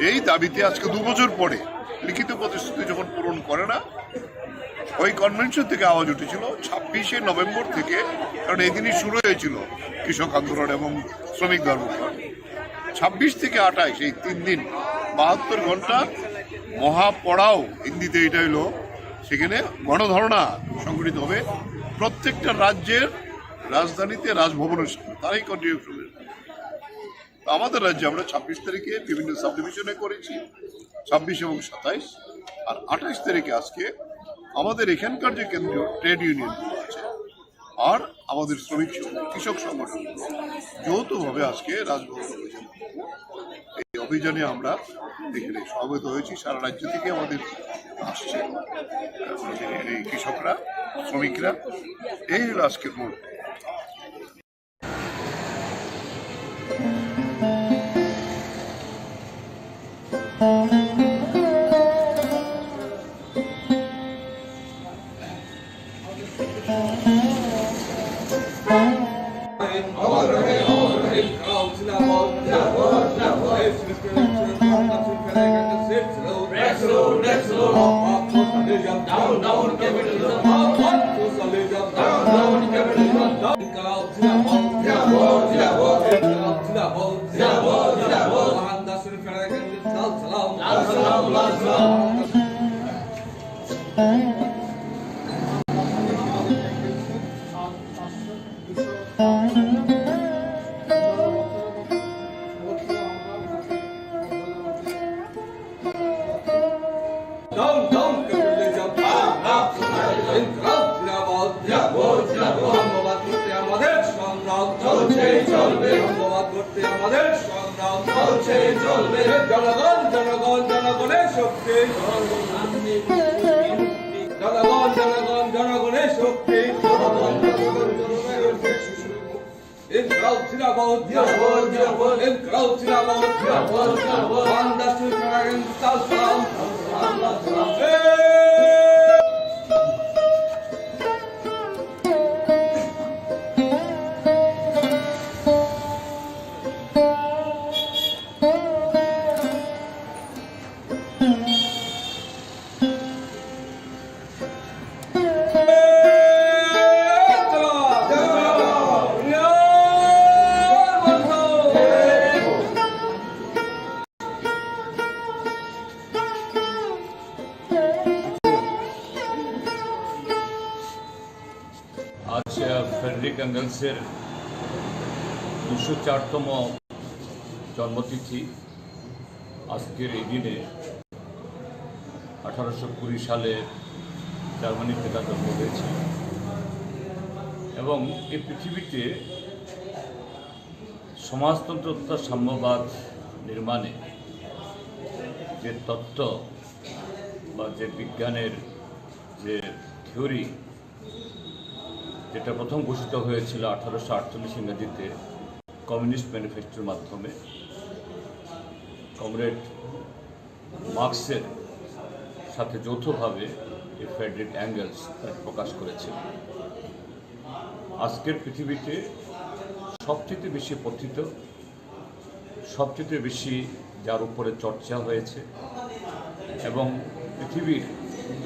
Speaker 2: এই দাবিতে আজকে 2 বছর পরে লিখিত প্রতিশ্রুতি যখন পূরণ করে না, ওই কনভেনশন থেকে আওয়াজ উঠেছিল 26শে নভেম্বর থেকে, কারণ এই দিনই শুরু হয়েছিল কৃষক আন্দোলন এবং শ্রমিক ধর্মঘট। 26 থেকে 28 এই 3 দিন 72 ঘন্টা মহাপড়াও হিন্দিতে এটা হইল, সেখানে গণধর্ণা সংগঠিত হবে প্রত্যেকটা রাজ্যের রাজধানীতে, রাজভবনের সামনে, তারাই কন্ট্রিবিউশন। আমাদের রাজ্যে আমরা 26 তারিখে বিভিন্ন সাব ডিভিশনে করেছি, 26 এবং 27, আর 28 তারিখে আজকে আমাদের এখানকার যে কেন্দ্রীয় ট্রেড ইউনিয়নগুলো আছে আর আমাদের শ্রমিক কৃষক সংগঠনগুলো যৌথভাবে আজকে রাজভবন অভিযান। এই অভিযানে আমরা এখানে সমবেত হয়েছি, সারা রাজ্য থেকে আমাদের আসছে এই কৃষকরা, শ্রমিকরা। এই হলো আজকের মূল।
Speaker 1: Let's go.
Speaker 3: ফ্রেডরিক এঙ্গেলসের 204তম জন্মতিথি। আজকের এই দিনে 1820 সালে জার্মানিতে তার জন্ম হয়েছিল এবং এই পৃথিবীতে সমাজতন্ত্র তথা সাম্যবাদ নির্মাণে যে তত্ত্ব বা যে বিজ্ঞানের যে থিওরি যেটা প্রথম ঘোষিত হয়েছিল 1848 ইংরেজিতে কমিউনিস্ট ম্যানিফেস্টোর মাধ্যমে, কমরেড মার্কসের সাথে যৌথভাবে এই ফ্রেডরিক এঙ্গেলস প্রকাশ করেছিল। আজকের পৃথিবীতে সবচেয়ে বেশি পঠিত, সবচেয়ে বেশি যার উপরে চর্চা হয়েছে এবং পৃথিবীর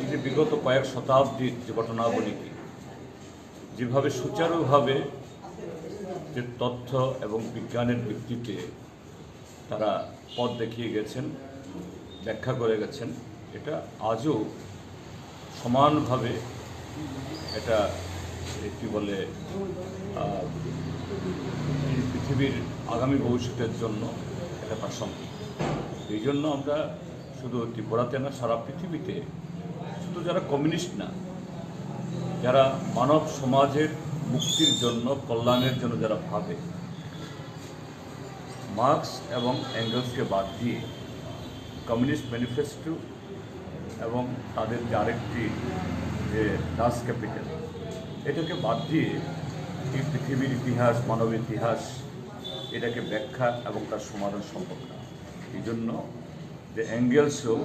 Speaker 3: যে বিগত কয়েক শতাব্দীর যে ঘটনাবলীকে যেভাবে সুচারুভাবে যে তথ্য এবং বিজ্ঞানের ভিত্তিতে তারা পথ দেখিয়ে গেছেন, ব্যাখ্যা করে গেছেন, এটা আজও সমানভাবে এটা কি বলে পৃথিবীর আগামী ভবিষ্যতের জন্য এটা প্রাসঙ্গিক। এই জন্য আমরা শুধু ত্রিপুরাতে না, সারা পৃথিবীতে শুধু যারা কমিউনিস্ট না, যারা মানব সমাজের মুক্তির জন্য, কল্যাণের জন্য যারা ভাবে, মার্কস এবং এঙ্গেলসকে বাদ দিয়ে কমিউনিস্ট ম্যানিফেস্টো এবং তাদের যে আরেকটি যে দাস ক্যাপিটাল, এটাকে বাদ দিয়ে এই পৃথিবীর ইতিহাস, মানব ইতিহাস, এটাকে ব্যাখ্যা এবং তার সমাধান সম্ভব না। এই জন্য যে এঙ্গেলসও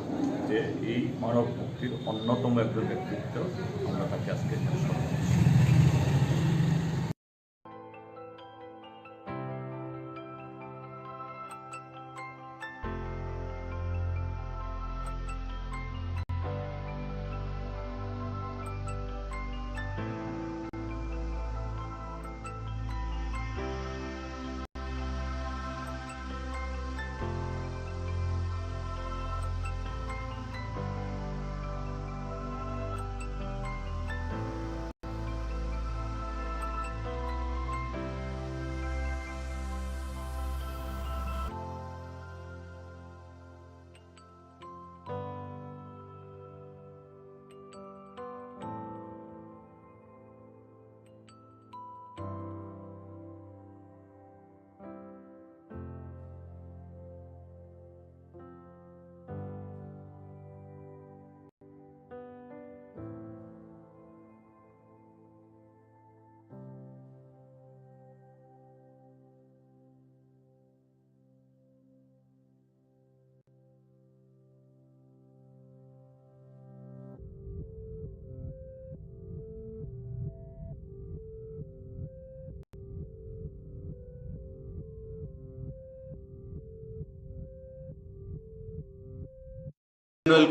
Speaker 3: যে এই মানব মুক্তির অন্যতম একজন ব্যক্তিত্ব, আমরা তাকে আজকে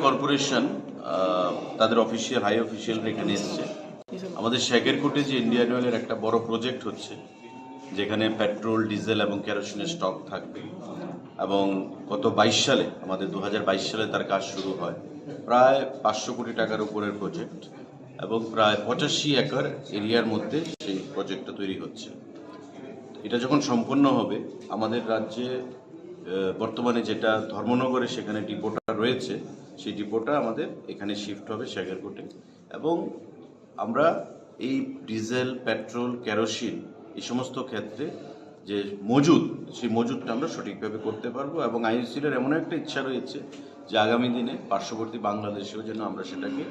Speaker 24: Corporation তাদের অফিসিয়াল হাই অফিসিয়ালরা এখানে এসছে। আমাদের শেখেরকোটে যে ইন্ডিয়ান অয়েলের একটা বড় প্রজেক্ট হচ্ছে, যেখানে পেট্রোল, ডিজেল এবং কেরোসিনের স্টক থাকবে, এবং গত 22 সালে আমাদের 2022 সালে তার কাজ শুরু হয়। প্রায় 500 কোটি টাকার উপরের প্রজেক্ট এবং প্রায় 85 একর এরিয়ার মধ্যে সেই প্রজেক্টটা তৈরি হচ্ছে। এটা যখন সম্পন্ন হবে, আমাদের রাজ্যে বর্তমানে যেটা ধর্মনগরে সেখানে ডিপোটা রয়েছে, সেই ডিপোটা আমাদের এখানে শিফট হবে শেখেরকোটে, এবং আমরা এই ডিজেল, পেট্রোল, কেরোসিন এই সমস্ত ক্ষেত্রে যে মজুদ, সেই মজুদটা আমরা সঠিকভাবে করতে পারবো। এবং আইওসিএলের এমন একটা ইচ্ছা রয়েছে যে আগামী দিনে পার্শ্ববর্তী বাংলাদেশেও যেন আমরা সেটাকে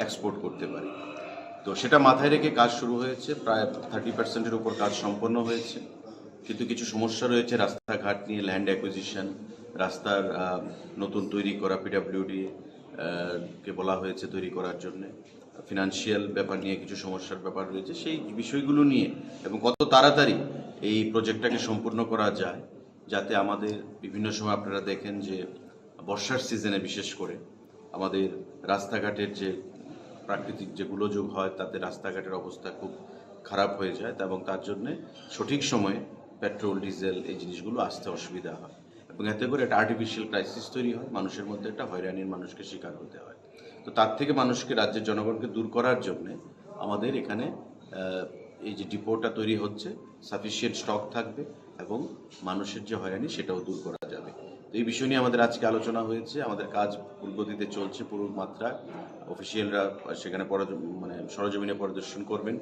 Speaker 24: এক্সপোর্ট করতে পারি। তো সেটা মাথায় রেখে কাজ শুরু হয়েছে, প্রায় 30%-এর উপর কাজ সম্পন্ন হয়েছে। কিন্তু কিছু সমস্যা রয়েছে রাস্তাঘাট নিয়ে, ল্যান্ড অ্যাকুইজিশন, রাস্তার নতুন তৈরি করা, পিডব্লিউডি কে বলা হয়েছে তৈরি করার জন্য, ফিনান্সিয়াল ব্যাপার নিয়ে কিছু সমস্যার ব্যাপার রয়েছে। সেই বিষয়গুলো নিয়ে এবং কত তাড়াতাড়ি এই প্রজেক্টটাকে সম্পূর্ণ করা যায়, যাতে আমাদের বিভিন্ন সময় আপনারা দেখেন যে বর্ষার সিজনে বিশেষ করে আমাদের রাস্তাঘাটের যে প্রাকৃতিক যে গোলযোগ হয়, তাতে রাস্তাঘাটের অবস্থা খুব খারাপ হয়ে যায়, এবং তার জন্যে সঠিক সময়ে পেট্রোল, ডিজেল এই জিনিসগুলো আসতে অসুবিধা হয়, এবং এতে করে একটা আর্টিফিশিয়াল ক্রাইসিস তৈরি হয়, মানুষের মধ্যে একটা হয়রানির মানুষকে শিকার হতে হয়। তো তার থেকে মানুষকে, রাজ্যের জনগণকে দূর করার জন্যে আমাদের এখানে এই যে ডিপোটা তৈরি হচ্ছে, সাফিসিয়েন্ট স্টক থাকবে এবং মানুষের যে হয়রানি সেটাও দূর করা যাবে। তো এই বিষয় নিয়ে আমাদের আজকে আলোচনা হয়েছে। আমাদের কাজ পুরোগতিতে চলছে, পুরো মাত্রায়। অফিসিয়ালরা সেখানে সরজমিনে পরিদর্শন করবেন,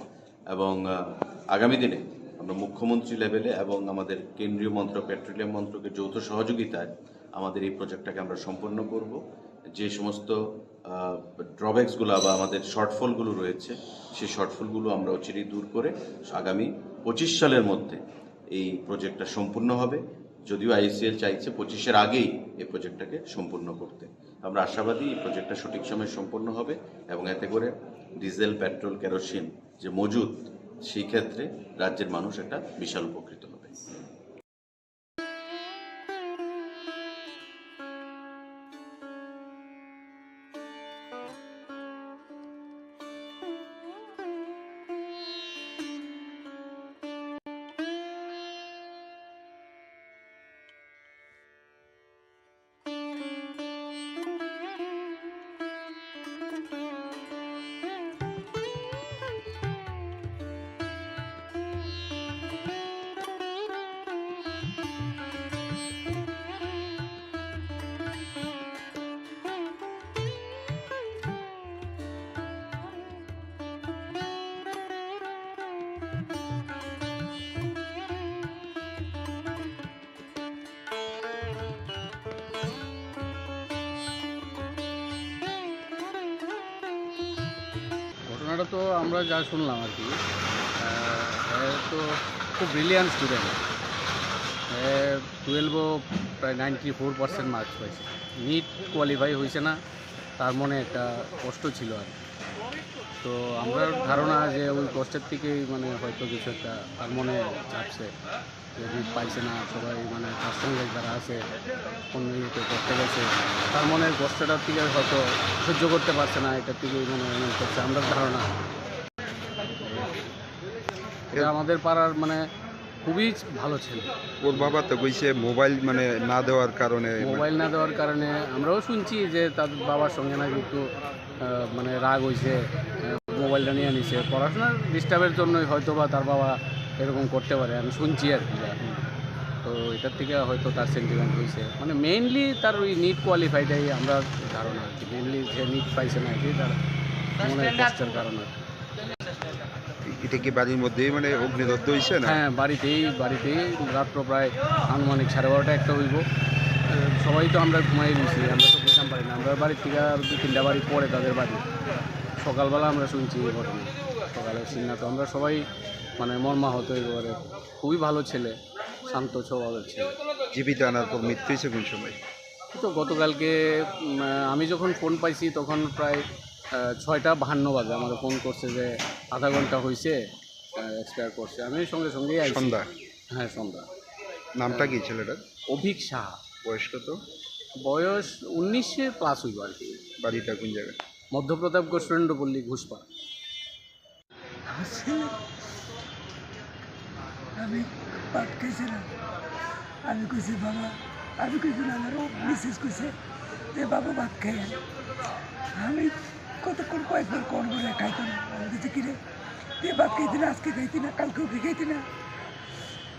Speaker 24: এবং আগামী দিনে আমরা মুখ্যমন্ত্রী লেভেলে এবং আমাদের কেন্দ্রীয় মন্ত্রক, পেট্রোলিয়াম মন্ত্রকের যৌথ সহযোগিতায় আমাদের এই প্রজেক্টটাকে আমরা সম্পন্ন করব। যে সমস্ত ড্রব্যাকসগুলো বা আমাদের শর্টফলগুলো রয়েছে, সেই শর্টফলগুলো আমরা অচিরেই দূর করে আগামী 25 সালের মধ্যে এই প্রজেক্টটা সম্পূর্ণ হবে। যদিও আইসিএল চাইছে 25-এর আগেই এই প্রজেক্টটাকে সম্পূর্ণ করতে। আমরা আশাবাদী এই প্রজেক্টটা সঠিক সময়ে সম্পন্ন হবে, এবং এতে করে ডিজেল, পেট্রোল, কেরোসিন যে মজুদ, সেই ক্ষেত্রে রাজ্যের মানুষ একটা বিশাল উপকৃত হবে।
Speaker 6: ঘটনাটা তো আমরা যা শুনলাম আর কি, তো খুব ব্রিলিয়ান্ট স্টুডেন্ট, 12ও প্রায় 94% মার্কস পাইছে। নিট কোয়ালিফাই হয়েছে না, তার মনে একটা কষ্ট ছিল আর। তো আমরা ধারণা যে ওই কষ্টের থেকেই হয়তো কিছু একটা তার মনে চাপছে, যে নিট পাইছে না। সবাই তার সঙ্গে যারা আছে অন্য ইয়েতে করতে গেছে, তার মনের কষ্টটার থেকে হয়তো সহ্য করতে পারছে না, এটার থেকেই করছে আমরা ধারণা। এটা আমাদের পাড়ার খুবই ভালো ছিল।
Speaker 7: ওর বাবা তো কইছে মোবাইল না দেওয়ার কারণে
Speaker 6: আমরাও শুনছি যে তার বাবার সঙ্গে নাকি একটু রাগ হয়েছে, মোবাইলটা নিয়ে নিছে। পড়াশোনার ডিস্টার্বের জন্যই হয়তো বা তার বাবা এরকম করতে পারে, আমি শুনছি আর কি। তো এটার থেকে হয়তো তার সেন্টিমেন্ট হয়েছে, মেইনলি তার ওই নিট কোয়ালিফাইটাই আমরা ধারণা আর কি। মেইনলি যে নিট পাইছে না এটাই তার মনে কষ্টের কারণ আর কি।
Speaker 7: এটা কি বাড়ির মধ্যেই অগ্নিদগ্ধ হয়েছে না?
Speaker 6: হ্যাঁ, বাড়িতেই রাত্র প্রায় আনুমানিক 12:30 একটা হইব। সবাই তো আমরা ঘুমাই দিয়েছি, আমরা তো বুঝতাম পারি না। আমরা বাড়ির থেকে আর 2-3টা বাড়ি পরে তাদের বাড়ি। সকালবেলা আমরা শুনছি এই ঘটনা, সকালে সিন্না। তো আমরা সবাই মর্মাহত একেবারে। খুবই ভালো ছেলে, শান্ত স্বভাবের ছেলে।
Speaker 7: জীবিত আনার পর মৃত্যু হয়েছে কোন সময়?
Speaker 6: তো গতকালকে আমি যখন ফোন পাইছি তখন প্রায় 6:52 বাজে আমাকে ফোন করছে যে আধা ঘন্টা হয়েছে এক্সপায়ার করছে। আমি সঙ্গে সঙ্গেই
Speaker 7: সন্ধ্যা?
Speaker 6: হ্যাঁ, সন্ধ্যা।
Speaker 7: নামটা কি ছেলেটার?
Speaker 6: অভিক সাহা।
Speaker 7: বয়স কত?
Speaker 6: বয়স 19 প্লাস হইব আর কি।
Speaker 7: বাড়িটা কোন জায়গায়?
Speaker 6: মধ্যপ্রতাপগড় সুরেন্দ্রপল্লী ঘুষপাড়া।
Speaker 4: আমি ভাত খাইছিলাম, আমি কইছি বাবা, আমি কইছিলাম আমারও মিসেস কইছে যে বাবা ভাত খাই। আমি কতক্ষণ কয়েকবার কল করে খাইতাম, আমি কিছু কিনে তুই ভাত খাইতি না, আজকে খাইতি না, কালকেও কি খাইতি না,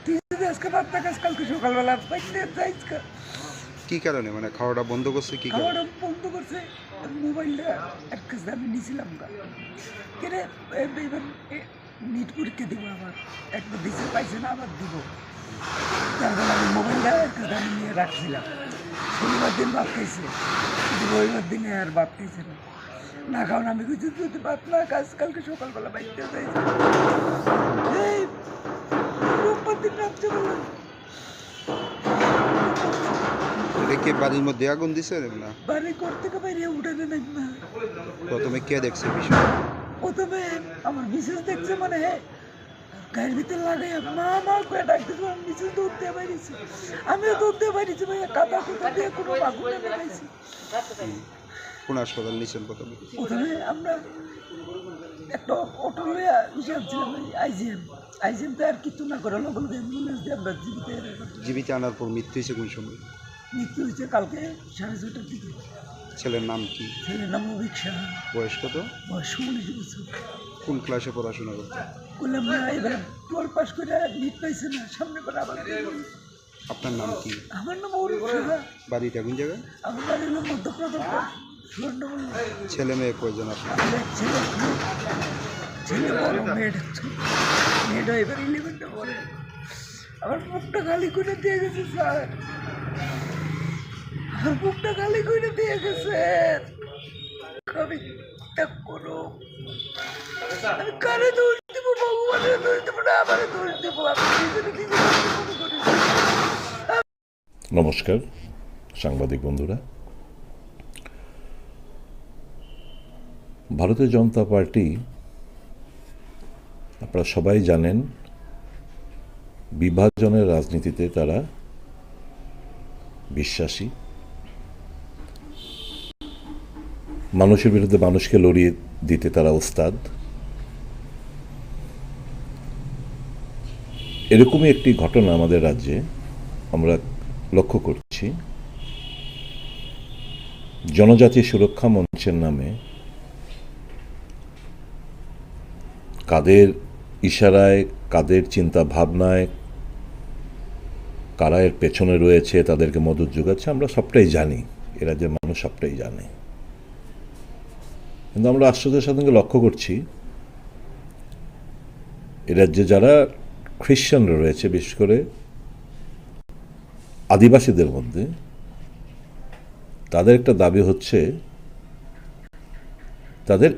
Speaker 4: তুই যদি আজকে ভাত না খাস কালকে সকালবেলা যাইস।
Speaker 7: কি কারণে মানে খাওয়াটা বন্ধ করছে? কি
Speaker 4: খাওয়াটা বন্ধ করছে, মোবাইলটা এক কাছে আমি নিয়েছিলাম কিনে এবার নিট পরীক্ষা দিব, আবার একবার দিছে পাইছে না, আবার দিব, তার ফলে আমি মোবাইলটা এক কাছে আমি নিয়ে রাখছিলাম। শনিবার দিন ভাত খাইছে, কিন্তু রবিবার দিনে আর ভাত খাইছে না, না খাওয়ান আমি কিছু যদি ভাত না খাস কালকে সকালবেলা বাইতে যাইছে। এই রোববার দিন রাত্রে বললাম
Speaker 7: কি বাড়ির মধ্যে আগুন দিছে না?
Speaker 4: বাড়ি ঘর থেকে বাইরে উঠানে নাই না।
Speaker 7: প্রথমে কে দেখছে বিষয়?
Speaker 4: প্রথমে আমার মিসেস দেখছে, মানে গায়ের ভিতরে লাগাই মা মা করে ডাকতেছে, আমার মিসেস দৌড় দিয়ে বাইরেছে, আমিও দৌড় দিয়ে বাইরেছি ভাইয়া, কাদা কুদা দিয়ে কোনো আগুন নেমে গাইছি।
Speaker 7: কোন হাসপাতাল নিয়েছেন প্রথমে?
Speaker 4: প্রথমে আমরা একটা অটো লইয়া আনছিলাম আইজিএম তো আর কিছু না করে লগল অ্যাম্বুলেন্স দিয়ে আমরা
Speaker 7: জীবিত আনার পর মৃত্যু হয়েছে কোন সময়?
Speaker 4: মৃত্যু হয়েছে কালকে 6:30টার দিকে।
Speaker 7: ছেলের নাম কি?
Speaker 4: ছেলের নাম অভিক্ষা।
Speaker 7: বয়স কত?
Speaker 4: বয়স 19 বছর।
Speaker 7: কোন ক্লাসে পড়াশোনা করতে?
Speaker 4: বললাম না, এবার 12 পাস করে নিট পাইছে না, সামনে করে আবার।
Speaker 7: আপনার নাম কি?
Speaker 4: আমার নাম অভিক্ষা।
Speaker 7: বাড়িটা কোন জায়গায়?
Speaker 4: আমার বাড়ি হলো মধ্যপ্রদেশ সুরেন্দ্রপল্লী।
Speaker 7: ছেলে মেয়ে কয়জন আপনার?
Speaker 4: ছেলে বড়, মেয়েটা এবার 11টা পড়ে। আমার মুখটা খালি করে দিয়ে গেছে স্যার, আমার মুখটা খালি করে দিয়ে গেছে। আমি করো, আমি কারে দোষ দিব? ভগবানের দোষ দিব না, আমার দোষ দিব?
Speaker 13: নমস্কার সাংবাদিক বন্ধুরা। ভারতীয় জনতা পার্টি আপনারা সবাই জানেন বিভাজনের রাজনীতিতে তারা বিশ্বাসী। মানুষের বিরুদ্ধে মানুষকে লড়িয়ে দিতে তারা ওস্তাদ। এরকমই একটি ঘটনা আমাদের রাজ্যে আমরা লক্ষ্য করছি। জনজাতি সুরক্ষা মঞ্চের নামে কাদের ইশারায়, কাদের চিন্তা ভাবনায় কারা এর পেছনে রয়েছে, তাদেরকে মদত যোগাচ্ছে, আমরা সবটাই জানি, এ রাজ্যের মানুষ সবটাই জানে। কিন্তু আমরা আশ্চর্যের সাথে লক্ষ্য করছি এ রাজ্যে যারা খ্রিশ্চানরা রয়েছে, বিশেষ করে আদিবাসীদের মধ্যে, তাদের একটা দাবি হচ্ছে তাদের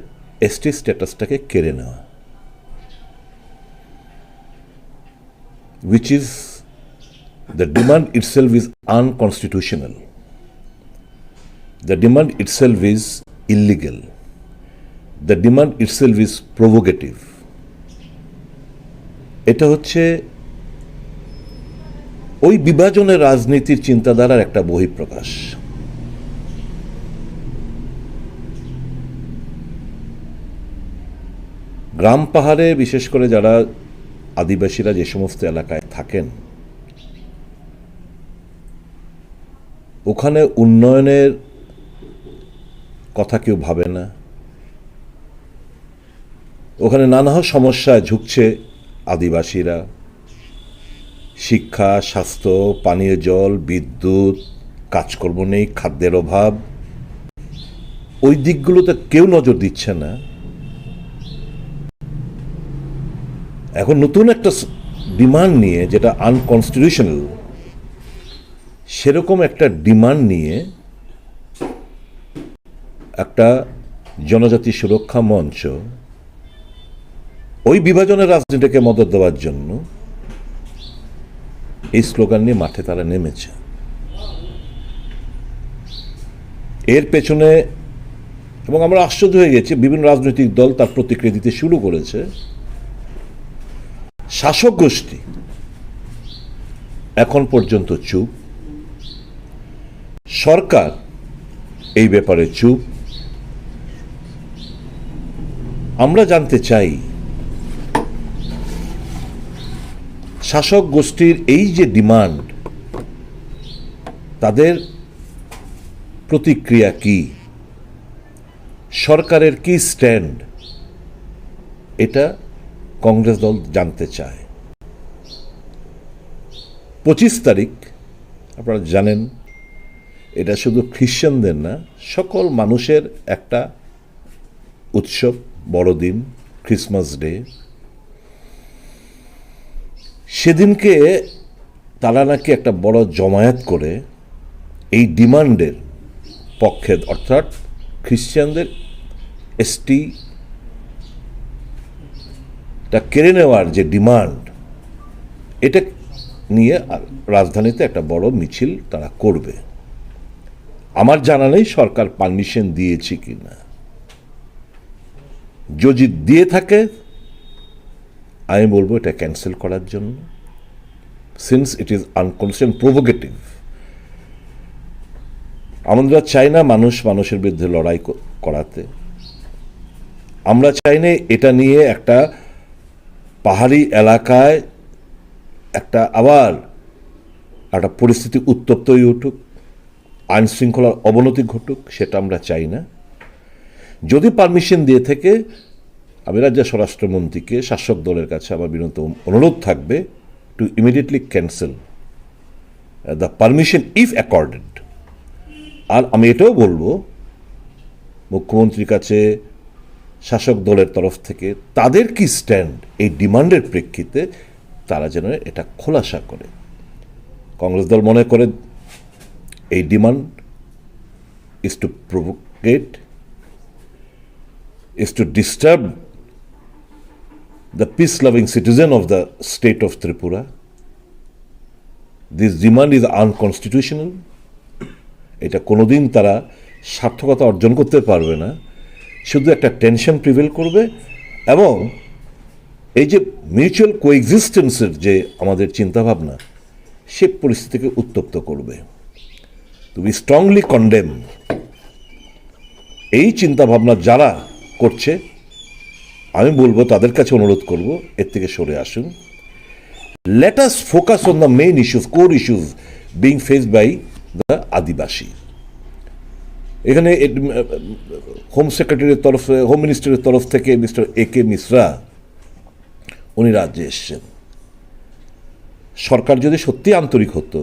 Speaker 13: এসটি স্ট্যাটাসটাকে কেড়ে নেওয়া, which is the demand itself is unconstitutional. The demand itself is illegal. The demand itself is provocative. এটা হচ্ছে ওই বিভাজনের রাজনীতির চিন্তাধারার একটা বহিঃপ্রকাশ। গ্রাম পাহাড়ে বিশেষ করে যারা আদিবাসীরা যে সমস্ত এলাকায় থাকেন, ওখানে উন্নয়নের কথা কেউ ভাবে না। ওখানে নানা সমস্যায় ঝুঁকছে আদিবাসীরা, শিক্ষা, স্বাস্থ্য, পানীয় জল, বিদ্যুৎ, কাজকর্ম নেই, খাদ্যের অভাব, ওই দিকগুলোতে কেউ নজর দিচ্ছে না। এখন নতুন একটা ডিমান্ড নিয়ে, যেটা আনকনস্টিটিউশনাল, সেরকম একটা ডিমান্ড নিয়ে একটা জনজাতি সুরক্ষা মঞ্চ ওই বিভাজনের রাজনীতিকে মদত দেওয়ার জন্য এই স্লোগান নিয়ে মাঠে তারা নেমেছে। এর পেছনে, এবং আমরা আশ্চর্য হয়ে গেছি, বিভিন্ন রাজনৈতিক দল তার প্রতিক্রিয়া দিতে শুরু করেছে। শাসক গোষ্ঠী এখন পর্যন্ত চুপ, সরকার এই ব্যাপারে চুপ। আমরা জানতে চাই শাসক গোষ্ঠীর এই যে ডিমান্ড, তাদের প্রতিক্রিয়া কি, সরকারের কি স্ট্যান্ড, এটা কংগ্রেস দল জানতে চায়। 25 তারিখ আপনারা জানেন, এটা শুধু খ্রিশ্চানদের না, সকল মানুষের একটা উৎসব, বড়দিন, ক্রিসমাস ডে। সেদিনকে তারা নাকি একটা বড় জমায়েত করে এই ডিমান্ডের পক্ষে, অর্থাৎ খ্রিশ্চানদের এসটিটা কেড়ে নেওয়ার যে ডিমান্ড, এটা নিয়ে রাজধানীতে একটা বড় মিছিল তারা করবে। আমার জানা নেই সরকার পারমিশন দিয়েছে কিনা। যদি দিয়ে থাকে আমি বলবো এটা ক্যান্সেল করার জন্য, since it is unconstitutional, provocative. আমরা চাই না মানুষের বিরুদ্ধে লড়াই করাতে। আমরা চাই না এটা নিয়ে একটা পাহাড়ি এলাকায় আবার একটা পরিস্থিতি উত্তপ্ত হয়ে উঠুক, আইন শৃঙ্খলার অবনতি ঘটুক, সেটা আমরা চাই না। যদি পারমিশন দিয়ে থেকে, আমি রাজ্য স্বরাষ্ট্রমন্ত্রীকে, শাসক দলের কাছে আমার বিনীত অনুরোধ থাকবে to immediately cancel the permission if accorded. আর আমি এটাও বলবো মুখ্যমন্ত্রীর কাছে, শাসক দলের তরফ থেকে তাদের কি স্ট্যান্ড এই ডিমান্ডের প্রেক্ষিতে, তারা যেন এটা খোলাসা করে। কংগ্রেস দল মনে করে এই demand is to provoke, is to disturb the peace-loving citizen of the state of Tripura. This demand is unconstitutional. এটা কোনোদিন তারা সার্থকতা অর্জন করতে পারবে না, শুধু একটা টেনশন প্রিভেল করবে এবং এই যে মিউচুয়াল কোএক্সিস্টেন্সের যে আমাদের চিন্তাভাবনা, সে পরিস্থিতিকে উত্তপ্ত করবে। তো উই স্ট্রংলি কন্ডেম এই চিন্তাভাবনা যারা করছে, আমি বলবো তাদের কাছে অনুরোধ করব এর থেকে সরে আসুন। Let us focus on the main issues, core issues being faced by the Adivasi. এখানে হোম সেক্রেটারির তরফে, হোম মিনিস্টারের তরফ থেকে মিস্টার AK মিশ্রা উনি রাজ্যে এসছেন। সরকার যদি সত্যি আন্তরিক হতো,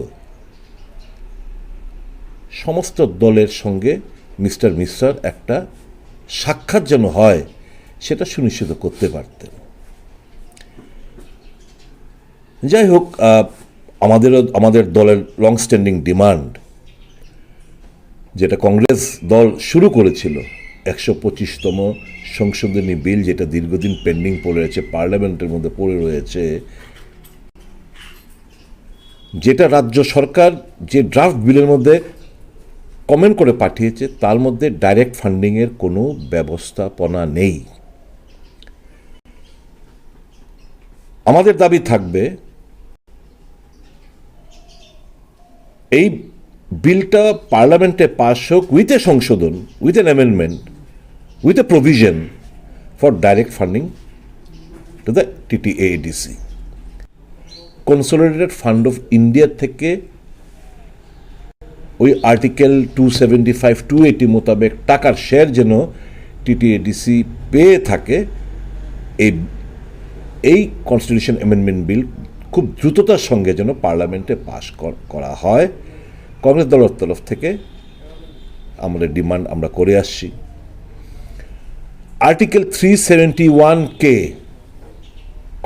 Speaker 13: সমস্ত দলের সঙ্গে মিস্টার মিশ্রার একটা সাক্ষাৎ যেন হয়, সেটা সুনিশ্চিত করতে পারতেন। যাই হোক, আমাদের দলের লং স্ট্যান্ডিং ডিমান্ড, যেটা কংগ্রেস দল শুরু করেছিল, 125তম সংশোধনী বিল, যেটা দীর্ঘদিন পেন্ডিং পড়ে রয়েছে, পার্লামেন্টের মধ্যে পড়ে রয়েছে, যেটা রাজ্য সরকার যে ড্রাফট বিলের মধ্যে কমেন্ট করে পাঠিয়েছে, তার মধ্যে ডাইরেক্ট ফান্ডিংয়ের কোনো ব্যবস্থাপনা নেই। আমাদের দাবি থাকবে এই বিলটা পার্লামেন্টে পাস হোক উইথ এ সংশোধন, with an amendment, with a provision for direct funding to the TTADC। Consolidated fund of India থেকে ওই আর্টিকেল 275, 280 মোতাবেক টাকার শেয়ার যেন TTADC পেয়ে থাকে, এই কনস্টিটিউশন অ্যামেন্ডমেন্ট বিল খুব দ্রুততার সঙ্গে যেন পার্লামেন্টে পাস করা হয়। কংগ্রেস দলের তরফ থেকে আমাদের ডিমান্ড আমরা করে আসছি। আর্টিকেল 371K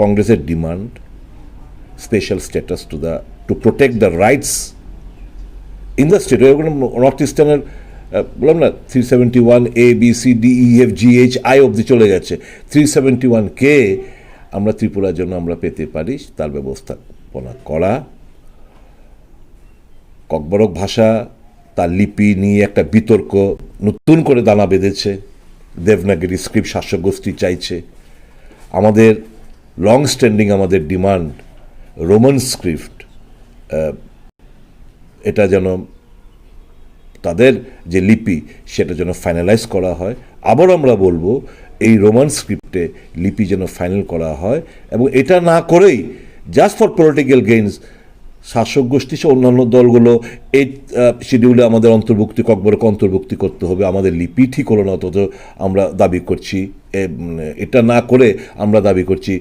Speaker 13: কংগ্রেসের demand, special status to protect the rights in the state. North ইস্টার্নের বললাম না, 371A, B, C, D, E, F, G, H, I অবধি চলে গেছে। 371K আমরা ত্রিপুরার জন্য আমরা পেতে পারি, তার ব্যবস্থাপনা করা। ককবরক ভাষা, তার লিপি নিয়ে একটা বিতর্ক নতুন করে দানা বেঁধেছে। দেবনাগরী স্ক্রিপ্ট শাসক গোষ্ঠী চাইছে। আমাদের লং স্ট্যান্ডিং আমাদের ডিমান্ড রোমান স্ক্রিপ্ট, এটা যেন তাদের যে লিপি সেটা যেন ফাইনালাইজ করা হয়। আবার আমরা বলবো এই রোমান স্ক্রিপ্টে লিপি যেন ফাইনাল করা হয়, এবং এটা না করেই জাস্ট ফর পলিটিক্যাল গেইনস শাসক গোষ্ঠী সহ অন্যান্য দলগুলো এই শিডিউলে আমাদের ককবরক অন্তর্ভুক্তি করতে হবে, আমাদের লিপি ঠিক হলো না, অথচ আমরা দাবি করছি এটা না করে আমরা দাবি করছি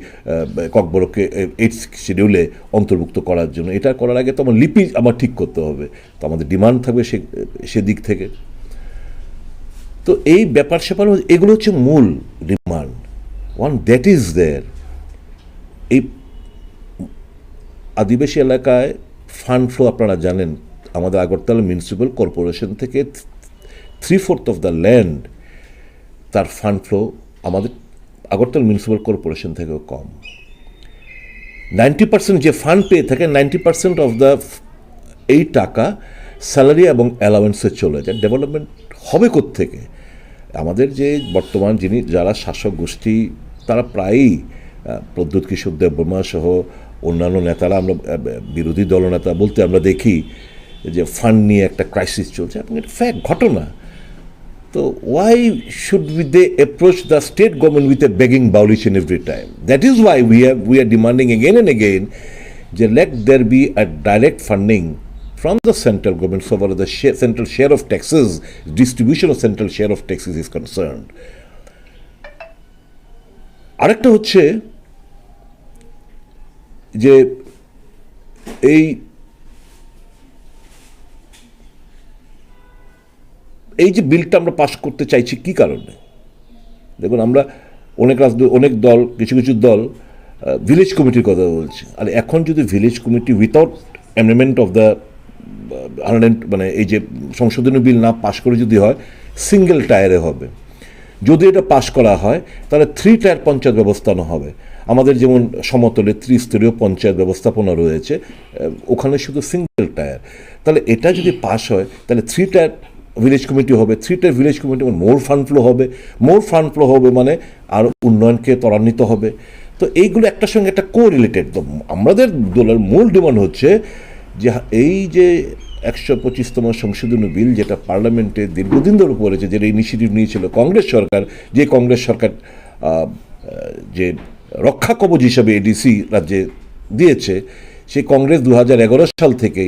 Speaker 13: ককবরককে এই শিডিউলে অন্তর্ভুক্ত করার জন্য। এটা করার আগে তো আমার লিপি আমার ঠিক করতে হবে, তো আমাদের ডিমান্ড থাকবে সেদিক থেকে। তো এই ব্যাপার স্যাপার এগুলো হচ্ছে মূল demand. One that is there. এই আদিবাসী এলাকায় ফান্ড ফ্লো আপনারা জানেন, আমাদের আগরতলা মিউনিসিপ্যাল কর্পোরেশন থেকে 3/4 অফ দ্য ল্যান্ড তার ফান্ড ফ্লো আমাদের আগরতলা মিউনিসিপ্যাল কর্পোরেশন থেকেও কম। 90% যে ফান্ড পেয়ে থাকে 90% অফ দ্য এই টাকা স্যালারি এবং অ্যালাওয়েন্সে চলে যায়। ডেভেলপমেন্ট হবে কোত্থেকে? আমাদের যে বর্তমান যারা শাসক গোষ্ঠী তারা প্রায়ই প্রদ্যোৎ কিশোর দেববর্মা সহ অন্যান্য নেতারা, আমরা বিরোধী দলনেতা বলতে আমরা দেখি যে ফান্ড নিয়ে একটা ক্রাইসিস চলছে, এবং এটা ফ্যাক্ট, ঘটনা। তো why should they approach the state government with a begging bowl each and every time? That is why we are demanding again and again যে let there be a direct funding from the central government so far as the central share of taxes, distribution of central share of taxes is concerned. আরেকটা হচ্ছে যে এই যে বিলটা আমরা pass করতে চাইছি কি কারণে? দেখুন, আমরা অনেক দল, কিছু দল ভিলেজ কমিটির কথা বলছে। আর এখন যদি village committee without amendment of the মানে এই যে সংশোধনী বিল না পাশ করে যদি হয়, সিঙ্গেল টায়ারে হবে। যদি এটা পাশ করা হয় তাহলে 3 টায়ার পঞ্চায়েত ব্যবস্থানো হবে। আমাদের যেমন সমতলে ত্রিস্তরীয় পঞ্চায়েত ব্যবস্থাপনা রয়েছে, ওখানে শুধু সিঙ্গেল টায়ার। তাহলে এটা যদি পাশ হয় তাহলে 3 টায়ার ভিলেজ কমিটি হবে। 3 টায়ার ভিলেজ কমিটি মোর ফান্ড ফ্লো হবে মানে আরও উন্নয়নকে ত্বরান্বিত হবে। তো এইগুলো একটার সঙ্গে একটা কোরিলেটেড। তো আমাদের দলের মূল ডিমান্ড হচ্ছে যে এই যে 125তম সংশোধনী বিল যেটা পার্লামেন্টে দীর্ঘদিন ধরে পড়েছে, যেটা ইনিশিয়েটিভ নিয়েছিল কংগ্রেস সরকার, যে কংগ্রেস সরকার যে রক্ষা কবচ হিসাবে এডিসি রাজ্যে দিয়েছে, সেই কংগ্রেস 2011 সাল থেকে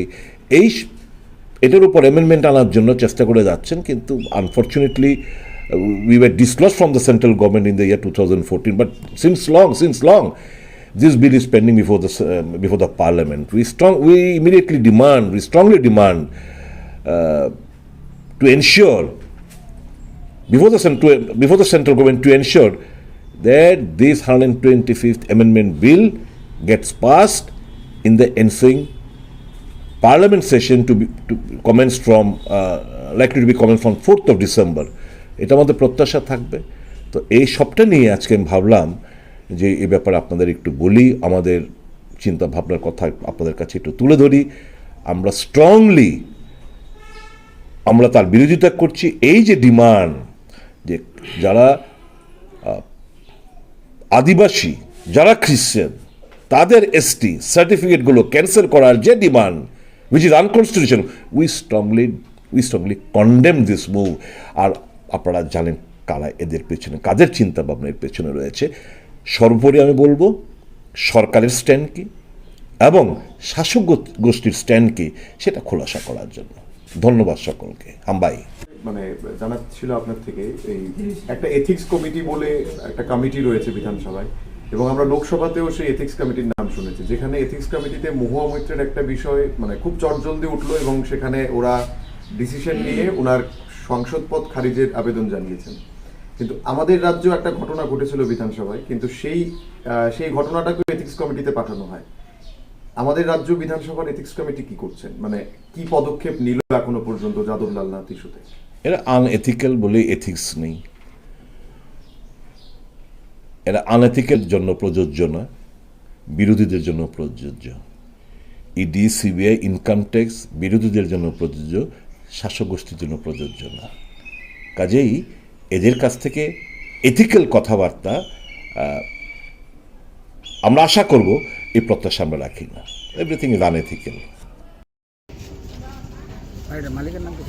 Speaker 13: এটার উপর অ্যামেন্ডমেন্ট আনার জন্য চেষ্টা করে যাচ্ছেন, কিন্তু unfortunately we were dislodged from the central government in the year 2014. But since long, this bill is pending before the parliament. We strongly demand to ensure before the central government to ensure that this 125th amendment bill gets passed in the ensuing parliament session to commence from likely to be commenced from 4th of December. এটা আমাদের প্রত্যাশা থাকবে। তো এই সবটা নিয়ে আজকে আমি ভাবলাম যে এই ব্যাপারে আপনাদের একটু বলি, আমাদের চিন্তা ভাবনার কথা আপনাদের কাছে একটু তুলে ধরি। আমরা তার বিরোধিতা করছি। এই যে ডিমান্ড যে যারা আদিবাসী, যারা খ্রিশ্চান, তাদের এসটি সার্টিফিকেটগুলো ক্যান্সেল করার যে demand, which is unconstitutional, we strongly condemn this move. আর আপনারা জানেন কারা এদের পেছনে, কাদের চিন্তা ভাবনা এর পেছনে রয়েছে। সর্বোপরি আমি বলবো সরকারের স্ট্যান্ড কি এবং শাসক গোষ্ঠীর স্ট্যান্ড কি সেটা খোলাসা করার জন্য। ধন্যবাদ সকলকে। হাম্বাই
Speaker 14: মানে জানার ছিল আপনার থেকে, এই একটা এথিক্স কমিটি বলে একটা কমিটি রয়েছে বিধানসভায়, এবং আমরা লোকসভাতেও সেই এথিক্স কমিটির নাম শুনেছি, যেখানে এথিক্স কমিটিতে মহুয়া মৈত্রের একটা বিষয় মানে খুব চটজলদি উঠলো, এবং সেখানে ওরা ডিসিশন নিয়ে ওনার সংসদ পদ খারিজের আবেদন জানিয়েছেন। কিন্তু আমাদের রাজ্য একটা ঘটনা ঘটেছিল বিধানসভায়, কিন্তু সেই ঘটনাটাকে এথিক্স কমিটিতে পাঠানো হয়। আমাদের রাজ্য বিধানসভার এথিক্স কমিটি কি করছেন, মানে কি পদক্ষেপ নিল এখনো পর্যন্ত যাদবলাল নাথ ইস্যুতে?
Speaker 13: এরা আনএথিক্যাল বলে এথিক্স নেই, এরা আনএথিক্যাল জন্য প্রযোজ্য না, বিরোধীদের জন্য প্রযোজ্য। ইডি, সিবিআই, ইনকাম ট্যাক্স বিরোধীদের জন্য প্রযোজ্য, শাসক গোষ্ঠীর জন্য প্রযোজ্য না। কাজেই এদের কাছ থেকে এথিক্যাল কথাবার্তা আমরা আশা করব, এই প্রত্যাশা আমরা রাখি না। Everything is unethical.
Speaker 4: মালিকের নাম কি?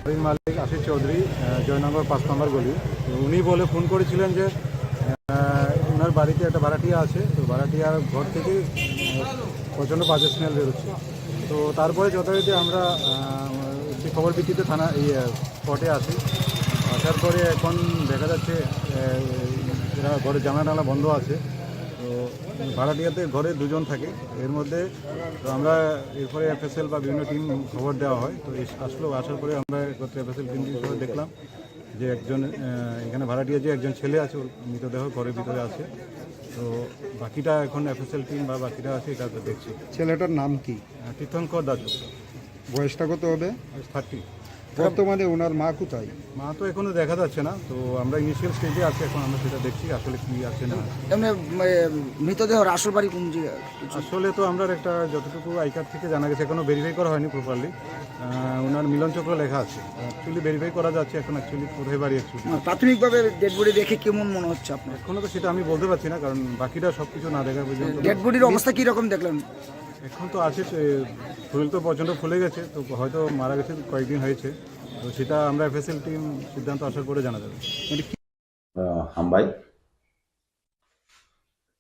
Speaker 15: বাড়ির মালিক আশিস চৌধুরী, জয়নগর 5 নম্বর গলি। তো উনি বলে ফোন করেছিলেন যে ওনার বাড়িতে একটা ভাড়াটিয়া আছে, তো ভাড়াটিয়ার ঘর থেকে প্রচণ্ড বাজে স্মেল বেরোচ্ছে। তো তারপরে যথারীতি আমরা সেই খবর ভিত্তিতে থানা স্পটে আসি। আসার পরে এখন দেখা যাচ্ছে এরা ঘরে জানালা বন্ধ আছে। তো ভাড়াটিয়াতে ঘরে 2 জন থাকে, এর মধ্যে তো আমরা এরপরে FSL বা বিভিন্ন টিম খবর দেওয়া হয়। তো আসার পরে আমরা FSL টিম দেখলাম যে একজন এখানে ভাড়াটিয়া যে একজন ছেলে আছে, ওর মৃতদেহ ঘরের ভিতরে আছে। তো বাকিটা এখন FSL টিম বা বাকিটা আছে এটা তো দেখছি।
Speaker 7: ছেলেটার নাম কি?
Speaker 15: তীর্থঙ্কর দাস।
Speaker 7: বয়সটা কত হবে?
Speaker 15: 30।
Speaker 7: বর্তমানে ওনার মা কোথায়?
Speaker 15: মা তো এখনো দেখা যাচ্ছে না, তো আমরা ইনিশিয়াল স্টেজে আছি, এখন আমরা সেটা দেখছি আসলে কি আছে না।
Speaker 16: মৃতদেহ আসল বাড়ি কোন জায়গায়?
Speaker 15: আসলে তো আমরা একটা যতটুকু আই কার্ড থেকে জানা গেছে, এখনো ভেরিফাই করা হয়নি প্রপারলি। ওনার মিলন চক্র লেখা আছে, অ্যাকচুয়ালি ভেরিফাই করা যাচ্ছে এখন অ্যাকচুয়ালি কোথায় বাড়ি অ্যাকচুয়ালি।
Speaker 16: প্রাথমিকভাবে ডেড বডি দেখে কেমন মনে হচ্ছে আপনার?
Speaker 15: এখনো তো সেটা আমি বলতে পারছি না, কারণ বাকিটা সব কিছু না দেখা পর্যন্ত।
Speaker 16: ডেড বডির অবস্থা কীরকম দেখলেন?
Speaker 15: এখন তো আছে, শরীর তো প্রচণ্ড ফুলে গেছে, তো হয়তো মারা গেছে কয়েকদিন হয়েছে। তো সেটা আমরা FSL টিম সিদ্ধান্ত আসার পরে জানা যাবে।
Speaker 24: হামবাই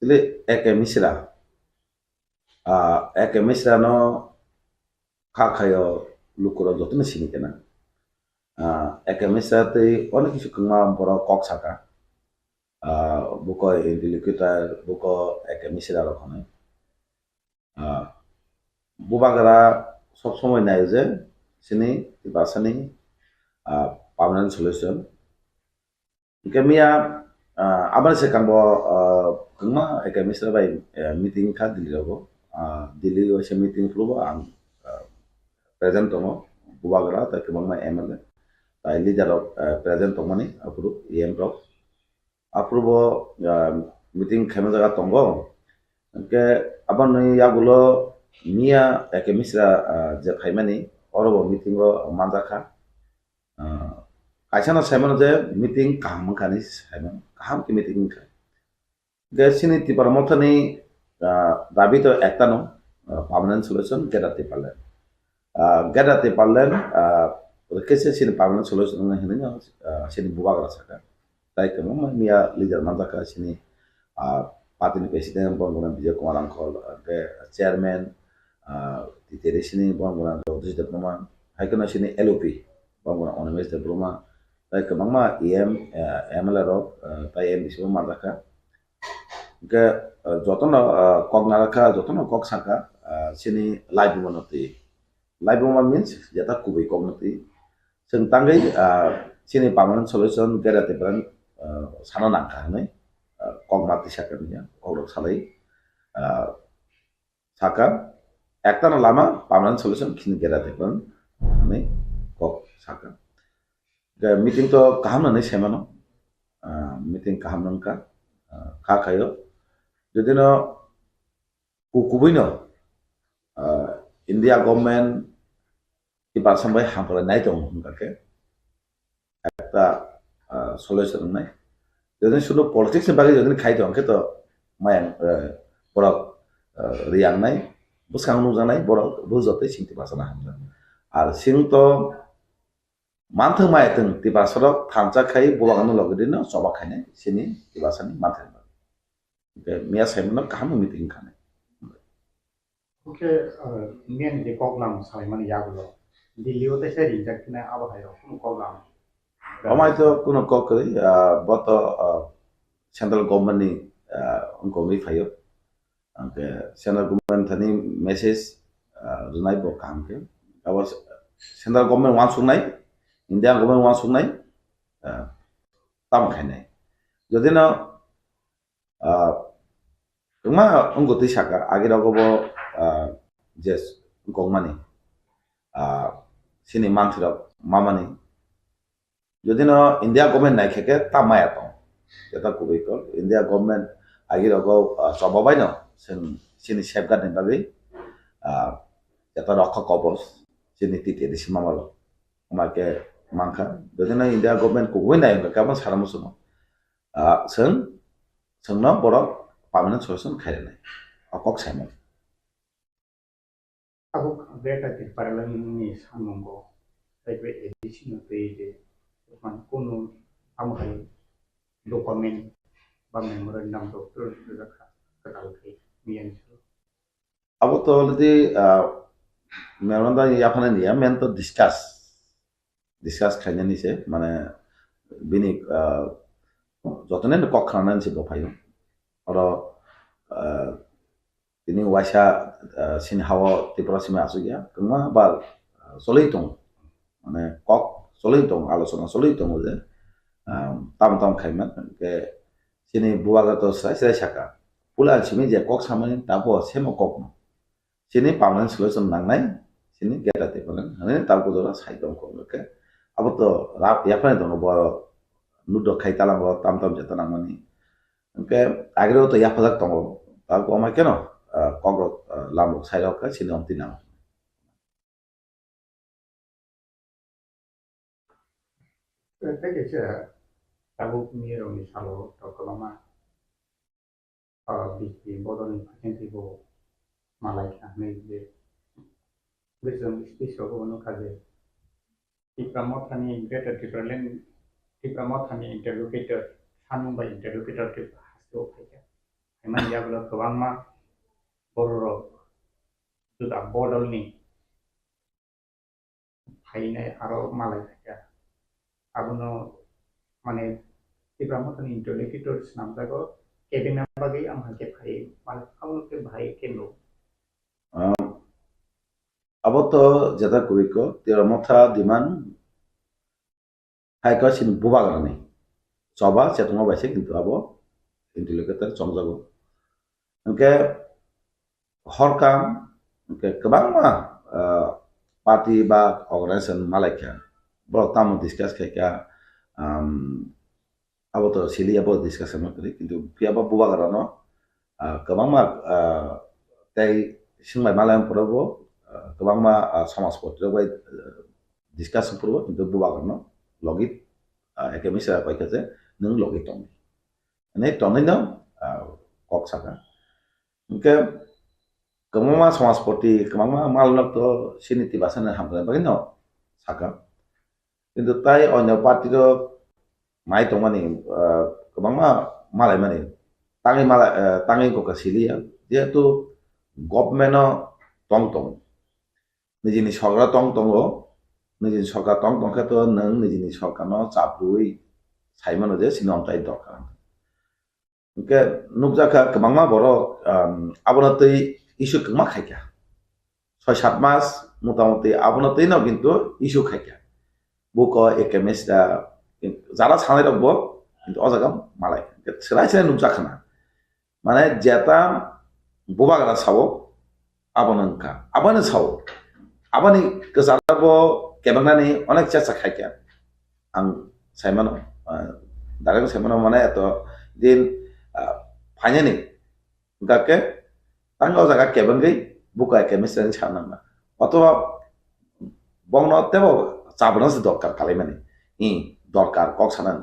Speaker 24: ile eke Mishra no khakhayo lukuro jotone sini kena eke Mishra te onek kichu kengma boro kok saka buko Interlocutor buko eke Mishra rokhone bubagara sob somoy nayo je sini tibasani permanent solution kemia abar se kambo kengma eke Mishra bai meeting ka dili rogo dili se meeting flubo ang present tomo bubagara ta kemang mai MLA ta leader of present tomani apuru EM rok aprubo meeting khame jaga tongo ke abar noi yagulo mia eke Mishra je khaimani orobo meeting ro manjaka kaisana saimano je meeting kaham khani saimon kaham ki meeting kha ge sini Tipra Motha ni dabi to ekta no permanent solution gedate parlen kese sini permanent solution na hinnya sini bubagara saka tai kemo mia leader manjaka sini party ni president bongona Bijay Kumar Angkol ke chairman titere sini bongona Jogdish Diploma haikona sini LOP bongona Onemes Diploma tai kemangma EM MLA rok tai em bisimo manjaka ke jotono kok naraka jotono kok saka sini live monoti live means jata kubai kok noti sing tangai sini permanent solution gerate brand sana nangka ne kok mati saka nya kok salai saka ekta na lama permanent solution kini gerate brand ne kok saka ke meeting to kaham na ne semano meeting kaham nangka khakayo যদি না কুকুবইনো India government Tipra sampai hampir naik dong mungkin একটা solution নাই যদি শুধু politics বাকি যদি খাই দং তো মায়াং বড় রিয়াং নাই বুসকাং নুজানাই বড় বুঝতে সিংতি বাসনা হামজা আর সিং তো মানথ মায়তং Tipra সরক থামচা খাই ববাগানো লগদিনো সবা খাইনে সিনি Tiprasani month Mia Simon kamu meeting kan?
Speaker 17: Oke, mian di program Simon Yagulo. Di lihat saya di jakna apa hayo, kuno program.
Speaker 24: Omai itu kuno kok boto central government ni unko mi hayo. Angke central government tani message runai bo kam ke. Awas central government wan sunai, India government wan sunai, tam kene.
Speaker 9: Jadi no kema ungguti saka agi rogobo jes gongmani sini mantra mamani. Jadi no India government naik ke tamaya tong. Kita kubikol India government agi rogo sobabai no sini safeguard ni bagai kita rokok kobos sini titik di simamalo. Make mangka. Jadi no India government kubuin naik ke kapan salam musuh. Sengno borok permanent solution kaya nai, akok sama.
Speaker 17: Aku beta Tipraland ni sanunggo, tapi edisi no pede, man kuno amai dokumen, ba memorandum doktor sudah kenal ke mian itu.
Speaker 9: Aku tuh nanti memorandum ya apa nih ya, men tuh discuss kayaknya nih sih, mana bini jatuhnya kok kanan sih bapak Oro ini wajah sini hawa Tipra sini masuk ya, kemana bal solitung, mana kok solitung, alasan solitung aja, tam kaiman, ke sini buat atau saya saka, pula sini je kok sama ini tahu semua kok, sini permanent solution nang nai, sini kita Tipra, ini tahu kudola saya dong kok, oke, apa tuh rap ya apa itu nopo nudo kaitalang kok tam jatuh nang mana. Oke, akhirnya tuh ya pada tunggu. Aku omai keno, kongro lamuk saya ke sini om tinang.
Speaker 17: Tapi kerja, aku punya orang misal atau kelama, bikin bodoh ni pasien tibo Salaikha ni je. Besok spesial aku nak kaje. Tipra Motha ni greater Tipraland, Tipra Motha ni interlocutor, Sanui by interlocutor ke Hasteo kaje. Emang ya kalau kewang mah borok sudah bodol ni, hai ni aro Malaikha. Aku no mana Tipra Motha ni interlocutor senam jago. KOKPIN bagi am hake bhai mal am ke bhai keno
Speaker 9: Abo to jata kubiko Tipra Motha diman hai ko sin buba garani coba cetuma baise kintu abo interlocutor chongjago oke horkam oke kebang ma party ba organization Malaikha bro tamu discuss kayak abo to sili abo discuss sama kali kintu piaba buba garano kebang ma tei singmai malam probo kebang ma sama sport bai discuss probo kintu buba garano logit eke Mishra koi kaje nung logit tong ini tong no kok saka oke kebang ma sama sporti kebang ma malam to sini tibasan hamdan bagino saka kintu tai onyo party to mai tong mani kebang malai mani tangi kok kasili ya dia tuh government tong nijini sorga tong lo nijini sorga tong ke tuh neng nijini sorga no capui saiman aja sinom tai dokar oke nukjaka kebang boro abonati isu kemah kaya 6-7 mas motamuti abonati no kintu isu kaya buko ekemis da যারা ছানে রাখবো কিন্তু অজাগা মালাই সেলাই সেলাই নুকজা খানা মানে যেটা বোবা গানা সাবো আবনঙ্কা আবানে সাবো আবানি গজালাবো কেবাংনানি অনেক চেষ্টা খাইকে আং সাইমানো দাঁড়ানো সাইমানো মানে এত দিন ফাইনানি গাকে তাঙ্গ অজাগা কেবাঙ্গি বুকা কেমিস্ট্রি ছাড়নাঙ্গা অথবা বংন তেবো চাবনাসে দরকার কালাইমানি দরকার কক সানান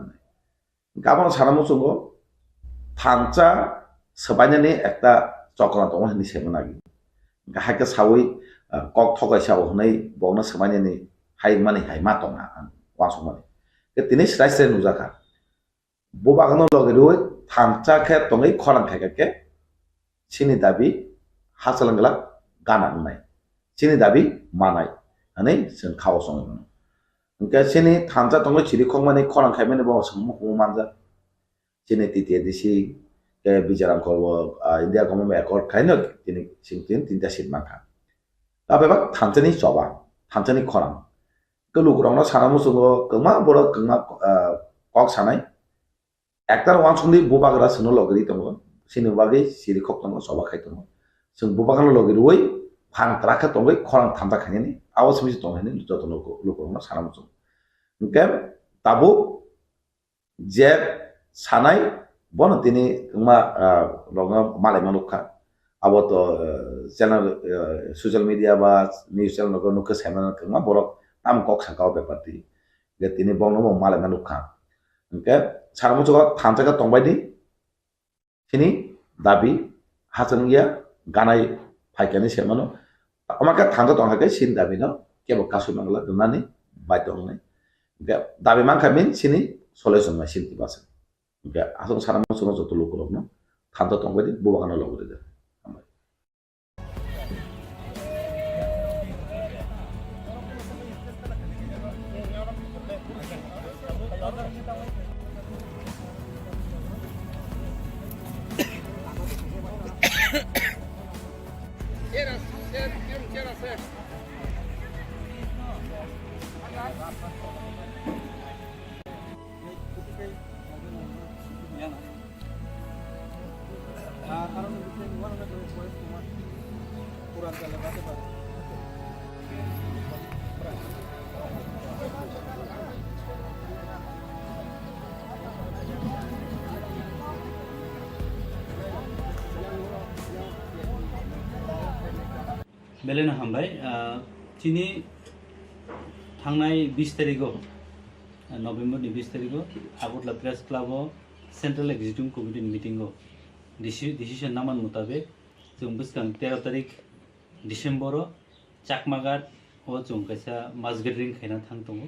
Speaker 9: গাবন সানামু সঙ্গ থানচা সবাইনানি একটা চক্রান্ত হনি সেমনাগি হাইকে সাউই কক থগাই সাউ হनै বগনা সবাইনানি হাই মানি হাই মা টঙা ওয়াসমানি তিনি স্রাই স্রাই নুজাকা বুবাগনো লগে রই থানচা খে টঙै খরাং খাইকে সিনি দাবি হাসলাংগলা গানা নাই সিনি দাবি মানাই হাनै जों খাও सङै Oke, sini tanca tunggu ciri kong mana koran kayak mana bawa semua manja. Sini titik di sini kayak bicara kalau India kamu ekor kayaknya ini singtin tinta sit makan. Tapi pak tanca ni coba, tanca ni koran. Kalau kurangnya sana musuh kema borak kema kok sanai, একটার one সন্ধি বোবাগরা শুনো লগেরি দङ সিনি বাগै সিরি খক दङ सबा खाय दङ जों বোবাগানো লগেরি ওই fun ত্রাখা दङ খরাং থামতা খাयनि आवाज मिस दङ हैनि যত লোক সারাম जों ओंके ताबो जे सानाय बन तिनी मा लगा मालाय मानुखा अब तो चैनल सोशल मीडिया बा न्यूज चैनल को नुक सायमान मा बरक नाम कक साकाव बेपारति जे तिनी बंनो मालाय मानुखा ओंके साराम जों थांजागा दंबायदि तिनी दाबि हाजोंगिया गानाय फायखानि सेमानो আমাকে থাंजा दंहाके सिन दाबिनो केबो कासु मांगला दोनानि बाय दंनाय दाबि मांखामिन सिनि सलेसन मा सिनति बास asal sarang masuk satu lukur no kantor tonggo di bawa kanal logo deh.
Speaker 12: Baleno हामबाय चिनी थांनाय 20 तारिखआव नभेम्बरनि 20 तारिखआव आगरतला प्रेस क्लाबाव सेंट्रल एक्जिक्यूटिव कमिटि मिटिंआव डिसिजन नामान मुताबिक जों बिसखां 13 तारिख डिसेम्बर चाकमाघाट ओ जों कैसा मास गेदरिं खायना थां दङ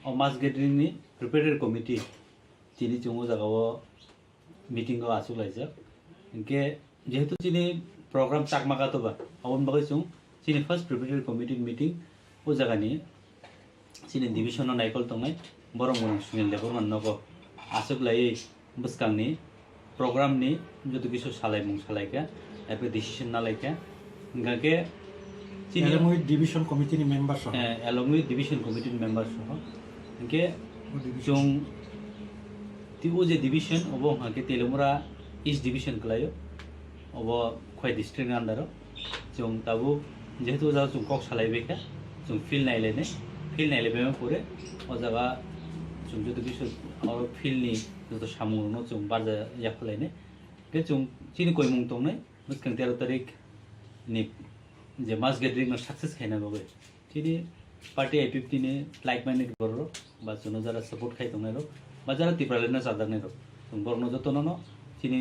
Speaker 12: ओ मास गेदरिंनि प्रिपेरेटरी कमिटि चिनी जों जागाव मिटिंआव आसुलायजाक इनके जेहेतु चिनी प्रोग्राम चाकमाघाट बा अबन बागै जों चिनी फर्स्ट प्रिपेरेटरी कमिटि मीटिंग ओ जगानि चिनी डिविजन नायकल दंनाय बरंगन सुनिल लेबर माननको आसुगलायै बिसखांनि प्रोग्रामनि जतु किसु सालायमुं सालायका एबे डिसिजन नालायका गाके चिनी
Speaker 18: along with division committee members
Speaker 12: along with division committee members इनके जों तिबो जे डिविजन अबो हाके तेलुमुरा ईस्ट डिविजन कलायो अब खय डिस्ट्रिक्ट आन्दार जों ताबो जेहेतु जा जों कक सालायबेका जों फिल्ड नायलायबेमा परे ओ जागा जों जतु किसु और फिल्डनि जतु सामुनो जों बारजा याखलायने के जों चिनि कयमुं दंनाय बिसखां 13 तारिख नि जे मास गेदरिं सक्सेस खायना बाबे चिनि पार्टी आईपीपी ने लाइक माइंडेड बरो बा जों जरा सपोर्ट खाय दंनायरो बा जरा तिप्रालेन्ड जादागनायरो जों बरनो जतननो चिनि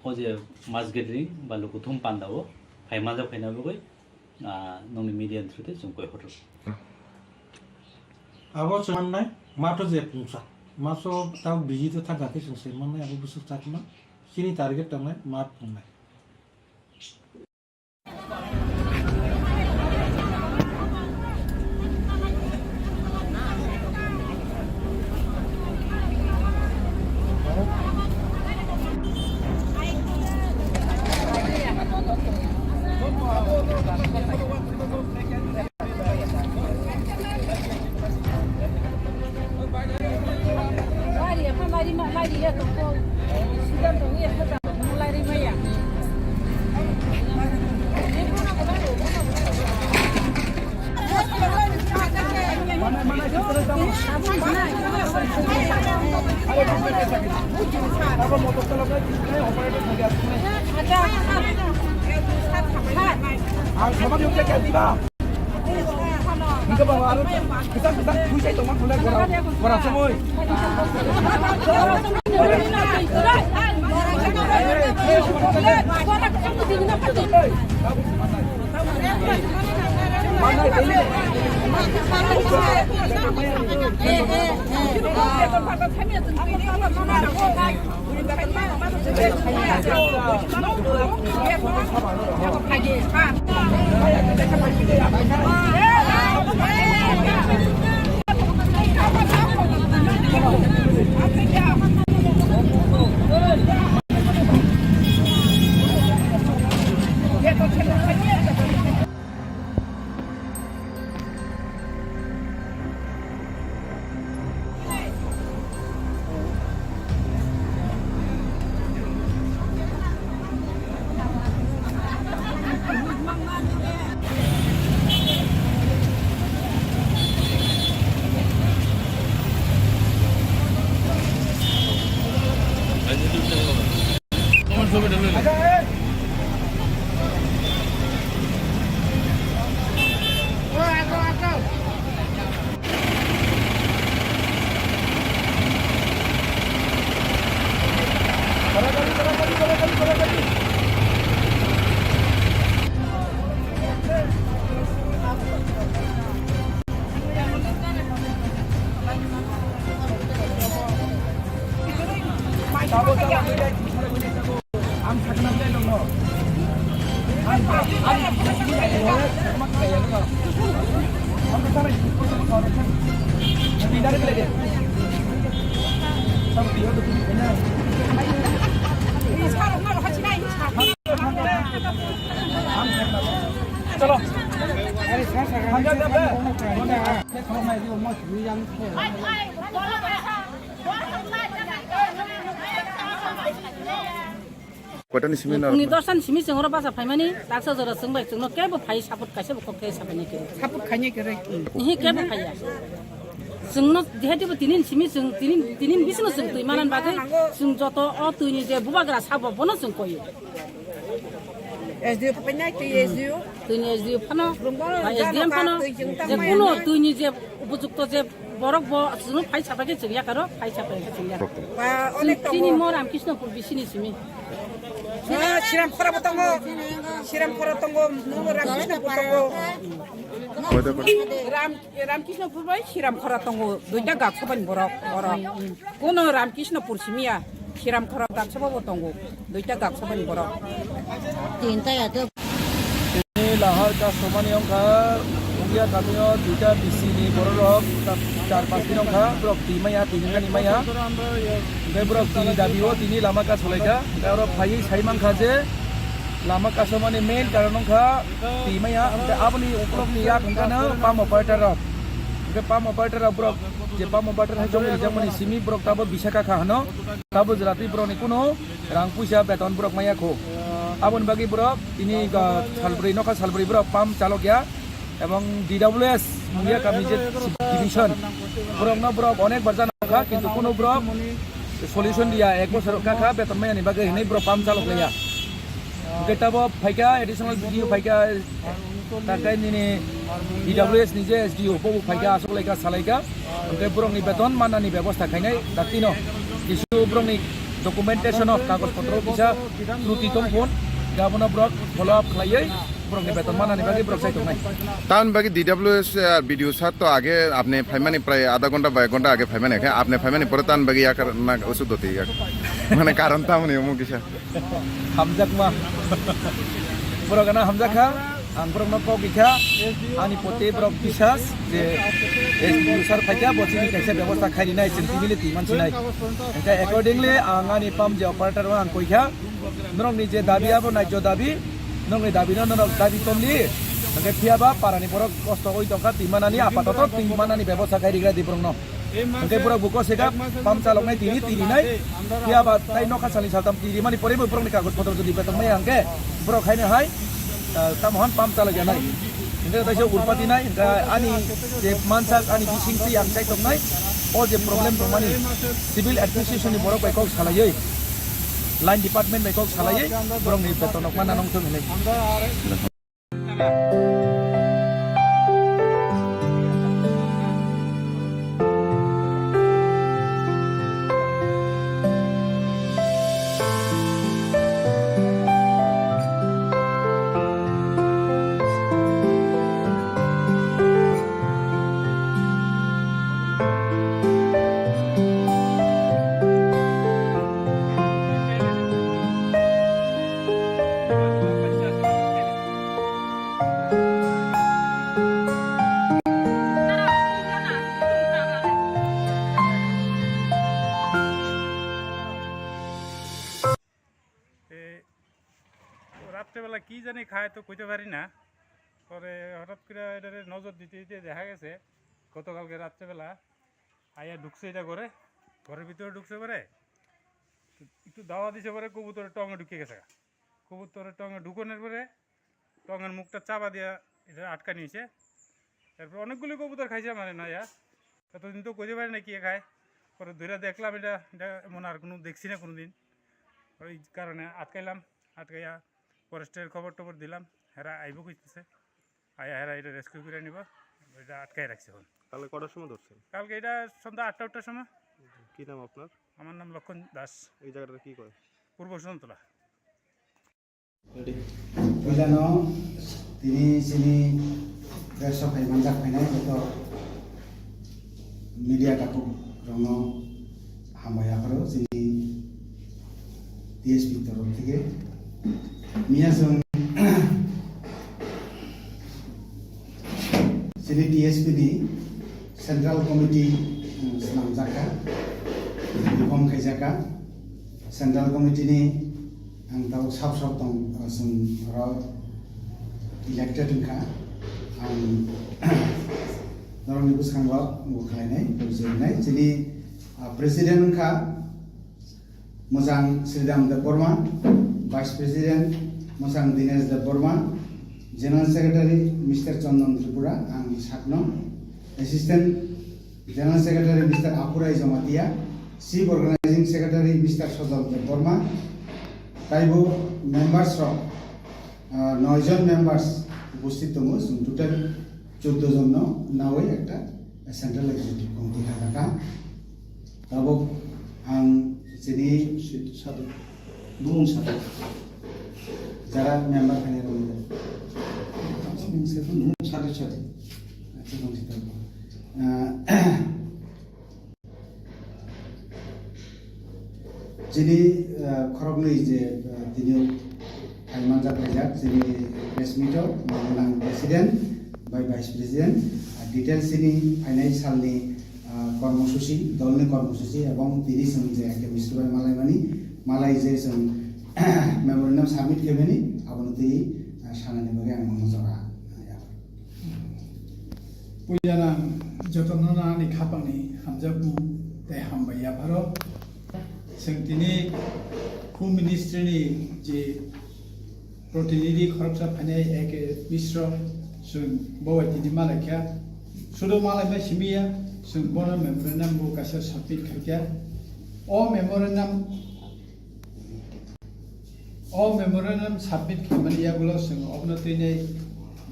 Speaker 12: ओ जे मास गेदरिं बा लुकुथुम पान्दाव फाइमाजा फाइनाबो गय नंनि मीडिया थ्रुते जों कय हरो
Speaker 18: आबो साननाय माथो जे पुंसा मासो ताव बिजि तो थागाखै जों साननाय आबो बुसु थाकमा सिनि टारगेट तंनाय मात पुंनाय
Speaker 1: চলো
Speaker 7: কয়টাनि सिमी
Speaker 8: उनी दर्शन सिमी जोंरो बाजा फाइमानि दासो जरा जोंबाय जोंनो केबो फाइ सापट कासे बखके साबनि के सापट खाइने के रे हि केबो फाइया जोंनो देहाटिबो तिनिन सिमी जों तिनिन बिसनो जों तुइ मानान बागै जों जत अ तुइनि जे बुबाग्रा साबो बनो जों कयो एसडिओ फाइना के एसडिओ तुइनि एसडिओ फानो एसडिएम फानो जे कुनो तुइनि जे उपयुक्त जे बरक ब जों फाइ साबाके जों या करो फाइ साबाके जों या अनेक तिनि मोर रामकृष्णपुर बिसिनि Simi Siram khora botongo, siram khora tongo, nungo Ramkrishna botongo. Ramkrishna purbai siram khora tongo, duita gak saban borok borok. Kuno Ramkrishna pursimia, siram khora gak saban botongo, duita gak saban borok. Tinta ya tu.
Speaker 1: Ini lahar ka somani angka, ugia kami o duita bisi ni borok, 4-5 angka, borok timaya, timaya. Gai borok tini dabio, tini lama ka Salaikha, gai borok phai saimang khaje, lama ka somani main karon angka, timaya, angka abani uklok ni ya angka na pam operator rok, angka pam operator rok borok, je pam operator hai jong jamani simi borok tabo bisaka khano, tabo jelati borok ni kuno, rang puisa beton borok maya kho. Abon bagi borok ini ke salbri no ka salbri borok pam calok ya, ebang DWS mulia kami je division borok no borok onek barjan ka kintu kuno borok solution dia ek bosor ka beton maya ni bagai ini borok pam calok leya. Kita bo faika additional video faika takai ini DWS ni je SDO bo faika asok leka Salaikha, ke borok ni beton mana ni ব্যবস্থা খাইনাই datino isu borok ni documentation of kagos potro bisa ruti tompon gabona brok follow up khlaiye brok ni beton mana ni bagi brok sai tongnai
Speaker 7: तान बाकी DWS video साथ तो आगे आपने फाइमानी प्राय आधा घंटा 1 घंटा आगे फाइमानी है आपने फाइमानी पर तान बाकी या करना उसु दोती या माने कारण था मने मु किसा
Speaker 1: hamzak ma brok ana hamzak kha ang brok no ko bikha ani pote brok bisas je sar faika bosini kaisa ব্যবস্থা khairi nai sensibility mansi nai engka accordingly angani pam je operator ang koikha norong ni je dabi abo nai jo dabi nong ni dabi no norong dabi tomli engka phiaba parani borok kosto oi tongka timanani apatoto timanani ব্যবস্থা khairi gra di brong no engka borok buko sega pam calok nai tiri nai phiaba tai no khasali saltam tiri mani pore borok ni kagos potro jodi beton mai angke borok khaine hai tamohan pam calok ya nai engka taise urpati nai engka ani je mansak ani bisingti ang sai tok nai o je problem tomani civil administration ni borok bai kok salaiye line department bai kok salaiye borok ni beton ok mana nong thong nei
Speaker 19: রাত্রেবেলা কি জানি খায় তো কইতে পারি না, পরে হঠাৎ করে এটা নজর দিতে দিতে দেখা গেছে গতকালকে রাত্রেবেলা আইয়া ঢুকছে এটা করে, ঘরের ভিতরে ঢুকছে পরে একটু দাওয়া দিছে পরে কবুতরের টঙে ঢুকে গেছে। কবুতরের টঙে ঢুকানোর পরে টঙের মুখটা চাপা দিয়া এটা আটকা নিয়েছে। তারপর অনেকগুলি কবুতর খাইছে মানে না ইয়া, এতদিন তো কইতে পারি না কি খায়, পরে ধরে দেখলাম এটা এমন আর কোনো দেখছি না কোনো দিন, ওই কারণে আটকাইলাম। আটকাইয়া ফরেস্টের খবর টবর দিলাম, হেরা আইব কইতেছে, আয়া হেরা এটা রেস্কিউ করে নিব, এটা আটকাই রাখছে। এখন
Speaker 20: কালকে কটার সময় ধরছেন?
Speaker 19: কালকে এটা সন্ধ্যা 8টার সময়।
Speaker 20: কি নাম আপনার?
Speaker 19: আমার নাম লক্ষণ দাস।
Speaker 20: এই জায়গাটা কি করে?
Speaker 19: পূর্ব সুন্তলা।
Speaker 21: Pilano tini sini besok hay manjak painai beto media kapuk rono hambaya karo sini DSP তরফ থেকে মিয়াজন sini DSP ni Central Committee senam jaka dikom khaijaka Central Committee ni ang tau sab tong sum ro elected ka ang norong bus kangwa mukhainai president sini president ka Mojang Sridham Deborma, Vice President Mojang Dinesh Deborma, General Secretary Mr. Chandan Tripura ang sakno, Assistant General Secretary Mr. Apurai Jamatia, Chief Organizing Secretary Mr. Sodal Deborma, Taibo members of 9 John members উপস্থিত তমো total 14 জন নাওই একটা central executive committee থাকা তাবো আং jadi satu belum satu cara member kalian rumah sini satu belum satu belum satu jadi korok ni je tini almanjat kerja jadi press meeting mengenang presiden by vice president details ini financial ni কর্মসূচি দলনে কর্মসূচি এবং তিনি যে একটা মিশ্রবাই মালাইমানি মালাই যে memorandum submit খেবেনি আপনি সানানি বাগে আং মনো জরা
Speaker 5: পুজানা যতননানি খাপানি হামজাবু তাই হামবাইয়া ভারত जों दिनै হোম मिनिस्ट्रिनि जे प्रतिनिधि खरबसा फाइनाय एके मिश्र जों बवाइतिनि मालायखा सुदो मालायमा सिमिया जों बनो मेमोरेन्डाम बो गासै साबमिट खायखा अ मेमोरेन्डाम साबमिट खामानियाबोल जों अबनतिनै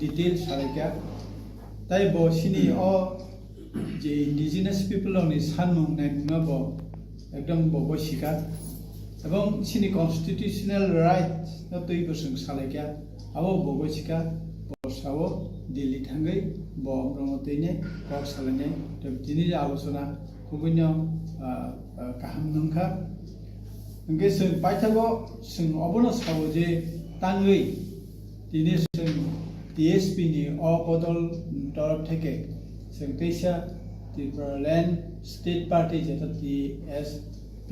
Speaker 5: डिटेल्स सालायखा ताइ बो सिनि अ जे इंडिजिनास पिपलनि सानमुं नायमुङा बो एकदम बो सिका এবং सिनि कन्स्टिट्यूशनल राइट तैबो जों सालायखा आबो बो सिका बसावो दिल्ली थाङै बो ब्रह्मतैने कक सालायनाय दिनै आलोचना खुबैनो गाहाम नंखा ओंगे जों बायथागो जों अबनो सावो जे ताङै दिनै जों DSP नि अबदल तरफ থেকে जों तैसा Tipraland स्टेट पार्टी जेता TSP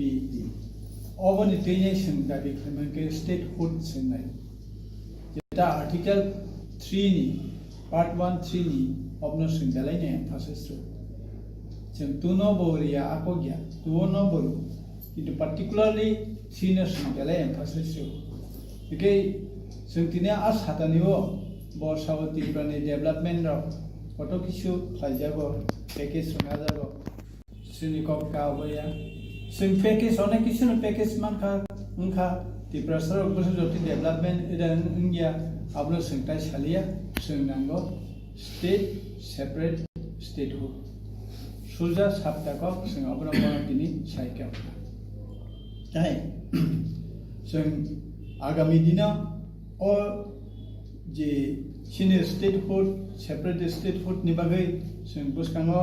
Speaker 5: अबनि तैने जों दाबि खालामनाय स्टेट हुड जोंनाय जेता आर्टिकल 3 नि पार्ट 1 3 नि अबनो जों दालायनाय एम्फासिस जों तुनो बोरिया आको गया तुनो बोरु किन्तु पार्टिकुलारली 3 न जों दालाय एम्फासिस एके जों दिनै आसातानिओ बरसावती प्रानि डेभलपमेन्ट र कत किछु खायजाबो पैकेज संगाजाबो जोंनि कपकावया जों पैकेज अनेक किछु पैकेज मानखा उनखा त्रिपुरा सरक बोसोरजों डेभलपमेन्ट इदान इंडिया आबनो सोंथाय सालिया जों नांगौ स्टेट सेपारेट स्टेट हुड सुजा साप्ताखौ जों आबनो दिनै सायखा ताइ जों आगामी दिनाव अ जे senior statehood separate statehood नि बागै जों बुसखाङो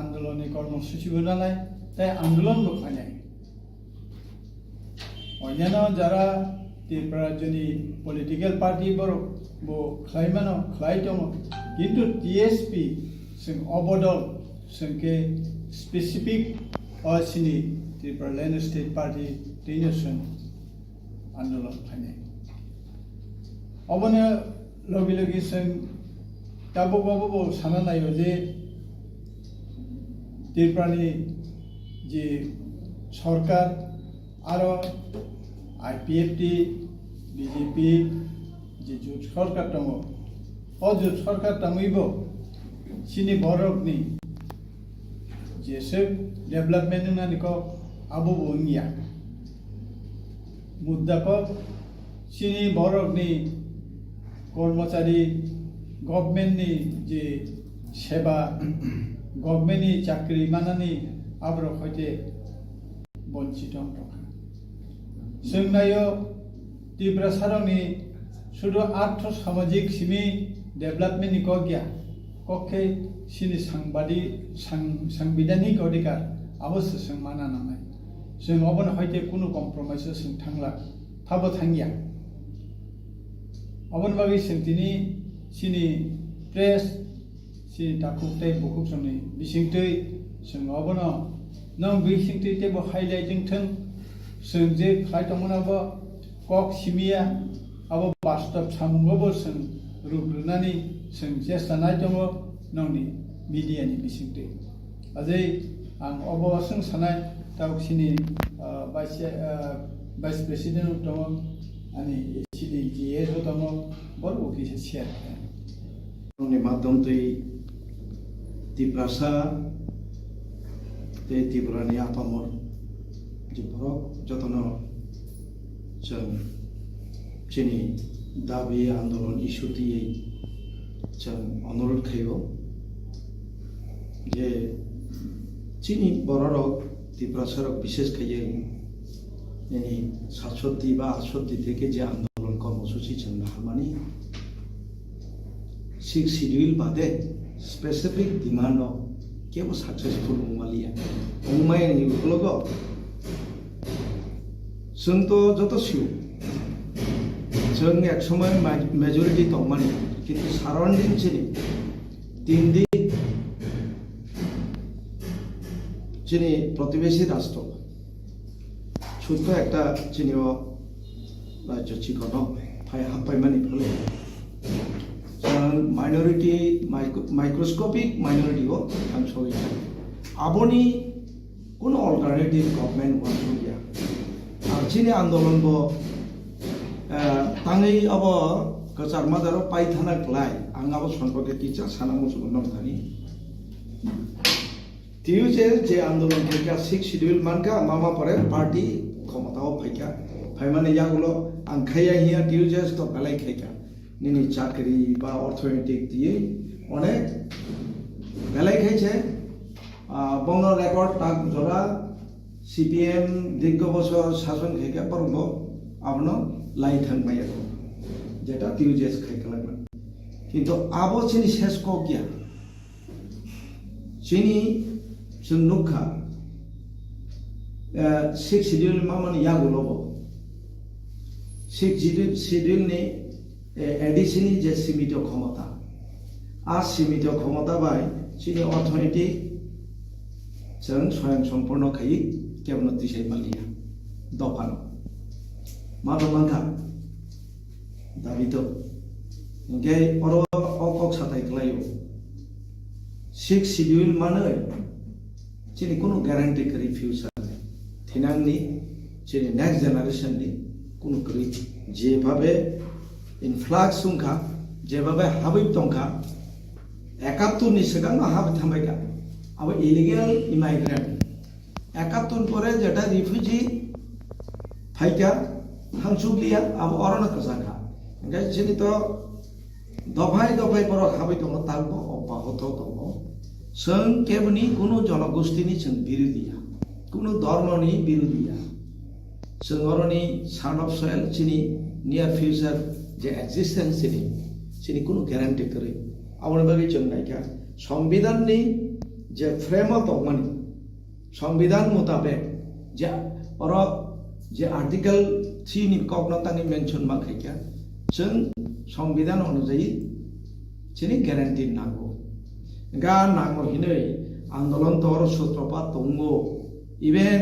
Speaker 5: आन्दोलननि कर्मसूचिबो नालाय ताइ आन्दोलनबो खानाय अन्यान्य যারা त्रिपुरा जोंनि पलिटिकल पार्टी बरक बो खायमानो खाय दङ किन्तु TSP जों अबदल जोंके स्पेसिफिक सिनि Tipraland स्टेट पार्टी दैनो जों आन्दोलन खानाय अबनो लगे लगे जों दाबो साना नायो जे त्रिपुरानि जे सरकार आरो IPFT BJP जे जुट सरकार दङ अ जुट सरकार दङैबो सिनि बरकनि जेसे डेभलपमेन्ट होननानैको आबो बुंगिया मुद्दाको सिनि बरकनि कर्मचारी गभर्नमेन्टनि जे सेवा गभर्नमेन्टनि चाकरि मानानि आब्र खैते बन्चित रखा जों नायो त्रिपुरा सारनि सुदु आर्थ सामाजिक सिमी डेभलपमेन्टनि गया कखे सिनि सांबिधानिक अधिकार अवश्य जों माना नांनाय जों अबन हयते कुनु कम्प्रमाइज जों थांला थाबो थांगिया अबन बागै जों दिनै सिनि प्रेस सिनि दाखुबथाय बुकुबसंनि बिसिंथै जों अबन नों बिसिंथै तेबो हाइलाइटिं थों जों जे खायदोंमोनाबो कक सिमिया आबो बास्तब सामुंगोबो जों रुग्रुनानै जों जेस्तानाय दङ नोंनि मिडियानि बिसिंथै अजै आं अबसं सानाय दाउसिनि भाइस प्रेसिडेन्ट दङ अनि सिनि जिएसओ दङ बर अफिस शेयर
Speaker 10: नि माध्यमतै तिप्रासा त्रिपुरानि आपामर जिबरक जतन जों चिनि दाबि आन्दोलन इस्युथियै जों अनुरोध खायो जे चिनि बररक त्रिपुरासारक विशेष खायै यानी 67 বা 68 থেকে যে আন্দোলন কর্মসূচি जों हामानि 6 শিডিউল বাদে স্পেসিফিক ডিমান্ড কেবল সাকসেসফুল উমালিয়া উমায়নি লোগো जों तो যত সিউ जों एक समय मेजरिटी दंमानि किन्तु साराउंडिंग चिनि तिनदि चिनि प्रतिवेशी राष्ट्र ছোট্ট একটা চিনিও রাজ্য চিকন হাপ্পাইমানি ফলে माइनरिटी माइक्रोस्कोपिक माइनरिटीको थांसोय आबोनी कुनो अल्टरनेटिभ गभर्नमेन्ट वानसोया चिनि आन्दोलन बो ताङै अब कचार मादारो पाइथानाकलाय आंगाबो सम्पर्क किचा सानामु सुगुनम थानि तिउजे जे आन्दोलन केका 6 शिड्यूल मानका मामा परे पार्टी क्षमताओ फाइका फाइमाने यागुलो आंखाया हिया तिउजे तो बेलाय खाइका निनि चाकरी बा अर्थनैतिक दिए अनेक बेलाय खाइছে बंग रेकर्ड टाक जरा सीपीएम दीर्घ बছর शासन खाइका परंग आपनो लाई थांबाय जेटा तिउजेस खाइकलागला किन्तु आबो चिनि शेष को किया चिनि जों नुखा 6 शिड्यूल मामानि यागुलोबो 6 शिड्यूल नि एडिशनली जे सीमित क्षमता आ सीमित क्षमता बाय चिनि अर्थनैतिक जों स्वयं सम्पूर्ण खाई केवल दिशै मालिया दफान मादमांखा दाबितो इंगे अरो अकक साथाय खलायो 6 शिड्यूल माने चिनि कोनो ग्यारंटी करी फ्यूचर थिनांनि चिनि नेक्स्ट जनरेशन नि कोनो करी जे भाबे इनफ्लाक्स सुंखा जेबाबे हाबै दंखा 71 नि सिगां हाबै थांबायगा अब इलिगेल इमाइग्रेंट 71 परे जेटा रिफ्यूजी फाइका हांसुलिया अब अरन कसाखा गाय चिनि तो दफाय दफाय पर हाबै दङ तालबो अब्याहत दङ जों केबनि कोनो जनगोष्ठीनि जों बिरोधिया कोनो धर्मनि बिरोधिया जों अरनि सान अफ सयल चिनि नियर फ्यूचर जे एक्जिस्टेंस चिनि कोनो ग्यारंटी करे आवण बागै जों नायका संविधान नि जे फ्रेमवर्क दंमोन संविधान मुताबिक जे और जे आर्टिकल 3 नि कगनतानि मेंशन मा खायका जों संविधान अनुसार चिनि ग्यारंटी नांगौ गा नांगौ हिनै आंदोलन तोर सूत्रपात दंगो इवेन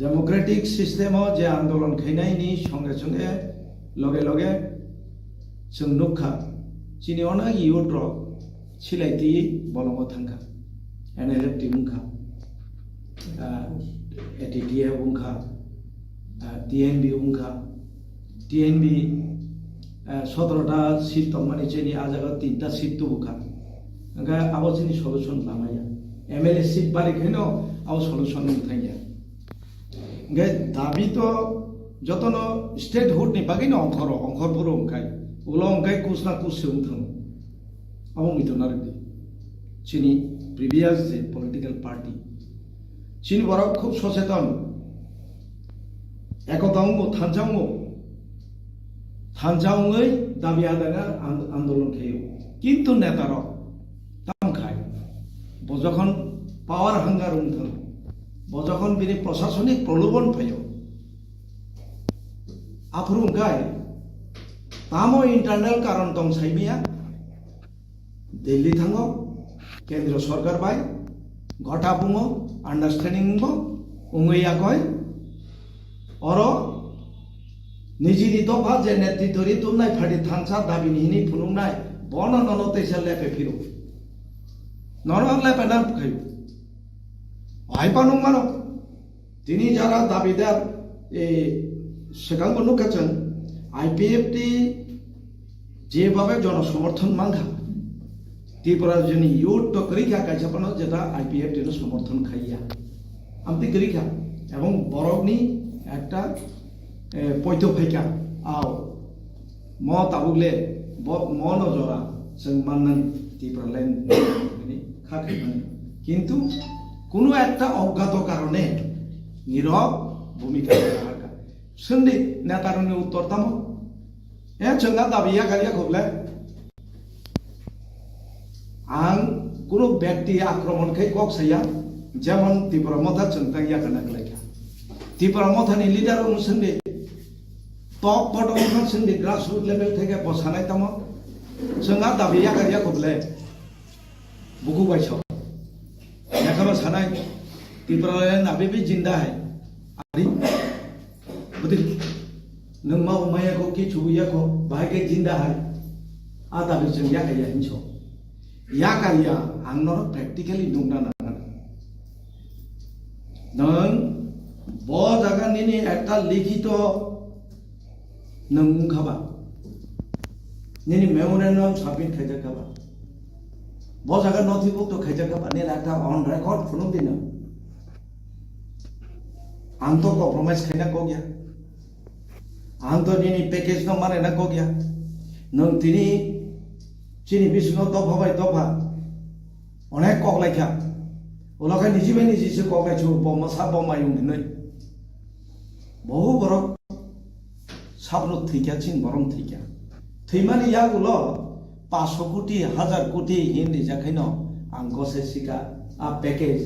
Speaker 10: डेमोक्रेटिक सिस्टेम जे आंदोलन खायनायनि संगे संगे लगे लगे जों नुखा चिनि अनेक युथ सिलायथि बलंग थांखा एनएलएफ बुंखा एटीटीए बुंखा टीएनबी बुंखा टीएनबी 17टा सीट दंमानि चिनि आजागा 3टा सीट तो बुखा ओंगा आबो चिनि सलुशन लामाया एमएलए सीट बारि खैनो आबो सलुशन नथाया ओंगा दाबि तो जतनो स्टेटहुड नि बागैनो अंखर अंखाय उलो अंखाय कुसना कुसुम थां आबो मिथुनारदि चिनि प्रिभियास जे पॉलिटिकल पार्टी चिनि बरा खूब सचेतन एकतांगो थानजाङै दाबि आदाया आंदोलन खायो किन्तु नेतार तामखाय बजखन पावर हांगार उंथों যখন বিনি প্রশাসনিক প্রলোভন ফাইও আফরুংকাই তামো ইন্টারনাল কারণ দং সাইমিয়া দিল্লি থাঙ্গো কেন্দ্র সরকার বাই ঘটা বুঙো আন্ডারস্ট্যান্ডিং বো উঙ্গইয়া কয় অর নিজিনি দফা যে নেতৃত্বরি তুমনাই ফাড়ি থানসা দাবি নিহিনি ফুনুংনাই বন নন তেসা লেপে ফিরো নরম লেপে না খাইও আইপানুং মানো তিনি যারা দাবিদার সেখানে নুকাছেন আইপিএফটি যেভাবে জনসমর্থন মাঙ্গা ত্রিপুরার জন্য ইউথ তো করিখা কাইসাপানো যেটা আইপিএফটি সমর্থন খাইয়া আমি করিখা এবং বরফনি একটা পৈত ফাইকা আও ম তাবুগলে ম নজরা जों माननां ত্রিপুরাল্যান্ড খাখাইমান কিন্তু কোনো একটা অজ্ঞাত কারণে নীরব ভূমিকা রাখা সন্ধি নেতারনি উত্তর তাম जोंना दाबिया गारिया खबले आं কোনো ব্যক্তি আক্রমণকে কক সাইয়া যেমন ত্রিপুরা মথা চংতাইয়া কানাকলাইয়া ত্রিপুরা মথানি লিডার অনুসন্ধে টপ বটম সন্ধে গ্রাসরুট লেভেল থেকে বসানাই তাম जोंना दाबिया गारिया खबले बुकु बाइसो एखनो सानाय ত্রিপুরাল্যান্ড आबे जिंदा है आरि बदि नों मा उमायाखौ कि छुबैयाखौ बाहायके जिंदा है आ दाबि जों याकाया हिंसो याकारिया आंनो प्रेक्टिकली नुंना नांगोन नों ब जागानि एकटा लिखित नों खाबा निनि मेमोरेन्डाम साबमिट खायजाखाबा ब जागा नथिभुक्त खायजाखाबा नि एकटा अन रेकर्ड फुनु दिनो आं तो कम्प्रोमाइज खायना को गया आं तो दिनै पेकेज न माने को गया नों दिनै चिनि बिसनो दफा बाय दफा अनेक कगलायखा उनावहाय निजिबाय निजिसो कगलायछु बमसा बमायुं नै बहु बरक साब्र थैखा चिन बरं थैखा थैमानि यागुलो 500 कोटी 1000 कोटी हिंदी जाखायनो आं गसे सिका आ पैकेज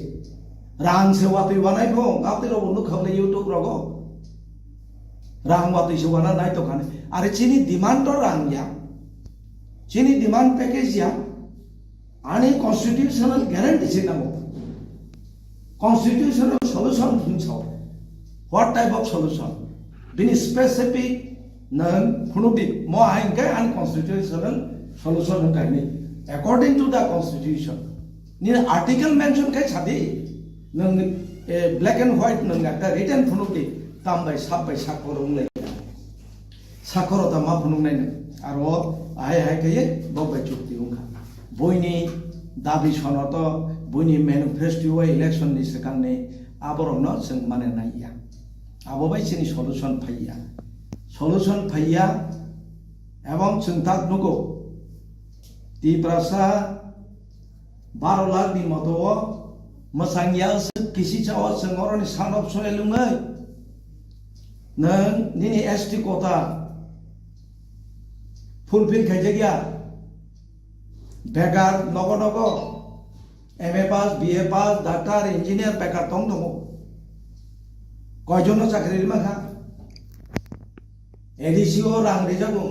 Speaker 10: रां सेवाति बानाय भो गातिरो बनु खबले यूट्यूब रगो रां वाति सेवाना नाय तो खाने अरे चिनी डिमांड तो रां या चिनी डिमांड पैकेज या आनी कॉन्स्टिट्यूशनल गारंटी से नामो कॉन्स्टिट्यूशनल सॉल्यूशन हिंसाव व्हाट टाइप ऑफ सॉल्यूशन बिनि स्पेसिफिक नन फुनुबि मो आइनके अनकॉन्स्टिट्यूशनल सॉल्यूशन होगायनि अकॉर्डिंग टू द कॉन्स्टिट्यूशन नि आर्टिकल मेंशन काय सादि नों ब्लैक एंड व्हाइट नों একটা রিটেন फुनुबि तामबाय साबबाय साखर उंलाय साखर ता मा फुनुनाय আর আই আই কয়ে ববাই চুক্তি উঙ্কা বইনি দাবি সনত বইনি ম্যানিফেস্টো ইলেকশন नि सिगांनि आबरनो जों माने नायया आबोबाय सिनि सलुशन फाइया एवं जोंता नुगो ত্রিপুরা 12 लाख नि मतो मोसांगिया किसी चाव जोंरनि सानब सयलुङै नों निनि एसटी कोटा फुलफिल खायजागिया बेकार नगो नगो एमए पास बीए पास डाक्टर इंजिनियर बेकार दं दङ कयजन चाकरि माखा एडिसिओ रां रिजाबो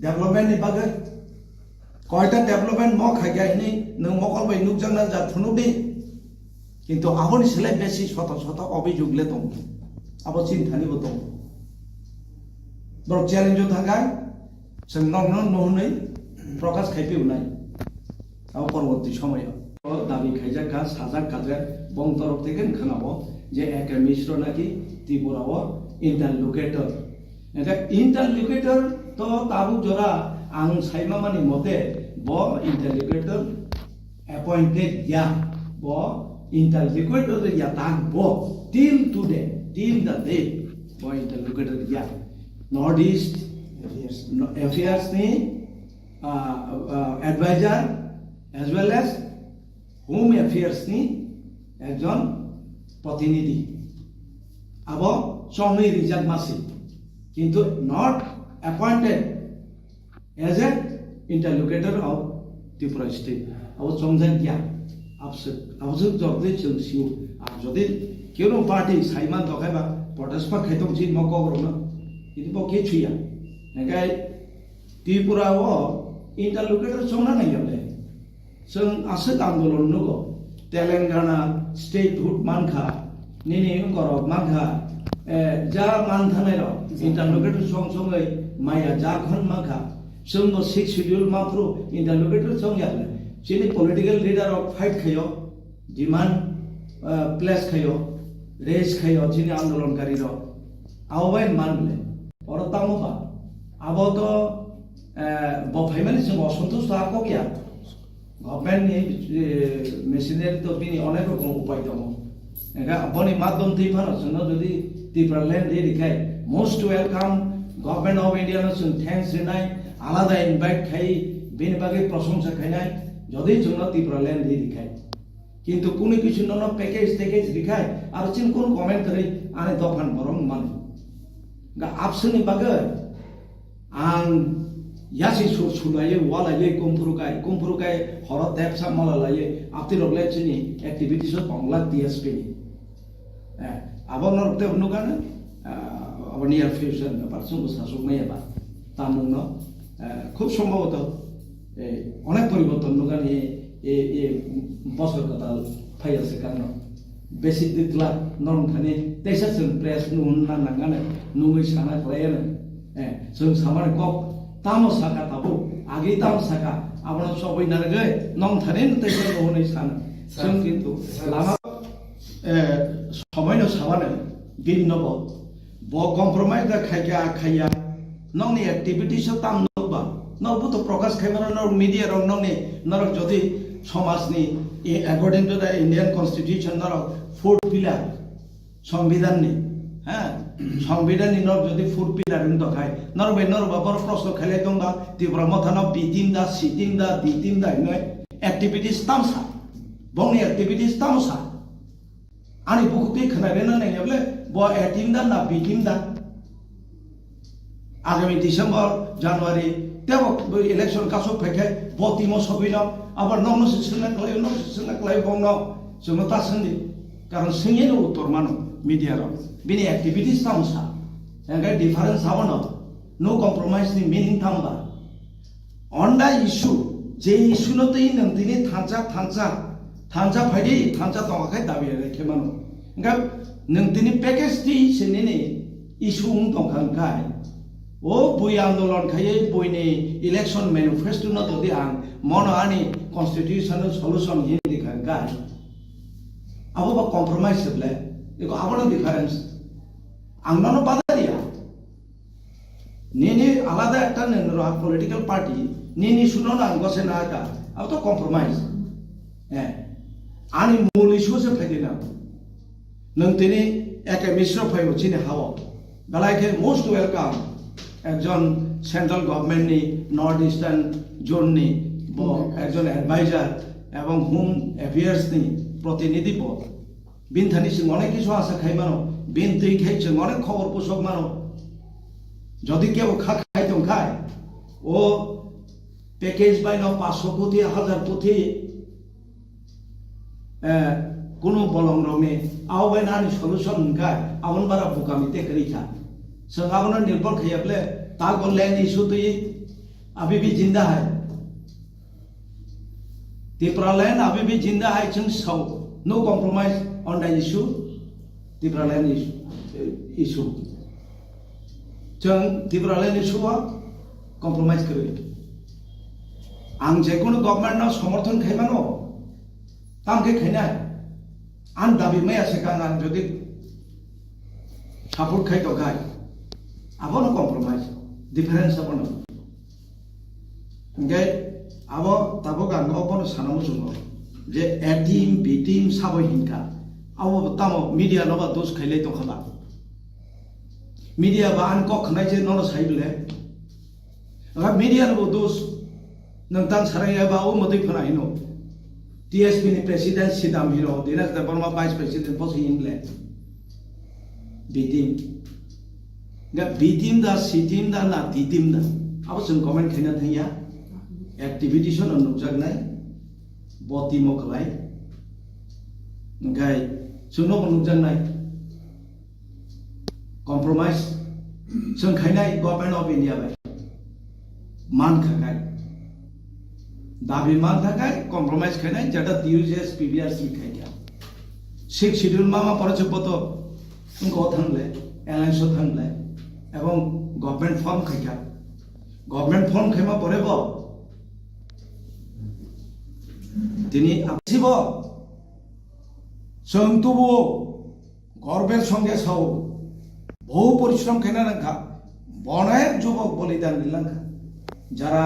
Speaker 10: डेभलपमेंट नि बागै कयटा डेभलपमेंट म खायगायनि नों मकलबाय नुकजांना जा फुनुदि किन्तु आबनि सोलाय बेसि शत शत अभियोगले दं आबो चिन्तानिबो दं बर चैलेंज थांगाय जों नंनो नहनै प्रकाश खायपिउनाय आव परवर्ती समय दाबि खायजाखा साजा काजे बं तरफ থেকে খানাবো যে এক মিশ্র নাকি ত্রিপুরাও ইন্টারলোকেটর এটা ইন্টারলোকেটর তো তাবু জরা आं साइमामानि मते ब इंटरलोकेटर अपॉइंटेड या ब इंटरलोकेटर या ताक ब till today till the day ब इंटरलोकेटर या नॉर्थ ईस्ट अफेयर्स नि advisor as well as home affairs नि एकजन प्रतिनिधि अब समय रिजार्व मासि किंतु not appointed as an interlocutor of Tipra state. Our Chongzan Gya, absolute job, they shall see you. केनो पार्टी साइमान तो खाइबा पटस्पा खाइतों चीज मको करो ना itu pokoknya cuya, nagai Tipura wo interlocutor cuma nanya le, seng asal andolon nugo, Telangana statehood manka, nini korok manka, ja manthane ro interlocutor song le, maya jakhon manka, seng no 6 schedule mapro interlocutor song ya le, sini political leader of fight kayo, demand place kayo, raise kayo, sini andolon kari ro, awain man le. और तामुबा अब तो बफाइमानि जों असंतुष्ट आको क्या government नि machinery तो बिनि अनेक रकम उपाय दङ एगा बनि माध्यम दैफानो जों जुदि टिप्रालेन्ड रिखाय most welcome government of India नो जों थैंक्स रिनाय आलादा इनभाइट खाइ बिनि बागै प्रशंसा खाइनाय जदि जों टिप्रालेन्ड रिखाय किन्तु कुनु किछु न पैकेज रिखाय आरो जों कोन कमेन्ट करै आने दफान बरं मान Gak absen ni bagai, yasi sulai walai kumpurukai horot tap sama lalai, abti roglai cini activity so panglat TSP ni. Abang nor tep nukan, abang near future, parsung usasuk maya ba, tamung no, খুব সম্ভবত অনেক পরিবর্তন nukan বছর কথা phi আছে কারণ basic ditla norm thani tesa sung press nun na nangane nungui sana playana sung samar kop tamo saka tabu agi tam saka abana sobai narage nong thani tesa nohonai sana sung kintu lama sobai no sabane bin nobo bo compromise da khaya nong ni activity so tam noba nobu to prokash khaimara nor media rong nong ni nor jodi সমাজ ni according to the Indian Constitution nor four pillar সংবিধান ni সংবিধান ni nor jodi four pillar ndo khai nor babar প্রশ্ন খেলে দংবা Tipra Motha no bitim da sitim da ditim da noi activities tamsa bongni activities tamsa ani bukti khnare na nei bole bo atim da na bitim da আগামী December January তেও election কাছো ফেকে বতিমো Sabina আবার নন সিসনা ক্লাই বংন जोंनो तासंदि कारण सिंगेनो उत्तर मानो media रो बिनि activities तामसा एंगा डिफरेंस हावनो नो कॉम्प्रोमाइज नि मीनिंग थांबा ऑन द इशू जे इशू नो तै नंतिनि थांचा फाइदि थांचा तंगाखाय दाबि रेखे मानो एंगा नंतिनि पैकेज ति सिनिनि इशू उं तंखांखाय ओ बुई आंदोलन खायै बुइनि इलेक्शन मैनिफेस्टो न दि आं मन आनि कन्स्टिट्यूशनल सल्यूशन हिंदी खांखाय अब बा कॉम्प्रोमाइज सेबले एको आबनो डिफरेंस आंनानो बादारिया नेने आलादा एकटा नोंरा पॉलिटिकल पार्टी नेने सुनो ना गसे ना का अब तो कॉम्प्रोमाइज आनि मूल इशू से फैदिना नोंतिनि एके मिश्र फाइव चिनि हाव गलायके मोस्ट वेलकाम একজন সেন্ট্রাল গভর্নমেন্ট নি নর্থ ইস্টার্ন জোন নি ব একজন অ্যাডভাইজার এবং হোম অ্যাফেয়ার্স নি প্রতিনিধি পদ বিনথানি সিং অনেক কিছু আশা খাই মানো বিন তুই খাইছে অনেক খবর পোষক মানো যদি কেউ খাইতে খায় ও প্যাকেজ বাইন 500 কোটি 1000 কোটি কোনো বলং রমে আওবাই নানি সলিউশন খায় আমন বারা বুকামিতে করিখা संगावना निर्भर खयबले तागो लैंड इशू तो ये अभी भी जिंदा है Tipraland अभी भी जिंदा है चंग सौ no compromise on the issue Tipraland issue चंग Tipraland इशू आ कॉम्प्रोमाइज करे आं जेकुनु गवर्नमेंट ना समर्थन खाइमानो ताम के खाइना आं दाबि मैया सेकां आं जदि सपोर्ट खाइ तो खाइ abono compromise difference abono ngai abo tabo gan abono sanamu jungo je a team b team sabo hinka abo tamo media no ba dos khaile to khaba media ba an ko khnai je no saible aga media no dos nang tan saraya ba o modi phana hino tsp ni president sidam hiro dinas da burma vice president boss england b team Gak bitim da sitim da na titim da apa जों comment खाइना थाया एक्टिविटीसन नुजागनाय बति मखलाय ओंखाय जोंनो नुजानाय compromise जों खायनाय government of India bye मान खाय दाबी मान थाखाय कम्प्रोमाइज खायनाय जेटा DUJS PBRC खायया सिक्स शेड्यूल मा पराजबत उनको थांले एलायंस थांले एवं गवर्नमेंट फॉर्म खायया गवर्नमेंट फॉर्म खायमा परेबो दिनै आसिब जों तबु गर्वेर संगे साव বহু পরিশ্রম খাইনা রাখা অনেক যুবক বলিদান দিলাম যারা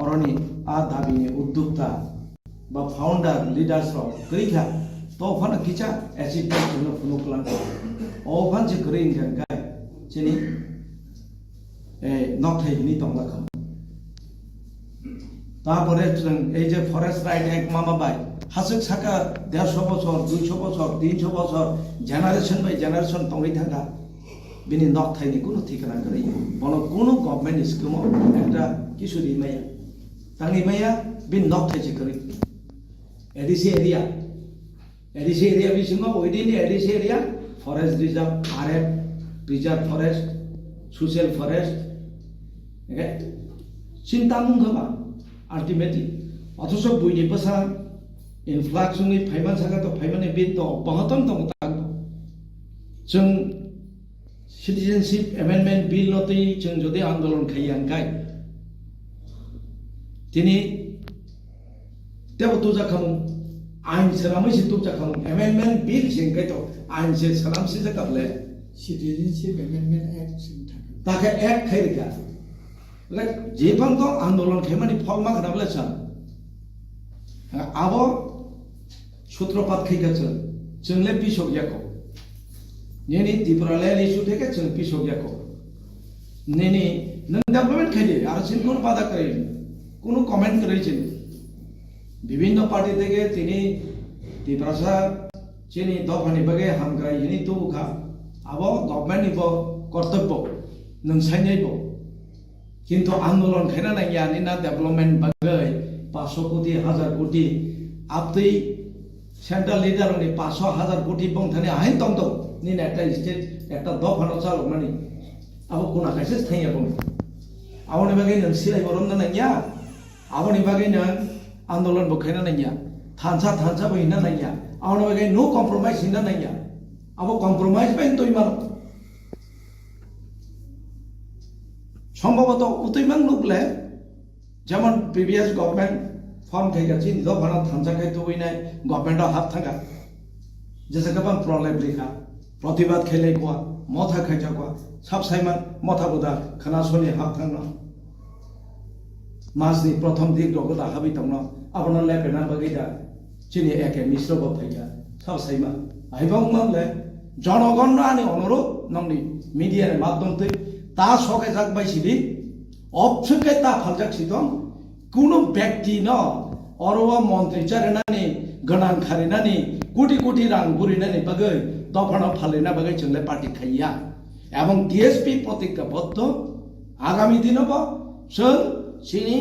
Speaker 10: অরণি আ দাবিনি উদ্যোক্তা বা ফাউন্ডার লিডার্স গরিখা তো ওখানে কিছা অ্যাচিভমেন্ট জন্য ফুনুকলাম ওখান যে গরিং গায় চিনি নকথাইনি তংলাখা তারপরে এই যে ফরেস্ট রাইট অ্যাক্ট মামাবাই হাসুক সাকা 150 বছর 200 বছর 300 বছর জেনারেশন বাই জেনারেশন তঙ্গই থাকা बिनि नकथाइनि कुनु ठिकाना गरै बनो कुनु गभर्नमेंट स्कीम एकटा किशोरी माया तांनि माया बिन नकथाइ जे गरै एडिसी एरिया बिसिङाव within ADC area forest reserve RF reserve forest social forest okay चिन्ता मुंगबा अल्टिमेटली अथच बुइनि पसा इनफ्लक्सनि फाइमान सागा तो फाइमानि बिन तो बहतम तो तां जों Citizenship Amendment Bill नतै जों जदि आंदोलन खाययांगाय दिनै तेव तुजा खामु आइन सलामै से तुजा खामु Amendment Bill सिंगाय तो आइन से सलाम से जकाबले
Speaker 5: Citizenship Amendment Act सिं
Speaker 10: ताके एक्ट खायरिका लाइक जेफां तो आंदोलन खायमानि फलमा खनाबले सा आबो सूत्रपात खायगाचो जोंले बिसक याखौ नेनी Tipraland इशू थे जों पिसक याखौ नेनी नों डेवलपमेंट खायदे आरो जों कोनो बाधा करे कोनो कमेन्ट करे जों विभिन्न पार्टी থেকে তিনি Tiprasa চিনি দফানি বাগে হামগ্রাই হিনি তুখা আবো গভর্নমেন্ট নিব কর্তব্য নং সাইনাইবো কিন্তু আন্দোলন খায়না নাইয়া নিনা ডেভেলপমেন্ট বাগে 500 কোটি 1000 কোটি আপতই सेंट्रल लीडर ने 500,000 कोटी बंथाने आइन तंग तो नि नेटा स्टेट एकटा दफानो चालक माने अब कोना कैसे थाया बं आवनि बागै नों सिलाय बरन नाया आवनि बागै नों आंदोलन बखायना नाया थानसा बहिना नाया आवनि बागै नो कम्प्रोमाइज हिना नाया अब कम्प्रोमाइज बाइन तोय मार সম্ভবত উতৈমাং নুকলে যেমন প্রিভিয়াস গভর্নমেন্ট फॉर्म खायगा चिन दफाना थानसा खाय तो बिनाय गवर्नमेंट हाफ थांगा जैसे गोबां प्रलेप लेखा प्रतिबाद खेले को मथा खायजा को सब साइमान मथा बुदा खोनासनि हाफ थांना मासनि प्रथम दिग दगदा हाबि तंनो आबना लेपेना बगैदा चिनि एके मिश्र बफायगा सब साइमा आइबां मामले जनगणनानि अनुरूप नंनि मीडिया माध्यम तै ता सके जाक बायसिदि अपसके ता फालजाक सितम कुनो व्यक्ति न अरवा मन्त्री चारेनानि गणां खारिनानि कोटी कोटी रां बुरिनानि बागै दफाना फालिना बागै जोंलाय पार्टी खाइया एवं टीएसपी प्रतिज्ञाबद्ध आगामी दिनाव जों सिनि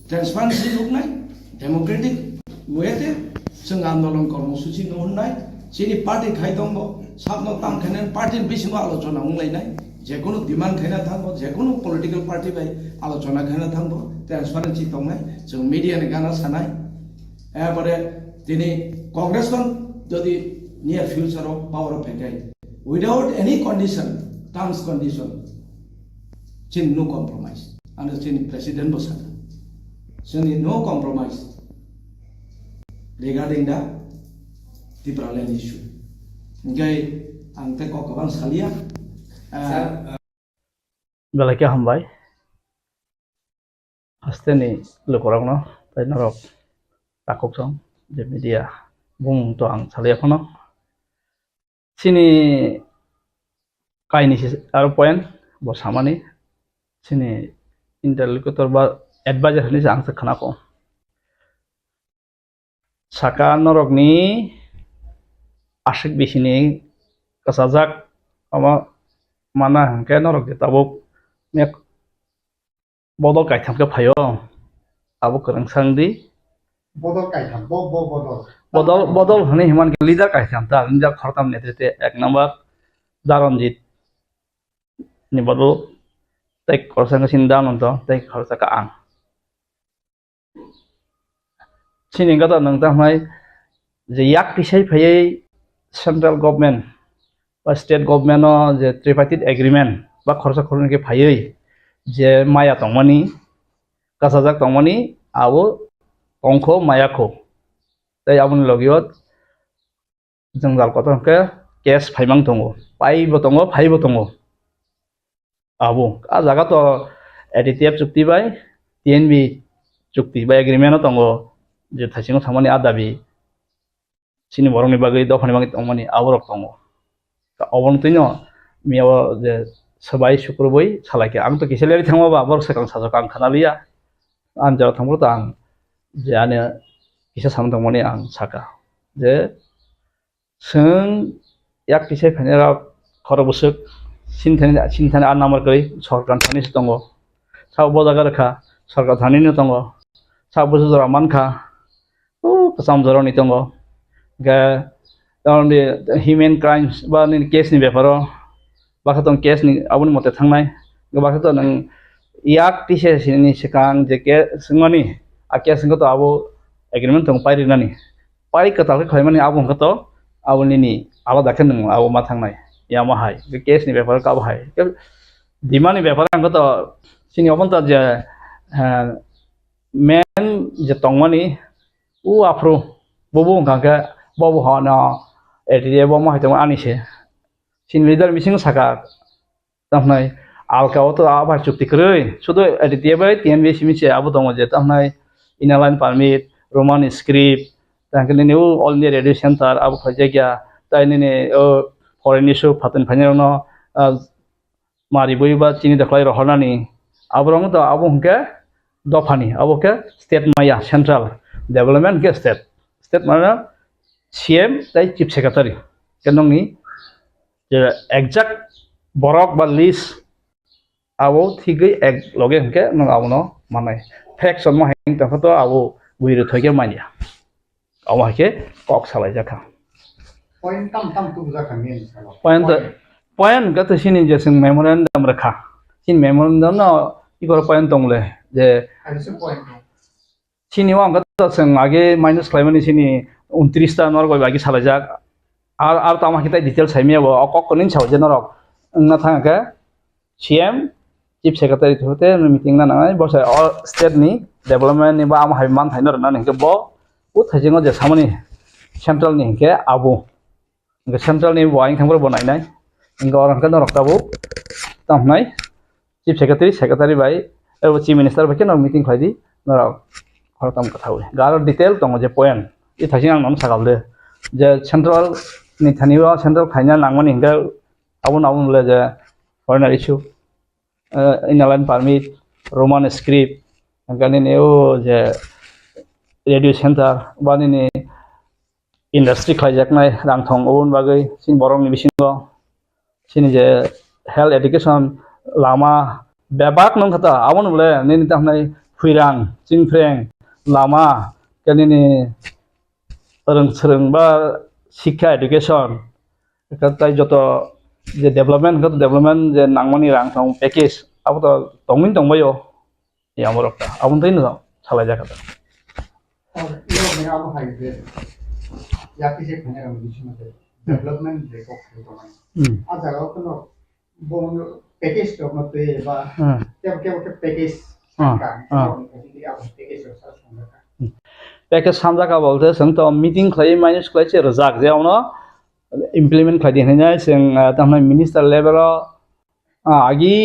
Speaker 10: ट्रान्सपारेन्सि नुनाय डेमोक्रेटिक वेते जों आन्दोलन कर्मसूचि नुनाय सिनि पार्टी खाइ दंब साबनो ताम खायनाय पार्टी बिसिङाव आलोचना उंलायनाय जेकुनु डिमान्ड खायना थांबो जेकुनु पलिटिकल पार्टी बाय आलोचना खायना थांबो ट्रान्सपारेन्सि दंनाय जों मीडियानि गाना सानाय एबारे दिनै कांग्रेसखौ जदि नियर फ्यूचराव पावराव फैगाय without any condition terms condition जों नो कम्प्रोमाइज आरो जोंनि प्रेसिडेन्ट बसाना जोंनि नो कम्प्रोमाइज रिगार्डिं दा Tipraland issue ओंखाय आं तेखौ गोबां सालिया
Speaker 2: Salaikha hambai Hasteni lokorangno tainarok takopsong je media bung to ang saliakono sini kaini aro point bo samani sini interlocutor ba advisor ni ang sakhana ko saka norok ni ashik bisini kasajak ama mana hangke norok de tabuk mek bodol kai thamke phayo abo kerang sangdi বদল হনে হিমান leader কাইতাম তা leader খরতাম নেতৃত্বে 1 নম্বর দারণজিৎ ni badu tai khorsa ka sindang nonto tai khorsa ka ang sini ga ta nang ta mai je yak pisai phai central government বা state government no je tripartite agreement ba khorsa khorun ke phai je maya tongmani kasajak tongmani abo tongkho maya kho tai abun logiot jangdal kotor ke case phaimang tongo pai bo tongo phai bo tongo abo a jaga to aditya chukti bai tnb chukti bai agreement no tongo je thasingo thamani adabi sini borongni bagai dofani bagai tongmani aborok tongo ta obon tino miawo je sabai sukroboi salaike ang to kiselari thangma ba bor sekang sajok ang khanalia an jara thangbo ta ang je ane kisa sam tongmani ang saka je sung yak kisai phanera khorobusuk sinthani ar number koi sarkar thani tongo sa bojaga rakha sarkar thani ni tongo sa busu jora mankha o kasam jora ni tongo ga on human crimes ba ni case ni beparo bakha tong case ni abun mote thangnai ga bakha to nang yak tise ni sekang je ke singoni a case ngo to abo agreement tong pairi nani pai ka tal khoi mani abo ngato abun ni alo dakhen nang abo ma thangnai yama hai ke case ni beparo ka hai dimani beparo ang to sini obon ta je men je tongmani u afro bobo ngaka bobo hana etiye bo ma haitong ani se sin leader missing saka tamnai alka to abar chukti krei sudo etiye bai tnb simi se abo dong je tamnai inaline permit roman script tangkene new all the radio center abo khajagya taini ne foreign issue phaten phanyano no mari boi ba chini dakhlai rohonani abrong to abo hke dofani abo ke state maya central development ke state mana CM tai chief secretary kenongni je exact borok ba list abo thigei ek loge hke nang abono manai facts on mo hang ta photo abo buire thoike mania abo hke kok salai jaka
Speaker 17: point tam tu buja khamin
Speaker 2: point ga to sini je sing memorandum rakha sin memorandum no igor point tongle je
Speaker 17: point
Speaker 2: sini wa ga to sing age minus claimani sini 29 ta nor goi bagi salajak ar ta ma kita detail saimia bo okok konin sauje norok na thanga CM chief secretary thote meeting na nai bo sai all state ni development ni ba am hai man thainor na ni ke bo u thajingo je samani central ni ke abu ke central ni bo aing thangor bonai nai inga orang kan norok tabu tamnai chief secretary bai chief minister bai ke no meeting khaidi norok khortam katha ui gar detail tong je point I thasing ang nam sakal de je central ni thaniwa central khaina nangmani hinga abun le je foreign issue inaline permit roman script angani neo je radio center bani ni industry khaijak nai rangthong obun bagai sin borong ni bisingo sini je health education lama bebak nong khata abun le ni tamnai phuirang chingfreng lama kanini sereng ba শিক্ষা education tai joto je development je nangmani rang thong package abo to tongmin tongbayo yamorok ta abun tai no salai jaka ta
Speaker 17: yo me abo hai de yaki se khane ram dishma de development de ko to a jaga ko no bon package to mate ba ke package ka package sa
Speaker 2: package samjaka bolte sing to meeting khlai minus khlai che rajak je ono implement khlai hina sing tamna minister level agi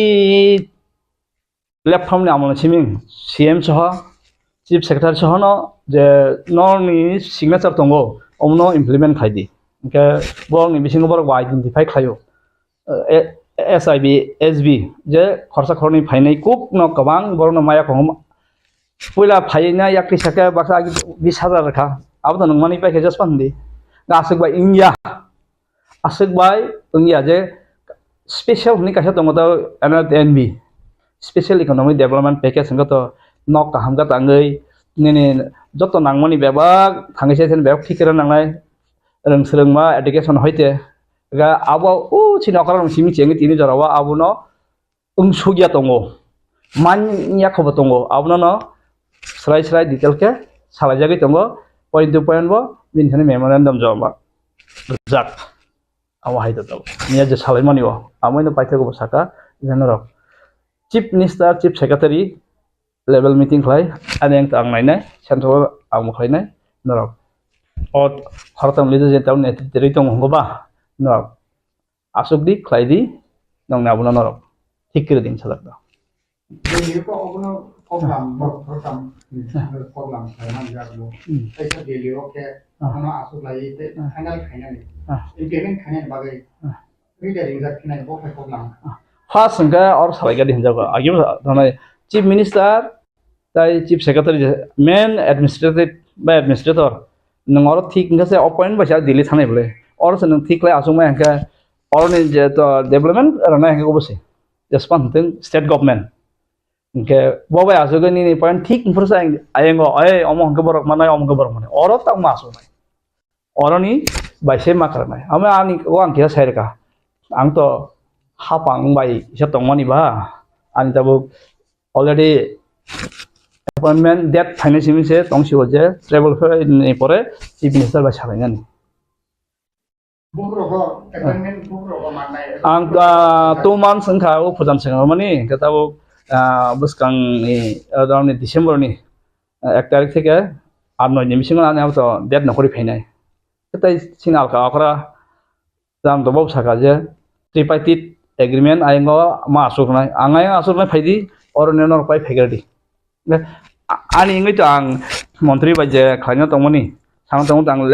Speaker 2: platform ni amon chiming CM soha chief secretary soha no je no ni signature tongo omno implement khlai di ke bor ni bisingo bor identify khlayo SIB SB je khorsa khorni phainai kup no kabang bor no maya khom puila phaina yakri saka baksa 20000 rakha abo to nangmani packages pandi gasik bai india asik bai india je special ni kasha tongo to NB special economic development package ngo to nok kaham ga tangai nini joto nangmani bebak thangise sen bebak thikera nangnai rungsrungma education hoite ga abo chini okara simi chengi tini jarawa abuno sugya tongo manya khobo tongo abuno no srai detail ke salajagi tongo point to point bo binthani memorandum joma jak awa haida to niya je salaimani bo amoino paithago saka janarok chief minister chief secretary level meeting khlai ani ang tang nainai central ang khlainai norok ot hartam lide je taun netri tong ngoba norok asukdi khlaidi nong na buno norok thikre din salak da
Speaker 17: Jadi kok aku program program saya nak dulu. Saya jadi oke, karena asal lagi itu final nih. Implement final bagai. Ini dari ingat final boh program.
Speaker 2: First nga or Salaikha din jaga agi thana chief minister tai chief secretary main administrator nangor thik nga se appoint ba Delhi thane bole or se nang thik lai asuma nga or ni je to development rana nga ko bose response state government ke boba asuga ni point thik fursa ayengo ay omong keborok mana omong keborok mana oro tak masuk oro ni baise makarnai ame ani wang kia sairka ang to hapang bai jatong mani ba ani tabu already appointment date financial se tongsi hoje travel fair ni pore chief minister ba salainan ang 2 months angka u pujan sengam mani katabu buskang ni around December ni 1 tarik থেকে 8-9 ni misingan ani auto date nokori phainai tai sinal ka akra jam to bob saka je tripartite agreement ayengo ma asuknai angai asuknai phaidi oronenor pai phagerdi ani ngai to ang মন্ত্রী baje khaina tongmani sang tong tang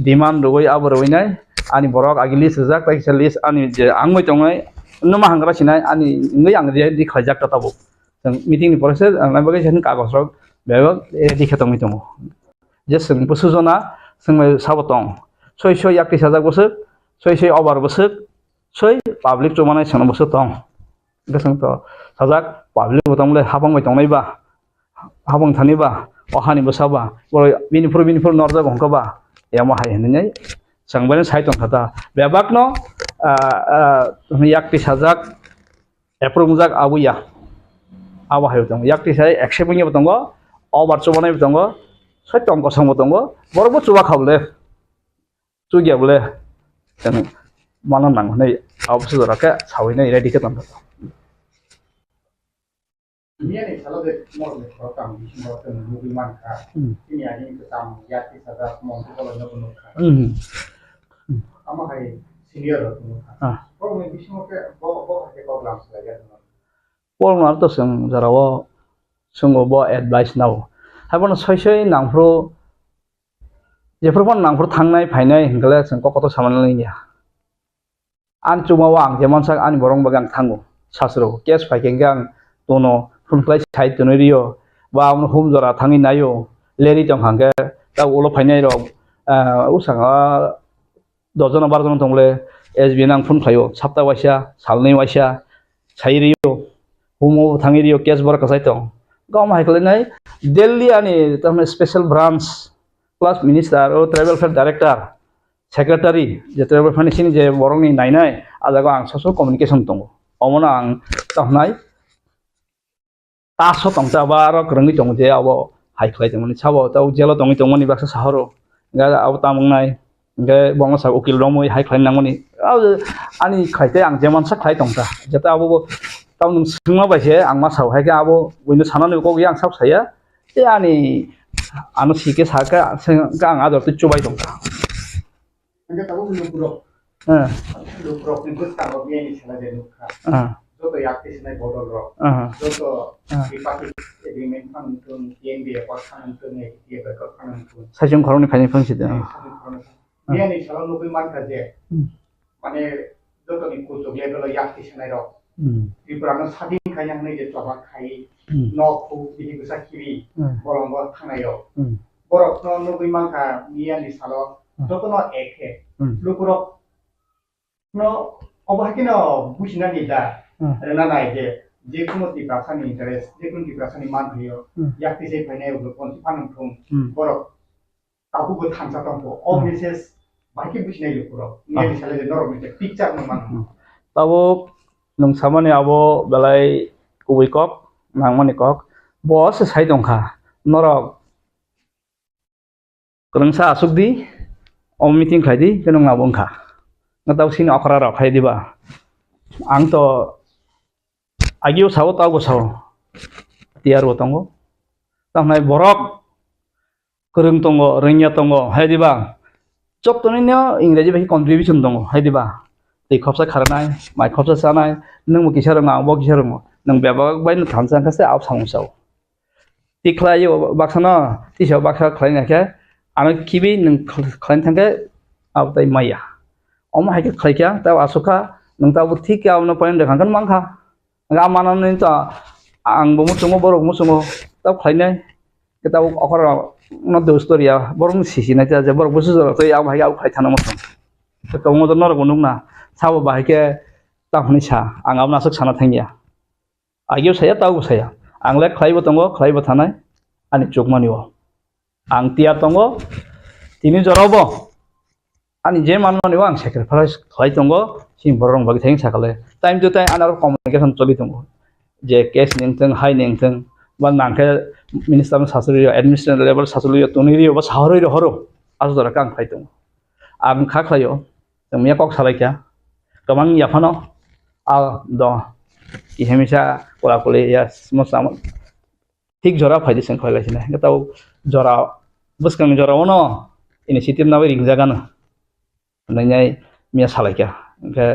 Speaker 2: demand rogoi abor winai ani borok agili sejak tai list ani je angoi tongai numa hangra sinai ani ngai ang di khajak ta tabo meeting ni process ang bagai sen kagos rok bebak di khetong tongo je sing pusujona sing sabotong soi yakti sajak bosuk soi obar bosuk soi public jomana sang bosuk tong gasang to sajak public botong le habang bai tongnai ba habang thani ba ohani bosaba boro binipur norja gongka ba yama hai henai sangbane sai tong khata bebak no yakti sajak approve jak abuya awa hayo tong yakti sai accept ngi tongo obar chobonai tongo sai tong ko sang tongo borobo chuba khable chugya bole tang manan nang nei absu raka sawina ready ke tong
Speaker 17: Ini nih kalau deh mau program di sini waktu mobil manka ini aja yang pertama yakti sadar mau kalau nggak penuh sama kayak senior penuh kalau mau di sini kayak bawa program saja
Speaker 2: Paul ngar to sing jarawo sungo bo advice now habon soisoi nangfro jeprobon nangfro thangnai phainai hingale sing kokoto samanai ya an chuma wang jemon sak ani borong bagang thango sasro kes phaikengang tono funklai sai tonorio ba amno hum jora thangi nayo leri tong hangge ta ulo phainai ro usanga dozona barzona tongle SB nang fun khayo sapta waisa salnei waisa sairiyo humo thangirio kes bor kasai tong gam haikle nai Delhi ani tam special branch plus minister o travel fair director secretary je travel fair ni je borong ni nainai ajago ang social communication tongo omona ang tahnai taso tongta baro krangni tong je abo haikle tong ni chabo ta jelo tong ni baksa saharo ga abo tamong nai ga bong sa ukil romoi haikle nangoni ani khaite ang jemon sa khlai tongta jeta abo tau nung sungma ba je ang ma sau hai ga abo winu sanani ko yang sab saya te ani anu sike saka ga ang ador tu chubai tongta
Speaker 17: Anda tahu lukurok itu tahu dia ini salah dia luka. Joto yakti sini bodol rock. Joto tripartite agreement kan untuk yang dia pasangan untuk dia berkaitan untuk.
Speaker 2: 사정 거론이 가능 방식이다.
Speaker 17: Dia ini salah nubi mana saja. Mana joto ni kucuk dia kalau yakti sini rock. Tipraland sadin kayang ni dia coba kai. Noku ini bisa kiri. Bolong tangayo. Borok no nubi mana dia ni salah. Joto no eke. Lukurok no obah kino busina ni da. Rena naik je যে কোনো টিপ্রাসানি interest যে কোনো টিপ্রাসানি মান হইও ইয়াকতি সেই ফাইনাই উলো পন্থি ফানুং Thuong বরক তাকুবো থামসা তংপো অ message বাকি বুঝনাই লুকুরো নিয়ে দিছালে যে নরম মিতে পিকচার নো মান
Speaker 2: tabo nung samani abo belai kuwi kok nangmani kok bos sai dongkha norok kerengsa asuk di om meeting khaidi kenong ngabongkha ngatau sini okra rok khaidi ba ang to agiu sawo tago sawo tiar botongo tamnai borok kereng tongo rengya tongo haidi ba chop tonino ingreji bai contribution tongo haidi ba tei khopsa kharnai mai khopsa sanai nung kisar ngang bo kisar mo nung bebak bai nu thamsang kase ap samsau tiklai yo baksana tisau baksa khlaina ke ana kibi nung khlain thangke ap tai maya om haike khlaika ta asuka nung ta bu thik ya na pain dekhan kan mangkha ga manan ni ta ang bo musungo borok musungo ta khlainai ke ta okora no dostoria borong sisi na ta je borok busu tai am haike ap khai thana mo to ko mo to nor gonung na sawo bahike ta honi sa ang amna sok sana thangya agiu saya tahu saya ang lek khlaibo tongo khlaibo thanai ani chukmaniwo ang tia tongo tini jorobo ani je manmaniwo ang sacrifice khlai tongo sim borong bagi theng sakale time to time anar communication choli tongo je case ningteng hai ningteng ba nangke minister sasuri administrative level sasuri toniri ba sahori horo asdora kang khlai tongo ang kha khlayo tengmia kok Salaikha kamang yafano a do ihemisa kola kole ya smosam ঠিক জরা ফাইদিছেন খয়লাইছিনা গতাও জরা বসকং জরা ono initiative nabai ringjagan nainai mia Salaikha ke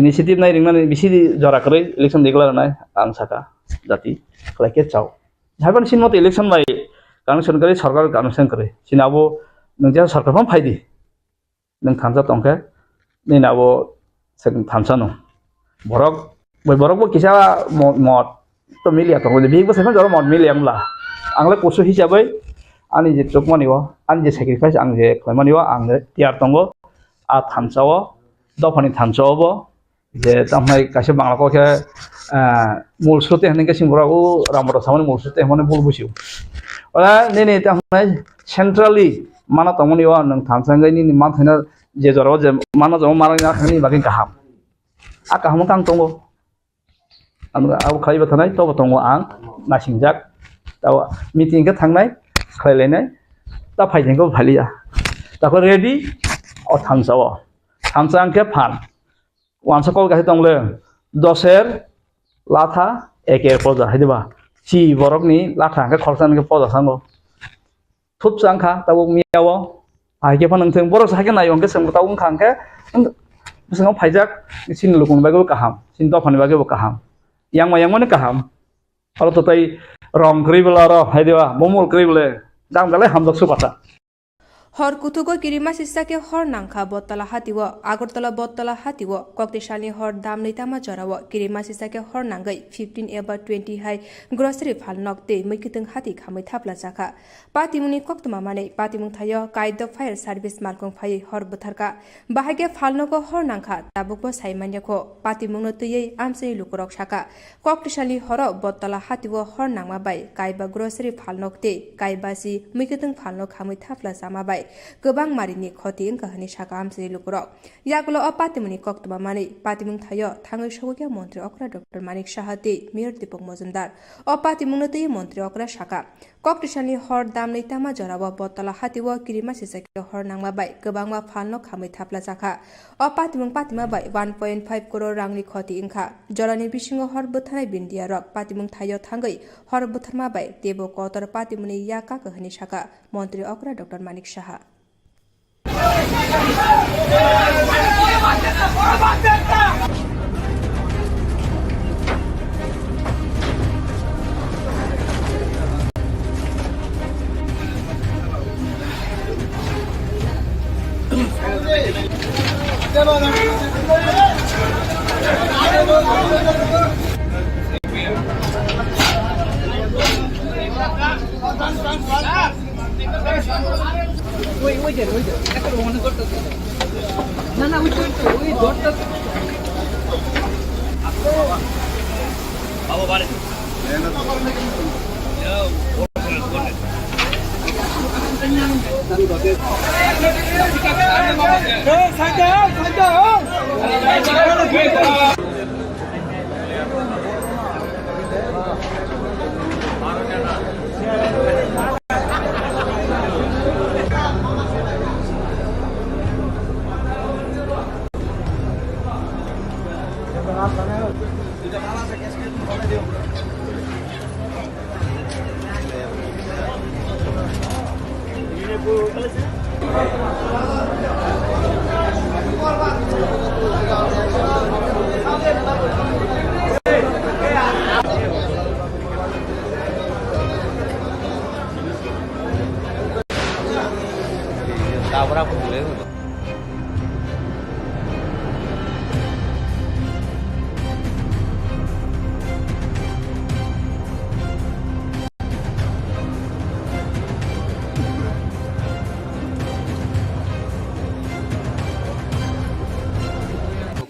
Speaker 2: initiative nai ringman bisi jora krai election deklar nai ang saka jati khlaike chao jharban sin mot election bai connection করে সরকার connection করে সিনাবো নংজা সরকার ফম ফাইদি नों थामसा तंखे नैनाबो सेकंड थामसा नो borok bai borok bo kisa mod to milia to big bo sekan jor mod miliamla angle kosu hisabai ani je chokmaniwa ani je sacrifice ang je khlaimaniwa ang tiar tongo a thamsao dofani thamsao bo je tamai kaise bangla ko ke mul srote hanin ke singbora o ramoro samani mul srote mane bol busiu ola nene tamai centrally mana tongmaniwa nang thamsangai ni man thina je joro je mana jong marang khani bagi kaham a kaham kang tongo ang au khaiba thanai to tongo ang nasingjak taw meeting ka thangnai khlailai ta phaijeng ko phalia ta ko ready o thamsao thamsang ke phan once call ka tongle doser latha eker poja haidiba chi borok ni latha ka khorsan ke poja sango thup sangkha taw miawo aike phan nang borok sa ke nayong ke sang taw khang ke bisang phaijak sin lokon bago kaham sin to phani bago kaham yang mane kaham alo to tai rong kribela ro haidiba momol kribele dam gale hamdok su pata
Speaker 3: हर कुथुको किरिमा सिस्साके हर नांखा बत्तला हातिव आगरतला बत्तला हातिव कक्तिशालनि हर दाम नैतामा जराव किरिमा सिस्साके हर नांगै 15 एबा 20 हाय grocery फालनक ते मैकितों हाति खामै थाप्ला जाखा पातिमुनि कक्तमा माने पातिमुं थायो कायदक fire service मार्कं फायै हर बोथारका बाहागे फालनको हर नांखा ताबुकबो साइमान्याखो पातिमुंनो तयै आमसै लुकुरक साका कक्तिशालनि हर बत्तला हातिव हर नांमा bye कायबा grocery फालनक ते कायबासि मैकितों फालनक खामै थाप्ला Jama bye गोबां मारिनि खति इंकाहनि साका आमसै लुकुरक यागलो पातिमुनि कक्तमा माने पातिमुं थायो थाङै सौगिया मन्त्री अक्रा डक्टर मानिक साहाते मेयर दीपक मजुमदार पातिमुंनो तै मन्त्री अक्रा साका कक्तिशालनि हर दाम नैतामा जराव बत्तला हातिव किरिमा सिसाके हर नांमा बाय गोबांमा फालनो खामै थाप्ला जाखा पातिमुं पातिमा बाय 1.5 करोड़ रांनि खति इंखा जरानि बिसिङो हर बोथानाय बिन्दिया रक पातिमुं थायो थाङै हर बोथारमा बाय देबो कतर पातिमुनि याका कहनि साका मन्त्री अक्रा डक्टर मानिक साहा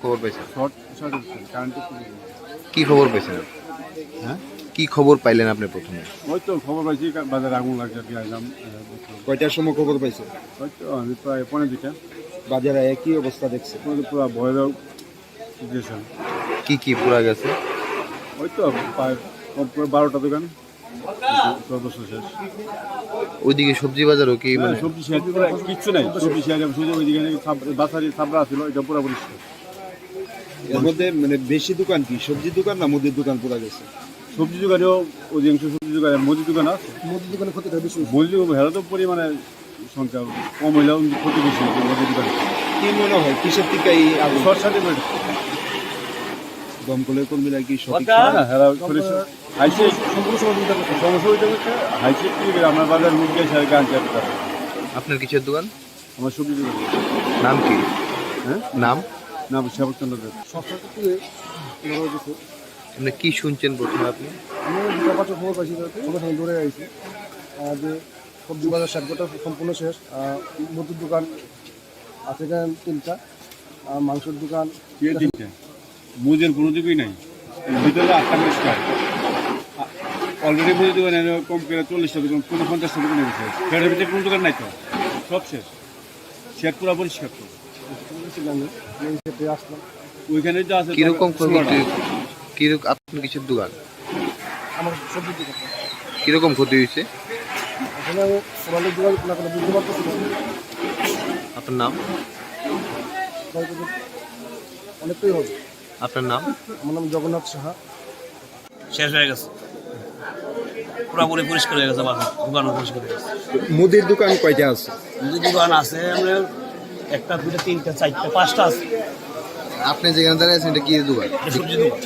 Speaker 6: খবর পাইছেন কি খবর পাইছেন হ্যাঁ কি খবর পাইলেন আপনি প্রথমে
Speaker 15: ওই তো খবর পাইছি বাজারে আগুন লাগছে আর কি আইলাম
Speaker 6: কয়টার সময় খবর পাইছেন
Speaker 15: ওই তো আমি প্রায় 2:30
Speaker 6: বাজারে একই অবস্থা দেখছে
Speaker 15: পুরো ভয়াবহ গেছে
Speaker 6: কি পুরা গেছে
Speaker 15: ওই তো প্রায় 12টা দোকান সর্বস্ব শেষ
Speaker 6: ওইদিকে সবজি বাজারও কি মানে
Speaker 15: সবজি শেষ কিচ্ছু নাই সবজি শেষ ওইদিকে বাসারি ছাবড়া ছিল এটা পুরো পরিষ্কার
Speaker 6: এর মধ্যে মানে বেশি দোকান কি সবজি দোকান না মুদির দোকান পুরা গেছে
Speaker 15: সবজি দোকানেও অধিকাংশ সবজি দোকানে মুদির দোকান আছে
Speaker 6: মুদির দোকানে ক্ষতিটা বেশি
Speaker 15: মুদির হেরা তো পরিমাণে সংখ্যা কম হইলেও ক্ষতি বেশি মুদির দোকানে
Speaker 6: কি মনে হয় কিসের থেকে এই
Speaker 15: শর্ট সার্কিট
Speaker 6: দমকলের কর্মীরা কি সঠিক
Speaker 15: হেরা হাইসে সমস্যা হইতে হাইসে আমার বাজার মুখ গেছে গান
Speaker 6: আপনার কিসের দোকান
Speaker 15: আমার সবজি দোকান
Speaker 6: নাম কি
Speaker 15: হ্যাঁ
Speaker 6: নাম
Speaker 15: নাম সেবকচন্দ্র দেব
Speaker 6: আপনি কি শুনছেন প্রথমে আপনি
Speaker 11: আমি দুটো পাঁচটা খবর পাইছি সঙ্গে সঙ্গে দৌড়ে আইছি যে সবজি বাজার সাতটা সম্পূর্ণ শেষ মুদির দোকান আছে এখানে 3টা আর মাংসের দোকান
Speaker 15: 3টা মুদির কোনো দিকেই নাই ভিতরে 8টা মিষ্টার অলরেডি মুদির দোকানে কম করে 40টা দোকান 50টা দোকান গেছে এর ভিতরে কোনো দোকান নাই তো সব শেষ শেষ পুরো পরিষ্কার তো
Speaker 11: আসলাম
Speaker 15: ওইখানে তো আছে
Speaker 6: কিরকম কিরকম আপনার কিসের দোকান
Speaker 11: আমার সবজি দোকান
Speaker 6: কিরকম ক্ষতি হয়েছে
Speaker 11: এখানে সোনালির দোকান না কোনো বুঝতে পারতেছি না
Speaker 6: আপনার নাম
Speaker 11: অনেকটাই হবে
Speaker 6: আপনার নাম
Speaker 11: আমার নাম জগন্নাথ সাহা
Speaker 22: শেষ হয়ে গেছে পুরোপুরি পরিষ্কার হয়ে গেছে বাজার দোকানও পরিষ্কার হয়ে গেছে
Speaker 6: মুদির দোকান কয়টা আছে
Speaker 22: মুদির দোকান আছে আমরা 1টা 2টা 3টা 4টা 5টা আছে
Speaker 6: আপনি যেখানে দাঁড়িয়ে আছেন এটা কি দোকান
Speaker 22: সবজি দোকান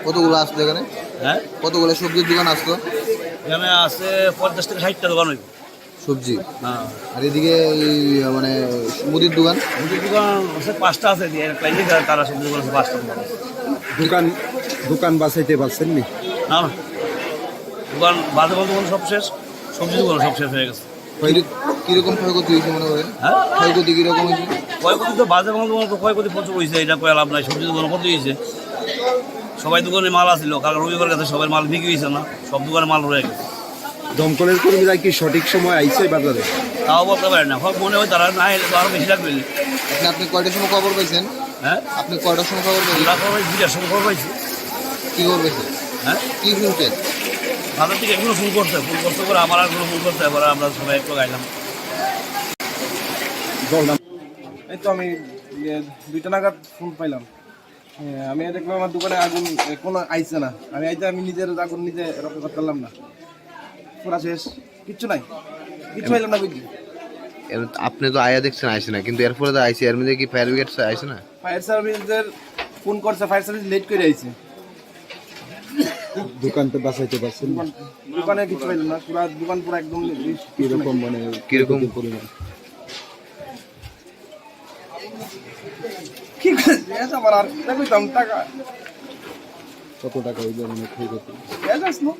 Speaker 6: কতগুলো আসতো এখানে
Speaker 22: হ্যাঁ
Speaker 6: কতগুলো সবজির দোকান আসতো
Speaker 22: এখানে আছে 50 থেকে 60টা দোকান হইব
Speaker 6: সবজি
Speaker 22: হ্যাঁ
Speaker 6: আর এদিকে মানে মুদির দোকান
Speaker 22: আছে 5টা আছে ক্লাইন্ট তারা সবজি দোকান আছে 5টা
Speaker 6: দোকান বাঁচাইতে পারছেন নি
Speaker 22: না না দোকান বাজে দোকান সব শেষ সবজি দোকান সব শেষ হয়ে গেছে
Speaker 6: কিরকম ক্ষয়ক্ষতি হয়েছে মনে করেন
Speaker 22: হ্যাঁ
Speaker 6: ক্ষয়ক্ষতি কিরকম হয়েছে
Speaker 22: ক্ষয়ক্ষতি তো বাজে দোকান তো ক্ষয়ক্ষতি প্রচুর হয়েছে এটা কয়ে লাভ নাই সবজি দোকান কত হয়েছে সবাই দোকানে মাল আসছিল কারণ রবিবার গেছে সবাই মাল বিক্রি হয়েছে না সব দোকানে মাল রয়ে গেছে
Speaker 6: দমকলের কর্মীরা কি সঠিক সময় আইছে বাজারে
Speaker 22: তাও বলতে পারে না সব মনে হয় তারা না এলে তো আরো বেশি লাগবে
Speaker 6: আপনি কয়টার সময় খবর পাইছেন
Speaker 22: হ্যাঁ
Speaker 6: আপনি কয়টার সময় খবর পাইছেন
Speaker 22: খবর 2টার সময় খবর পাইছি
Speaker 6: কি খবর পাইছেন
Speaker 22: হ্যাঁ
Speaker 6: কি শুনছেন
Speaker 22: বাজার থেকে এগুলো ফোন করতে করে আমার আর ফোন করতে এবার আমরা সবাই একটু গাইলাম
Speaker 1: এই তো আমি 2টা নাগাদ ফোন পাইলাম আমি দেখলাম আমার দোকানে আগুন কোনো আইছে না আমি নিজের আগুন নিজে রক্ষা করতে পারলাম না পুরা শেষ কিচ্ছু নাই কিচ্ছু পাইলাম না বুঝলি
Speaker 6: আপনি তো আয়া দেখছেন আইসে না কিন্তু এরপরে তো আইসে এর মধ্যে কি ফায়ার ব্রিগেড আইসে না
Speaker 1: ফায়ার সার্ভিসের ফোন করছে ফায়ার সার্ভিস লেট করে আইছে
Speaker 6: দোকান তো বাঁচাইতে পারছেন
Speaker 1: দোকানে কিছু পাইলাম না পুরা দোকান পুরো একদম
Speaker 6: কিরকম মানে কিরকম পরিমাণ
Speaker 1: কি করে আমার আর কইতাম টাকা
Speaker 6: কত টাকা হইবে মানে ক্ষয়ক্ষতি
Speaker 1: আসলো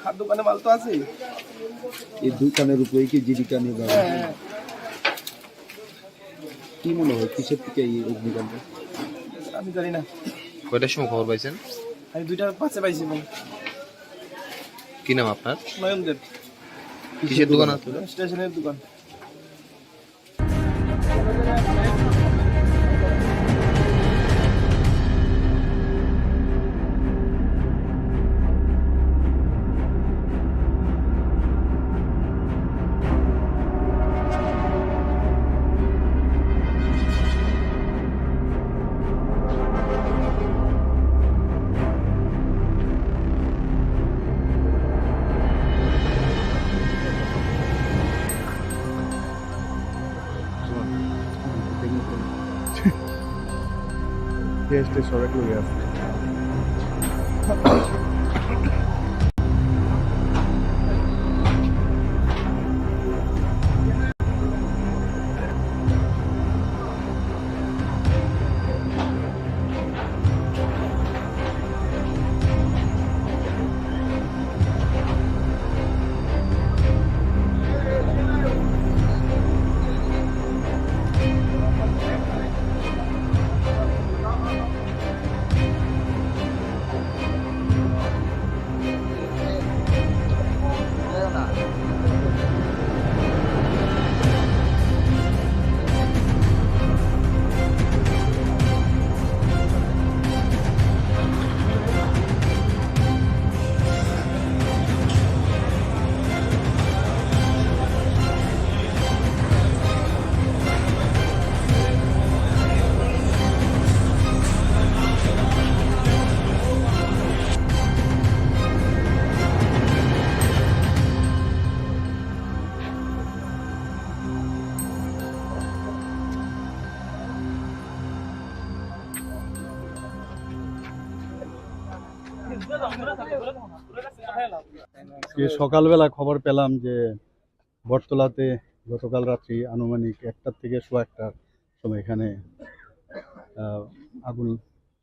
Speaker 1: আর দোকানে মাল তো আছে
Speaker 6: এই দোকানের উপরে কি জীবিকা নির্বাহ কি মনে হয় কিসের থেকে এই অগ্নিকাণ্ড
Speaker 1: আমি জানি না
Speaker 6: কয়টার সময় খবর পাইছেন
Speaker 1: আমি 2টা 5-এ পাইছি
Speaker 6: কি নাম আপনার
Speaker 1: নয়নদেব
Speaker 6: কিসের দোকান আছে
Speaker 1: স্টেশনের দোকান
Speaker 15: টেস্ট সবাই লগে আছে সকালবেলা খবর পেলাম যে বটতলাতে গতকাল রাত্রি আনুমানিক 1টা থেকে 1:15টার সময় এখানে আগুন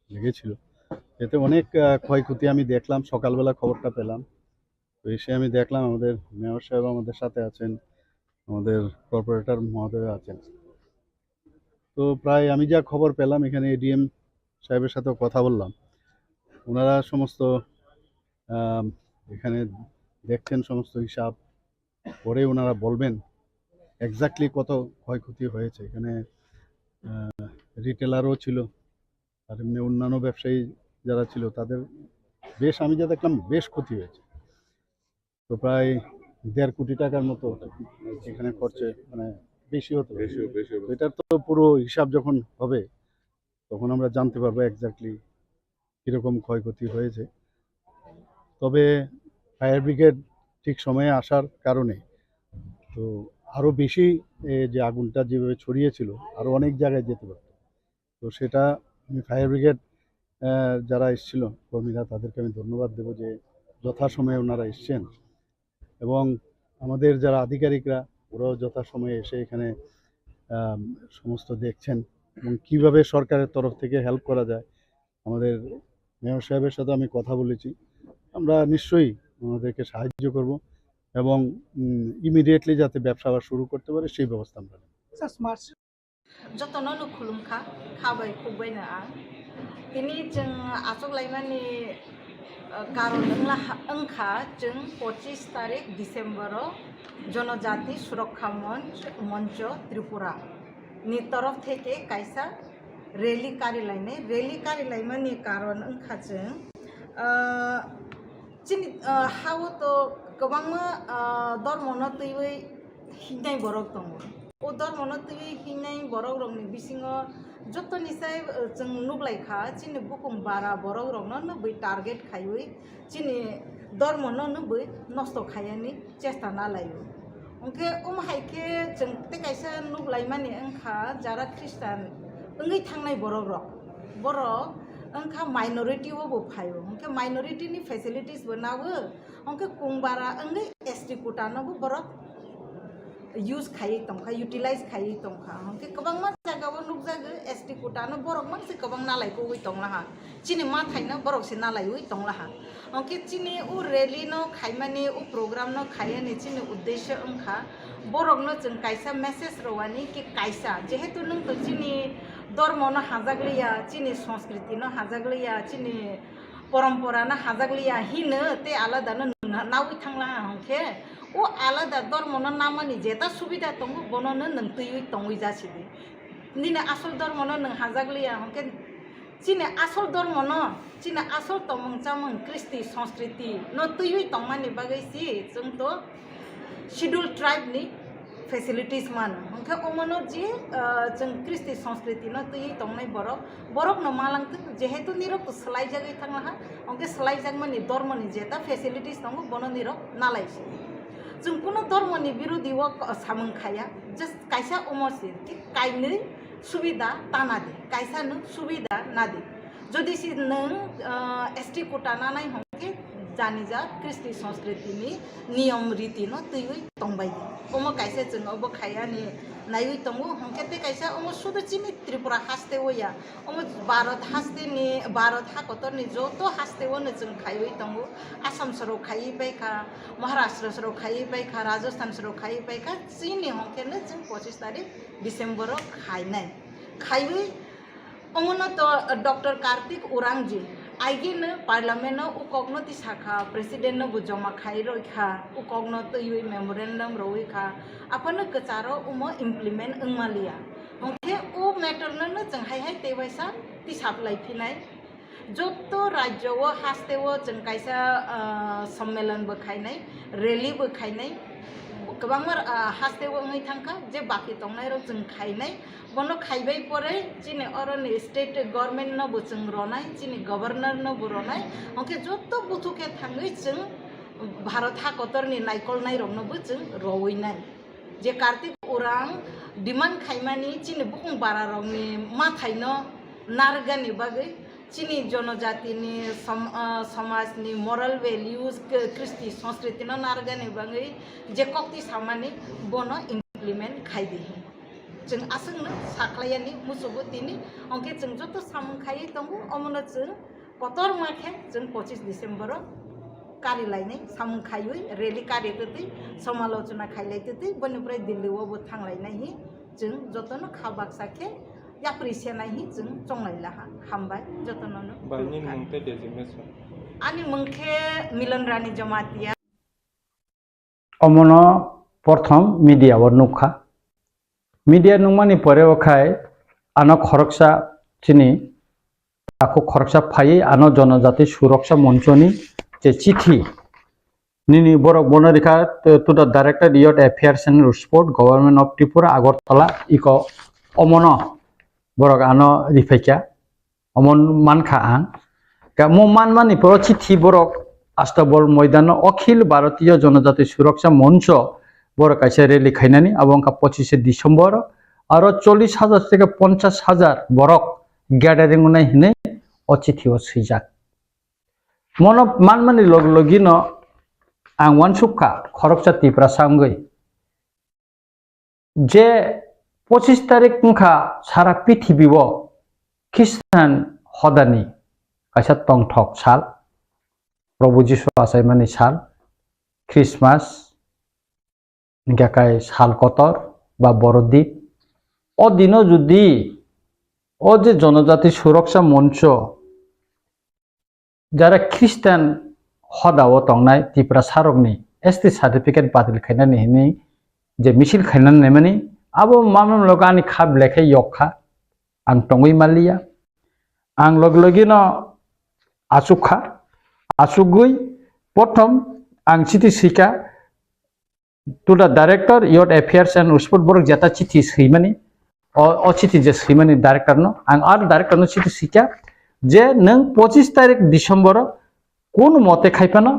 Speaker 15: লেগেছিল। এতে অনেক ক্ষয়ক্ষতি আমি দেখলাম, সকালবেলা খবরটা পেলাম। তো এসে আমি দেখলাম আমাদের মেয়র সাহেব আমাদের সাথে আছেন, আমাদের কর্পোরেটর মহোদয় আছেন। তো প্রায় আমি যা খবর পেলাম, এখানে এডিএম সাহেবের সাথেও কথা বললাম, ওনারা সমস্ত এখানে দেখছেন, সমস্ত হিসাব পরে ওনারা বলবেন এক্স্যাক্টলি কত ক্ষয়ক্ষতি হয়েছে। এখানে রিটেলারও ছিল, আর এমনি অন্যান্য ব্যবসায়ী যারা ছিল তাদের বেশ, আমি যা দেখলাম বেশ ক্ষতি হয়েছে। তো প্রায় 1.5 কোটি টাকার মতো এখানে খরচে, মানে বেশি হতো। এটার তো পুরো হিসাব যখন হবে তখন আমরা জানতে পারবো এক্স্যাক্টলি কীরকম ক্ষয়ক্ষতি হয়েছে। তবে ফায়ার ব্রিগেড ঠিক সময়ে আসার কারণে তো আরও বেশি যে আগুনটা যেভাবে ছড়িয়েছিল আরও অনেক জায়গায় যেতে পারত। তো সেটা আমি ফায়ার ব্রিগেড যারা এসেছিল কর্মীরা, তাদেরকে আমি ধন্যবাদ দেবো যে যথাসময়ে ওনারা এসছেন, এবং আমাদের যারা আধিকারিকরা ওরাও যথাসময়ে এসে এখানে সমস্ত দেখছেন এবং কীভাবে সরকারের তরফ থেকে হেল্প করা যায়। আমাদের মেয়র সাহেবের সাথে আমি কথা বলেছি, আমরা নিশ্চয়ই ওনাদেরকে সাহায্য করব এবং ইমিডিয়েটলি যাতে ব্যবসা আবার শুরু করতে পারে সেই ব্যবস্থা আমরা নেব।
Speaker 4: যতনनो खुलुमखा खाबाय खुबायनो आं दिनै जों आसगलायमानि कारन ओंखा जों 25 तारिख डिसेम्बराव जनजाति सुरक्षा मंच त्रिपुरा नि तरफ থেকে কাইসা রেলি কারিলাইমাनि कारन ओंखा जों चिनि हाव तो गोबां धर्मनो तैवै हिनाय बरक दङ। ओ धर्मनो तैवै हिनाय बरक रंनि बिसिङाव जतनिसाय जों नुब्लायखा चिनि बुकुम बारा बरक रंनो बै टार्गेट खायै चिनि धर्मनो बै नष्ट खायानि चेष्टा नालायो। ओंखे हायखे जों ते कायसा नुब्लायमानि ओंखा जारा ख्रिस्टान ओंगै थांनाय बरक रक बरक ओंखा माइनरिटी वो फायो ओंखे माइनरिटी नि फैसिलिटीज बनावो ओंखे कुंबारा ओंगे एसटी कोटानो बरक यूज खाई तंखा यूटिलाइज खाई तंखा ओंखे गोबां मा जागावो नुजागो एसटी कोटानो बरक मानसि गोबां नालायको बै तंलाहा चिनि मा थाइना बरक से नालाय बै तंलाहा ओंखे चिनि उ रैली नो खाइमानि उ प्रोग्राम नो खायनि चिनि उद्देश्य ओंखा बरक नो जों कायसा मेसेज रवानि कि कायसा जेहेतु नों तो चिनि धर्म न हाजागलिया चिनि संस्कृति न हाजागलिया चिनि परम्परा न हाजागलिया हिनो ते आलादा न नावै थांला हंखे ओ आलादा धर्म न नामानि जेता सुबिदा दङ बननो नों तैयै तंगै जासिदि निना आसल धर्म न नों हाजागलिया हंखे चिनि आसल धर्म न चिनि आसल तमं चामं कृष्टि संस्कृति न तैयै तंमानि बागैसि जों तो शेड्यूल ट्राइब नि फैसिलिटीज मान ओंखे अमनो जे जों कृष्टि संस्कृति न तैयै तंनाय बरक न मालांत जेहेतु निरक सलाय जागै थांलाहा ओंखे सलाय जागमानि धर्मनि जेता फैसिलिटीज दङ बनो निरक नालायसि जों कोनो धर्मनि विरोधी व सामं खाया जस्ट कायसा अमसि कि कायनै सुबिदा तानादि कायसा न सुबिदा नादि যদি নং ST কোটা নানাই হংকে জানি যা কৃষ্টি সংস্কৃতিনি নিয়ম রীতি ন তুই তংবাই ওমো কাইসে जों অব খায়ানি নাইউই তংগু হংকেতে কাইসা ওমো শুধু চিনি ত্রিপুরা হাস্তেওয়া ওমো ভারত হাস্তেনি ভারত হাকতরনি যত হাস্তেওনো जों খাইউই তংগু আসাম সরো খাই পাইখা মহারাষ্ট্র সরো খাই পাইখা রাজস্থান সরো খাই পাইখা চিনি হংকেনে जों 25 तारिख डिसेम्बर खाइनाय खाइउई ओमनो तो डॉक्टर कार्तिक उरांगजी आइगिन पार्लियामेंट उकग्न तिसाखा प्रेसिडेंट बु जमा खाइ रखा उकग्न तयui मेमोरेंडम रखा अपन कचारो उमो इम्प्लीमेंट अंगमालिया ओंखे उ मैटरनो जों हाय हाय तेवाइसा तिसाब लाइफिनाय जत राज्य हास्तेव जों काइसा सम्मेलन बो खाइनाय रैली बो खाइनाय गोबांमार हास्तेव ओंगै थांखा जे बाकी तंनाय र जों खाइनाय बनो खाइबाय परे चिनि अरनि स्टेट गवर्नमेंट न बो जों रनाय चिनि गवर्नर न बो रनाय ओंखे जत बुथुके थाङै जों भारत हाकतरनि नायकलनाय रनो बो जों रवैनाय जे कार्तिक उरां डिमांड खाइमानि चिनि बुकुं बारा रंनि माथायनो नारगानि बागै चिनी जनजातिनि समाजनि मोरल वैल्यूज कृष्टि संस्कृति न नारगानि बागै जे कक्ति सामानि बनो इम्प्लीमेंट खाइदि जों आसंनो साख्लायानि मुसुबुतिनि अंके जों जत सामखायै दंगु अमनो जों कतर माखे जों 25 डिसेम्बर कारि लायनाय सामखायै रेली कारि तति समालोचना खाइलायतति बनिफ्राय दिल्लीआवबो थांलायनाय जों जतनो खाबाक साखे या प्रिसेनाय जों चंलायला हामबाय जतनो
Speaker 20: बायनि मुंते डेजिग्नेशन
Speaker 4: आनि मुंखे मिलन रानी जमातिया
Speaker 2: अमनो प्रथम मीडिया वर नुखा मीडिया नुमानि परे वखाय आनो खरकसा चिनि आखो खरकसा फायै आनो जनजाति सुरक्षा मंचनि जे चिठी निनि बरक बनरिखा to the director youth affairs and report government of Tripura Agartala इको अमनो बरक आनो रिफाइका अमन मानखा आं मो मानमानि पर चिठी बरक आस्ताबल मैदान अखिल भारतीय जनजाति सुरक्षा मंच बरक काइसे रेली खाइनानि अबंका 25 डिसेम्बर और 40,000 থেকে 50,000 बरक ग्यादारिंग उनाय हिने अचिथिव सैजाक मन मानमानि लगलगिन आं वानसुखा खरकसा तिप्रा सांगै जे 25 तारिख उनखा सारा पृथ्वीव ख्रिस्टान हदानि काइसा तंथक साल प्रभु जिसु आसायमानि साल क्रिसमास निकाय साल कतर बा बरद्वीप अदिन जुदि जे जनजाति सुरक्षा मंच जरा ख्रिस्टान हदाव तंनाय तिप्रा सारकनि एसटी सर्टिफिकेट बातिल खाइनानि हिनि जे मिसिल खाइनानि मानि अब मामन लगानि खाब लेखे यखा आं तंगै मालिया आं लगलगिन आसुखा आसुगुई प्रथम आं चिठी सिका to the director youth affairs and report बरक जेता चिठी सैमानि अ चिठी जे सैमानि डायरेक्टर न आं आर डायरेक्टर न चिठी सिका जे नों 25 तारिख डिसेम्बर कोन मते खाइफानो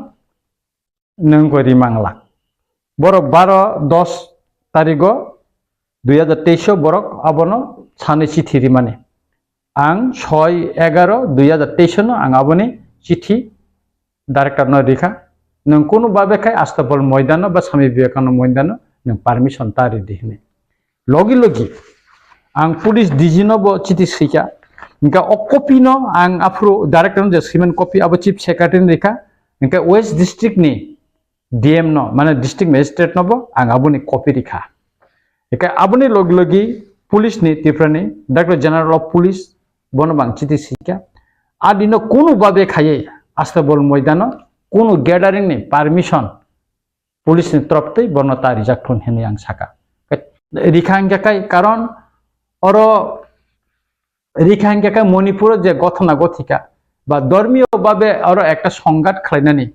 Speaker 2: नों गरि मांगला बरक 12-10 तारिख 2023 बरक आबनो सानै चिठी रिमानि आं 6-11-2023 न आं आबनि चिठी डायरेक्टर न रिखा नों कोनो बाबेखाय आस्ताबल मैदान बा स्वामी विवेकानंद मैदान नों पारमिशन तारि दिहने लगी लगी आं पुलिस डीजी न चिठी सिका इनका कपि न आं आफ्रो डायरेक्टर जे सिमेन कपि अब चीफ सेक्रेटरी रिखा इनका वेस्ट डिस्ट्रिक्ट नि डीएम न माने डिस्ट्रिक्ट मजिस्ट्रेट नबो आं आबनि कपि रिखा इका आबनि लगी लगी पुलिस नि तिफ्रानि डायरेक्टर जनरल ऑफ पुलिस बनबां चिठी सिका आदिनो कोनो बाबेखायै आस्ताबल मैदान कोनो गैदरिंग नि परमिशन पुलिस नि तरफतै बनो तारि जाक्थन हेने आं साका रिखांगाकाय कारण और रिखांगाकाय मणिपुर जे गथना गथिका बा धर्मीय भाबे और एकटा संघात खालायनानै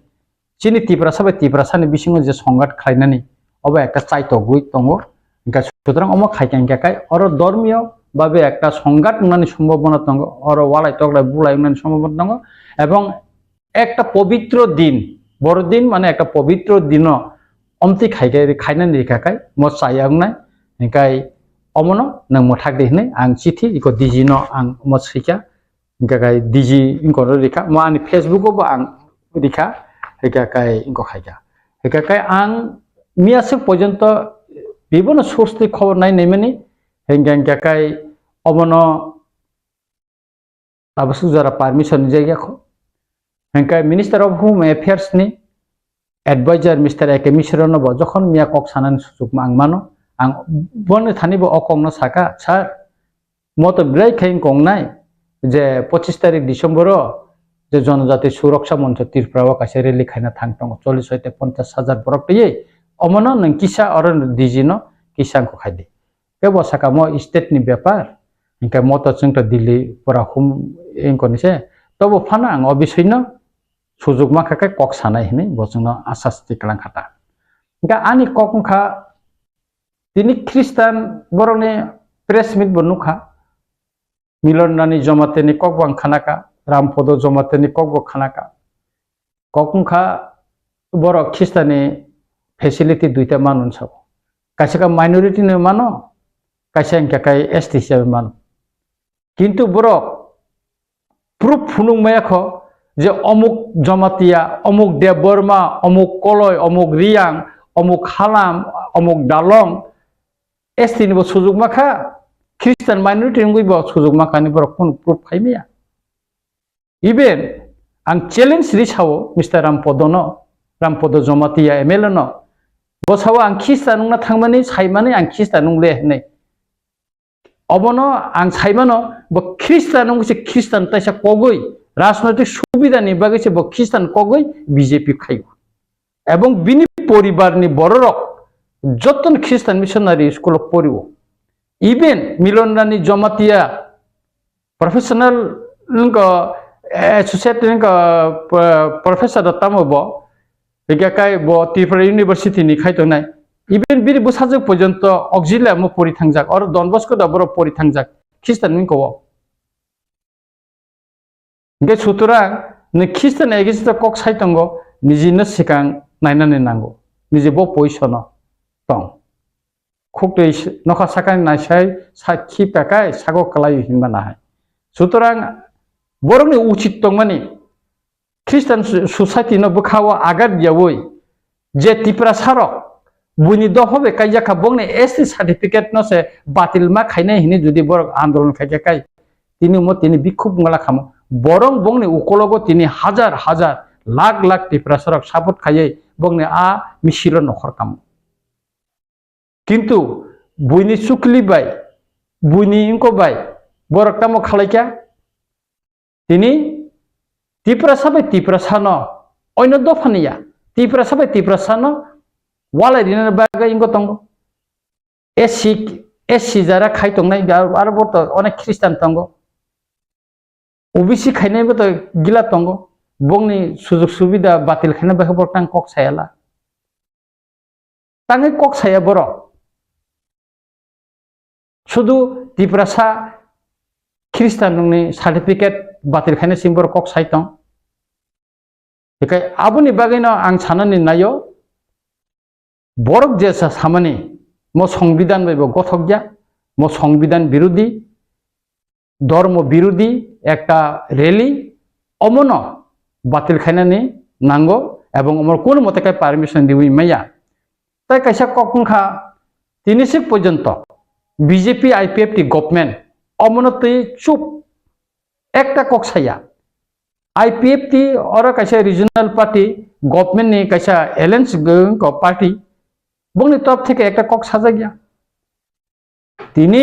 Speaker 2: चिनि तिप्रासा बा तिप्रासानि बिसिङाव जे संघात खालायनानै अबा एकटा चाइतगुइ दङ इनका सुतरां अमा खायखांगाकाय और धर्मीय भाबे एकटा संघात नुनानि सम्भावना दङ और वालाय तगलाय बुलाय नुनानि सम्भावना दङ एवं एक पवित्र दिन बड़दिन माने एक पवित्र दिन अमती खाइनानै रिखाखाय मो चायांगनाय इनकाय अमनो नों मोथाक दिहनै आं चिठी इको डिजी न आं मो सिका
Speaker 13: gagai diji ingko rika mo ani Facebook bo ang rika gagai ingko khaika gagai ang miase porjonto bibino source te khobor nai nemani hengang gagai obono abasuk jara permission jaiga kho hengai Minister of Home Affairs ni advisor Mr. Eke Mishra no bo jokhon miya kok sanan suk mang mano ang bon thani bo okong no saka sir moto blai khain kong nai je 25 তারিখ December যে জনজাতি সুরক্ষা মঞ্চ ত্রিপুরা কাছে rally খাইনা থাংটং 40 হইতে 50,000 বরক পেয়ে অমন নং কিসা অরন দিজিনো কিসাংকো খাইদি কে বসাকা মো স্টেট নি ব্যাপার ইনকা মতো চংটা দিল্লি পরা হুম ইনকো নিছে তবো ফানা আং অবিসৈন সুযোগ মাখাকে কক সানাই হিনি বসংনো আসাস্তি কালাং খাটা ইনকা আনি ককংখা তিনি খ্রিস্টান বরনে প্রেস মিট বনুখা Milonani jomate ni kokbang khanaka rampodo jomate ni kokbo khanaka kokungkha boro khistani facility duita manun sab kaisaka minority ne mano kaisa engka kai ST hisabe mano kintu boro proof phunung maya kho je omuk jamatia omuk deborma omuk koloi omuk riang omuk halam omuk dalong ST ni bo sujug makha Christian minority ngui bo sujug makani borok kun proof khaimia even ang challenge ri chawo Mr. Rampodo Jomatia MLA no bo chawo ang Christian na thangmani chaimani ang Christian ngle nei obono ang chaimano bo Christian ngse Christian taisa kogoi রাজনৈতিক সুবিধা ni bagise bo Christian kogoi BJP khaigo ebong bini poribar ni bororok joton Christian missionary school poribo even Milonani Jomatia professional associate professor tamobo egakai bo Tipra University ni khaito nai even biri busajak porjonto auxiliary mo pori thangjak or Don Bosco da boro pori thangjak Christian min ko ge sutura ne Christian egista kok saitongo nijino sikang nainane nango nije bo poisono tong খুকতে নখা সাকাই নাইসাই সাক্ষী পেকাই sago কালাই হিনবা নাহাই সুতরাং বরংনি উচিত তংমানি খ্রিস্টান society ন বখাও agar যাবই যে ত্রিপুরা সারক বুনি দ হবে কাইজাখা বংনে ST certificate নসে বাতিল মা খাইনাই হিনি যদি বরক আন্দোলন খাইজাকাই তিনি বিক্ষোভ গলা খামো বরং বংনে উকলগো তিনি হাজার হাজার লাখ লাখ ত্রিপুরা সারক সাপোর্ট খাইয়ে বংনে আ মিছিল নখর কামো কিন্তু বুইনি সুকলি বাই বুইনি ইনকো বাই বরকটামো খালাইকা তিনি ত্রিপুরা সানো অন্য দফানিয়া ত্রিপুরা সানো ওয়ালাই দিনের বাগে ইনকো তঙ্গ এসি যারা খাইতং নাই আর বর্ত অনেক খ্রিস্টান তঙ্গ ওবিসি খাইনাইবো তো গিলা তঙ্গ বংনি সুযোগ সুবিধা বাতিল খাইনা বাহে বর্তাং কক সায়ালা তাঙ্গে কক সায়া বড় শুধু ত্রিপুরা খ্রিস্টান নংনি সার্টিফিকেট বাতিল খাইনা সিম্বর কক সাইতং বেকাই আবুনি বাগैनो आं साननानै नायो বরক যে সামানি মো সংবিধান বাইবো গথকগিয়া মো সংবিধান বিরোধী ধর্ম বিরোধী একটা র্যালি অমন বাতিল খাইনানি নাঙ্গো এবং আমার কোন মতে পারমিশন দিবই মাইয়া তাই কাইসা কখনখা তিনিসিক পর্যন্ত বিজেপি আইপিএফটি গভর্নমেন্ট অমনতই চুপ একটা কক্সাইয়া আইপিএফটি और কাইসা রিজনাল পার্টি গভর্নমেন্ট নি কাইসা এলায়েন্স পার্টি বংনি তরফ থেকে একটা কক সাজা গিয়া তিনি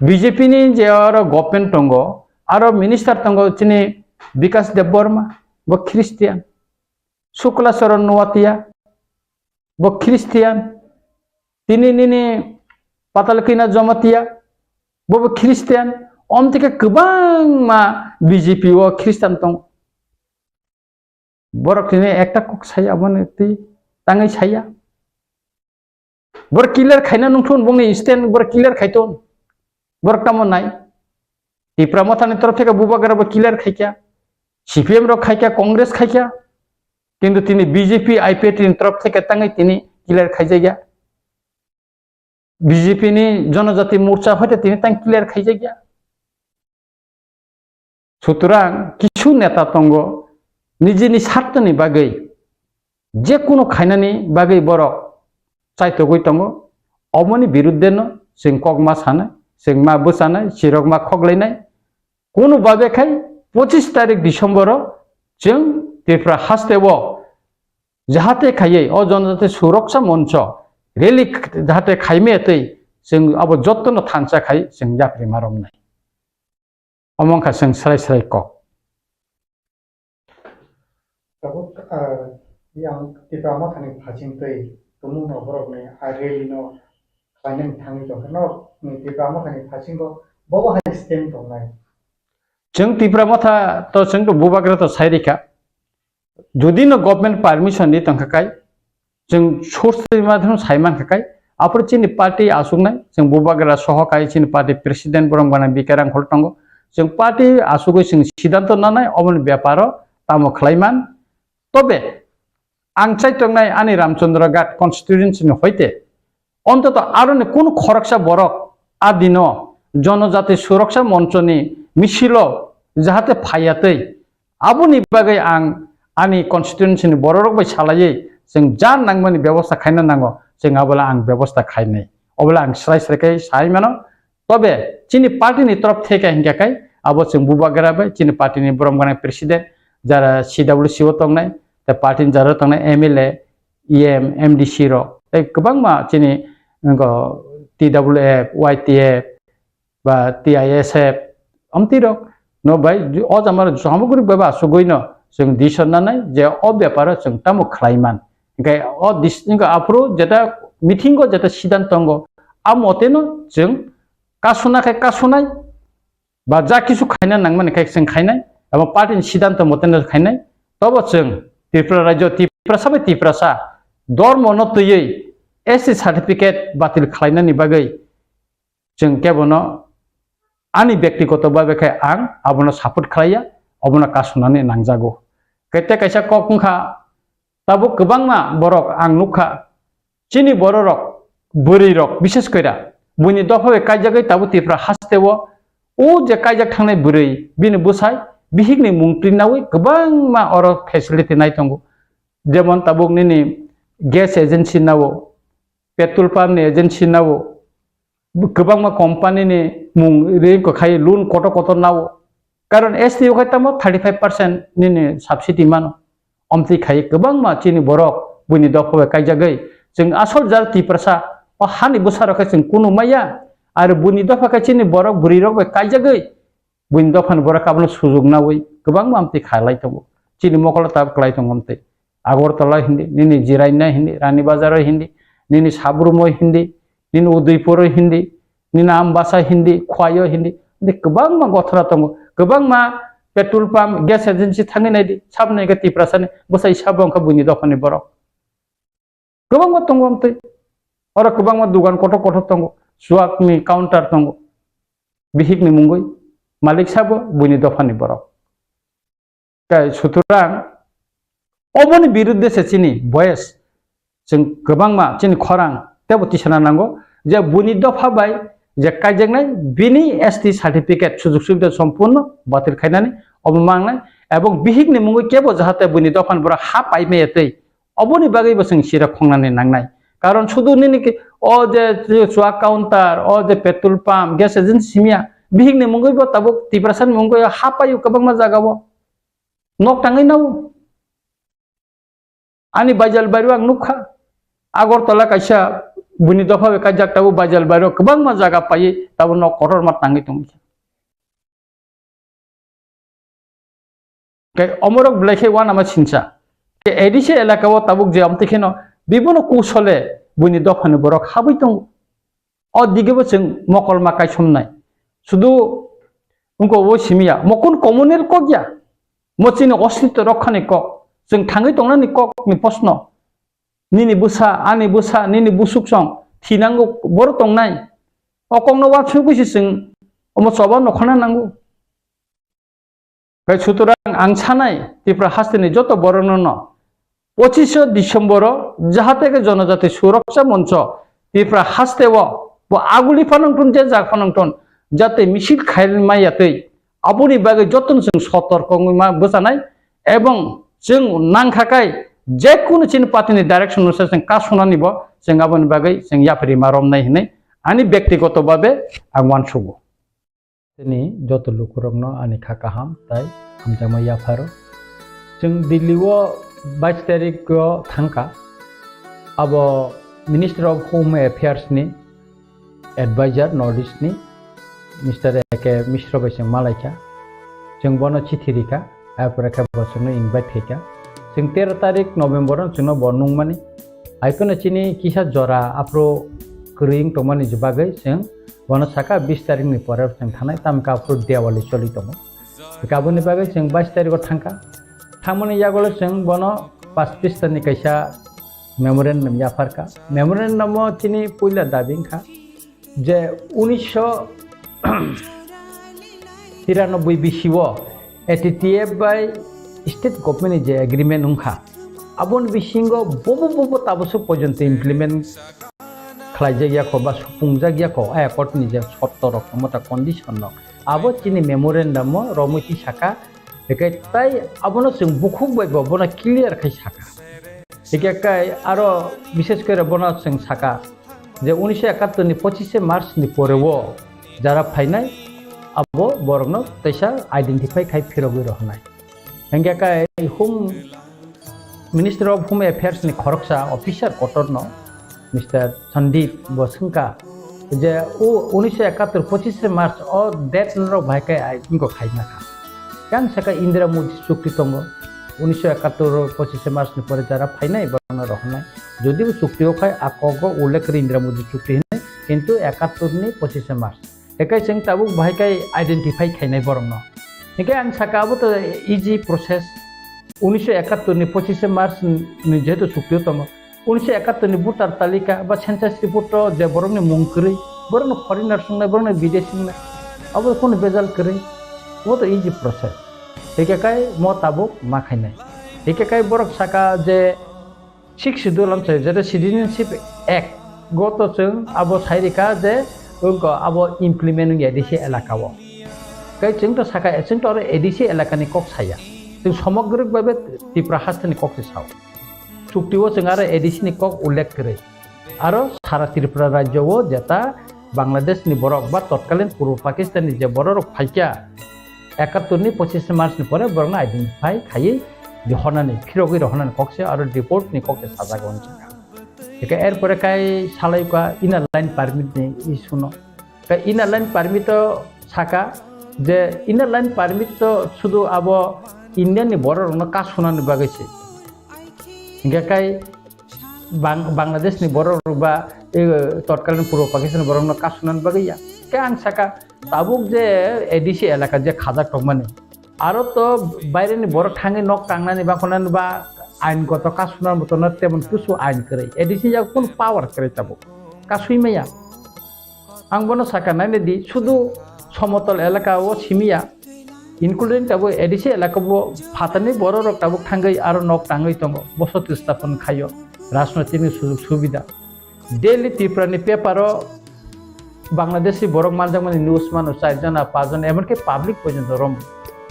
Speaker 13: বিজেপি নি যে আর গভর্নমেন্ট তঙ্গ আর মিনিস্টার তঙ্গ তিনি বিকাশ দেববর্মা ব খ্রিস্টিয়ান শুক্লাচরণ নোয়াতিয়া ব খ্রিস্টিয়ান তিনি নিনি পাতালকিনা জমাতিয়া বব খ্রিস্টান অম থেকে গোबां मा বিজেপি ও খ্রিস্টান তং বরকনে একটা কক সায়া মানে তি তাঙ্গै সায়া बर किलार खाइना नुथुन बंनि स्टैंड बर किलार खाइतोन बरकटामो नाय टिप्रा मथानि तरफ থেকে बुबागारा ब किलार खाइका सीपीएम रो खाइका कांग्रेस खाइका किंतु तिनी बीजेपी आईपीएटी तरफ থেকে तांगै तिनी किलार खाइजाया बीजेपी नि जनजाति मोर्चा हते तिनी तां किलार खाइजाया সুতরাং কিছু নেতা তঙ্গ নিজেনি স্বার্থনি বাগै যে কোনো খাইनानि बागै बरक चाइथगै दङ अमनि बिरुद्धेनो जों कगमा सानाय जों मा बोसानाय चिरक मा खगलायनाय कोनो बाबेखाय 25 तारिख डिसेम्बराव जों त्रिपुरा हास्तेव जाहाथे खायै अ जनजाति सुरक्षा मंच रेली जाहाथे खायमेतै जों अब जत्न थानसा खाय जों जाप्रि मारमनाय अमंखा जों स्राय कक
Speaker 17: yang Tipra Motha ni phaching tei tumu no borok ni areli no kainen thangi to no ni Tipra Motha ni phaching ko bobo hai stem to nai
Speaker 13: जों Tipra Motha to जों to bubagra to sairika যদি no government permission ni tangkakai जों source माध्यम साइमान kakai apor chini party asuknai जों bubagra sohokai chini party president borong bana bikarang holtongo जों party asugoi जों sidanto nanai omon byaparo tamo khlaiman tobe आं चाइतंनाय आनि रामचंद्र घाट कन्स्टिट्युएन्सि हईते अंतत आरो कोन खरकसा बरक आदिनो जनजाति सुरक्षा मंचनि मिसिल जाहाथे फायातै आबुनि बागै आं आनि कन्स्टिट्युएन्सि बरक बाय सालायै जों जा नांगमानि व्यवस्था खायनो नांगौ जों आबला आं व्यवस्था खायनाय अबला आं स्राय साइमानो तबे चिनि पार्टीनि तरफ थेके हिंगाखाय आबो जों बुबाग्राबाय चिनि पार्टीनि ब्रह्मगाना प्रेसिडेंट जारा सीडब्ल्यूसी तंनाय दा पार्टी जारो तंनाय एमएलए ईएम एमडीसी रो गोबां मा चिनि टीडब्ल्यूएफ वाईटीएफ बा टीआईएसएफ अमतिरो नो भाई अ जामार सामग्री बाबा सुगैनो जों दिसननानै जे अ व्यापार जों तामु खलाइमान ओंखाय अ दिसनिखौ आफ्रो जेटा मिटिंगो जेटा सिद्धान्तंगो आ मतेनो जों कासुनाय बा जा किसु खायना नांमानिखाय जों खायनाय एबा पार्टीनि सिद्धान्त मतेनो खायनाय तब जों त्रिपुरा राज्य त्रिपुरा सबै त्रिपुरासा धर्म नतयै एससी सार्टिफिकेट बातिल खालायनायनि बागै जों केबनो आंनि व्यक्तिगत बाबेखाय आं आबनो सापर्ट खालाया अबनो कासुनानै नांजागौ कैते कैसा ककंखा ताबो गोबांमा बरक आं नुखा चिनि बररक बोरैरक विशेष कइरा बुनि दफावे कायजागै ताबो त्रिपुरा हास्तेव ओ जे कायजाग थांनाय बोरै बिनो बोसाय बिहिगनि मुंत्रिनावै गोबांमा अर फेसिलिटी नायतंगो जेमन ताबुकनि गेस एजेंसी नावो पेट्रोल पाम्पनि एजेंसी नावो गोबांमा कंपनीनि मुं रेंक खाय लोन कत नावो कारण एसटीओ खाय तामो 35% नि सब्सिडी मानो अमति खाय गोबांमा चिनि बरक बुनि दफावे कायजागै जों आसल जार त्रिपुरासा अ हानि बोसारखाय जों कुनु माया आरो बुनि दफाखाय चिनि बरक बुरिरक कायजागै बुनि दफान बरक आबनो सुजुग नावै गोबांमा अमति खालायतंगो चिनि मकला ताब खालायतंगो अमति आगरतला हिंदी निनि जिरायना हिंदी रानी बाजार हिंदी निनि साब्रुमो हिंदी निनि उदयपुर हिंदी निनि आमबासा हिंदी खवायो हिंदी गोबांमा गथरा दङ गोबांमा पेट्रोल पाम्प गेस एजेंसी थांनायदि साबनायगा त्रिपुरासानि बोसाय साबंखा बुनि दफानि बरक गोबांमा दङ अमति आरो गोबांमा दुकान कत दङ सुवाकनि काउंटार दङ बिहिगनि मुंगै मालिक साबो बुनि दफानि बरक काय सुतरां अबनि बिरुद्धे से चिनि बयस जों गोबांमा चिनि खरां तेबो तिसना नांगौ जे बुनि दफा बाय जे कायजेंनाय बिनि एसटी सार्टिफिकेट सुजुग सुबिदा सम्पूर्ण बातिल खायनानै अबमांनाय एवं बिहिगनि मुंगै केबो जाहाथे बुनि दफान बरा हा पाइमेयतै अबनि बागैबो जों सिरा खंनानै नांनाय कारण शुधु निनि अ जे सुवा काउंटार अ जे पेट्रोल पाम्प गेस एजेंसी मिया बिहिगनि मुंगैबो ताबो त्रिपुरासानि मुंगै हा पायो गोबांमा जागाबो नक थाङै नाव आनि बाजार बारियाव आं नुखा आगरतला कायसा बुनि दफा कायजाग ताबो बाजार बारियाव गोबांमा जागा पायो ताबो न कटर मा थाङै दं के अमरक ब्लेखे वा नामा सिनसा के एडिसे एलाकाव ताबुक जे अमतिखेनो बिबनो कौशले बुनि दफानि बरक हाबै दं अ दिगेबो जों मकल मा कायसमनाय शुधु उनको वो सिमिया मकुन कम्युनेल क गया मचिनि अस्तित्व रक्षानि क जों थाङै दंनानि ककनि प्रश्न निनि बुसा आनि बुसा निनि बुसुकसं थिनांगौ बर दंनाय अकंनो वाछु बैसि जों अम सभा नखना नांगौ गाय सुतरां आं सानाय त्रिपुरा हास्तेनि जत बरनन 25 डिसेम्बर जाहाथे जनजाति सुरक्षा मंच त्रिपुरा हास्तेव आगुलि फानंटन जे जा फानंटन जाते missile खायमायातै aboni bagai jotun sing sotorko ma bosanai ebong sing nangkhakai jekunu chin patini direction অনুসারে sing ka sunani bo sing aboni bagai sing yapri marom nai hinai ani ব্যক্তিগত ভাবে আগমান সুগো তিনি যত লোকরংনো আনি খাকাহাম তাই আমজামা ইয়াফারো जों दिल्लीआव 22 तारिखआव थांखा अब मिनिस्टार अफ होम एफेयार्सनि एडभाइजार नर्थ इस्टनि मिस्टार एके मिश्र बैसों मालायखा जों बनो चिठिरिखा आफोरखा बसनो इनभाइट हैका जों 13 तारिख नभेम्बराव जोंनो बनंमानि आइकोनो चिनि किसा जरा आफ्रो क्रिं तमानि जबागै जों बनो साका 20 तारिखनि परे जों थानाय तामका आफ्रो देवाली चलि दङ गाबोननि बागै जों 22 तारिखआव थांखा थांमोनि यागोल जों बनो 25 तारिखनि कैसा मेमोरेन्डाम याफारका मेमोरेन्डाम चिनि पहिला दाबिंखा जे 1993 बिसिव एटीटीएफ बाय स्टेट गवर्नमेंट जे एग्रीमेंट उनखा आबन बिसिंगो बबो ताबसो पर्यन्त इमप्लिमेंट खालायजागियाखौ बा सुफुंजागियाखौ एकर्डनि जे शर्त रकम मता कन्डिशन न आबो चिनि मेमोरेन्डाम रमैति साका एके ताई आबनो जों बुखुक बायबो बना क्लियर खाय साका एके आरो विशेष करे बना जों साका जे 1971 नि 25 मार्च नि परेवो जारा फाइनाय आबो बरगनो तैसा आइडेंटिफाई खाय फिरगै रहनाय हेंगाकाय home minister of home affairs नि खरकसा ऑफिसर कटरनो मिस्टर संदीप बसंका जे ओ 1971 25 मार्च ओ डेट नरो भाइकाय इनको खाइना खा कान सका इंदिरा मोदी चुक्ति तंग 1971 25 मार्च नि परे जारा फाइनाय बरगनो रहनाय যদি চুক্তিও খায় আকগ উল্লেখ করে ইন্দিরা মোদি চুক্তি হিনে কিন্তু 71 नि 25 मार्च एकाय जों ताबुक भाइकाय आइडेंटिफाई खायनाय बरं न एकाय आं साकाबो तो इजी प्रोसेस 1971 नि 25 मार्च नि जेतु चुक्ति दङ 1971 नि भोटार तालिका बा सेन्सास रिपोर्ट जे बरंनि मुंकरै बरंनि फरेनार संनाय बरंनि विदेशींना अब कोन बेजाल करै वो तो इजी प्रोसेस एकाय म ताबुक मा खायनाय एकाय बरक साका जे 6 शेड्यूल आमचे जेते सिटिजनशिप एक्ट गत जों आबो साइरिका जे उनको आबो इमप्लिमेन्ट एडिसि एलाकाव कै जों तो साका जों तो एडिसि एलाकानि कक साया जों समग्रिक भाबे त्रिपुरा हास्टेनि कक साव चुक्तिओ जों आरो एडिसिनि कक उल्लेख करे आरो सारा त्रिपुरा राज्यओ जेता बांग्लादेशनि बरक बा तत्कालीन पूर्व पाकिस्ताननि जे बरक फाइका 71 नि 25 मार्च नि परे बरना आइडेंटिफाई खायै दिहरनानै फिरगै रहनानै कक्से आरो रिपोर्ट नि कक्से साजागोन जोंहा एका एर परे काय सालाइखा इनार लाइन पारमिट नि इशुनो का इनार लाइन पारमिट साका जे इनार लाइन पारमिट तो शुधु अब इंडियन नि बररनो का सुनानै बागैसे इंगाकाय बांग्लादेश नि बरर बा तत्कालीन पूर्व पाकिस्तान बररनो का सुनानै बागैया के आं साका ताबुक जे एडिसि एलाका जे खाजा टमाने आरो तो बायरेनि बर थाङै नक टांनानै बा खनानै बा आइनगत कासुनार मतन तेमन कुसु आइन करे एडिसि या कोन पावर करे ताबो कासुइमाया आं बनो साका नायने दि शुधु समतल एलाका ओ सिमिया इनक्लुडिं ताबो एडिसि एलाका बो फातानि बर रक ताबो थाङै आरो नक टाङै दङ बसति स्थापन खायो राजनैतिक सुजुग सुबिदा डेली त्रिपुरानि पेपारो बांग्लादेशी बरक मानजामानि निउज मानो 4 जना 5 जना एमनके पाब्लिक पर्यन्त रम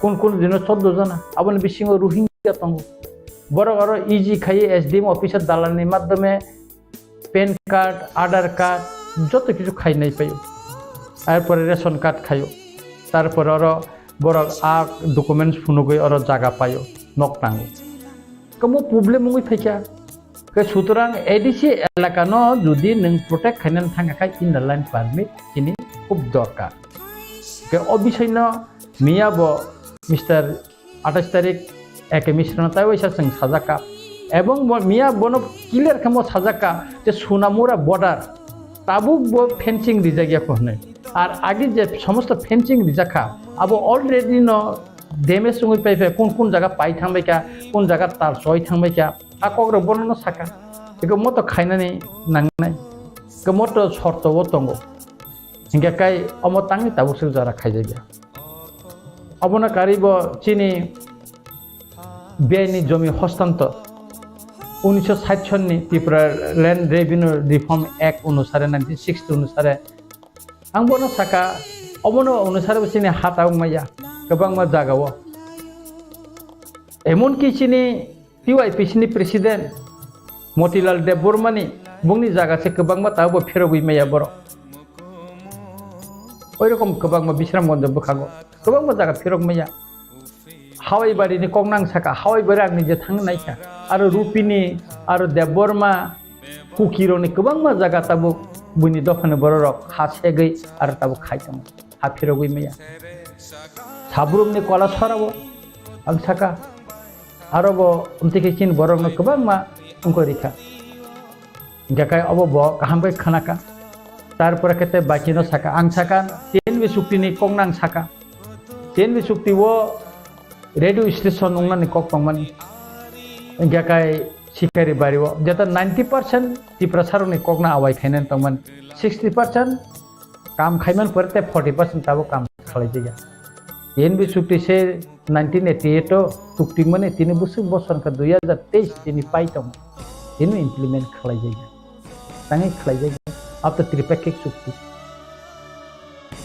Speaker 13: কোন দিন 14 जना আবন বিশিং রোহিঙ্গা তঙ্গ বড় বড় ইজি খাইয়ে এসডিএম অফিসার দালালनि মাধ্যমে পেন কার্ড আধার কার্ড যত কিছু খাই নাই পাইও তারপরে রেশন কার্ড খাইও তারপরে আর বড় আ ডকুমেন্টস ফুনুগৈ আর জায়গা পাইও নক টাঙ্গো কমো প্রবলেম মুই ফাইকা কে সুতরাং এডিসি এলাকা ন যদি নং প্রটেক্ট খাইনান থাঙ্গাখাই ইনার লাইন পারমিট চিনি খুব দরকার কে অবিষয়ন মিয়াব मिस्टर 28 तारिख एके मिश्रा ताई वैसा जों साजाका एवं मिया बनो क्लियर खामो साजाका जे सोनामुरा बॉर्डर ताबुक बो फेंसिंग रिजागियाखौ होनो आर आगे जे समस्त फेंसिंग रिजाखा अब अलरेडी न डैमेज सङै पाइफे कोन जागा पाइ थांबायका कोन जागा तार सय थांबायका आ कग्र बननो साका एगो मत खाइनानै नांनाय गो मत शर्तबो दंगो हिंगाकाय अमतांनि ताबुक जरा खाइजागिया अबना कारिब चीनी बेआईनी जमी हस्तांतर 1960 सननि Tripura land revenue reform act अनुसारे 1960 अनुसारे आं बनो साका अबनो अनुसारे चीनी हाताव माया गोबांमा जागाव एमनकि चिनि TYPC नि प्रेसिडेंट मतिलाल देबबर्मानि बुंनि जागासे गोबांमा ताबो फेरबुइ मैया बर ओइ रकम गोबांमा बिश्रामगन्ज बखागो गोबांमा जागा फेरब मैया हावाई बारिनि कगनां साका हावाई बारि आंनि जे थांनो नायखा आरो रुपिनि आरो देबबर्मा कुकिरनि गोबांमा जागा ताबो बुनि दफानो बररक हा सेगै आरो ताबो खाइतम हा फेरबुइ मैया साब्रुमनि कला सराबो आं साका आरो बो उमतिके चिन बररनो गोबांमा उनको रिखा गाकाय अब ब काहामबै खानाका तारपर केते बाकिनो साका आं साका तेनबे सुक्तिनि कगनां साका तेनबे सुक्ति वो रेडियो स्टेशन नंनानि कगपांमानि गाकाय सिखारि बारिव जेता 90% तिप्रा सारनि कगना आवाय खायनान तंमान 60% काम खायमान परते 40% ताबो काम खालायजैया तेनबे सुक्ति से 1988 सुक्ति माने 3 बोसोर का 2023 तिनि पाइतम तिनि इमप्लिमेंट खालायजैया तांगे खालायजैया अब तो त्रिपैक्षिक सुक्ति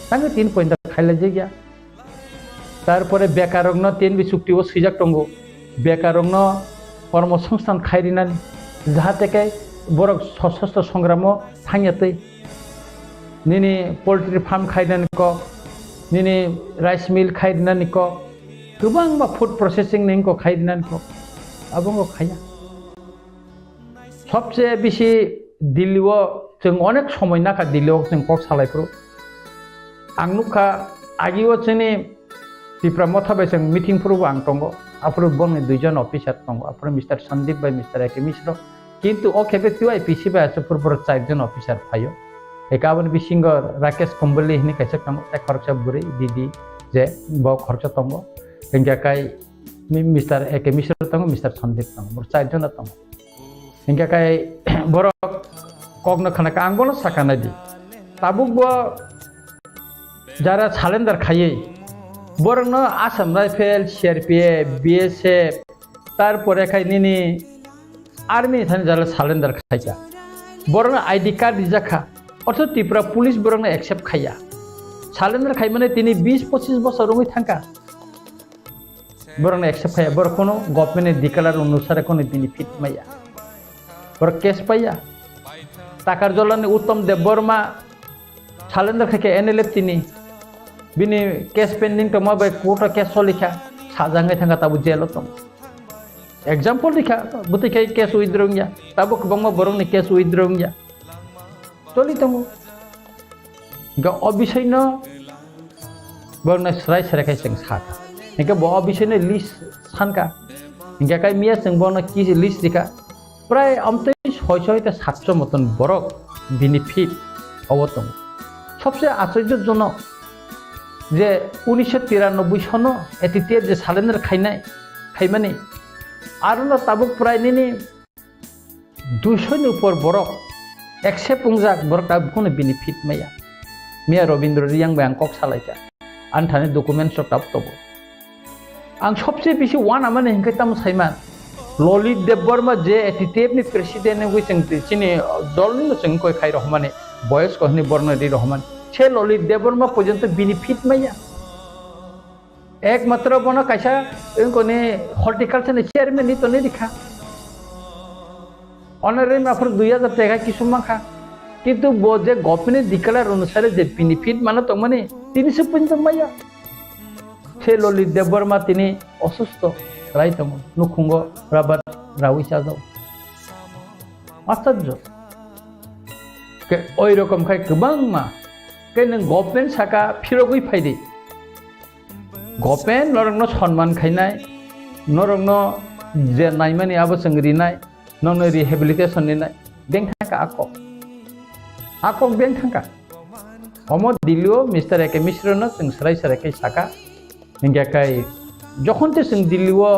Speaker 13: तांगे 3 पॉइंट खालायजैया तारपरे बेकारग्न 3 सुक्तिओ सिजाक तंगो बेकारग्न कर्मसंस्थान खायरिनानि जाहाते के बरक सशस्त्र संग्रामो थांयातै निनि पोल्ट्री फार्म खायनानि को निनि राइस मिल खायरिनानि को गोबांबा फूड प्रोसेसिंग निंको खायरिनानि को आबंगो खाया सबसे बेसि दिल्लीओ जों अनेक समय नाका दिल्लीओ जों कक सालायफ्रु आं नुखा आगिओ जोंनि तिप्रा मथा जों मिटिंफ्रावबो आं दंगो आफोर बंनि दुइजन अफिसार दंगो आफोर मिस्टार सन्दीप बाय मिस्टार एके मिश्र किन्तु ओ खेबे TYPC बाय फुरफुर 4 जन अफिसार फायो एकाबन बिसिंगर राकेश कुंबली हिनि कैसे तंगो ते खर्चा बुरी दीदी जे ब खर्चा तंगो हिंगाकाय मिस्टार एके मिश्र तंगो मिस्टार सन्दीप तंगो मोर 4 जन तंगो हिंगाकाय बरक कगनो खानाका आंगोनो साकानादि ताबुक ब जारा सालेन्डार खायै बरनो आसाम राइफेल CRPF BSF तारपरे खायनिनि आर्मी थान जारा सालेन्डार खायका बरनो आईडी कार्ड दिजाखा अर्थ तिप्रा पुलिस बरनो एक्सेप्ट खाया सालेन्डार खाय माने तिनि 20-25 बोसोर रङै थांका बरनो एक्सेप्ट खाया बर कोनो गभर्नमेन्ट डिक्लेयार अनुसार कोनो बेनिफिट माया बर केस पाया ताकार जलानि उत्तम देबबर्मा सालेन्डार खायके NLF तिनि बिनि केस पेंडिंग तो माबे कोर्ट केस सलिखा साजांगै थांगा ताबु जेल दं एग्जांपल दिखा बुतिखाय केस उइद्रंया ताबु गोबांमा बरंनि केस उइद्रंया चलि दं ग अबिसयनो बरना स्राय सराखाय जों साका इनका ब अबिसयनो लिस्ट सानका इनका काय मिया जों बरना कि लिस्ट दिखा प्राय अमते 600 তে 700 मतन बरक बेनिफिट अवतम सबसे आश्चर्यजनक जे 1993 सनो एटिटेट जे सालेन्डार खायमाने आरो ताबुक प्राय निनि 200 नि ऊपर बरक एक्सेप्ट उंजाक बरक ताबुक कोनो बेनिफिट माया मिया रविन्द्र रियांग बाय कक सालायका आनथानि डकुमेन्ट सटाप तबो आं सबसे बेसि वाना माने हिंखै ताम साइमान ललित देबबर्मा जे एटिटेट नि प्रेसिडेंट ने जों चिनि दलनि जों कय खाय रहमाने बयस कहनि बर्नदि रहमान छे ललित देबबर्मा पर्यंत बेनिफिट माया एकमात्र बनो कैसा इनकोने हॉर्टिकल्चर ने चेयरमैन नि तो ने दिखा ऑनरेरी में आफर 2000 टाका किसु माखा किंतु बो जे गवर्नमेंट डिक्लेयार अनुसार जे बेनिफिट माने तो माने 300 पर्यंत माया छे ललित देबबर्मा तिनि असुस्थ राइतम नुखुंगो राबात राविसा जाव आश्चर्य के ओइ रकम खाय गोबां मा के नों गवर्नमेंट साका फिरगै फायदि गवर्नमेंट नरंनो सन्मान खायनाय नरंनो जे नायमानि आबो संग्रिनाय नंनो रिहेबिलिटेशन निनाय बेंक थाका आकक बेंक थाका अमो दिल्लीओ मिस्टर एके मिश्रनो जों सराय सरायकै साका हिंगाकाय जखनते जों दिल्लीओ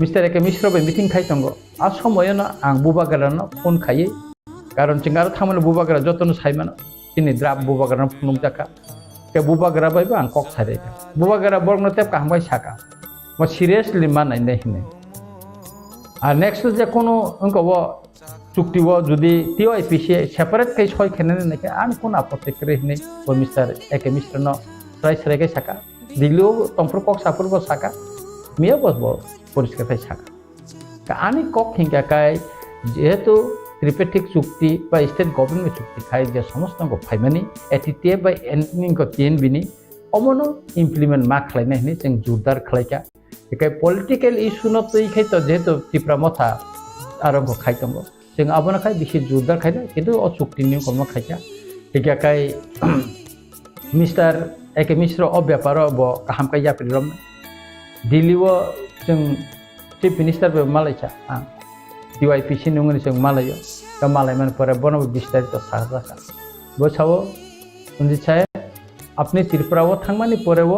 Speaker 13: मिस्टर एके मिश्र बे मिटिं खायतंगो आ समयनो आं बुबागारानो फोन खायै कारण चिंगार थामनो बुबागारा जतनो सायमान तिनि द्राब बुबागारानो फुनुक जाका के बुबागारा बायबो आं कक सायरेका बुबागारा बरनो तेप काहबाय साका म सिरियसलि मानाय नै हिने आ नेक्स्ट जे कोनो अंकबो चुक्तिबो जुदि TYPC सेपारेट कै सय खेने नैके आन कोन आपत्ति करे हिने ओ मिस्टर एके मिश्रनो सराय सरायकै साका দিল্লিও টংফুর কক সাপুর বো সাকা মিয়া বস বো পরিষ্কার থাই সাকা আনি কক হিংকা কাই যেহেতু ত্রিপেটিক চুক্তি বা স্টেট গভর্নমেন্ট চুক্তি খাই যে সমস্ত ফাইমানি এটিটিএ বা এননিংको টিএনবিनि अमनो इमप्लिमेंट मा खालायनाय होनो जों जुरदार खालायका बेखाय पलिटिकल इशु न तैखाय तो जेहेतु टिप्रा मथा आरम्भ खाय दङ जों आबोनाखाय बिसि जुरदार खायना किन्तु अ चुक्तिनि कर्म खायका बेखाय मिस्टार एके मिश्र अ व्यापार ब काहाम काय यापिरम दिल्लीव जों चीफ मिनिस्टार बे मालायचा DYPC नंगनि जों मालायो दा मालायमान परे बनो विस्तारित साजाका बसावो उनजिचाय अपने त्रिपुरा वो थांमानि परे वो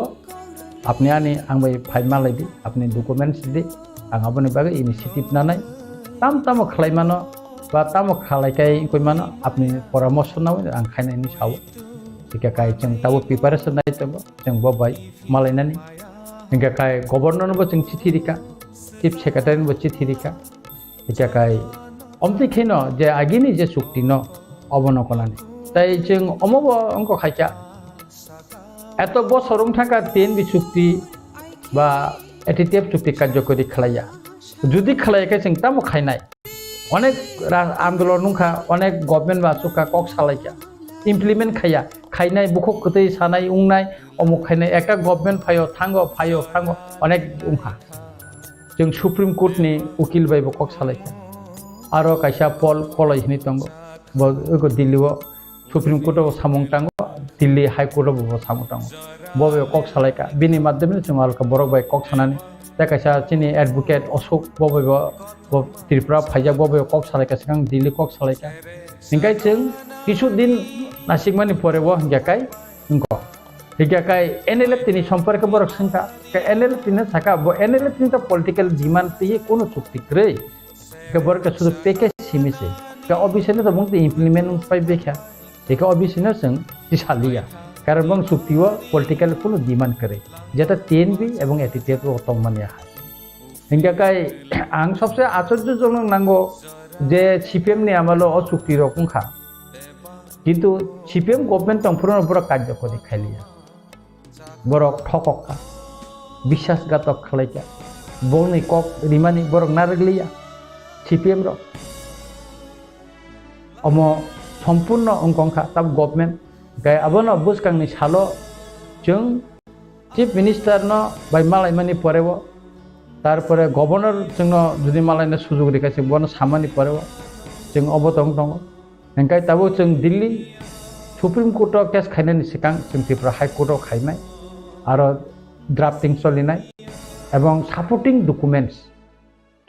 Speaker 13: अपने आनी आं बाय फाइल मालाय दी अपने डकुमेंट्स दी आं आबोनि बागै इनिशिएटिव नानाय ताम खालायमानो बा ताम खालायखाय कोइ मानो अपने परामर्श नाव आं खायनायनि साव बेखाय जों ताबो प्रिपारेशन नाय दङ जों बबाय मालायनानि बेखाय गभर्नरनोबो जों चिठी रिका चीफ सेक्रेटारिनोबो चिठी रिका बेखाय अमतिखैनो जे आगिनि जे चुक्ति न अबनकनानि ताई जों अमबो अंक खायका এত বছর থাকা টিএনবি চুক্তি বা এটিটিএফ চুক্তি কার্যকরী খালাইয়া যদি খালাইকে जों তামো খাইনাय অনেক আন্দোলন নুখা অনেক গভর্নমেন্ট বা চুকা কক সালাইকা ইমপ্লিমেন্ট খাইয়া খাইনাय বুখক কতै সানাय উংনাय অমুক খাইনাय একটা গভর্নমেন্ট ফাयो थांगो অনেক উংখা जों सुप्रीम कोर्टनि उकिल बायबो কক सालायका आरो कायसा पलायहैनि दङ बो दिल्लीआव सुप्रीम कोर्टआव सामं थांगो दिल्ली हाई कोर्ट बो सामं थांगो बबे কক सालायका बिनि माध्यमजों जों आलका बरक बाय কক सानानै दा कायसा चिनि एडवोकेट अशोक बबे त्रिपुरा फाइजा बबे কক सालायका सिगां दिल्ली কক सालायका इंखाय जों किछु दिन नासिकमानि परेबो हिंगाखाय इंको हिंगाखाय एनएलएफ तिनि सम्पर्क बरक संका एनएलएफ तिनि साका बो एनएलएफ तिनि तो पॉलिटिकल डिमांड तिये कोनो चुक्ति ग्रे के बरक सुदु पैकेज सिमिसे का अबिसने तो बुंते इमप्लिमेंट पाइ बेखा बेखौ अबिसने जों दिसालिया कारण बं चुक्तिवा पॉलिटिकल कोनो डिमांड करे जेटा टीएनबी एवं एटीटीएफ अटमानिया हिंगाखाय आं सबसे आश्चर्यजनक नांगौ जे सीपीएम नि आमालो अ चुक्ति रखुंखा किन्तु सीपीएम गभर्नमेंट तंफुरन बरक कार्यकरी खालिया बरक ठकका विश्वासघातक खालायका बनि कक रिमानि बरक नारगलिया सीपीएम रो अम सम्पूर्ण अंकंखा तब गभर्नमेंट गाय आबोनो बुसकांनि सालो जों चीफ मिनिस्टार न बाय मालायमानि परेबो तारपरे गवर्नर जोंनो जुदि मालायनो सुजुग रिकासि बनो सामानि परेबो जों अबतंग दङ ओंखाय ताबो जों दिल्ली सुप्रीम कोर्टआव केस खायनायनि सिगां जों त्रिपुरा हाई कोर्टआव खायनाय आरो ड्राफ्टिं सलिनाय एवं सापोर्टिंग डकुमेंट्स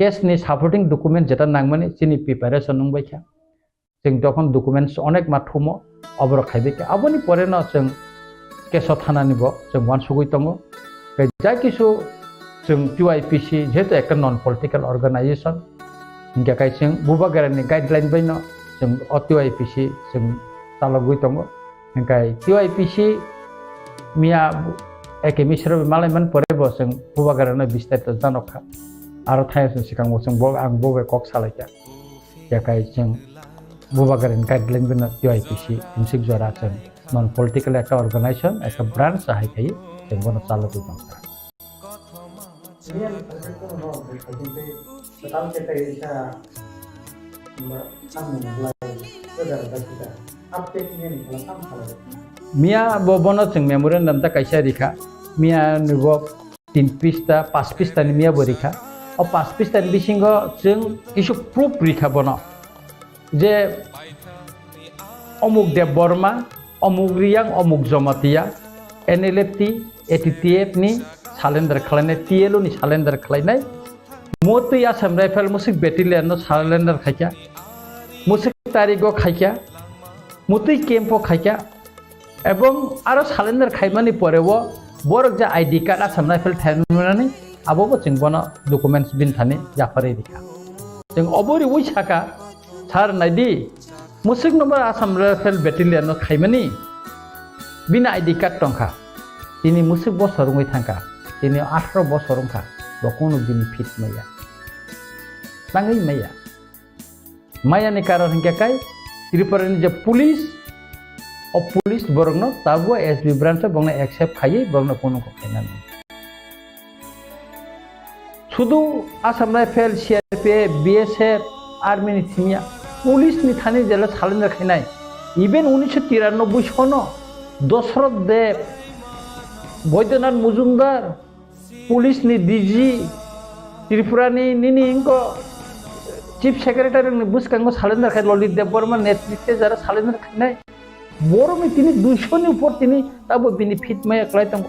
Speaker 13: केसनि सापोर्टिंग डकुमेंट जेटा नांगमानि जोंनि प्रिपारेशन नंबायखा जों तखन डकुमेंट्स अनेक माथुमो अबर खायबेके आबोनि परेनो जों केस थानानिबो जों वानसुगै दङ जाय किसु जों टीआईपीसी जेहेतु एक नन पलिटिकल अर्गानाइजेशन हिंगाखाय जों बुबागारनि गाइडलाइन बायनो जों टीआईपीसी जों चालगै दङ हिंगाय टीआईपीसी मिया एके मिश्र मालायमान परेबो जों बुबागारनो विस्तारित जानखा आरो थायसो सिगांबो जों आं बबे কক सालायका हिंगाखाय जों बुबागारनि गाइडलाइन बायनो टीआईपीसी इनसिक जरा जों नन पलिटिकल एक अर्गानाइजेशन एक ब्रांच जाहैखायो जों बनो चालगै दङ मिया बबनो जों मेमोरेन्डाम ता कायसा रिखा मिया नुबो 3 पिस्ता 5 पिस्ता नि मिया बरिखा अ 5 पिस्ता नि बिसिंगो जों किछु प्रूफ रिखा बनो जे अमुक देव बर्मा अमुक रियां अमुक जमातिया एनएलएफटी एटीटीएफ नि सालेन्डार खालायनाय टीएलओ नि सालेन्डार खालायनाय मोतै आसाम राइफल मुसिक बेटेलियन नो सालेन्डार खायका मुसिक तारिगो खायका मोतै केम्पो खायका एवं आरो सालेन्डार खायमानि परेबो बरक जा आईडी कार्ड आसाम राइफल थायनानै आबोबो जों बनो डकुमेन्ट्स बिनथानि जाफारै रिखा जों अबोरि वइसाका सार नायदि मुसिक नम्बर आसाम राइफल बेटेलियन नो खायमानि बिना आईडी कार्ड टंखा दिनै मुसिक बसरङै थांखा दिनै 18 बसरंखा बकोनो बेनिफिट मैया नाङै मैया मायानि कारण हिंगाखाय त्रिपुरानि जे police o police borokno tabo SB branch bongna accept khayi borokno kono ko kainan শুধু Assam rifle CRPF BSF army ni thimia police ni thani jela surrender খাইনাই ইভেন 1993 সন Dasharath Deb Baidyanath Majumdar police ni DG Tripura ni নিনিঙ্কো chief secretary ni বুসকাঙ্গো surrender খাই ললিত দেব বর্মা নেতৃত্বে যারা cylinder খাইনাই বড়মি তিনি 200 ni উপর তিনি তাবো বেনিফিট মাই একলাইতাম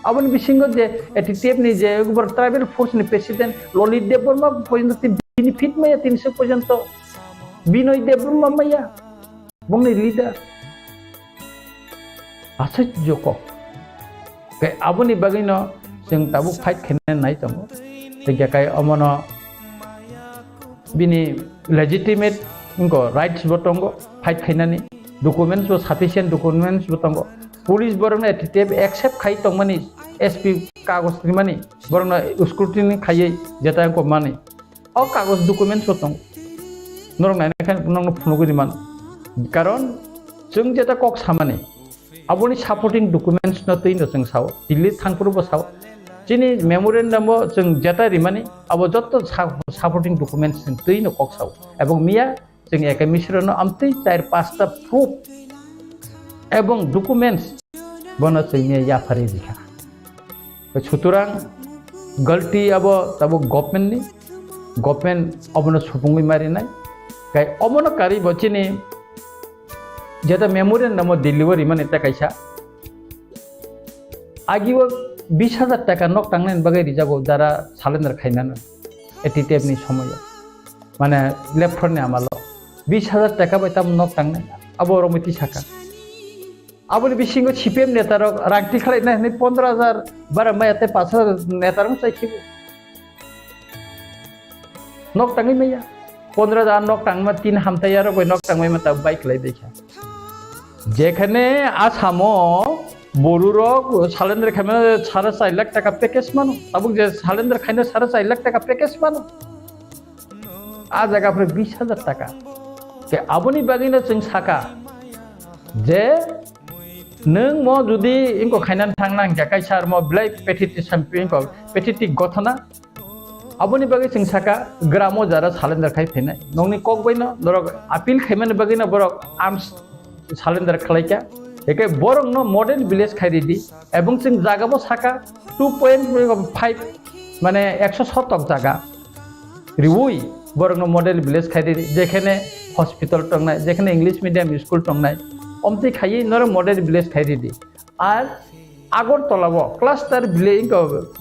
Speaker 13: আবন বিসিংহ যে এটিটিএফ ni যে একবার tribal force ni president Lalit Deb Barma পর্যন্ত বেনিফিট মাই 300 পর্যন্ত বিনয় দেব বর্মা মাইয়া বংনি লিডার আশ্চর্য কক aboni bagino जों दाबो फाइट खेलनाय नाय दङ जायगाय अमनो बिनि लेजिटिमेट इंगो राइट्स बो दङ फाइट खेलनानै डकुमेन्ट्स बो साफिसिएंट डकुमेन्ट्स बो दङ पुलिस बरनो एटिटिएफ एक्सेप्ट खाइ दंमानि एसपि कागज निमानि बरनो स्क्रुटिनि खायै जेता को मानि अ कागज डकुमेन्ट्स बो दङ नरं नायनाय नंनो फुनुगुरि मान कारण जों जेता कक सामानि aboni supporting documents no tui no जों साव दिल्ली थांफोरबो साव जिनि मेमोरेन्डाम जों जेता रिमानि abo jotto supporting documents जों tui no kok साव এবং মিয়া जों एके मिश्रनो आमतै 4-5টা proof এবং documents বনা जोंनि याफारि जिखा सुतरां गलती abo tabo गभर्नमेन्ट अबनो सुबुंगै मारिनाय गाय अबनो कारि बचिनि जेता मेमोरेन्डाम डिलिवरी माने टाकाइसा आगिबो 20,000 টাকা नक टांनाय बागै रिजागो जारा सालेन्डार खाइनानो एटिटिएफ नि समय माने लेफ्टफोरनि आमाल 20,000 টাকা बायताम नक टांनाय आबो रमिति साका आबोनि बिसिंगो सिपिएम नेतार रांति खालायनाय 15,000 बारा मायाते 5,000 नेतार चाइखिबो नक टाङै माया 15,000 नक टांमा 3 हामथाय आरो गय नक टांमै माता बाइक लाई देखा যেখানে আসামো বড়ুরক সালেন্ডার খাইনা 4.5 লাখ টাকা প্যাকেজ মানো এবং যে সালেন্ডার খাইনা 4.5 লাখ টাকা প্যাকেজ মানো আ জায়গা পরে 20,000 টাকা কে আবনি বাগিনা जों সাকা যে नों म जुदि इनको खाइनान थांनां जाकाय सार म ब्लाइ पेटिटि च्याम्पियन को पेटिटि गथना आबनि बागै जों साका ग्रामो जारा सालेन्डार खाइ फैनाय नंनि कक बैनो दरक आपिल खाइमाने बागैना बरक आर्म्स सालेन्डार खालायका एके बरं न मॉडल विलेज खाइरिदि एवं जों जागाबो साका 2.5 माने 170 जागा रिवुई बरं न मॉडल विलेज खाइरिदि जेखाने हॉस्पिटल टंनाय जेखाने इंग्लिश मीडियम स्कूल टंनाय अमति खाइ नर मॉडल विलेज खाइरिदि आर আগরতলাবো ক্লাস্টার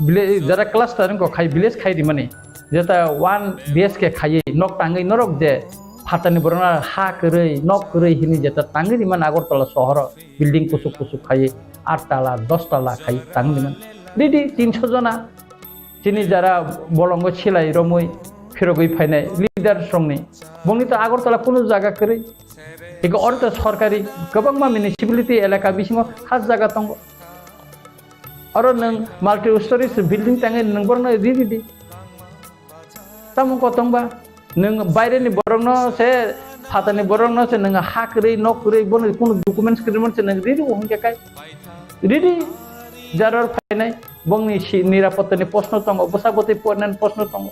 Speaker 13: विलेज जरा क्लास्टार को खाइ विलेज खाइरि माने जेता 1 BHK खाइ नक टाङै नरक जे फाटानि बरना हा करै नक करै हिनि जेता टाङै मान আগরতলা शहर बिल्डिंग कुसुक कुसुक खाइ 8 ताला 10 ताला खाइ टाङै मान रेडी 300 जना जिनि जरा बलंग छिलाय रमै फिरगै फायनाय लिडार संनि बंनि त আগরতলা कुनु जागा करै एगो अर्थ सरकारी गोबां मा म्युनिसिपालिटी एलाका बिसिङाव खास जागा दङ आरो नों माल्टी स्टोरीज बिल्डिं टाङै नों बरना रेडी तामु कतंबा नों बायरेनि बरंनो से फाटानि बरंनो से नों हा करै न करै बन कुनु डकुमेन्ट्स करिमन से नों रेडी होंगे काय रेडी जारर फायनाय बंनि निरापत्तानि प्रश्न दङ बसाबती पनान प्रश्न दङ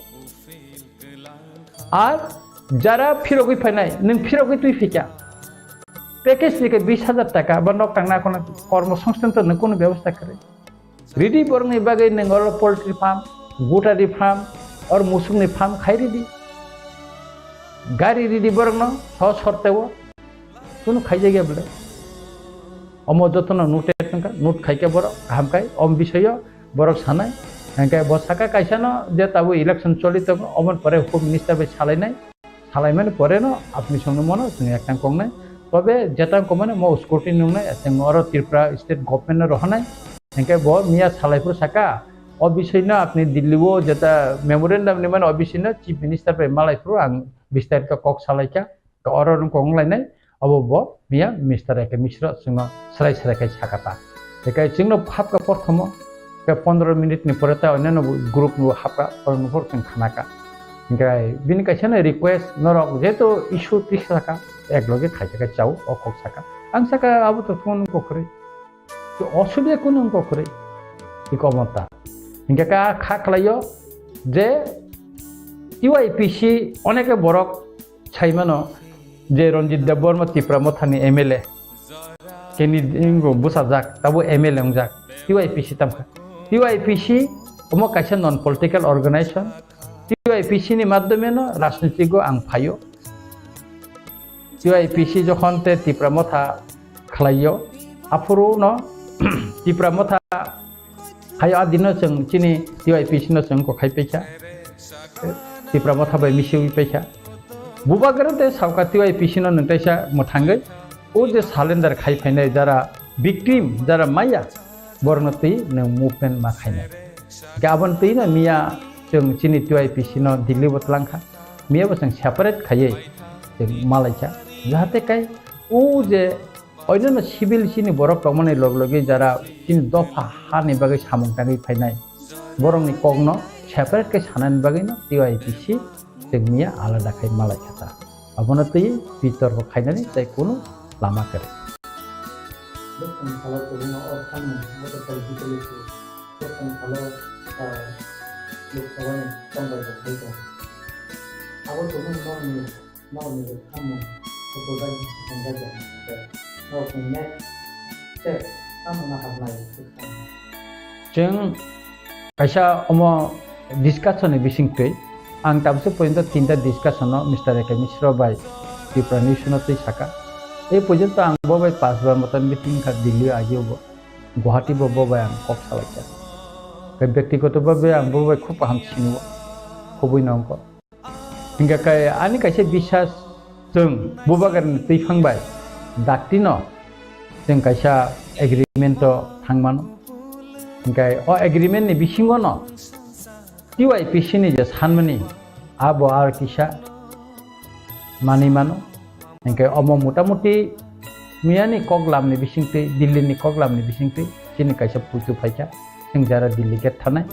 Speaker 13: आर जारा फिरगै फायनाय नों फिरगै तुइ फिका पैकेज के 20,000 টাকা বা नक टांना कोन कर्मसंस्थान तो नों कोन व्यवस्था करे रेडी बरंनि बागै नों और पोल्ट्री फार्म गोटारी फार्म और मुसुमनि फार्म खाइरि दी गाड़ी रेडी बरंनो स सरतेव कुनु खाइ जाय बले अम जतन नोटेट नका नोट खाइके बर हामकाय अम विषय बरक सानाय हांकाय बसाका कायसानो जे ताबो इलेक्शन चलित अमन परे होम मिनिस्टार बे सालायमाने परे न आपनि संग मन जों एकटां कंनाय तबे जेटां कमाने म स्कुटि नंनाय जों और त्रिपुरा स्टेट गभर्नमेंट रहनाय हांकाय ब मिया सालायफोर साका अबिसयनो आपनि दिल्लीबो जेता मेमोरेन्डाम निमान अबिसयनो चीफ मिनिस्टार बे मालायफोर आं विस्तारित कक सालायका और कंलायनाय अब ब मिया मिस्टर एके मिश्रा जोंनो सराय साकाता एकाय जोंनो हाबका प्रथम 15 मिनिट नि परेता अन्य ग्रुप नु हाबका परनफोर जों खानाका इंगाय बिनि कायसानो रिक्वेस्ट नरक जेतो इशू तिसाका एक लगे खाइका चाउ अ कक साका ang saka abo to phone ko kore to osubia kunung ko kore ikomata hingga ka khaklayo je UIPC oneke borok chaimano je Ranjit Deborma Tipra Mothani MLA keni ingo busajak tabo MLA ongjak UIPC tamka UIPC omo kaisa non political organization UIPC ni মাধ্যমে no রাজনীতিক ang phayo UIPC যখন তে Tipra Motha khlayo afuru no Tipra Motha hayo adino jeng chini UIPC no jeng ko khaipecha Tipra Motha bai misiwi pecha bubagarate sauka UIPC no ntaisa mothangai o je salender khaifainai jara victim jara maya bornoti ne movement ma khainai gaban tina mia jeng chini UIPC no Delhi botlangkha mia bosang separate khayai jeng malaika jahate kai o je oinono civil chini borok rokmani loglogi jara chini dofa hani bagai samung tangi phainai borongni kogno separate kai sanan bagai no UIPC jeng mia alada khai malaika ta abono tei bitor ko khainani tai kono lama kare kalau punya orang motor political itu kalau loksawa tambah berbeda awal turun mau nih kamu kemudian mengajar mau punya kamu nak apa lagi jeng kaisa omo discussion bising tei ang tabse pointo tinta discussion no Mr. Mishra bai Tipra Nation tei saka এই পর্যন্ত আং ববাই 5 বার মতন meeting খা দিল্লি আজিও গুয়াহাটি ববাই আং cock সালাইকা কে ব্যক্তিগতভাবে আং ববাই খুব হামছিনো খুবই নঙ্ক হিংগা কাই আনি কাইছে বিশ্বাস जों ববাগার তৈফাংবাই ডাকতিন जों কাইসা এগ্রিমেন্ট থাংমানো হিংগাই অ এগ্রিমেন্ট नि बिसिङो न UIPC नि जे सानमनि आबो आर किसा मानि मानो Engkai omo muta-muti miani koglam ni bisingti Delhi ni koglam ni bisingti sini kaisa putu phaika sing jara Delhi get thanai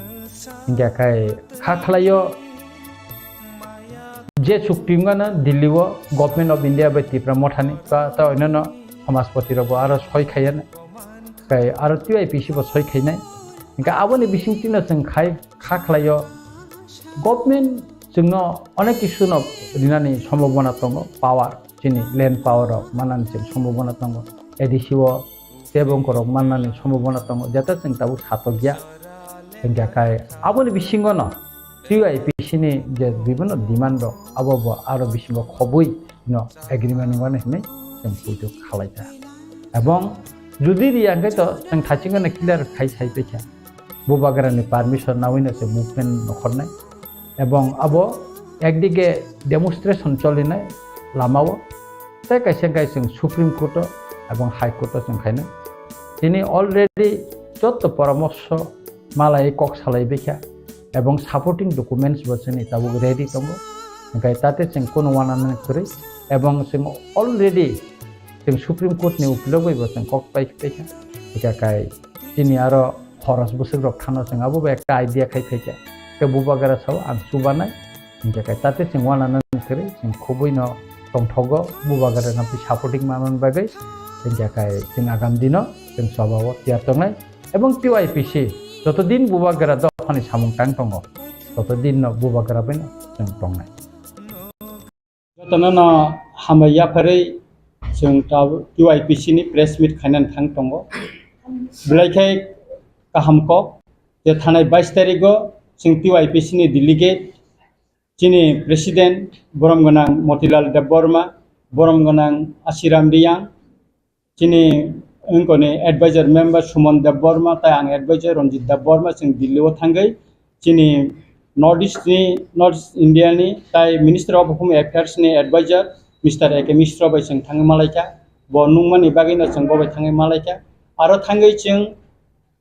Speaker 13: engka kai khaklayo je suktingana Delhi wo government of India by Tipra Mothani ka ta oinono samaspati robo aro soi khayana kai aro UIPC bo soi khainai engka aboni bisingti na sing khai khaklayo government jingno onek kisuno rinani sambhobona tongo power chini land power of manan sim sambhobona tongo edisiwo tebong korok manani sambhobona tongo jata sing tabu satogya engka kai aboni bisingo no UIPC ni je bibino demand ro abobo aro bisingo khobui no agreement ngane hne sing pujo khalaita ebong judi riyangai to sing thachingane clear khai sai pecha bobagarani permission nawina se movement nokhornai ebong abo ekdige demonstration cholinai লামাও তাই কাইসে কাইসে supreme court এবং high court খাইনে তিনি already যত পরামর্শ মালাই cock সালাই বেখা এবং supporting documents বসেনি তাবো ready দङ ओंखाय ताते जों कोनो वानानै करे এবং जों অলরেডি जों सुप्रिम कोर्ट नि उकिलाव गयबो जों कक पाइखा एकाकाय तिनि आरो खरस बोसोरक थानो जों आबो एकटा आइडिया खाइफैखा के बुबागारा साव आं सुबानाय एकाकाय ताते जों वानानै करे जों खुबैनो tongthogo bubagara napi supporting manon bagai jakai sing agam dino sing sabawo tiar tongnai ebong UIPC jotodin bubagara dokhani samung tang tongo totodin no bubagara ben sing tongnai
Speaker 14: jotona hamaya pharei sing UIPC ni press meet khainan thang tongo blaikai kahamko je thanai 22 tarigo sing UIPC ni delegate Chini President Boromgonang Motilal Deborma, Boromgonang Asiram Riyang, Chini Unkone Advisor Member Sumon Deborma, Tayang Advisor Ranjit Deborma, Sing Delhi Thangai, Chini Northeast India ni, Tay Minister of Home Affairs ni Advisor, Mr. Mishra by Sing Thangai Malaika, Bonungmani Bagina Sing Boy Thangai Malaika, Aro Thangai Ching,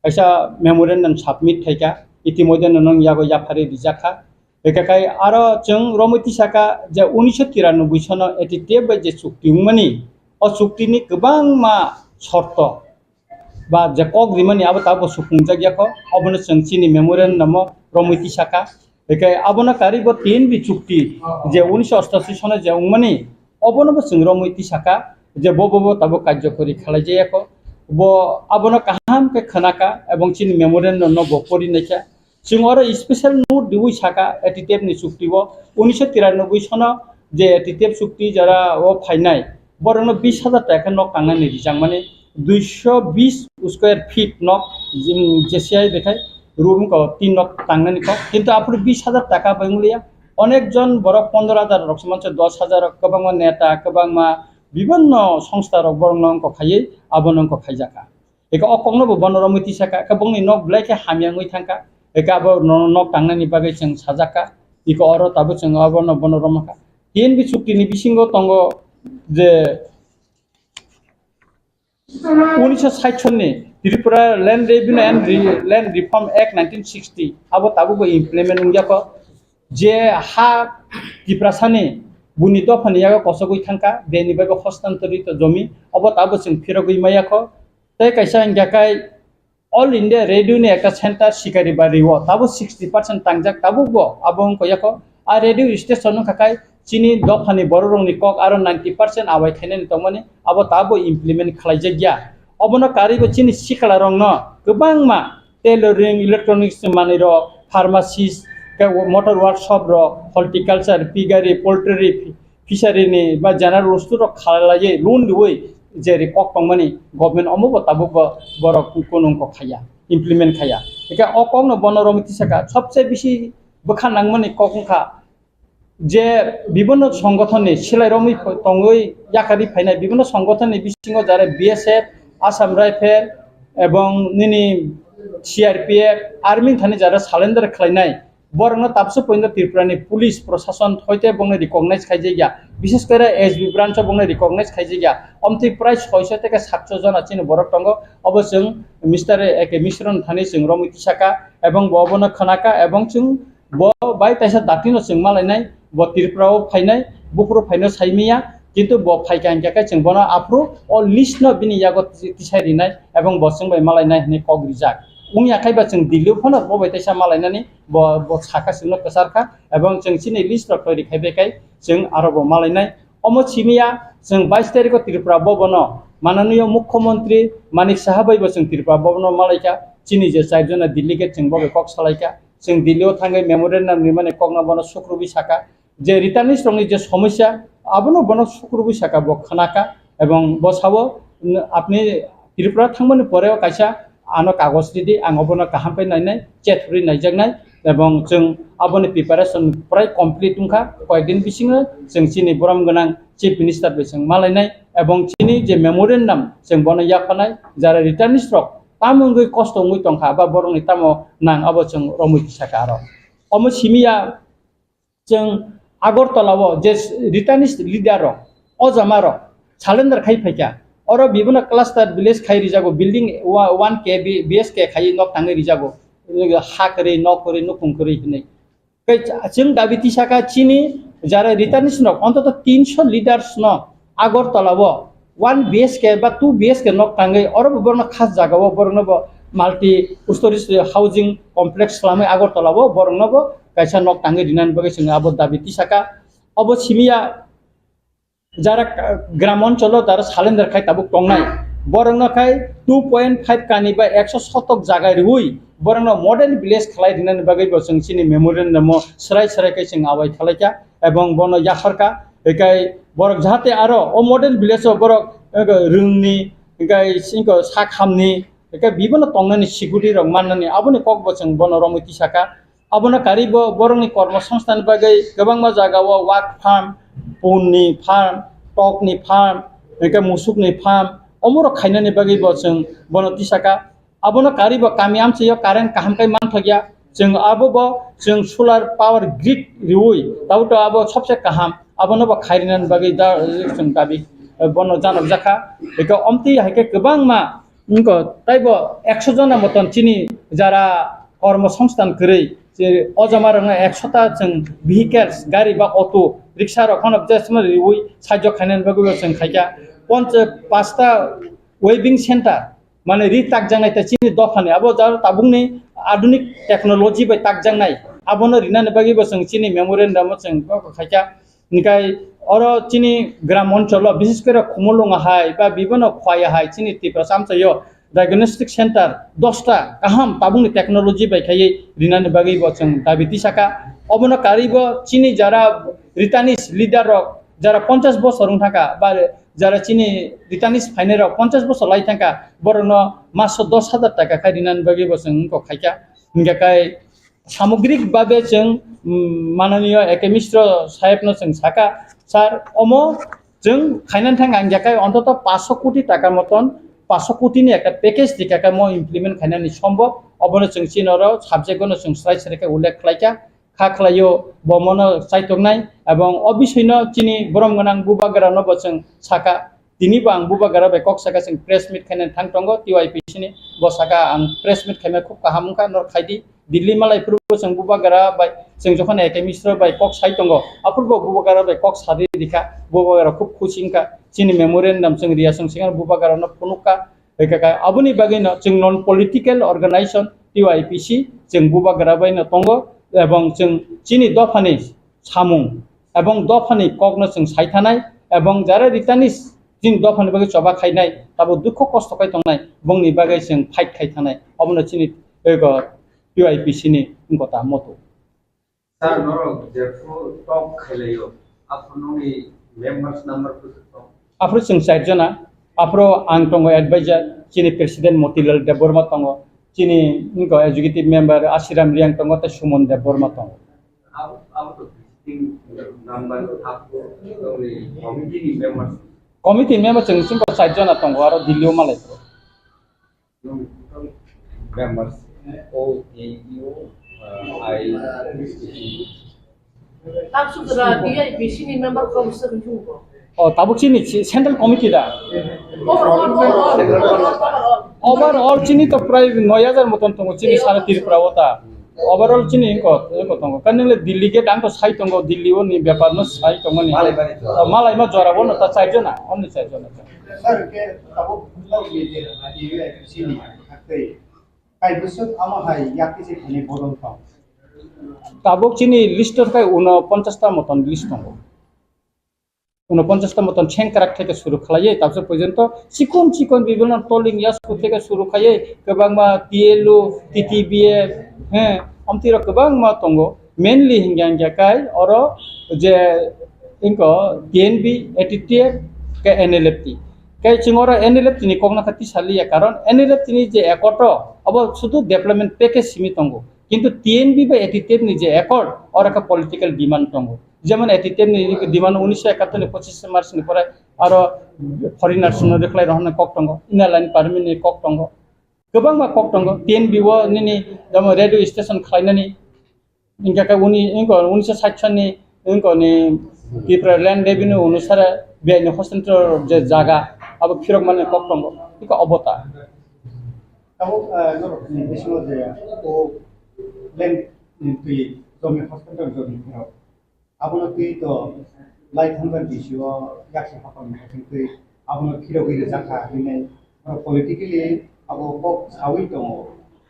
Speaker 14: Aisa Memorandum Submit Taika, Itimodan Nong Yago Yapari Dijaka. एकाकाय आरो जों रमति साका जे 1993 सनो एटिटे बे जे चुक्तिमनि अ चुक्तिनि गोबां मा शर्त बा जे कग्रिमनि आबो ताबो सुफुंजाग्याखौ अबनो जोंसिनि मेमोरेन्डाम रमति साका एकाय आबनो कारिबो 3 बि चुक्ति जे 1988 सनो जे उमनि अबनो जों रमति साका যে ববো তাবো কার্যকরী খেলাই যে এক ব আবনো কাহাম কে খানাকা এবং চিনি মেমোরেন্ডাম ন বপরি নাইকা जों आरो स्पेशल नोट दिबुइ साका एटिटेप नि चुक्ति वो 1993 सन जे एटिटेप चुक्ति जरा वो फाइनाय बरनो 20,000 टाका न कांगनानि रिजां माने 220 स्क्वायर फीट न जेसीआई देखाय रूम को 3 न कांगनानि को किंतु आपुर 20,000 टाका बायमुलिया अनेक जन बर 15,000 रकसमान 10,000 कबांमा नेता कबांमा विभिन्न संस्था रक बरनंग को खायै आबनंग को खायजाका एका अकंनो बनरमिति साका कबंनि न ब्लाइके हामियांगै थांका एकाबो न कांगनानि बागै जों साजाका इको अरो ताबो जों आबो न बनरमका तीन बि चुक्तिनि बिसिंगो तंगो जे 1960 सननि Tripura land revenue and land reform act 1960 आबो ताबो इम्प्लीमेंट उंजाको जे हा तिप्रासानि बुनि दफानिया कसगै थांका बेनि बागै हस्तांतरित जमी अबो ताबो जों फिरगै मायाखो तै कैसा इंगाकाय ऑल इंडिया रेडियो ने एक सेंटर शिकारी बारी वो ताबो 60% तांजाक ताबो बो आबों को याको आ रेडियो स्टेशन खाकाय चिनी दफानि बररंनि कक आरो 90% आवाय थाइने तंमाने आबो ताबो इम्प्लीमेंट खालायजे गया अबनो कारिबो चिनी सिखला रंग न गोबां मा टेलरिंग इलेक्ट्रॉनिक्स माने रो फार्मासिस्ट मोटर वर्कशॉप रो हॉर्टिकल्चर पिगारी पोल्ट्री फिशारी नि बा जनरल वस्तु रो खालाये लोन दुई जेरै ककपांमानि गभर्नमेंट अमुबो ताबो बर कोनंको खाया इम्प्लीमेंट खाया एका अकंनो बनरमिति साका सबसे बेसी बखानांगमानि ककंखा जे विभिन्न संगठननि सिलाइरमि तंगै याकारि फायनाय विभिन्न संगठननि बिसिङाव जारे बीएसएफ आसाम राइफल एवं निनि सीआरपीएफ आर्मी थानि जारे सालेन्डार खालायनाय बरनो ताबसो पइन्ट त्रिपुरानि पुलिस प्रशासन हयते बंनो रिकगनाइज खायजेया विशेष करे एसबी ब्रांच बंनो रिकगनाइज खायजेया अमति प्राय 600 থেকে 700 জন आछिन बरक तंगो अब जों मिस्टर एके मिश्रन थानि जों रमिति साका एवं बबनो खनाका एवं जों ब बाय ताइसा दातिनो जों मालायनाय ब त्रिपुराव फायनाय बुफुर फायनो साइमिया किन्तु ब फायकांकाका जों बनो आफ्रु अ लिस्ट न बिनि यागो तिसारिनाय एवं बसं बाय मालायनाय ने कग्रिजाक उंनि आखाइबा जों दिल्ली फनो बबाय ताइसा मालायनानै ब साका सिंनो कसारखा एवं जों सिनि लिस्ट र तैरि खायबेकाय जों आरोब मालायनाय अमो सिमिया जों 22 तारिखआव त्रिपुरा बबनो माननीय मुख्यमंत्री मानिक साहाबायबो जों त्रिपुरा बबनो मालायका चिनि जे साइजना दिल्ली गेट जों बबे कक सालायका जों दिल्लीयाव थाङै मेमोरेन्डाम नि माने कगना बनो सुक्रुबि साका जे रिटार्निस रंनि जे समस्या आबनो बनो सुक्रुबि साका ब खनाका एवं बसावो आपनि त्रिपुरा थांमोन परेव कायसा आनो कागज दिदि आं अबनो काहामपै नायनाय चेटफ्रि नायजागनाय एवं जों आबोनि प्रिपारेशन प्राय कमप्लीट उंखा कयदिन बिसिङो जों चिनि बरम गोनां चीफ मिनिस्टार बेजों मालायनाय एवं चिनि जे मेमोरेन्डाम जों बनो याफानाय जारा रिटार्निस रक तामुंगै कष्ट मुइ तंखा बा बरंनि तामो नां अब जों रमुति साका आरो अमो सिमिया जों आगरतलाव जे रिटार्निस लिडार अजामार सालेन्डार खाइ फैका और विभिन्न क्लास्टर विलेज खाइ रिजागो बिल्डिंग 1K BSK खाइ न थाङै रिजागो हा करे न करे न खुंकरे हिनै जों दाबिति साका चिनि जारा रिटार्निस न अन्तत 300 लिडार्स न आगरतलाव 1 BSK बा 2 BSK न थाङै और बरनो खास जागाव बरनो माल्टी स्टोरेज हाउसिंग कमप्लेक्स खालामै आगरतलाव बरनो कायसा न थाङै दिनान बगे जों आबो दाबिति साका अब सिमिया जारा ग्राम अंचल तार सालेन्डार खाय ताबुक टंनाय बरंनो खाय 2.5 कानि बा 100 शतक जागा रुई बरंनो मॉडर्न विलेज खालाय दिनान बागै जों सिनि मेमोरेन्डाम सराय सरायकै जों आबाय खालायका एवं बनो याखरका एकाय बरक जाहाते आरो अ मॉडर्न विलेज बरक रोंनि एकाय सिंको साखामनि एकाय विभिन्न टंनानि सिगुरि रं माननानि आबोनि ककबो जों बनो रमिति साका आबोनो कारिबो बरंनि कर्मसंस्थान बागै गोबां मा जागाव वाक फार्म पुननि फार्म टकनि फार्म एका मुसुकनि फार्म अमरो खायनानि बागै जों बनो तिसाका आबोनो कारिबो कामि आमसेयो कारेन्ट काहामकाय मानथगिया जों आबो जों सोलार पावर ग्रिड रिउइ ताउट आबो सबसे काहाम आबोनो खायरिनानि बागै दा जों दाबि बनो जानक जाखा एका अमति हायके गोबां मा इनको ताइबो 100 जना मतन चिनि जारा कर्मसंस्थान करै जे अजमारंग 100 ता जों भेहिकल्स गाड़ी बा अटो रिक्शा रखन जसम रिउइ साजो खायनानि बागै जों खायका 5टा वेबिंग सेंटर माने रिताक जांनाय ता चिनि दफानि आबो जार ताबुंनि आधुनिक टेक्नोलॉजी बाय ताक जांनाय आबोनो रिनानि बागै जों चिनि मेमोरेन्डाम जों खायका নিকাই অর চিনি গ্রাম অঞ্চল বিশেষ করে খুমলুঙা হাই বা বিভিন্ন খোয়া হাই চিনি ত্রিপুরা সামসাইও ডায়াগনস্টিক সেন্টার 10টা কাহাম তাবুংনি টেকনোলজি বাইखायै रिनानि बागै जों दाबिति साका अबनो कारिबो चिनि जारा रिटानिस लिडार যারা 50 বছর থাকা বা যারা চিনি রিটার্নিস ফাইনের 50 বছর লাই থাকা বরন মাস 10,000 টাকা খাই রিনান বাগি বসং को खायका निगाकाय सामग्रिक भाबे जों माननीय एके मिश्र साहेबनो जों साका सार अमो जों खायनान थांगा निगाकाय अन्तत 500 कोटी टाका मतन 500 कोटीनि একটা প্যাকেজ दिखाका म इमप्लिमेन्ट खायनानि सम्भव अबनो जों चिनरो साबजेक्टनो जों स्लाइड सेरेका उल्लेख खालायका खाख्लायो बमनो साइतोंनाय एवं अबिसयनो चिनि ब्रह्मगोनां बुबागारानो बसं साका दिनि बां बुबागारा बे कक साका जों प्रेस मिट खायना थांतंगो टिवाइपिसिनि बसाका आं प्रेस मिट खायमा खुब काहामका नर खायदि दिल्ली मालायफोरबो जों बुबागारा बाय जों जखन एके मिश्र बाय कक साइतंगो अपुरबो बुबागारा बाय कक सारि दिखा बुबागारा खुब खुसिंका चिनि मेमोरेन्डाम जों रियासं सिगां बुबागारानो फनुका एकाका अबुनि बागैनो जों नन पलिटिकल अर्गानाइजेशन टिवाइपिसि जों बुबागारा बायनो तंगो এবং जों চিনি দফানি সামুং এবং দফানি কগ্ন जों সাইথাनाय এবং যারা রিটাनिस जिन दफानि बागै चबा खायनाय ताबो दुख कष्ट खाय तंनाय बंनि बागै जों फाइट खायथानाय अबनो चिनि एगो टिवाइपिसि नि गता मतो
Speaker 9: सर नरो जेफो टॉप खायलायो आपनोनि मेंबर्स नंबर
Speaker 14: आफ्रो जों 4 जना आफ्रो आं तंगो एडवाइजर चिनि प्रेसिडेंट मतिलाल देबबर्मा तंगो चिनी इनको एजुकेटिव मेंबर आशिराम रियांग तंगो ते सुमन देबबर्मा तंगो
Speaker 9: अब तो नंबर आपको
Speaker 14: कमिटी मेंबर जों सिंको 4 जना तंगो आरो दिल्लीयाव मालाय
Speaker 9: मेंबर्स ओ ए यू आई
Speaker 8: ताबसुदरा डीआईपीसी नि मेंबर कौसर जुंगो
Speaker 14: ताबुक चिनी सेंट्रल कमिटी दा ओवरऑल चिनी तो प्राय 9000 मतन तंगो चिनी सारा त्रिपुरा होता ओवरऑल चिनी इनको तंगो कनले दिल्ली के डांग तो साइ तंगो दिल्ली वो नि व्यापार न साइ तंगो नि मालाय मा जराबो न ता 4 जना अन्य 4 जना
Speaker 21: सर के ताबो फुलाव ये यूएफसी नि हातै काइ बसत आमा हाय याकि जे खनि बदन था
Speaker 14: ताबुक चिनी लिस्ट थाय 49 टा मतन लिस्ट तंगो 49 मतन छेंकराक থেকে শুরু খালায়ে তারপর পর্যন্ত চিকন চিকন বিভিন্ন টোলিং ইয়াসকু থেকে শুরু খায়ে गोबां मा টিএলও টিটিবিএ হ্যাঁ আমতিরা गोबां मा तंगो मेनलि हिंगांगाकाय और जे इनको टीएनबी एटीटीएफ के एनएलएफटी के चिंगोरा एनएलएफटी नि कोगना खाति सालिया कारण एनएलएफटी नि जे एकटो अब शुधु डेवलपमेंट पैकेज सीमित तंगो किंतु टीएनबी बा एटीटीएफ नि जे एकट और एक पॉलिटिकल डिमांड तंगो যেমন এটিতেম নি ডিমান্ড 1971 নি 25 মার্চ নি পরে আর ফরেনার্স নো দেখলাই रहन कक्टंग इनालाइन पारमिन नि कक्टंग गोबां मा कक्टंग टीएनबीओ नि दम रेडियो स्टेशन खायनानि इनका उनि इनको 1960 नि इनको नि टिप्रालैंड रेवेन्यू अनुसार बेनि हस्तांतर जे जागा अब फिरक माने कक्टंग इको अबता
Speaker 21: अब नरो नेशनल जे ओ लैंड नि जमी हस्तांतर जमी आपनो की तो लाइट हंगर दिसियो याक्से हापन हाथिंकै आपनो फिरो गइले जाखा हिनै और पॉलिटिकली अब पक सावै दङ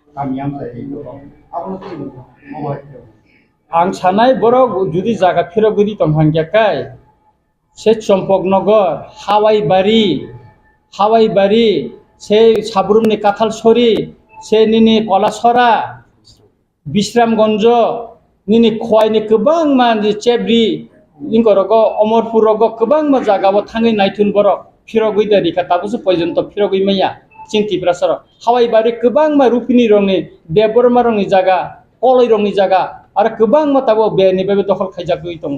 Speaker 21: गामियाम जाय दङ आपनो की मबाइ
Speaker 14: आं सानाय बर जुदि जागा फिरो गरि दं हांग्याकाय से चम्पकनगर हावाईबारी से साब्रुमनि काथालसरी से निनि कलासरा बिश्रामगंज निनि खवाइनि गोबां मानसि चेब्रि इनकरगो अमरपुरगो गोबां मा जागाबो थाङै नायथुन बर फिरगै दारिखा ताबुसो पर्यन्त फिरगै मैया चिंतिप्रासर हावाईबारि गोबां मा रुपिनि रंनि देबरमा रंनि जागा कलै रंनि जागा आरो गोबां मा ताबो बेनिबो दखल खायजागै दङ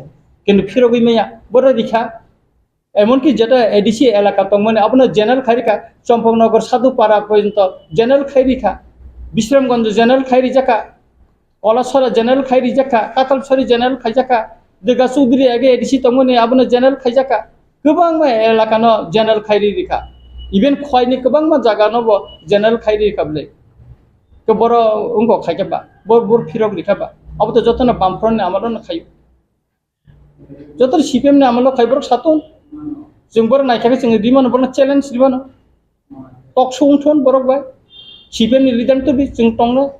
Speaker 14: किन्तु फिरगै मैया बर दिखा एमनकि जेटा एडिसि एलाका दं माने आपनो जेनेरेल खारिखा चम्पकनगर साधुपारा पर्यन्त जेनेरेल खारिखा बिश्रामगंज जेनेरेल खारि जाका कलासरा जेनेरेल खायरि जाका कातालसरी जेनेरेल खायजाका दिगा चौधरी आगे एडिसि तंगनि आबनो जेनेरेल खायजाका गोबां मा एलाकानो जेनेरेल खायरि रिखा इभेन खवाइनि गोबां मा जागानो बो जेनेरेल खायरि रिखाबले के बर उंगो खायजाबा बर फिरक रिखाबा अब तो जतन बामफ्रन आमालो न खायो जतन सीपीएम ने आमालो खायबर सातन जों बर नायखाबे जों दिमान बर चैलेंज दिबानो टक शोंथन बरक बाय सीपीएम नि लिडार तो बि जों तंनो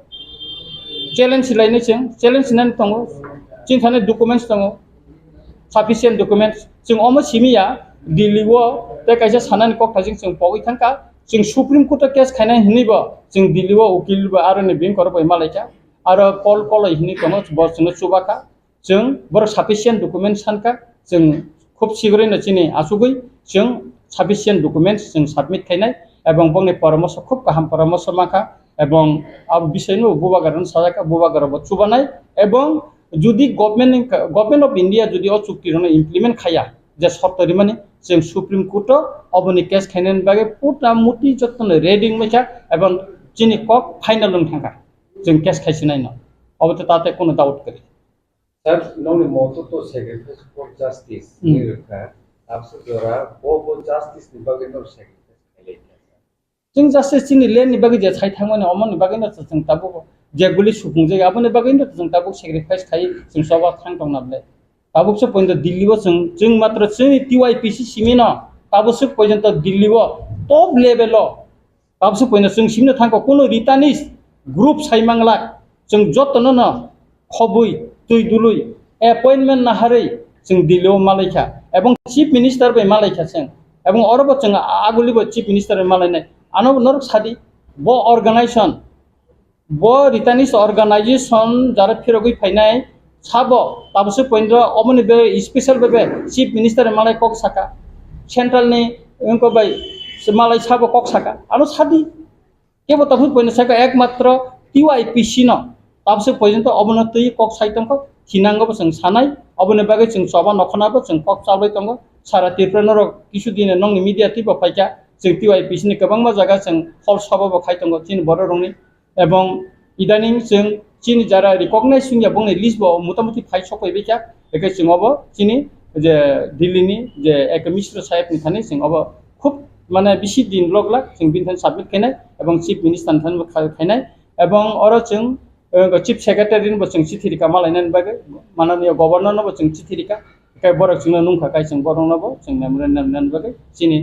Speaker 14: चैलेंज लाइने जों चैलेंज नानै दङ जों थानाय डकुमेन्ट्स दङ sufficient documents जों अमो सिमिया दिल्लीwo ते कायसा सानानि कक थाजिं जों पगै थांका जों सुप्रीम कोर्ट केस खायनाय हिनिबो जों दिल्लीwo उकिल आरो ने बेंक करबाय मालायका आरो कल कल हिनि दङ बसनो सुबाका जों बर sufficient documents सानका जों खूब शीघ्रैनो चिनि आसुगै जों sufficient documents जों सबमिट खायनाय एवं बंनि परामर्श खूब गाहाम परामर्श माखा एवं अब विषयनो बुबागारन साजाका बुबागारबो चुबानाय एवं जुदि गभर्नमेंट अफ इंडिया जुदि अ चुक्तिरनो इमप्लिमेंट खाया जे सप्तरी माने जों सुप्रीम कोर्ट अबनि केस खायनायनि बागै पुटा मुति जतन रेडिं मेका एवं चिनि कक फाइनल लंग थांगा जों केस खायसिनाय न अब त ताते कोनो डाउट करे
Speaker 9: सर नोंनि मतो तो सैक्रिफाइस फॉर जस्टिस निरखा आपसे जरा वो जस्टिस नि बागै न सैक्रिफाइस खायले
Speaker 14: जों जस्टिस चिनि लेन नि बागै जे छाय थांमाने अमन नि बागै न जों ताबो जे गुलि सुफुं जे आबनि बागै न जों ताबो सैक्रिफाइस खाय जों सबा थां दंनाबले ताबोसो पॉइंट दिल्लीwo जों मात्र जोंनि टीवाईपीसी सिमिन ताबोसो पॉइंट दिल्लीwo टप लेवल ताबोसो पॉइंट जों सिमनो थांको कोनो रिटानिस ग्रुप साइमांला जों जतन न खबुई तुई दुलुई अपॉइंटमेंट नाहारै जों दिल्लीwo मालायखा एवं चीफ मिनिस्टर बे मालायखा जों एवं अरबो जों आगुलिबो चीफ मिनिस्टर मालायनाय आनो नरक सादी बो ऑर्गेनाइजेशन बो रिटानिस ऑर्गेनाइजेशन जारा फिरगै फायनाय साबो ताबोसो पॉइंट अमनि बे स्पेशल बे चीफ मिनिस्टर मालाय कक साका सेंट्रल नि इनको बाय मालाय साबो कक साका आनो सादी केबो ताबो पॉइंट साका एकमात्र टीवाईपीसी न ताबोसो पॉइंट अबनतै कक साइतंको थिनांगो जों सानाय अबनि बागै जों सबा नखनाबो जों कक चालबाय दङ सारा तिरप्रानर किछु दिन नंनि मीडिया टिबो फायका जों टीवाईपीसी नि गोबां जायगा जों हल सबाबो खायतंगो चिन बर रंनि एवं इदानिं जों चिन जारा रिकॉग्नाइज सुनिया बंनि लिस्ट बो मोटामोटी फाइ सफैबायका एके जोंबो चिनि जे दिल्लीनि जे एक मिश्र साहेब नि थानि जोंबो खूब माने बिसि दिन ब्लगला जों बिनथान सबमिट खायनाय एवं चीफ मिनिस्टर थानबो खायनाय एवं अरो जों चीफ सेक्रेटारि नि जों चिठिरिका मालायनायनि बागै माननीय गवर्नर नबो जों चिठिरिका एके बर जों नुंखा काय जों बर नबो जों मेमोरेन्डाम बागै चिनि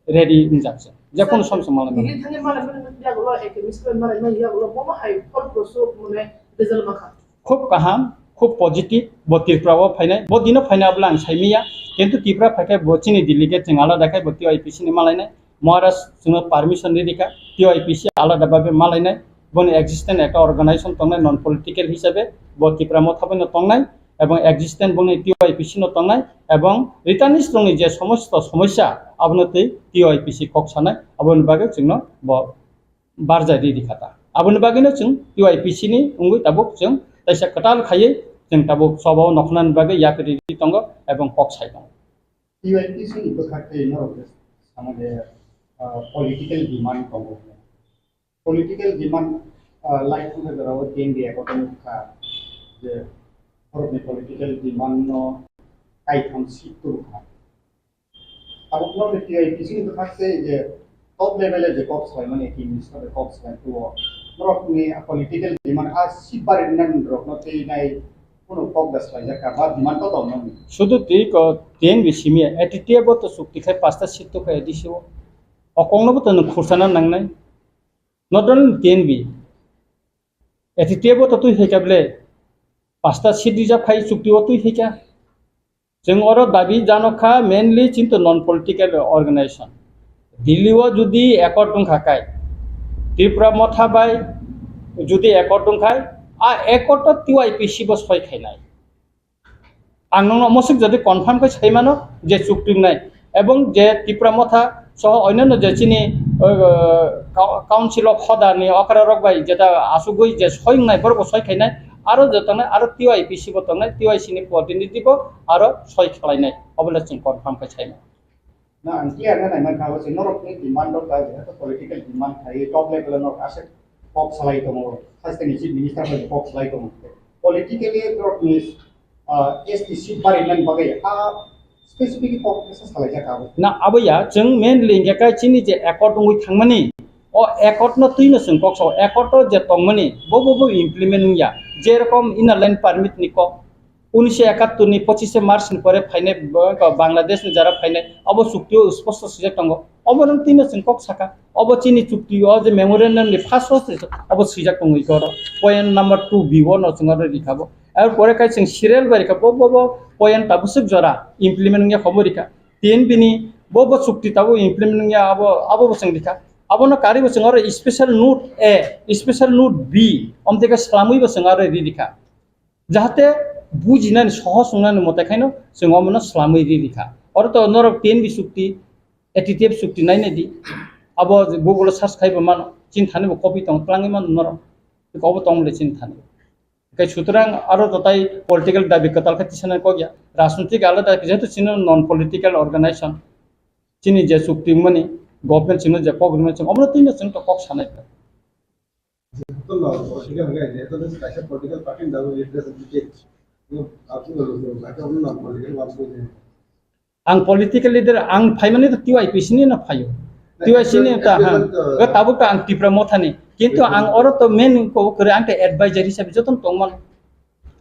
Speaker 14: रेडी जागसे जेखुनु सम सम मालाय
Speaker 12: दिल्ली थांगे मालाय यागुलो एके मिस्टर मालाय यागुलो बमा हाय फल प्रोसो माने रिजल्ट माखा
Speaker 14: खूब गाहाम खूब पॉजिटिव बो तिरप्राव फायनाय बो दिनो फायनाब्ला आं सायमिया किन्तु तिरप्रा फायखाय बचिनि डेलिगेट जों आलादा खाय बो टीआईपीसी नि मालायनाय महाराज जों परमिशन दिदिका टीआईपीसी आलादा बाबे मालायनाय बोनि एक्जिस्टेंट एक ऑर्गेनाइजेशन तंनाय नॉन पॉलिटिकल हिसाबै बो तिरप्रा मथाबनो तंनाय एवं एक्जिस्टेंट बोनि टीआईपीसी न तंनाय एवं रिटार्निस दंनि जे समस्त समस्या आबनतै टीआईपीसी कक सानाय आबन बागै जोंनो बो बारजा दिदिखाता आबन बागैनो जों टीआईपीसी नि उंगै ताबो जों तैसा कटाल खायै जों ताबो सबाव नखनान बागै याकरि दंग एवं कक साइ दंग
Speaker 16: टीआईपीसी नि बखाते नरके सामने पॉलिटिकल डिमांड दंग पॉलिटिकल डिमांड लाइक फुंगे जराव केंद्रीय गठनखा जे भारतनि पॉलिटिकल डिमांड नो काइथाम सिटुखा अब नरके टीआईपीसी नि बखाते जे टॉप लेवल जे कॉप्स बाय माने की मिनिस्टर कॉप्स बाय तो नरकनि पॉलिटिकल डिमांड आ सिबारिनन रखनते नाय कोनो कॉप दसलाय जाका बा डिमांड तो दं
Speaker 14: शुद्ध ठीक तेन बिसिमिया एटिटियाबो तो सुक्तिखाय पास्ता सिट तो खाय दिसियो अकंनबो तो खुरसाना नांनाय नट ओनली तेन बि एटिटियाबो तो तुइ हेकाबले पास्ता सिट रिजार्व खाय सुक्तिबो तुइ हेका जों अरो दाबि जानखा मेनलि चिन्त नॉन पॉलिटिकल ऑर्गेनाइजेशन दिल्लीwo जुदि एकर्ड दंखाय त्रिपुरा मथा बाय जुदि एकर्ड दंखाय आ एकर्ड टीआईपीसी बो सय खायनाय आं नोंनो मसिक जदि कनफार्म खाय सायमानो जे चुक्तिनाय एवं जे त्रिपुरा मथा सह अन्यान्य जे चिनि काउन्सिल अफ हदारनि अकरारक बाय जेटा आसुगै जे सयनाय बरबो सय खायनाय आरो जतनाय आरो टीआईपीसी बो तंनाय टीआईसी नि प्रतिनिधि बो आरो सय खालायनाय अबले जों कनफार्म खाय सायनाय
Speaker 16: ना क्लियर ना नाय माखा से नरकनि डिमांड दं बाय तो पॉलिटिकल डिमांड थायो टॉप लेवल नर आसे कक सलाय दङ फार्स्टनि चीफ मिनिस्टर बाय कक सलाय दङ पॉलिटिकली नरकनि एसटी सीट बारिनन बागै आ स्पेसिफिक कक केस सलाय जाका
Speaker 14: ना आबैया जों मेनलि इंगाका चिनि जे एकर्ड दंगै थांमानि अ एकर्ड न तुइनो जों कक स एकर्ड जे तंमानि बबो इमप्लिमेंट या जे रकम इनर लाइन परमिट नि कक 1971 नि 25 मार्च नि परे फाइने बांग्लादेश नि जारा फाइने अब चुक्तियो स्पष्ट सुजक दंग अब नों तिनो जों कक साका अब चिनि चुक्तियो जे मेमोरेन्डम नि फार्स्ट अब सुजक दंग इकर पॉइंट नंबर 2 B1 न जों आरो लिखाबो এরপরে কাজ जों সিরিয়াল বারিকা বব পয়েন্ট তাবুসুক জরা ইমপ্লিমেন্ট নিয়া খবরিকা তিন বিনি বব চুক্তি তাবু ইমপ্লিমেন্ট নিয়া আবো বসং দিকা আবনো কারি বসং আর special note A special note B অমতেকা সালামুই বসং আর রিদিকা যাহাতে বুঝিনাनै সহজ संनानै মতেখাইনো जों অমনো সালামুই রিদিকা অরত নরক তিন বি চুক্তি এটিটিভ চুক্তি নাইনাদি আবো গুগল সার্চ খাইবো মান চিন্তানিবো কপি তং প্লাঙ্গি মান নরক কবো তংলে চিন্তানি কাই সুতরাং আরো তাই পলিটিক্যাল দাবি কতাল খাতিসানা কগিয়া রাজনৈতিক আলাদা যেহেতু চিনো নন পলিটিক্যাল অর্গানাইজেশন চিনি যে চুক্তি মানে গভর্নমেন্ট চিনো যে গভর্নমেন্ট চিনো আমরা তিন জন তো কক সানাই
Speaker 11: তো না সেটা হয়ে যায় তো স্পেশাল পলিটিক্যাল পার্টি দাও ইট ডাজন্ট রিজেক্ট আপনি বলুন এটা অন্য নন পলিটিক্যাল বাবু
Speaker 14: আং পলিটিক্যাল লিডার আং ফাইমানে তো টিআইপিসি ni na phayo TIC ni ta ha tabu ka ang tipra mothani কিন্তু আং অর তো মেন কো করে আংটা অ্যাডভাইজার হিসাবে যতন তংমান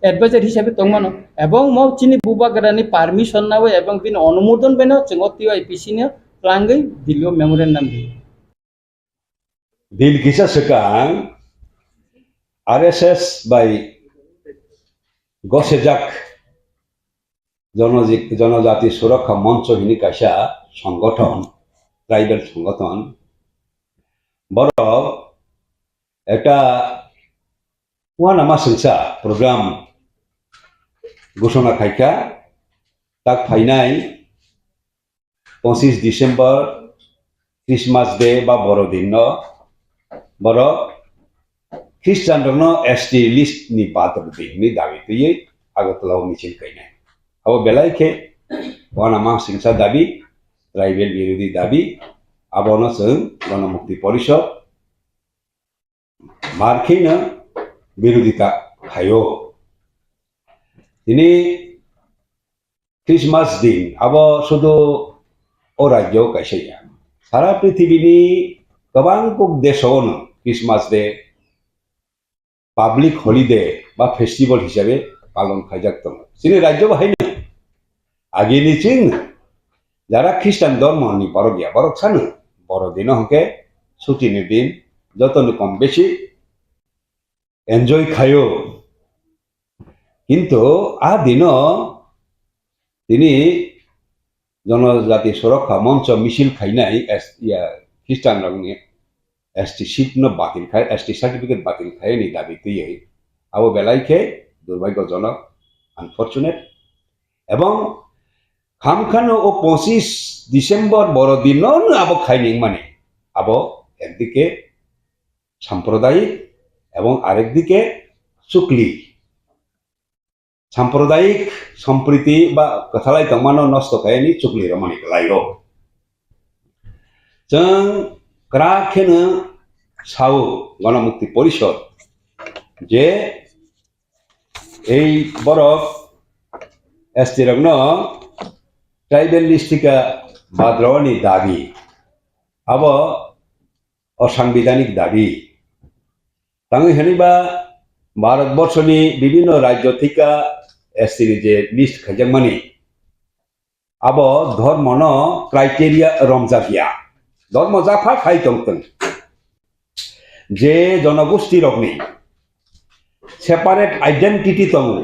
Speaker 14: অ্যাডভাইজার হিসাবে তংমান এবং ম চিনি বুবাগরানি পারমিশন নাও এবং বিন অনুমোদন বেন जों টিআইপিসি ni প্লাঙ্গৈ দিলো memorandum
Speaker 7: Dil kisah sekarang RSS by Gosejak জনজাতি সুরক্ষা মঞ্চ হিনি কাইসা সংগঠন ট্রাইবেল সংগঠন বড় একটা ওয়ানামা সংসা প্রোগ্রাম ঘোষণা খাইকা তাক ফাইনাই 25 ডিসেম্বর ক্রিসমাস ডে বা বড়দিন বড় খ্রিস্টান এসটি লিস্ট নি পাত্র দিননি দাবি তুই আগতলাও মিছিল কাইনাই अब बेलायखे वनामा सिंसा दाबी ट्राइबल विरोधी दाबी आबनो जों गणमुक्ति परिषद मार्खिनो विरोधिता खायो दिनै क्रिसमास दिन अब शुधु ओ राज्य काइसैया सारा पृथ्वीनि गोबां देशावनो क्रिसमास डे पाब्लिक हलिडे बा फेस्टिवल हिसाबै पालन खाइजाक दं जोंनि राज्य बाहाय आगे निचिं যারা খ্রিস্টান ধর্ম নি বড়গিয়া বড় ছানু বড়দিন হকে ছুটির দিন যতন কম বেশি এনজয় খায়ো কিন্তু আ দিন তিনি জনজাতি সুরক্ষা মঞ্চ মিছিল খাইনাই খ্রিস্টান রঙে এসটি সিট ন বাতিল খায় এসটি সার্টিফিকেট বাতিল খায় নি দাবি তুই আবো বেলাইকে দুর্ভাগ্যজনক আনফরচুনেট এবং খামখানো ও 25 ডিসেম্বর বড়দিন আবো খাইনি মানে আবো একদিকে সাম্প্রদায়িক এবং আরেকদিকে চুকলি সাম্প্রদায়িক সম্প্রীতি বা কথালাই তমানো নষ্ট খায়নি চুকলি রমানি লাইও जों গ্রাখেনো সাউ গণমুক্তি পরিষদ যে এই বরফ এসটি রগ্ন ट्राइबल लिस्टिका बाद्रवानी दाबी अब असंवैधानिक दाबी तांगे हेनिबा भारतवर्षनि विभिन्न राज्य थिका एसटी जे लिस्ट खाइजामानि अब धर्म न क्राइटेरिया रमजा गया धर्म जाफा खाइ दंतों जे जनगोष्ठी रगनि सेपारेट आइडेंटिटी दं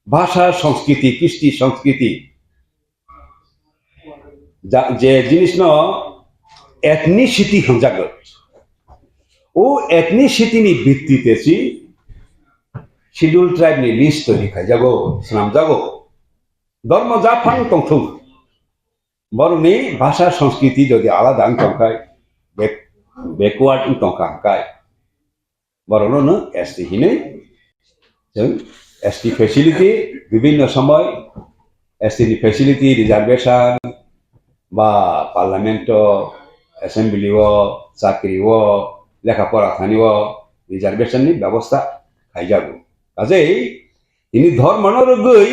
Speaker 7: भाषा संस्कृति कृष्टि संस्कृति जे जिनिस न एथनिसिटी हंजागो ओ एथनिसिटी नि भित्तिते सी शिड्यूल ट्राइब नि लिस्ट तैरि खाइजागो स्नामजागो धर्म जाफां तंथुं बरनि भाषा संस्कृति जदि आलादा तंखाय बैकवार्ड तंखाय बरनो एसटी हिनै जों एसटी फैसिलिटी विभिन्न समय एसटी नि फैसिलिटी रिजर्वेशन বা পার্লামেন্ট অ্যাসেম্বলি চাকরি লেখাপড়া থানি রিজার্ভেশননি ব্যবস্থা খাইজাগো কাজেই ইনি ধর্মনর গই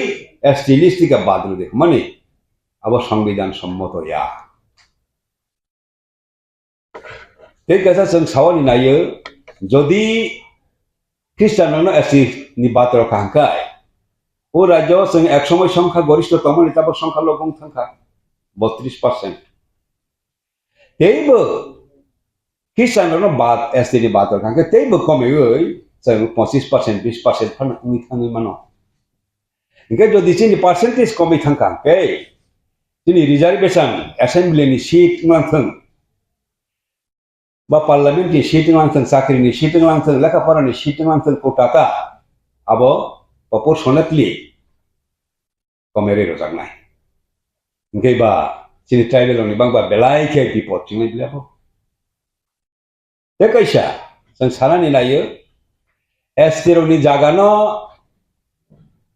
Speaker 7: এসটি লিস্টিকা বাদল দেখ মানে আবার সংবিধান সম্মত ইয়া ঠিক আছে जों सावनि नायो যদি খ্রিস্টানनो एसटी नि बात्र खांखाय ও রাজ্য जों এক সময় সংখ্যা গরিষ্ঠ তমনি তারপর সংখ্যা লঘু সংখ্যা 32% तेब किसान बात एसटी बात खांगे तेब कमे जों 25% 20% फान उनि थाङै मानो ओंखाय जुदि जोंनि पार्सेन्टेज कमि थांखा ओंखाय जोंनि रिजार्भेशन एसेम्बलिनि सीट लांथों बा पार्लामेन्टनि सीट लांथों साख्रिनि सीट लांथों लेखा फरानि सीट लांथों कोटाका आबो प्रपोर्शनेटली कमेरे रोजागनाय ओंखाय बा जोंनि ट्राइबेलनि बांबा बेलायखे बिपद जोंनि बिलाखौ बे कैसा जों सानानै नायो एसटिरनि जागानो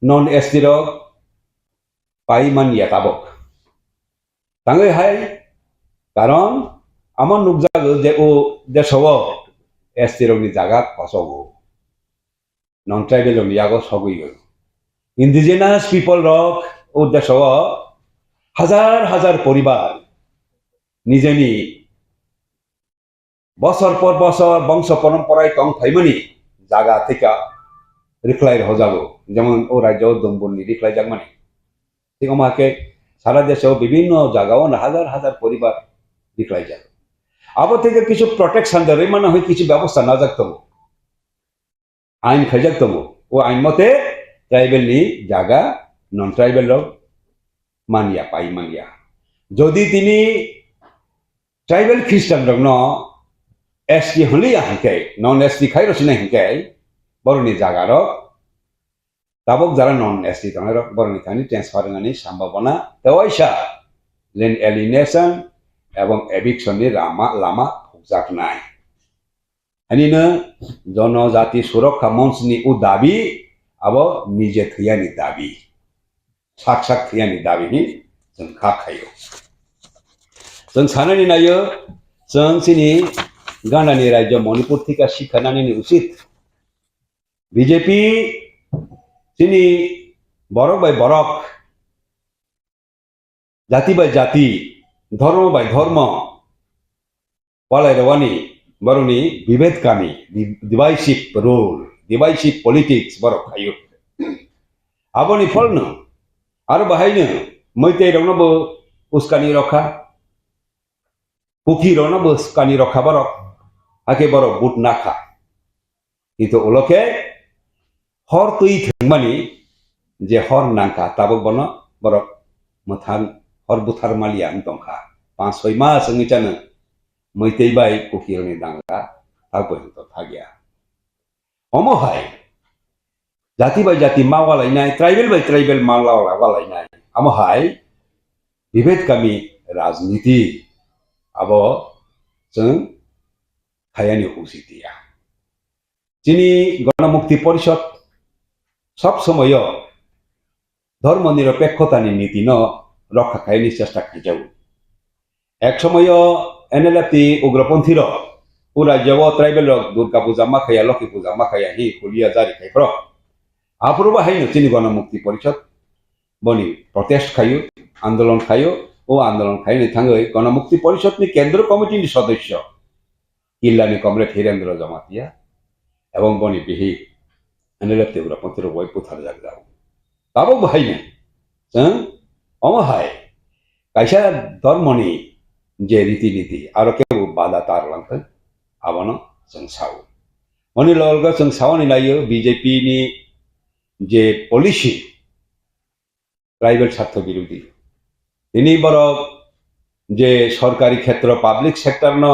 Speaker 7: नन एसटिर पाइमानिया ताबक तांगै हाय कारण आमान नुकजागो जे ओ देशव एसटिरनि जागा फसगो नन ट्राइबेलनि यागो सगैयो इंडिजिनास पीपल रक ओ देशव हजार हजार परिवार निजेनि बसर पर बसर वंश परम्पराय तंग थाइमनि जागा थेका रिख्लाय हजागो जेमन ओ राज्य दंबुनि रिख्लाय जागमानि ठीक माके सारा देशव विभिन्न जागाओ हजार हजार परिवार रिख्लाय जाग अब थेके किछु प्रोटेक्शन दरे माने होय किछु व्यवस्था ना जागतमो आइन खायजागतमो ओ आइन मते ट्राइबेलनि जागा नन ट्राइबेल मानिया पाई मानिया जदि तिनि ट्राइबेल ख्रिस्टान रंनो एसटी हलिया हंके नन एसटी खाइरसिना हंके बरनि जागारो ताबक जारा नन एसटी तंगरो बरनि थानि ट्रांसफार ngani संभावना तवाइसा लैंड एलिनेशन एवं एविक्शन नि लामा फुकजाकनाय अनिनो जनजाति सुरक्षा मंच नि उ दाबी अब निजे थैयानि दाबी साक्षात थैयानि दाबी नि जों खाखायो जों साननानै नायो जों सिनि गानानि राज्य मणिपुर थिका शिखानानि उचित बीजेपी सिनि बरक बाय बरक जाति बाय जाति धर्म बाय धर्म वालायरवानी बरनि विभेद कामी डिवाइसिव रूल डिवाइसिव पॉलिटिक्स बरक खायो आबोनि फलनो आरो बाहायनो मैते रंनोबो उस्कानि रखा कुकी रंनोबो उस्कानि रखा बरक आके बरक बुट नाखा किन्तु उलके हर तुई थंगमानि जे हर नांका ताबक बनो बरक मथान हर बुथार मालिया दंखा 5-6 मास संगिचानो मैते बाय कुकीरनि दांगा ताबो तो थागिया अमहाय जाति बाय जाति मावालायनाय ट्राइबेल बाय ट्राइबेल मावालायनाय अमहाय विभेद कामी राजनीति अब जों थायानि उचितिया जिनि गणमुक्ति परिषद सब समय धर्म निरपेक्षतानि नीति न रक्षा खायनि चेष्टा खायजाऊ एक समय एनएलएफटी उग्रपंथी राज्य ट्राइबेल दुर्गा पूजा माखाया लक्ष्मी पूजा माखाया ही हुलिया जारी खायफ्र आफुर बाहायनो जिनि गणमुक्ति परिषद बनि प्रोटेस्ट खायो आंदोलन खायो ओ आंदोलन खायनि थाङै गणमुक्ति परिषदनि केंद्र कमिटिनि सदस्य किल्लानि कमरेड हिरेन्द्र जमातिया एवं बनि बिहि एनएलएफटी उग्रपंथी बय पुथार जागजाऊ ताबो बाहायनो जों अमहाय कायसा धर्मनि जे रीति नीति आरो केबो बाधा तारलांथों आबनो जों सावो मनि लगा जों सावनि नायो बीजेपी नि जे पॉलिसी ट्राइबल स्वार्थ विरोधी दिनै बरक जे सरकारी क्षेत्र पब्लिक सेक्टर न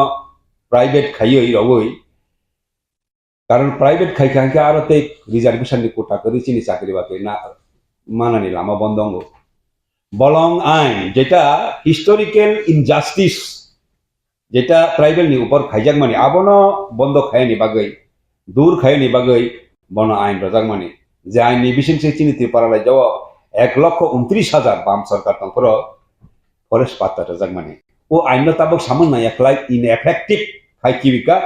Speaker 7: प्राइवेट खायो रवै कारण प्राइवेट खायखांखे आरो ते रिजर्वेशन नि कोटा करि चिनि चाकरी बाकरी ना मानानि लामा बंदंगो बलं आइन जेटा हिस्टोरिकल इनजास्टिस जेटा ट्राइबल नि ऊपर खायजाक माने आबनो बंद खायनि बागै दूर खायनि बागै बन आइन रजाक माने जे आइन नि बिसिंसे चिनि त्रिपुरा जाव 1,29,000 बाम सरकार तंफोर फरेस्ट पाता रजाक माने ओ आइन ताबक सामन ना एकलाइ इनएफेक्टिव खायकिविका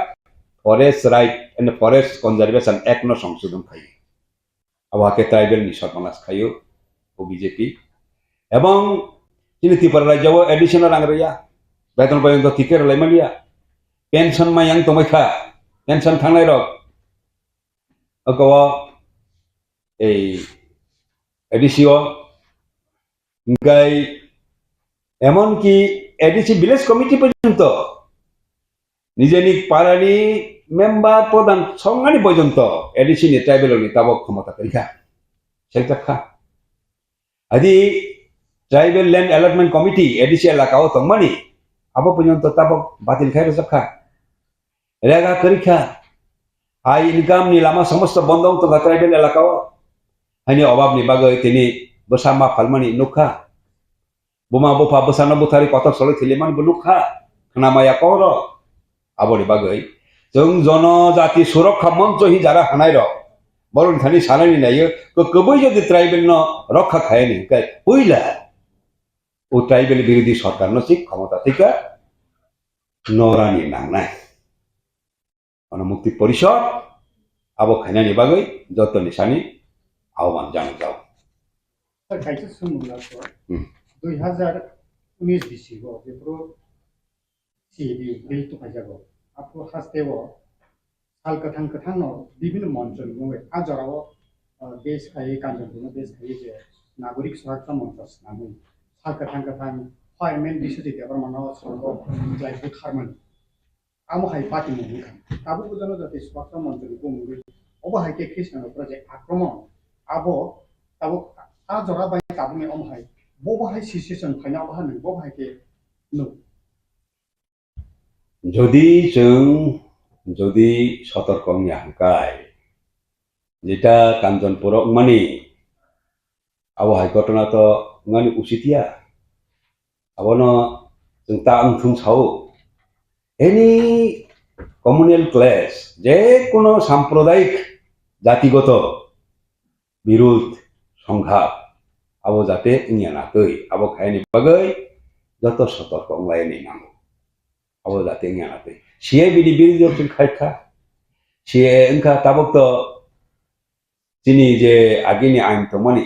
Speaker 7: forest right and forest conservation act न संशोधन खायो आवाके ट्राइबल नि सरमानास खायो ओ बीजेपी एवं चिनि त्रिपुरा राज्यव एडिशनल आंग्रया बेतन पर्यंत टिकेट लाइमालिया पेंशन मायांग तमैखा पेंशन थांनाय रक अकव ए एडिसिओ गाय एमन की एडिसी विलेज कमिटी पर्यंत निजेनि पारानि মেম্বার প্রধান সংজ্ঞানি পর্যন্ত এডিসিনি ট্রাইবেল নি তাবক ক্ষমতা করিখা সেটা আদি tribal land allotment committee ADC এলাকাও তংমানি আবো পর্যন্ত তাবক বাতিল খাই রসখা রেগা করিখা আই ইনকাম নি লামা সমস্ত বন্ধ তো ট্রাইবেল এলাকাও হানি অভাব নি বাগৈ তিনি বসামা ফালমানি নুখা বুমা বুফা বসানো বুথারি কত সলে থিলেমান বুলুখা খানামায়া কর আবনি বাগৈ जों जनजाति सुरक्षा मंच ही जरा हानाय र बरन थानी सानायनि नायो कबै जदि ट्राइबल न रक्षा खायनि काय पहिला ओ ट्राइबल विरोधी सरकार न सिक क्षमता थिका नरानि नांनाय मुक्ति परिषद अब खायनानि बागै जत निसानि आह्वान जानो जाओ
Speaker 16: सर खायसे सोंमुला सर 2019 बिसिगो बेफोर सिबि बिल तो खायजागो आपको हास्तेओ साल कथां न विभिन्न मंचन बुङो आजराव देश खायै कान्जनपुर देश खायै जे नागरिक सुरक्षा मंच नामै साल कथां फायरमेन बिसुति देबर मानो सरग लाइफ खारमन आमो हाय पार्टी मुखा ताबो बुझानो जाते सुरक्षा मंच बुङो अब हायके कृष्ण प्रोजेक्ट आक्रमण आबो ताबो आजरा बाय ताबुनि अम हाय बबो हाय सिचुएशन फाइना बाहानो बबो हायके नो
Speaker 7: যদি সতর্ক হাঙ্কায় যেটা কাঞ্চনপুর মানে আবহাওয়া ঘটনা তো মানে উচিতিয়া আবন जों তা আংথুং সাও এনি কমিউনাল ক্লাস যে কোনো সাম্প্রদায়িক জাতিগত বিরোধ সংঘাত আবো যাতে ইনিয়ানা তৈ আবো খায়নি বাগৈ যত সতর্ক লাইনি নাম अब जाते हैं आते सीए बिडी बिल जो तुम खाइखा सीए इनका ताबक तो चीनी जे आगे ने आइन तो मनी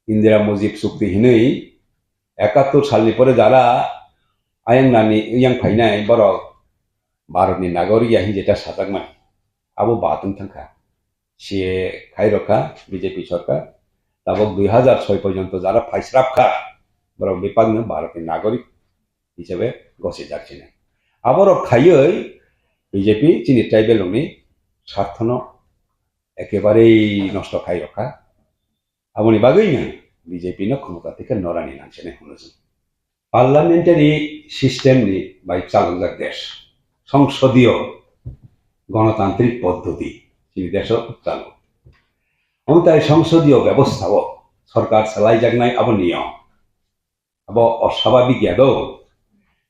Speaker 7: इंदिरा मुजिब सुक्ति ही नहीं 71 साल नि परे जारा आयंग नानी yang फाइनाय बरक भारतनि नागरिक याहि जेटा साजागमन आबो बातुं थांखा सीए खाइरखा बीजेपी सरकार ताबक 2006 पर्यंत जारा फाइस्राबखा बरक विपागनो भारतनि नागरिक हिसाबै गसि जाखिने आबरो खायै बीजेपी चीनी ट्राइबल नि स्वार्थन एकेबारे नष्ट खाइ रखा आबनि बागैनो बीजेपी न क्षमता থেকে नरानि नांसेने हुनोजों पार्लामेंटारि सिस्टेम नि बाय चालुजाक देश संसदीय गणतांत्रिक पद्धति चीनी देशो चालु ओंताय संसदीय व्यवस्थाओ सरकार सालायजागनाय आबो नियम आबो अस्वाभाविक यादो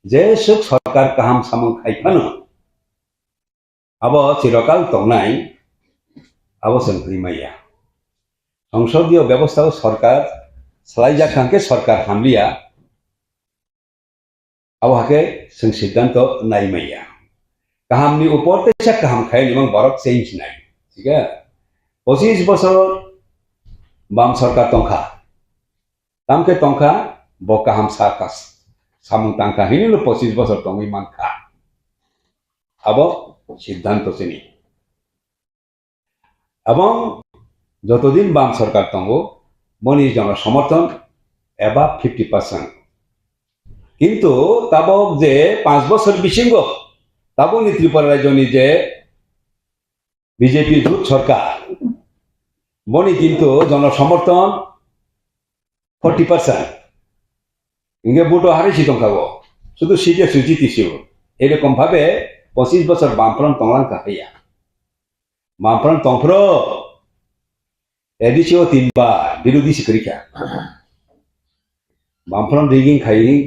Speaker 7: जे सुख सरकार काहाम सामं खाइफानो अब चिरकाल तंनाय अब संख्रिमाया संसदीय व्यवस्था सरकार सालायजाखांके सरकार हामलिया अब हाके जों सिद्धांत नायमाया काहामनि ऊपर तेसा काहाम खायनि mang बरक चेंज नाय ठीक है 25 बছर बाम सरकार तंखा तामके तंखा ब काहाम साकास सामung tangka ini lo 25 বছর tongui manka abo সিদ্ধান্ত চিনি এবং যতদিন বাম সরকার তঙ্গো মনি জন সমর্থন এবা 50% কিন্তু তাবক যে 5 বছর বিশিঙ্গ তাবো নি ত্রিপুরা রাজ্যনি যে বিজেপি জোট সরকার মনি কিন্তু জন সমর্থন 40% इंगे बुटो हारिसी तंखागो शुद्ध सीटे सुजितिसिव एरकम भावे 25 বছর बामफ्रंट तंलांका हैया बामफ्रंट तंफ्रो एडिसिओ 3 बार विरोधी सिकरिका बामफ्रंट रिगिंग खाई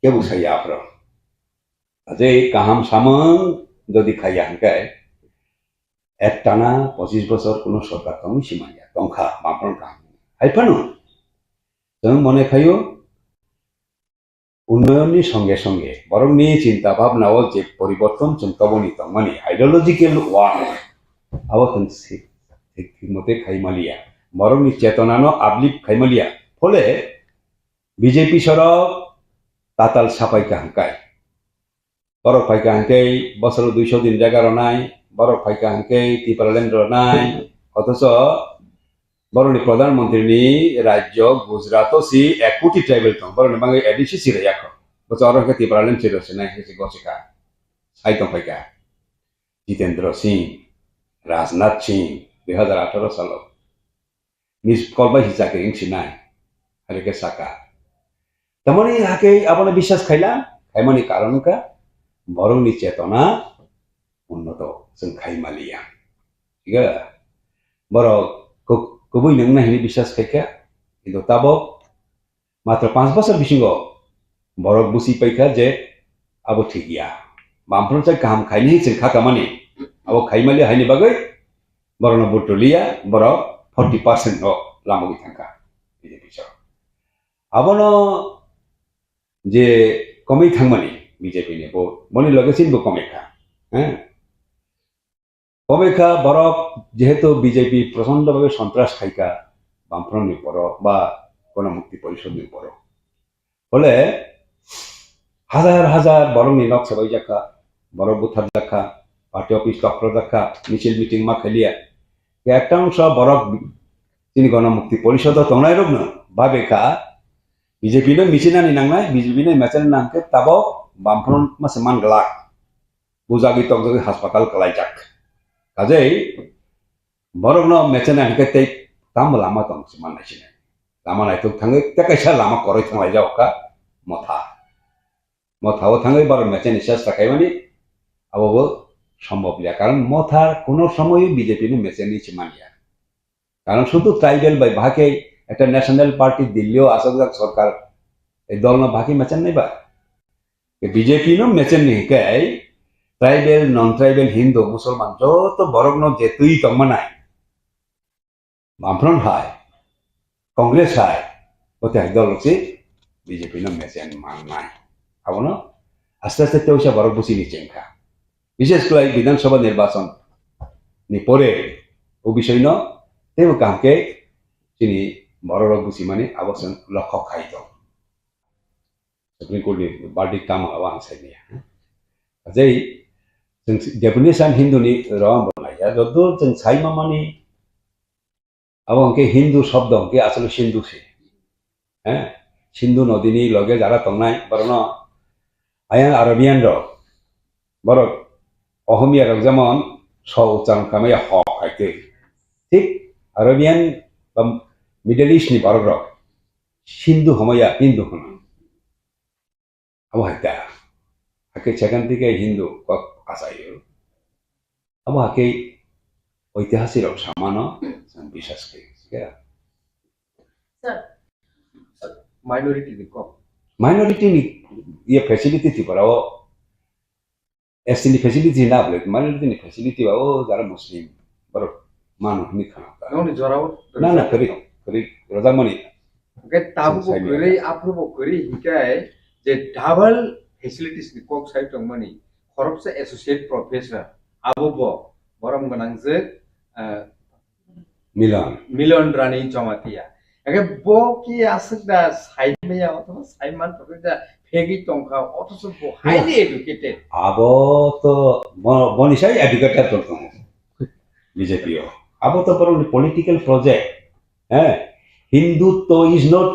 Speaker 7: के बुसाया आफ्रो अजे काहाम सामंग जदि खाया हंकाय एकटाना 25 বছর কোনো সরকার তং সিমাইয়া তংখা बामफ्रंट काहाम हाइफानो जों मने खायो उन्नयननि संगे संगे बरंनि चिंता भावनाओ जे परिवर्तन चिंताबनि तंमानि आइडियोलॉजिकल वार आवतन ठीक मते खाइमालिया बरंनि चेतनानो आपलिप खाइमालिया फले बीजेपी सरक ताताल सापाइका हंकाय बरक फाइका हंकाय बसर 200 दिन जागा रनाय बरक फाइका हंकाय टिपारलेंड रनाय अथच बरनि प्रधानमंत्री राज्य गुजरात सी 1 कोटी ट्राइबल तंग बरनि बांगे एडिसी सिरायाखो बचारो के तिप्रालेंड सिरसे नाय हेसे गसिका साइतम फाइका जितेंद्र सिंह राजनाथ सिंह 2018 सालाव मिस कलबाय हिसाके इंसिनाय हरेके साका तमनि हाके आपने विश्वास खाइला खाइमानि कारण का बरंनि चेतना उन्नत जों खाइमालिया ठीक है बर कबुई नंगना हिनि विश्वास खाइका किन्तु ताबो मात्र 5 बोसोर बिसिंगो बरक बुसि पाइका जे अब ठिकिया बामफ्रोम चाहिँ काम खाइने जों खाकामानि अब खाइमालि हाइनि बागै बरनो बुटलिया बर 40% हो लामगि थांका बिजेपि सर अबनो जे कमै थांमानि बिजेपि ने भोट मनि लगेसिनबो कमेखा हैं कमेखा बरक जेहेतु बिजेपि प्रचंड भावे सन्त्रास खाइका बामफ्रोमनि पर बा गणमुक्ति परिषदनि पर फले हाजार हाजार बरंनि नक सबाय जाखा बरक बुथार जाखा पार्टी ऑफिस डॉक्टर जाखा मिছিল मीटिंग मा खेलिया একটা অংশ বরক তিনি গণমুক্তি পরিষদ তংনাই রগ্ন বাবেকা বিজেপি নো মিছিনানি নাংনাই বিজেপি নো মেচানি নামকে তাবো বামফ্রন মাসে মানগলাক বুজাগি তগজগি হাসপাতাল কলাইজাক কাজেই বরক নো মেচানি হানকে তেই তাম লামা তংসি মাননাইছিনে लामा नायथुक थाङै तेकाइसा लामा करै थांलाय जावका मथा मथाव थाङै बार मेचेनि सेस थाखायमानि आबो सम्भव लिया कारण मथा कोनो समय बीजेपी नि मेचेनि चिमानिया कारण शुद्ध ट्राइबल बाय भाके একটা ন্যাশনাল পার্টি দিল্লিও আসক সরকার এই দল না ভাকি মেচেন নাই বা বিজেপি নো মেচেন নি কাই ট্রাইবেল নন ট্রাইবেল হিন্দু মুসলমান যত বরগ্ন যেতুই তমনাই বামফ্রন্ট হাই कांग्रेस है होते हैं दल से बीजेपी ने मेसेन मानना है अब ना आस्ते आस्ते तो उसे बरक बुसी नीचे का विशेषकर विधानसभा निर्वाचन निपरे वो विषय न तेव काम के चिनी बरक बुसी माने आवश्यक लक्ष्य खाई तो सुप्रीम कोर्ट ने बार्डी काम आवांग से नहीं है अजय डेफिनेशन हिंदू नि राम बनाया जो दो जन साई मामानी अब उनके हिंदू शब्द उनके असल सिंधु से हैं सिंधु नदी नि लगे जारा तंगनाय बरनो आया अरबियान रो बर अहमिया रो जेमन स उच्चारण खामे ह खाइते ठीक अरबियान बा मिडल ईस्ट नि बर रो सिंधु हमया हिंदू हम अब हाइता आके सेकंड के हिंदू को आसायो अब आके ऐतिहासिक सामान विश्वास क्या माइनॉरिटी ये फैसिलिटी थी पर वो ऐसी नहीं फैसिलिटी ना बोले माइनॉरिटी नहीं फैसिलिटी वो ज़रा मुस्लिम पर मानो नहीं खाना
Speaker 9: नौनी जोराव
Speaker 7: ना ना करी करी रोजा मनी
Speaker 9: के ताबु को करे अप्रूव करे हिकाय जे डबल फैसिलिटीज नि कोक साइड दं मनी खरब से एसोसिएट प्रोफेसर आबो बरम गनांजे मिलन रानी जमातिया एके बो की आसदा साइड में या तो साइड मान तो दा फेगी तंका अथस बो हाईली एजुकेटेड
Speaker 7: आबो तो बनिसाई एजुकेटेड करतो बीजेपी आबो तो पर पॉलिटिकल प्रोजेक्ट है Hindutva is not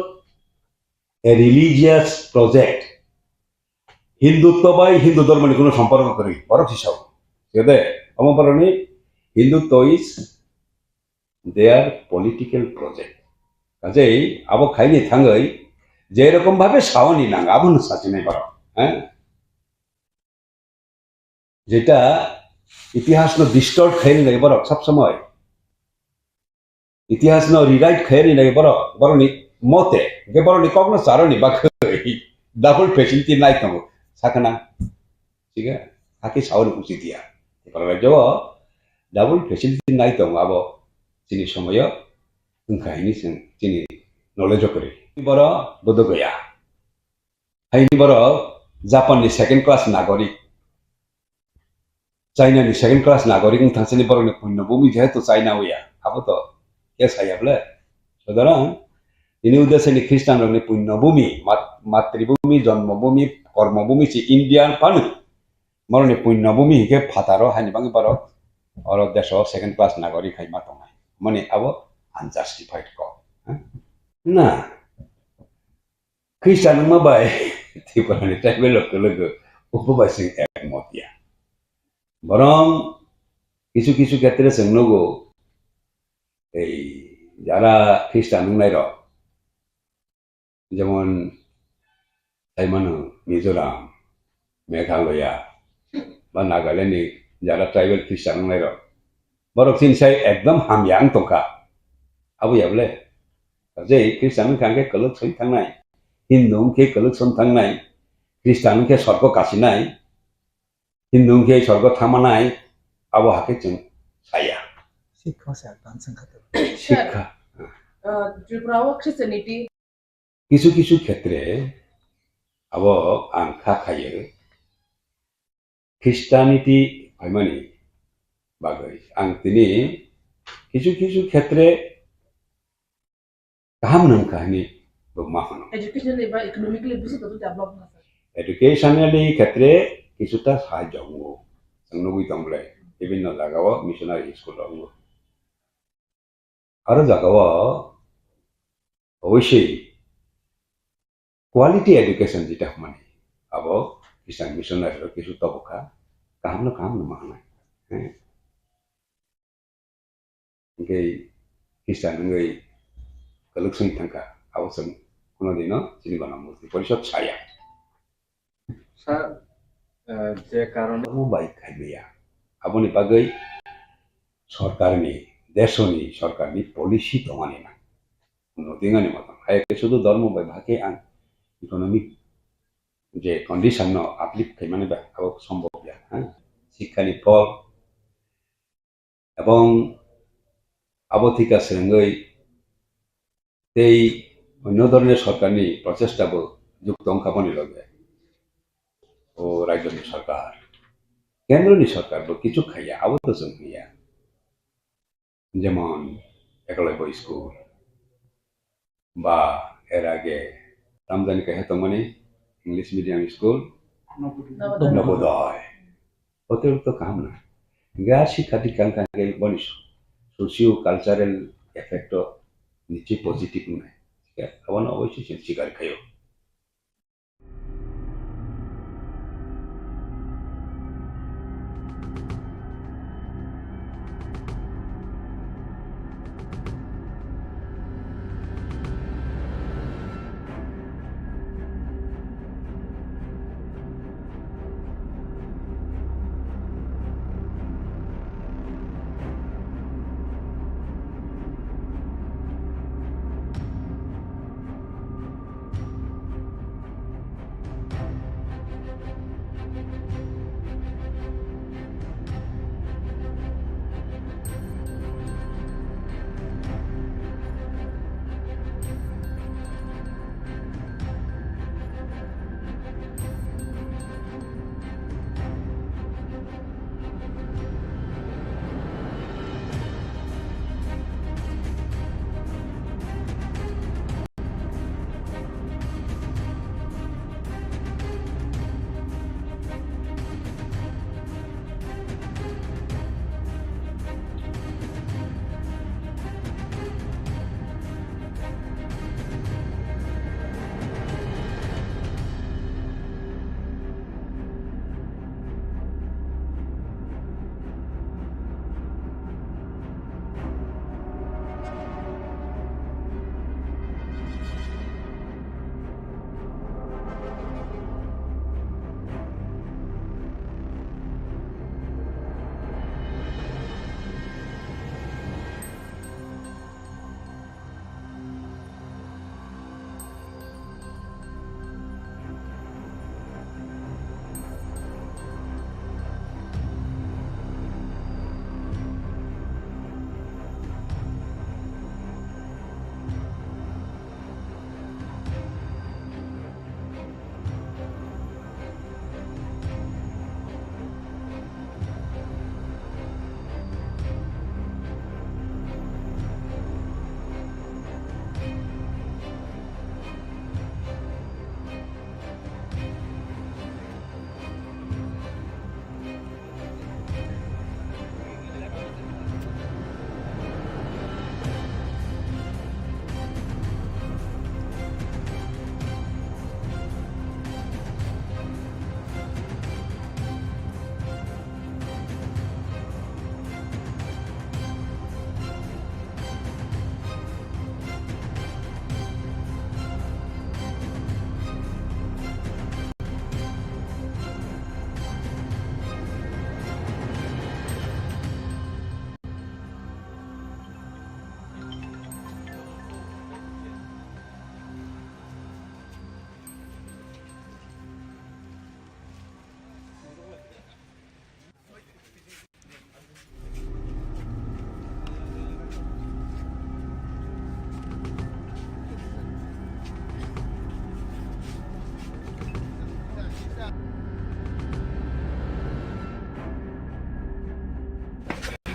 Speaker 7: a religious project Hindutva बाय हिंदू धर्म नि कोनो संपर्क करी बरक हिसाब सेदे अमो परनी Hindutva is their political project কাজেই আবো খাইনি থাঙ্গই যে রকম ভাবে সাওনি নাং আবন সাচিনে পারো হ্যাঁ যেটা ইতিহাস ন ডিস্টর্ট খাইনি নাই বড় সব সময় ইতিহাস ন রিরাইট খাইনি নাই বড় বড়নি মতে গে বড়নি কখনো চারনি বা ডাবল ফেসিলিটি নাই তো সাকনা ঠিক আছে হাকি সাওনি উচিত দিয়া এবার রাজ্য ডাবল ফেসিলিটি নাই তো আবো চিনি সময় কাহিনী চিনি নলেজ করে বড় বোধ গয়া হাইনি বড় জাপাননি সেকেন্ড ক্লাস নাগরিক চাইনানি সেকেন্ড ক্লাস নাগরিক থাকছেনি বড় পুণ্যভূমি যেহেতু চাইনা হইয়া আবো তো কে চাইয়াবলে সুতরাং তিনি উদ্দেশ্যে খ্রিস্টান রঙে পুণ্যভূমি মাতৃভূমি জন্মভূমি কর্মভূমি সে ইন্ডিয়ান পানু মরণে পুণ্যভূমি হিকে ফাতারো হাইনি বাঙি বড় और देश सेकेंड क्लास नागरिक है मातो माने अब अनजस्टिफाइड को ना क्रिश्चियन मा बाय त्रिपुरा नि ट्राइबल लोग उपवासिंग एक मोतिया बरम কিছু কিছু ক্ষেত্রে जोंनोबो এই যারা খ্রিস্টান নংनाय र যেমন তাইমানো মিজোরাম মেঘালয়া বা নাগাল্যান্ডनि যারা ট্রাইবেল খ্রিস্টাन नंनाय र बरक सिनसाय एकदम हामयां तंखा आबैयाबले जे ख्रिस्टान खांखे कलक सै थांनाय हिंदू के कलक सन थांनाय ख्रिस्टान के स्वर्ग कासिनाय हिंदू के स्वर्ग थामानाय आबो हाके जों साया
Speaker 1: शिक्षा से एडवांस खाते
Speaker 7: शिक्षा
Speaker 12: त्रिपुरा क्रिस्टियानिटी
Speaker 7: কিছু কিছু ক্ষেত্রে আবো আংখা খাयो খ্রিস্টানিটি ভাইমানি बागै आं दिनै কিছু কিছু ক্ষেত্রে गाहाम नंखानि मा होनो
Speaker 12: एजुकेशनली बा इकोनॉमिकली बेसे तो डेवलप ना
Speaker 7: एडुकेशनली क्षेत्रे কিছুটা সাহায্য হবো जोंनोबो दंब्ले বিভিন্ন জায়গাও মিশনারি স্কুল দङ আরো জায়গাও অবশ্যই কোয়ালিটি এডুকেশন যেটা মানে আবো খ্রিস্টান মিশনারি কিছু তবকা গাহাম না মানাय হ্যাঁ Ngay Christian ngay kaluk sing tangka awasam kono dino sini bana murti porishod saya
Speaker 9: sir যে কারণে
Speaker 7: mo baik kaibeya aboni bagai সরকারনি দেশনি সরকারনি পলিসি তমানি না নদিঙানি মতন হায়কে শুধু ধর্ম বাই ভাগে আন ইকোনমিক যে কন্ডিশন ন আপলিফ্ট খাইমানে বা আবক সম্ভব ya হ্যাঁ শিক্ষানি ফল এবং আবথিকা সেঙ্গই এই অন্য ধরনের সরকারি প্রচেষ্টাবো যুক্ত অঙ্কাপনি লগে ও রাজ্যনি সরকার কেন্দ্রনি সরকার কিছু খাইয়া আবত জমিয়া যেমন একলব্য স্কুল বা এর আগে রামজানি কাহেতো মানে ইংলিশ মিডিয়াম স্কুল নবোদয় অতিরিক্ত কাম না গা শিক্ষা দীক্ষা কাঙ্গে বনিস সোশিও কালচারাল এফেক্ট নিচে পজিটিভ নাই আবার অবশ্যই স্বীকার খাইও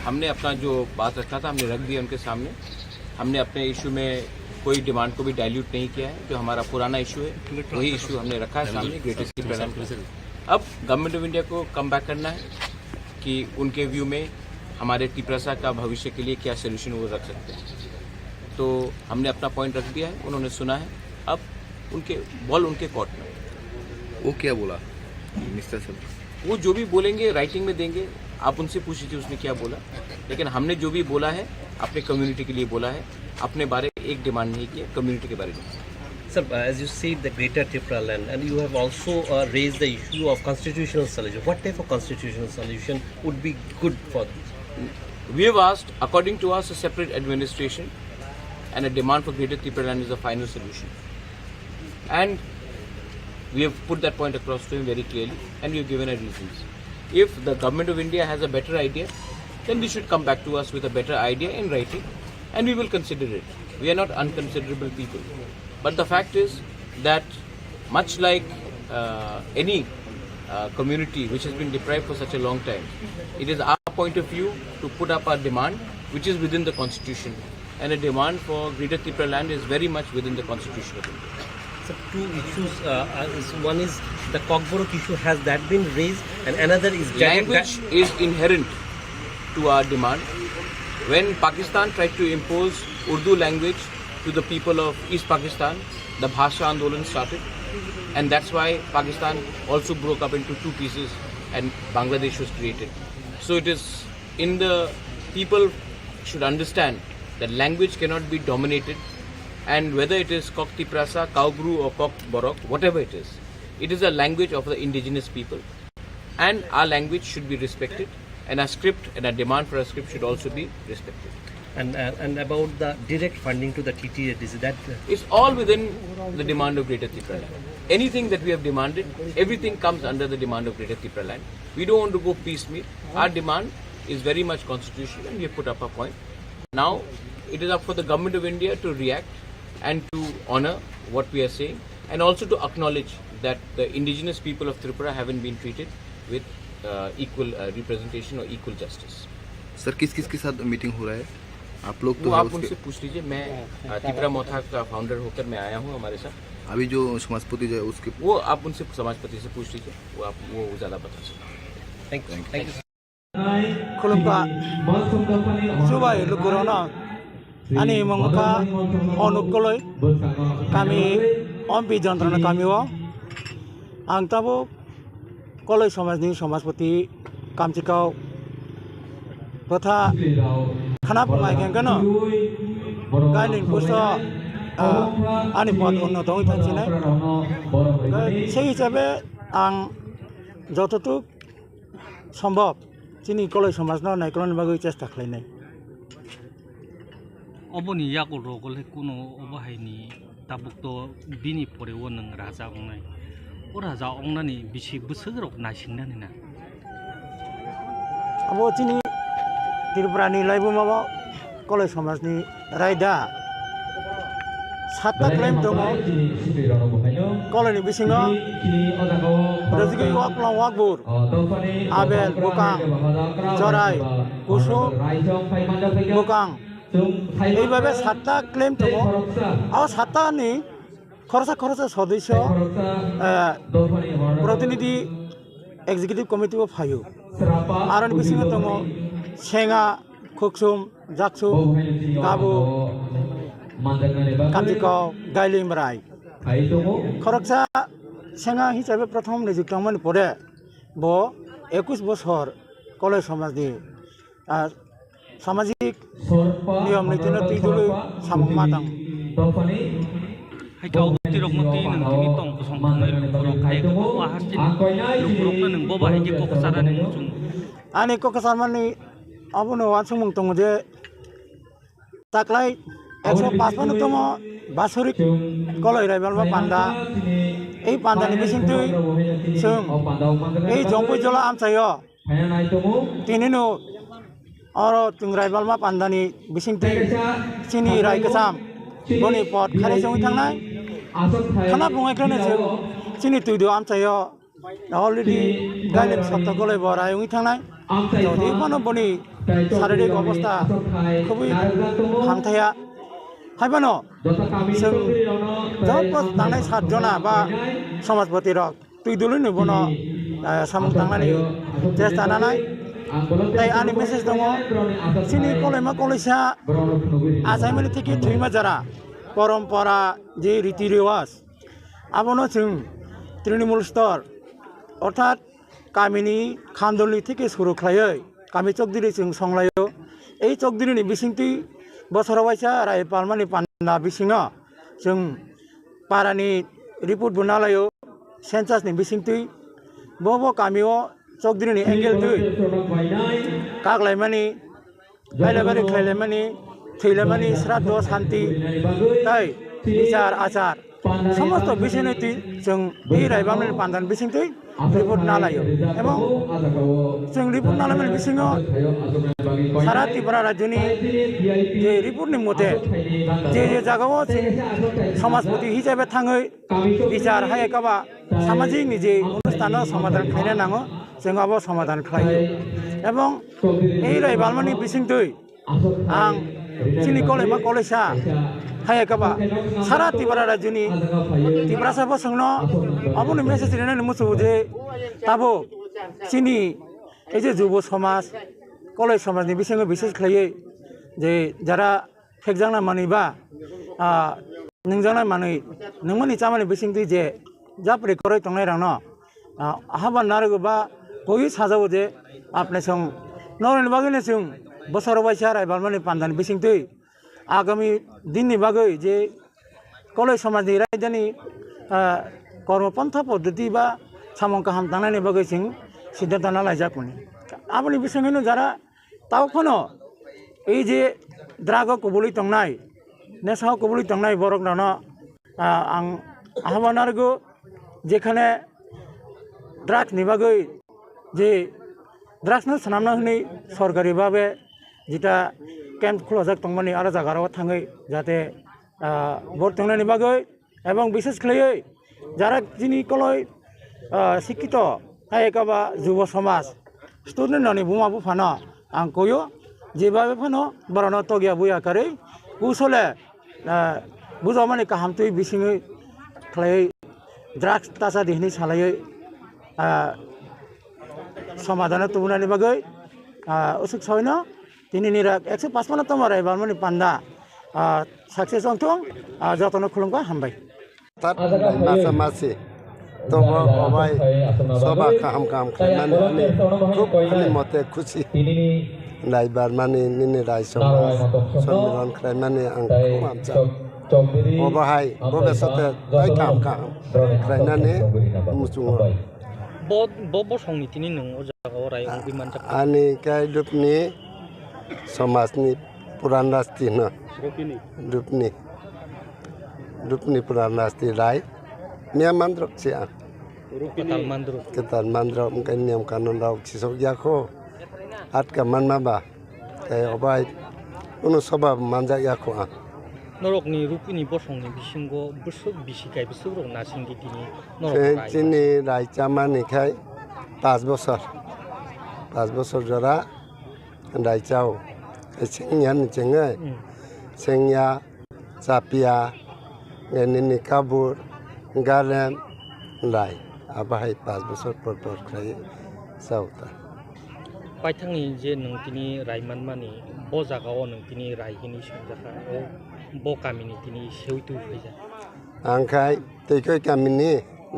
Speaker 18: हमने अपना जो बात रखा था हमने रख दिया उनके सामने। हमने अपने इशू में कोई डिमांड को भी डाइल्यूट नहीं किया है। जो हमारा पुराना इशू है वही इशू हमने रखा है सामने ग्रेटर टिप्रालैंड। अब गवर्नमेंट ऑफ इंडिया को कम बैक करना है कि उनके व्यू में हमारे टिप्रा का भविष्य के लिए क्या सोल्यूशन वो रख सकते हैं। तो हमने अपना पॉइंट रख दिया है, उन्होंने सुना है। अब उनके बॉल उनके कोर्ट में।
Speaker 6: वो क्या बोला मिस्टर सर?
Speaker 18: वो जो भी बोलेंगे राइटिंग में देंगे, आप उनसे पूछ लीजिए उसने क्या बोला। लेकिन हमने जो भी बोला है अपने कम्युनिटी के लिए बोला है, अपने बारे में एक डिमांड नहीं किया, कम्युनिटी के बारे में।
Speaker 19: Sir, as you said, the Greater Tipraland, and you have also raised the issue of constitutional solution. What type of constitutional solution would be good for this?
Speaker 18: We have asked, according to us, a separate administration, and a demand for Greater Tipraland is the final solution. And we have put that point across to him very clearly, and we have given our reasons. If the government of India has a better idea, then they should come back to us with a better idea in writing, and we will consider it. We are not unconsiderable people. But the fact is that much like any community which has been deprived for such a long time, it is our point of view to put up our demand which is within the constitution, and a demand for Greater Tipraland is very much within the constitution of India.
Speaker 19: So two issues, one is the KOKBOROK issue, has that been raised, and another is
Speaker 18: language is inherent to our demand. When Pakistan tried to impose Urdu language to the people of East Pakistan, the Bhasha Andolan started, and that's why Pakistan also broke up into two pieces and Bangladesh was created. So it is in the people should understand that language cannot be dominated, and whether it is KOKTIPRA, KOKBOROK or KOKBOROK, whatever it is a language of the indigenous people, and our language should be respected, and our script and our demand for a script should also be respected.
Speaker 19: And about the direct funding to the TTA, is that
Speaker 18: it's all within the demand of Greater Tipraland. Anything that we have demanded, everything comes under the demand of Greater Tipraland. We don't want to go piecemeal. Our demand is very much constitutional, and we have put up a point. Now it is up for the government of India to react and to honor what we are saying, and also to acknowledge that the indigenous people of Tripura haven't been treated with equal representation or equal justice.
Speaker 6: Sir किस के साथ meeting हो रहा है? आप लोग तो
Speaker 18: आप उनसे पूछ लीजिए। मैं टिपरा मोथा का फाउंडर होकर मैं आया हूँ हमारे साथ।
Speaker 6: अभी जो समाजपति जो है उसके
Speaker 18: वो आप उनसे समाजपति से पूछ लीजिए, वो ज़्यादा बता सकते हैं।
Speaker 19: Thank you.
Speaker 23: खुलुमबा सुबाय लुकुरोना ani mangka onukkoloi kami ompi jantrana kamiwo ang tabo koloi samajni samajpati kamchikau totha khana pungai kengkano gailin puso ani pod unnotong thaksinai sei hisabe ang jototuk সম্ভব চিনি কলৈ সমাজ নাইকলন বাগৈ চেষ্টা খাইনাই
Speaker 24: অবনি ইয়াকো রগলে কোনো অবহাইনি তাবুকতো বিনি পরেও নং রাজা अंनाय ও রাজা अंनानि बिसि बोसोरक नायसिननानै ना
Speaker 23: अब चिनि त्रिपुरानि लाइबो माबा कलेज समाजनि रायदा सातटा क्लेम दङ कलेजनि बिसिङाव रजिगै वाकला वाकबुर आबेल बुकां जराय कुसु बुकां এইভাবে সাতটা ক্লেম দङ আর সাতটাनि খরচা সদস্য प्रतिनिधि एग्जीक्यूटिव कमिटी फायो आरो बिसिङाव दङ सेङा खुक्सुम जाकसुम काबु कामजिकाव गाइलिमराय खरकसा सेङा हिसाबै प्रथम निजुक्तमोन परे ब 21 বছর कलेज समाजनि सामाजिक नियम नीतिनो तिदुलै साममादां
Speaker 24: हाइकाव तिरकमति नंतिनि तं संखनाय लुकुरक हाइकाव आहासिन लुकुरकनो नों बबा हाइके ककसारा नों जुं
Speaker 23: आनि ककसारमानि अबनो वासुमं दङ जे ताकलाय 105 मान दङ बासरिक कलय रायबालबा पान्दा এই পান্দানি बिसिंतै जों এই जंपै जला आमचायो तिनिनो और जों रायबालबा पान्दानि बिसिंतै चिनि रायकसाम बनि पद खारै जों थांनाय खाना बुंनायखौनो जों चिनि तुइदो आमचायो অলরেডি গাইলেন সপ্তাহগুলো বরায়ুই থানায় যদি কোনো বনি শারীরিক অবস্থা খুবই হামথায়া হাইবানো जों जबस थांनाय 7 जना बा समाजपति रक तुइ दुलुन नुबनो सामं थांनानै चेष्टा नानाय ताई आनि मेसेज दङ सिनि कलेमा कलेजा आसामनि থেকে थुइमा जारा परम्परा जे रीति रिवाज आबनो जों तृणमूल स्तर अर्थात गामिनि खान्दलनि থেকে सुरु खालायै गामि चौकदिरि जों संलायो এই चौकदिरिनि बिसिंथि बोसोरावैसा रायपालमानि पान्ना बिसिङा जों पारानि रिपोर्ट बनालायो सेन्सासनि बिसिंथि बबो गामियाव चौकदिरिनि एंगेल दुइ कागलायमानि गायलायबारि खायलायमानि थैलायमानि श्राद्ध शान्ति ताई बिचार आचार समस्त बिसिनति जों बे रायबालमानि पान्दानि बिसिंथि रिपोर्ट नालायो एबं जों रिपोर्ट नालायमानि बिसिङाव सारा त्रिपुरा राज्यनि जे रिपोर्टनि मते जे जायगायाव जों समाजपति हिसाबै थाङै बिचार हायकाबा सामाजिक जे अनुष्ठान समाधान खालायनो नाङो जों आबो समाधान खालायो एबं এই रायबालमानि बिसिंथि आं जोंनि कलेमा कलेजा हायकाबा सारा त्रिपुरा राज्यनि त्रिपुरासाबो सोंनो अबनि मेसेज दिनानै मुसु जे ताबो जोंनि এই যে যুব সমাজ कलेज समाजनि बिसिङाव बिसेस खालायै जे जारा फेकजांना मानिबा नोंजांनाय मानै नोंमोननि चामानि बिसिंथि जे जाप्रे करै तंनाय रानो हाबा नारगोबा गयै साजावो जे आपने सं नरनि बागैनो जों बोसोराव बायसा रायबालमानि पान्दानि बिसिंथि आगामी दिननि बागै जे कलेज समाजनि रायजोनि कर्मपन्था पद्धति बा सामं गाहाम थांनायनि बागै जों सिद्धान्त लायजाखुनि आबनि बिसिङैनो जारा तावखनो এই যে দ্রাগ কবলি তংনাই নেশা কবলি তংনাই বরক নানো आं आह्वान आरो जेखाने ड्राग्स निबागै जे ड्राग्स न सनामना होनै सरकारि भाबे जिता कैम्प खुलाजाक तंमानि आरो जागाराव थाङै जाहाथे भट तंनायनि बागै एबं बिसेस खालायै जारा जिनि कलय शिक्षित हायकाबा युव समाज स्टुडेन्ट नानि बुमा बुफाना आं कयो जेबाबे फानो बरनो तगिया बुया करे कुसले बुजामानि काहामतै बिसिङै खालायै ड्राग्स तासा देहनि सालायै समाधान तुबुनानि बागै उसुक सयनो दिनैनि 155 तम रायबालमानि पान्दा साक्सेस अंथं जतन खुलुमगा हामबाय
Speaker 3: मासा मासि तबो अबाय सबा काम काम खालामनानै खूब आंनि मते खुसि रायबालमानि निनि राय समाज सम्मेलन खालामनानै आं खूब आमचा अबाहाय भबिष्यते बाय काम काम खालामनानै मुसुङो
Speaker 24: बसंनि तिनि नों जागाव राय बिमान
Speaker 3: आनि काय दुपनि समाजनि पुरान रास्ति न दुपनि पुरान रास्ति राय नियम मंत्र से केताल मंत्र उनका नियम कानून राव चिसो याखो आट का मन माबा काय अबाय उनु सभा मानजा याखो आ
Speaker 24: नरकनि रुपिनि बसंनि बिसिंगो बुसुक बिसिकाय बुसुक नासिंगि तिनि नरक
Speaker 3: तिनि राय चामानि खाय 5 बोसोर जरा राय चाव सेंयान चेंगे सेंया चापिया निनि काबुर गालेम राय आबाहाय 5 बोसोर पर खाय सावता
Speaker 24: पाइथांनि जे नोंतिनि रायमान मानि ब जागाव नोंतिनि रायहिनि संजाखा ब गामिनि तिनि सेउतु फैजा
Speaker 3: आंखाय तैखै गामिनि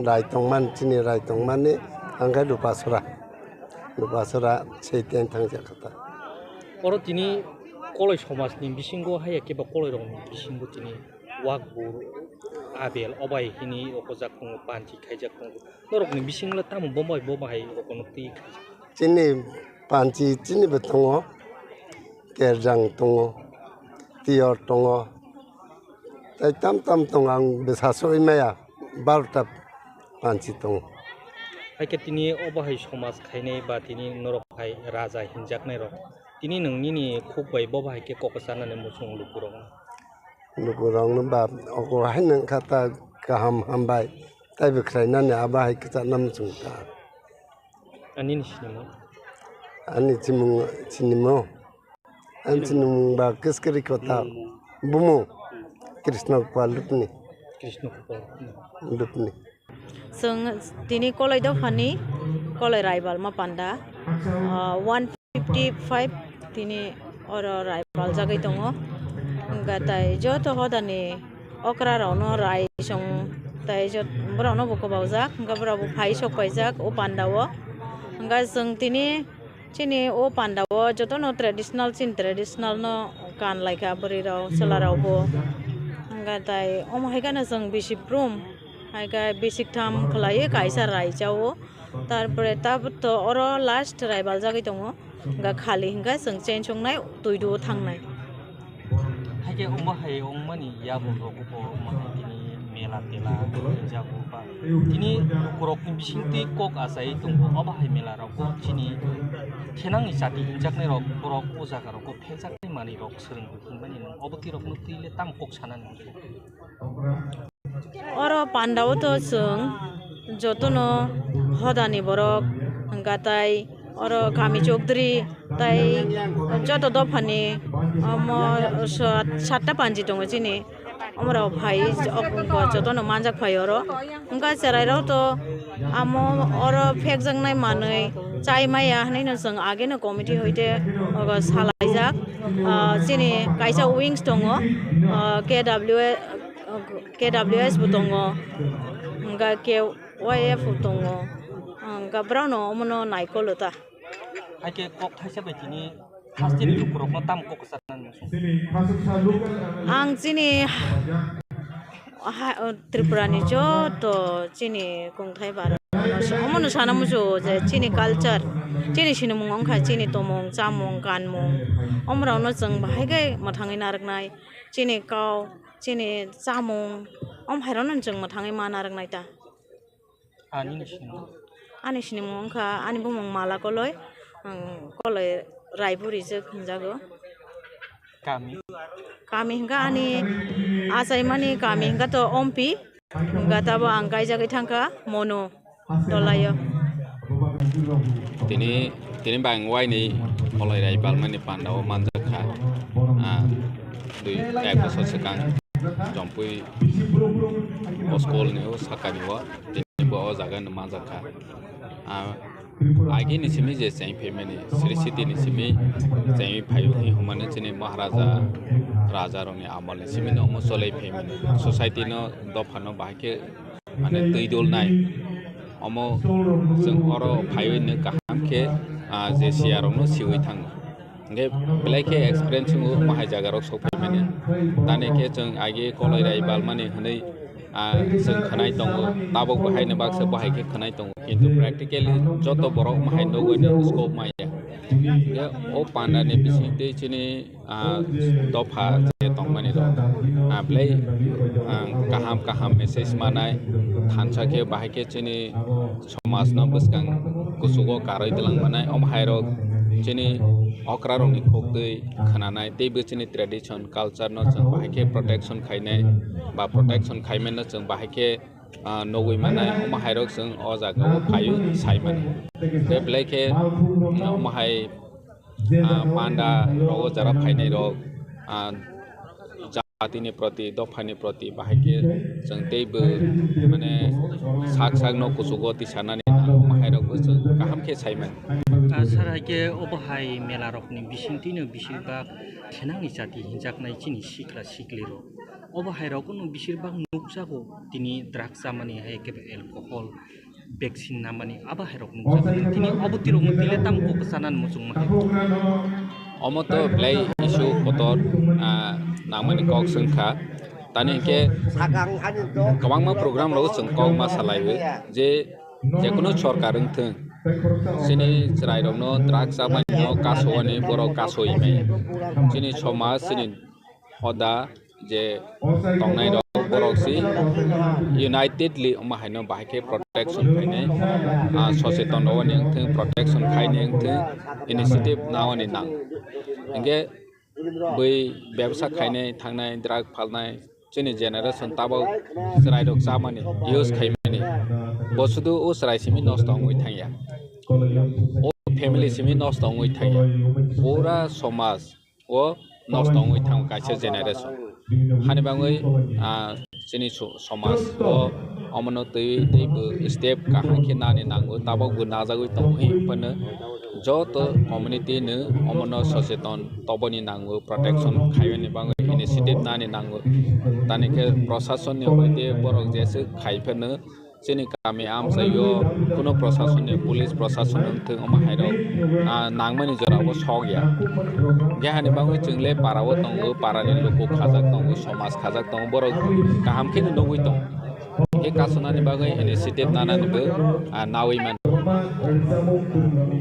Speaker 3: रायतंमान तिनि रायतंमानि आंखाय दुपासरा सैतेन थांजाखाता
Speaker 24: और तिनि कलेज समाजनि बिसिंगो हाय केबा कलेज रंनि बिसिंगो तिनि वाकबुर आबेल अबायहिनि अकजाखुं पान्थि खायजाखुं नरकनि बिसिंला तामु बबाय अकनति
Speaker 3: तिनि पान्थि तिनिबो दङ केरजां दङ तियर दङ ताम दङ आं बेसासय माया 12टा पान्थि दङ
Speaker 24: हायके तिनि अबाहाय समाज खायनाय बा तिनि नरकहाय राजा हिनजाकनाय रक तिनि नोंनिनि खुबबाय बबाहायके ककसानानै मुसुं लुकुरं
Speaker 3: बा अकहाय नों खाता गाहाम हामबाय tai bekrainan ya abah kita nam sungta
Speaker 24: Ani ni sinimo.
Speaker 3: ani cinimo an cinimo ba keskeri kota bumu Krishna Palupni
Speaker 24: Krishna
Speaker 3: Lupni
Speaker 5: Sung tini kolai do fani kolai rival ma panda 155 tini oro rival jagai tongo gatai jo to hodani okra rono rai song tai jo brono boko baujak gabra bu phai sok paijak o pandawo ga sung tini chini o pandawo joto no traditional no kan laika bari rao salarao bo gatai om haigana sung biship room haika basic tham khlai kaisa rai jao tarpore tab to oro last rival jagai tongo ga khali hinga sung chen chongnai tuidu thangnai
Speaker 24: Haje umma hai umma ni ya bo ro ko umma tini mela tela jago pa tini korok ni bisingti kok asai tunggu aba hai mela ro ko tini thenang isati injak ne ro korok o jaga ro ko phejak ni mani ro sereng hinbani no oboti ro nuti le tam kok sanan
Speaker 5: oro pandao to sung jotono hodani borok gatai oro kami chokdri tai joto do phani amo satta panji tongo chini amra bhai jotono manjak phai oro unga cherai ro to amo oro phekjang nai manai chai maya hanai no sung age no committee hoite ogo salaijak chini kaisa wings tongo KWS butongo nga KYF butongo nga brano omono naikolota
Speaker 24: Haje kok thaisa bai tini hastini lukurok no tam kok sanan
Speaker 5: ang chini Tripura ni jo to chini kongthai bar omono sanamujo je chini culture chini sinumung ongkha chini tomong chamong kanmong omra no jeng bahaigai mathangai naraknai chini kau chini chamong om hairon jeng mathangai manaraknai ta ani sinumung ongkha ani bumong mala koloi koloi raipuri je khunjago kami hingga ani asai mani kami hingga to ompi hingga tabo angkai jagai thangka mono tolayo
Speaker 10: tini bang wai ni kolai rai bal mani pandao manjakha dui ek bosor sekang jompui oskol ni o sakani wa tini bo o jaga ni manjakha आगे निसिमी जे चाहिँ फेमेनी Shri city निसिमी चाहिँ five ही हमने चने महाराजा राजा रोने आमल निसिमी न हम सोलै फेमेनी society न दफानो बाके माने दैदोल नाय हम जों अरो फाइव न काहाम के जे सियारो न सिवै थाङ गे ब्लैके एक्सपीरियंस ngो महाय जागारो सो फेमेनी ताने के जों आगे कलै राय बालमाने हनै जों खनाय दङ ताबो बाहायनो बाक्सो बाहायके खनाय दङ किन्तु प्रेक्टिकली जत बरक माहाय नगोनि स्कोप माया ये ओ पान्डानि बिसिंते चिनि दफा जे दंमानि दं आब्लै काहाम मेसेज मानाय थानसाके बाहायके चिनि समाजनो बसगां कुसुगो कारै दलां मानाय अमहायरक चिनि अक्रारंनि खोक्दै खनानाय तेबो चिनि ट्रेडिशन कल्चर न जों बाहायके प्रोटेक्शन खायनाय बा प्रोटेक्शन खायमेन जों बाहायके नगै मानाय अमहायरक जों अ जागाव फायो सायमान बे ब्लैके अमहाय पान्डा रग जरा फायनाय रग जातिनि प्रति दफानि प्रति बाहायके जों तेबो माने साग न कुसुगो तिसानानै अमहायरकबो जों गाहामके सायमान
Speaker 24: सारायके अबहाय मेला रकनि बिसिंतिनो बिसिरबा थेनाङि जाति हिंजाकनाय चिनि सिख्ला सिख्लिरो अबहाय रकनो बिसिरबा नुकजागो तिनि ड्राग्स जामानि हायके एलकोहल भेक्सिन नामानि अबहाय रकनो तिनि अबतिरो मतिले तामको कसानान मुजुं माहे
Speaker 10: अमत ब्लै इशु पतर नामानि कक संखा तानिके गोबां प्रोग्राम रग जों कक मा सालायो जे जेकुनु सरकार थों सिनि रायरनो ड्राग्स जामानि कासोनि बर कासोइमे सिनि समाज सिनि हदा जे तंनाय बरकसि यूनाइटेडली अमाहायनो बाहायके प्रोटेक्शन खायने सचेतन नवनि थों प्रोटेक्शन खायने थों इनिशिएटिभ नावनि नां इंगे बै व्यवसाय खायने थांनाय ड्राग फालनाय जोंनि जेनेरेशन ताबो रायरक जामानि यूज खायमे ni bosudu us rai simi nasta ngoi thangya o family simi nasta ngoi thangya pura somaj o nasta ngoi thang kaisa generation hani bangoi sini somaj o amano tei step ka hanki nani nango tabok bu najagoi tonghi pana jot community ne amano sacheton toboni nango protection khaibani bangoi initiative nani nango tani ke प्रशासन ने होते बरक जैसे खाइफेनो जोंनि गामि आमसायो कुनो प्रशासन ने police प्रशासन थों अमा हाइरो नांगमानि जरावबो सगिया गेहानि बाङै जोंले पारावो दङो पारानि लोगो खाजाक दङो समाज खाजाक दङो बरक गाहामखिनि नगै दङ के कासनानि बाङै initiative नानानिबो नावैमान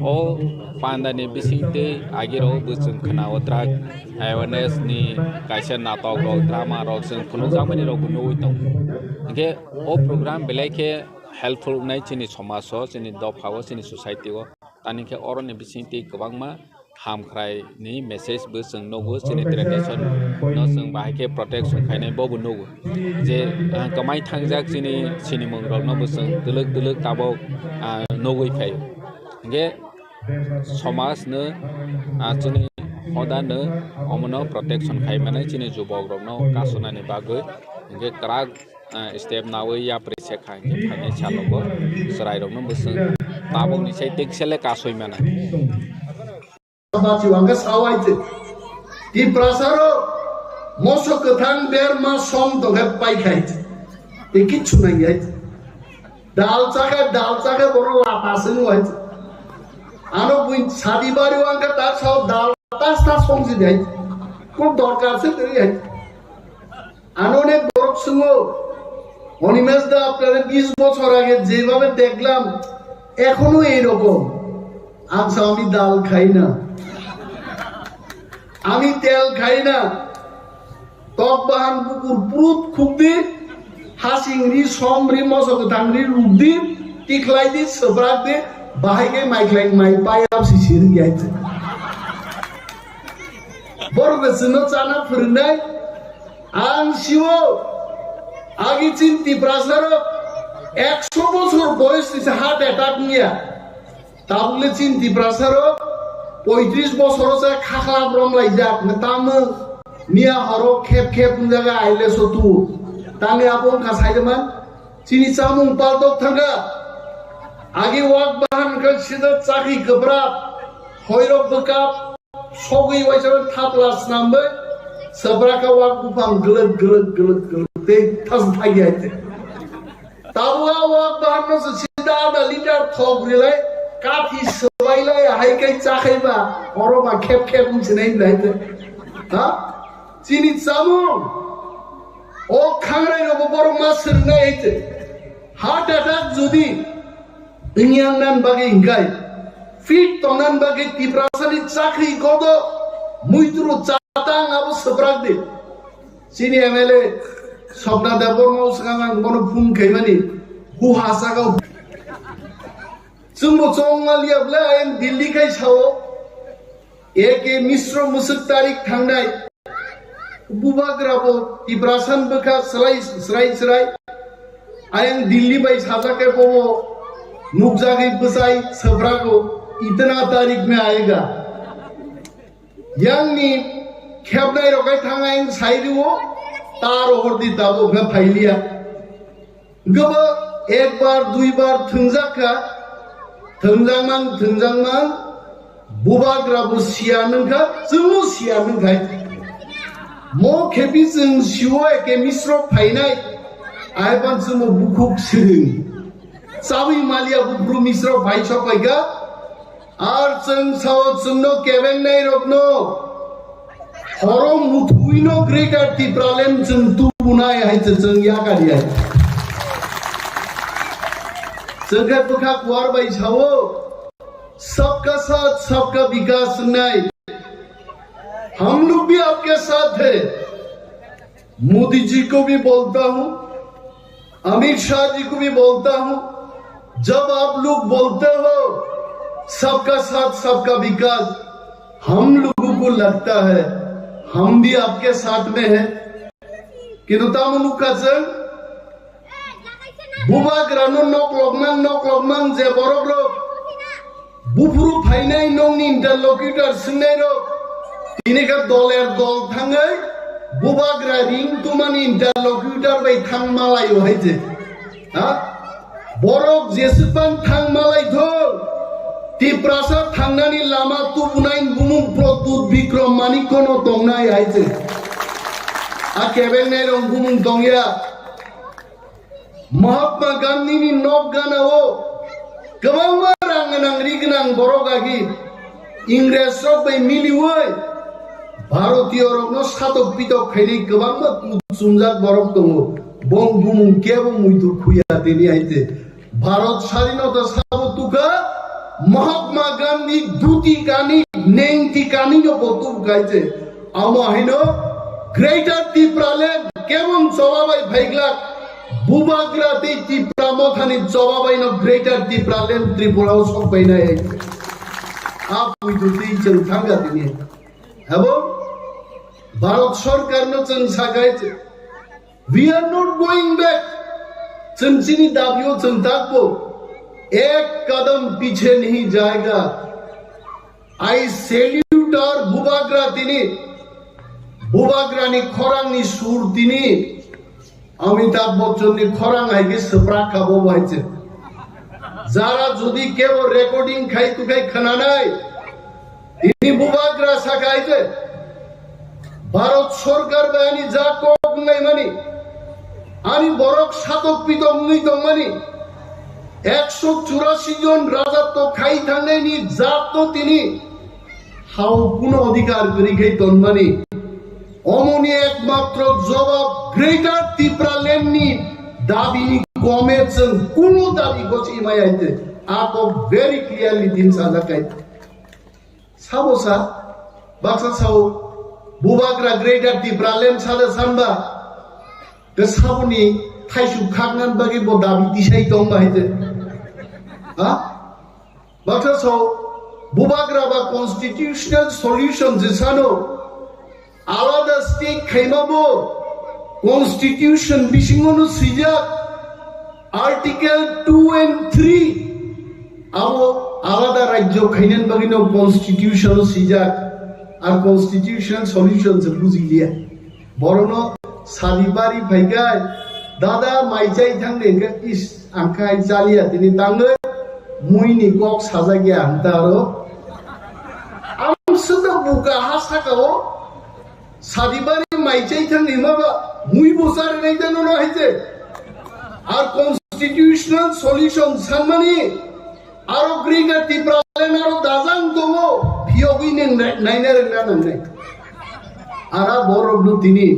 Speaker 10: o pandani bisingte agiro busung khanaw trak awareness ni kaisa natok rok drama rok sung phunu jamani rok noi tong ge o program beleke helpful nai chini somaj o chini dophawo chini society o tani ke oroni bisingte kwbangma hamkhrai ni message bu sung nogo chini tradition no sung bahike protection khainai bobu nogo je kamai thangjak chini mung rok no bu sung tuluk tabok nogoi phai ge समाज न आचनि हदानो अमनो protection खाइमाने चिनि जुबक रकनो कासनानि बागै इंगे क्राक step नावै या précis खांगे फाइने चालबो सराय रकनो बसं ताबोनि साइ टेक्सेले कासयमाना
Speaker 4: बाची वांगा सावाइते ति प्रसारो moso कथां बेर मा सम दगे पाइखाइते एकी छुनाइयाइ दाल चाके बरो लापासिन वाइते आनो बुइन सादी बारी वांगा ता सब दाल ता संजी दे कोन दरकार से करी है आनो ने बरक सुंगो অনিমেষ দা আপনারা 20 বছর আগে যেভাবে দেখলাম এখনো এই রকম আচ্ছা আমি ডাল খাই না আমি তেল খাই না টক বাহান বুকুর পুরুত খুবদি হাসিংরি সমরি মসক দাংরি রুবদি টিকলাইদি সবরাকদি बाहायगे माइक्लाइन माइ पायाब सिसिर गयाइत बरगसनो चाना फुरनाय आं शिवो आगि चिन्ति प्रासार 100 বছর বয়স নিছে হার্ট অ্যাটাক নিয়া তাবলে চিন্তি প্রাসার 35 বছর যা খাখলা ব্রমলাই যাক তাম মিয়া হরো খেপ জায়গা আইলে সতু তাঙ্গে আপন কাছাইদমান চিনি চামুং পালদক থাঙ্গা आगे वाक बाहन का सीधा चाकी कबरा होइरो बका सगै वाइसर थापलास नामबे सबरा का वाक बुफां गलत दे थास थागियाते ताबुआ वाक बाहन न सीधा आधा लिटार थोक रिलाय काथि सबाइलाय हाइकै चाखैबा अरमा खेप उन्सिनाय लाइते हा चिनि चामु ओ खांराय रो बर मासर नायते हार्ट अटैक जुदि इंयान बागे इंगाय फिट तोनान बागे तिप्रासानि चाकरी गोदो मुइत्रो चातां आबो सब्राक दे सिनि एमएलए सबना देबर मौसगां बनो फुं खैमानि हु हासागाव जोंबो चंगालियाब्ला आयन दिल्ली खाय सावो एके मिश्र मुसुक तारिख थांनाय बुबाग्राबो तिप्रासान बखा सराय आयन दिल्ली बाय साजाके बोबो नुकजागी बसाई सबरा को इतना तारीख में आएगा यांगनी खेबनाय रकाय थांगाय साइरिवो तार हरदी दाबो में फाइलिया गब एक बार दुई बार थंजाखा थंजांमान बुबाग्राबो सियानंखा जोंनो सियानंखा मो खेबि जों सिवो एके मिश्र फाइनाय आयबान जोंनो बुखुक सिरिं सावी मालिया बुब्रु मिश्र भाई सपाइगा आर जों साव जोंनो केबें नाय रकनो हरो मुथुइनो ग्रेटर तिप्रालेन जों तुबुनाय हायते जों यागारिया जोंखा बुखा कुवार बाय सावो सबका साथ सबका विकास नहीं हम लोग भी आपके साथ हैं मोदी जी को भी बोलता हूं अमित शाह जी को भी बोलता हूं जब आप लोग बोलते हो सबका साथ सबका विकास हम लोगों को लगता है हम भी आपके साथ में हैं किनुता मनुका जन bubagrano noklokman je borok rok bufuru phainai nongni interlocutor singnai rok tini ka doler dol thangai bubagra ring tumani interlocutor bai thangmalai haije ha borok jesban thangmalai thol tiprasa thangnani lama tubunain bumung Pradyot bikrom manikono tongnai haije a kebel nei rong bumung tongya Mahatma Gandhi ni nok gana o gabang ranganang rignang borogagi Ingres rok bai mili woi Bharatiya rok no satok pitok khaini gabang ma sumjak borok tongo bong bumung kebong muitu khuya deni aite Bharat স্বাধীনতা সাবতুকা Mahatma Gandhi duti kani nengti kani no botu gaite ama hino Greater Tipraland kebong sobabai bhaiglak bubagra te Tipra Mothani jobabai no Greater Tipraland Tripura sokbai na ei apui duti jeng thanga tini habo Bharat Sarkar no jeng sagaite we are not going back jeng chini dabio jeng takbo एक कदम पीछे नहीं जाएगा I salute our bubagra tini bubagra ni khorang ni sur tini Amitabh Bachchan ni khorang haige sapra khabo baiche jara jodi kebo recording khai tu khai khana nai tini bubagra sakaite Bharat Sarkar bayani ja kok nai mani ani borok satok pitok nui tong mani 184 জন রাজত্ব খাই থাকলেনি জাত তো তিনি হাও কোনো অধিকার করি খাই তন্মানি অমনি একমাত্র জবাব গ্রেটার টিপ্রাল্যান্ড নি দাবিনি কমেছেন কোনো দাবি গছি মায়াইতে আপ ভেরি ক্লিয়ারলি দিন সাজাকাই সাবসা বাক্সা সাও বুবাগ্রা গ্রেটার টিপ্রাল্যান্ড সাদা সানবা তে সাবনি থাইসু খাগনান বাকি ব দাবি দিশাই তং বাহিতে Baksa so bubagra ba constitutional solution jesano alada state khaimabo constitution bisingono sijak article 2 and 3 abo alada rajyo khainan bagino constitution sijak ar constitutional solution je bujilia borono salibari phaigai dada maijai thangde ga is angkai jalia tini tangai muini kok sajagya antaro am suda buka hasakao sadibari maichai thang imaba mui bosar nei dano no haite ar constitutional solution sanmani aro greater Tipraland aro dazang tomo phiogi nainer nanai ara borobnu tini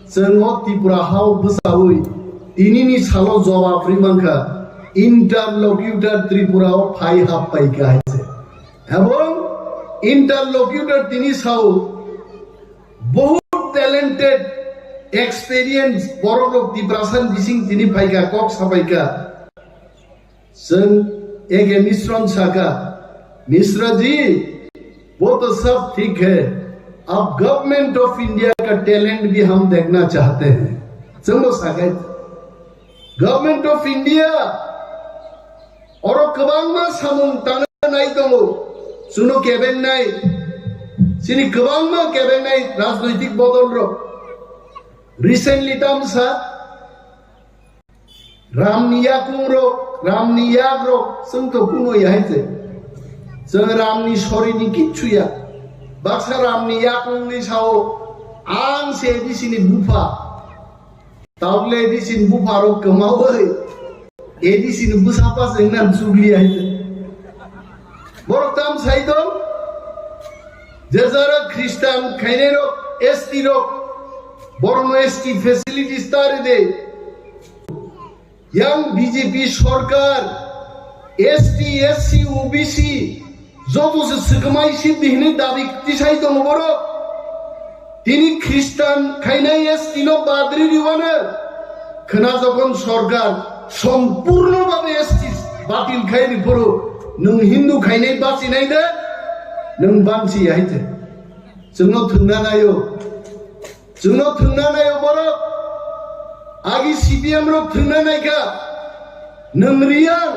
Speaker 4: sengo Tipura hau busawi tini ni salo jawab rimangka Interlocutor Tripura o phai hap pai gaise ebong interlocutor tini sao bahut talented experience borok Tiprasan bising tini phaika kok sapaika sen ege Mishra saka Mishra ji वो तो सब ठीक है अब government of India का talent भी हम देखना चाहते हैं चलो सका गवर्नमेंट ऑफ इंडिया और कबांगमा सामुं ताना नाय दङ सुनो केबेन नाय सिनि कबांगमा केबेन नाय राजनैतिक बदल रो रिसेंटली तामसा रामनिया कुंरो रामनिया रो संतो कुनो याइते जों रामनि सरिनि किच्छुया बाक्सा रामनिया कुंनि साव आं सेदिसिनि बुफा तावले दिसिन बुफा रो कमावै एडिसिन बुसापा जेंना जुगली आइते बरताम साइदो जेजारा ख्रिस्टान खाइनेरो एसटी रो बरनो एसटी फैसिलिटीज तारे दे yang BJP सरकार ST SC OBC যত সেকমাই সিদ্ধিনে দাবি তিসাই দङ বড় তিনি খ্রিস্টান খাইনাই এসটি নো বাদরি দিবানে খনা যখন সরকার সম্পূর্ণভাবে এসটি বাতিল খাইনি পুরো নং হিন্দু খাইনাই বাঁচিনাই দে নং বাঁচি আইতে जोंनो थुंना नायो बड़ आगे CPM रो थुंना नायखा neng Riang,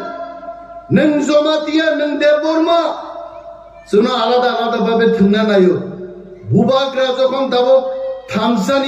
Speaker 4: neng Zomatia, neng Deborma, जोंना आलादा आलादा भाबे थांना नायो बुबाग्रा जखन दाबो थामसानि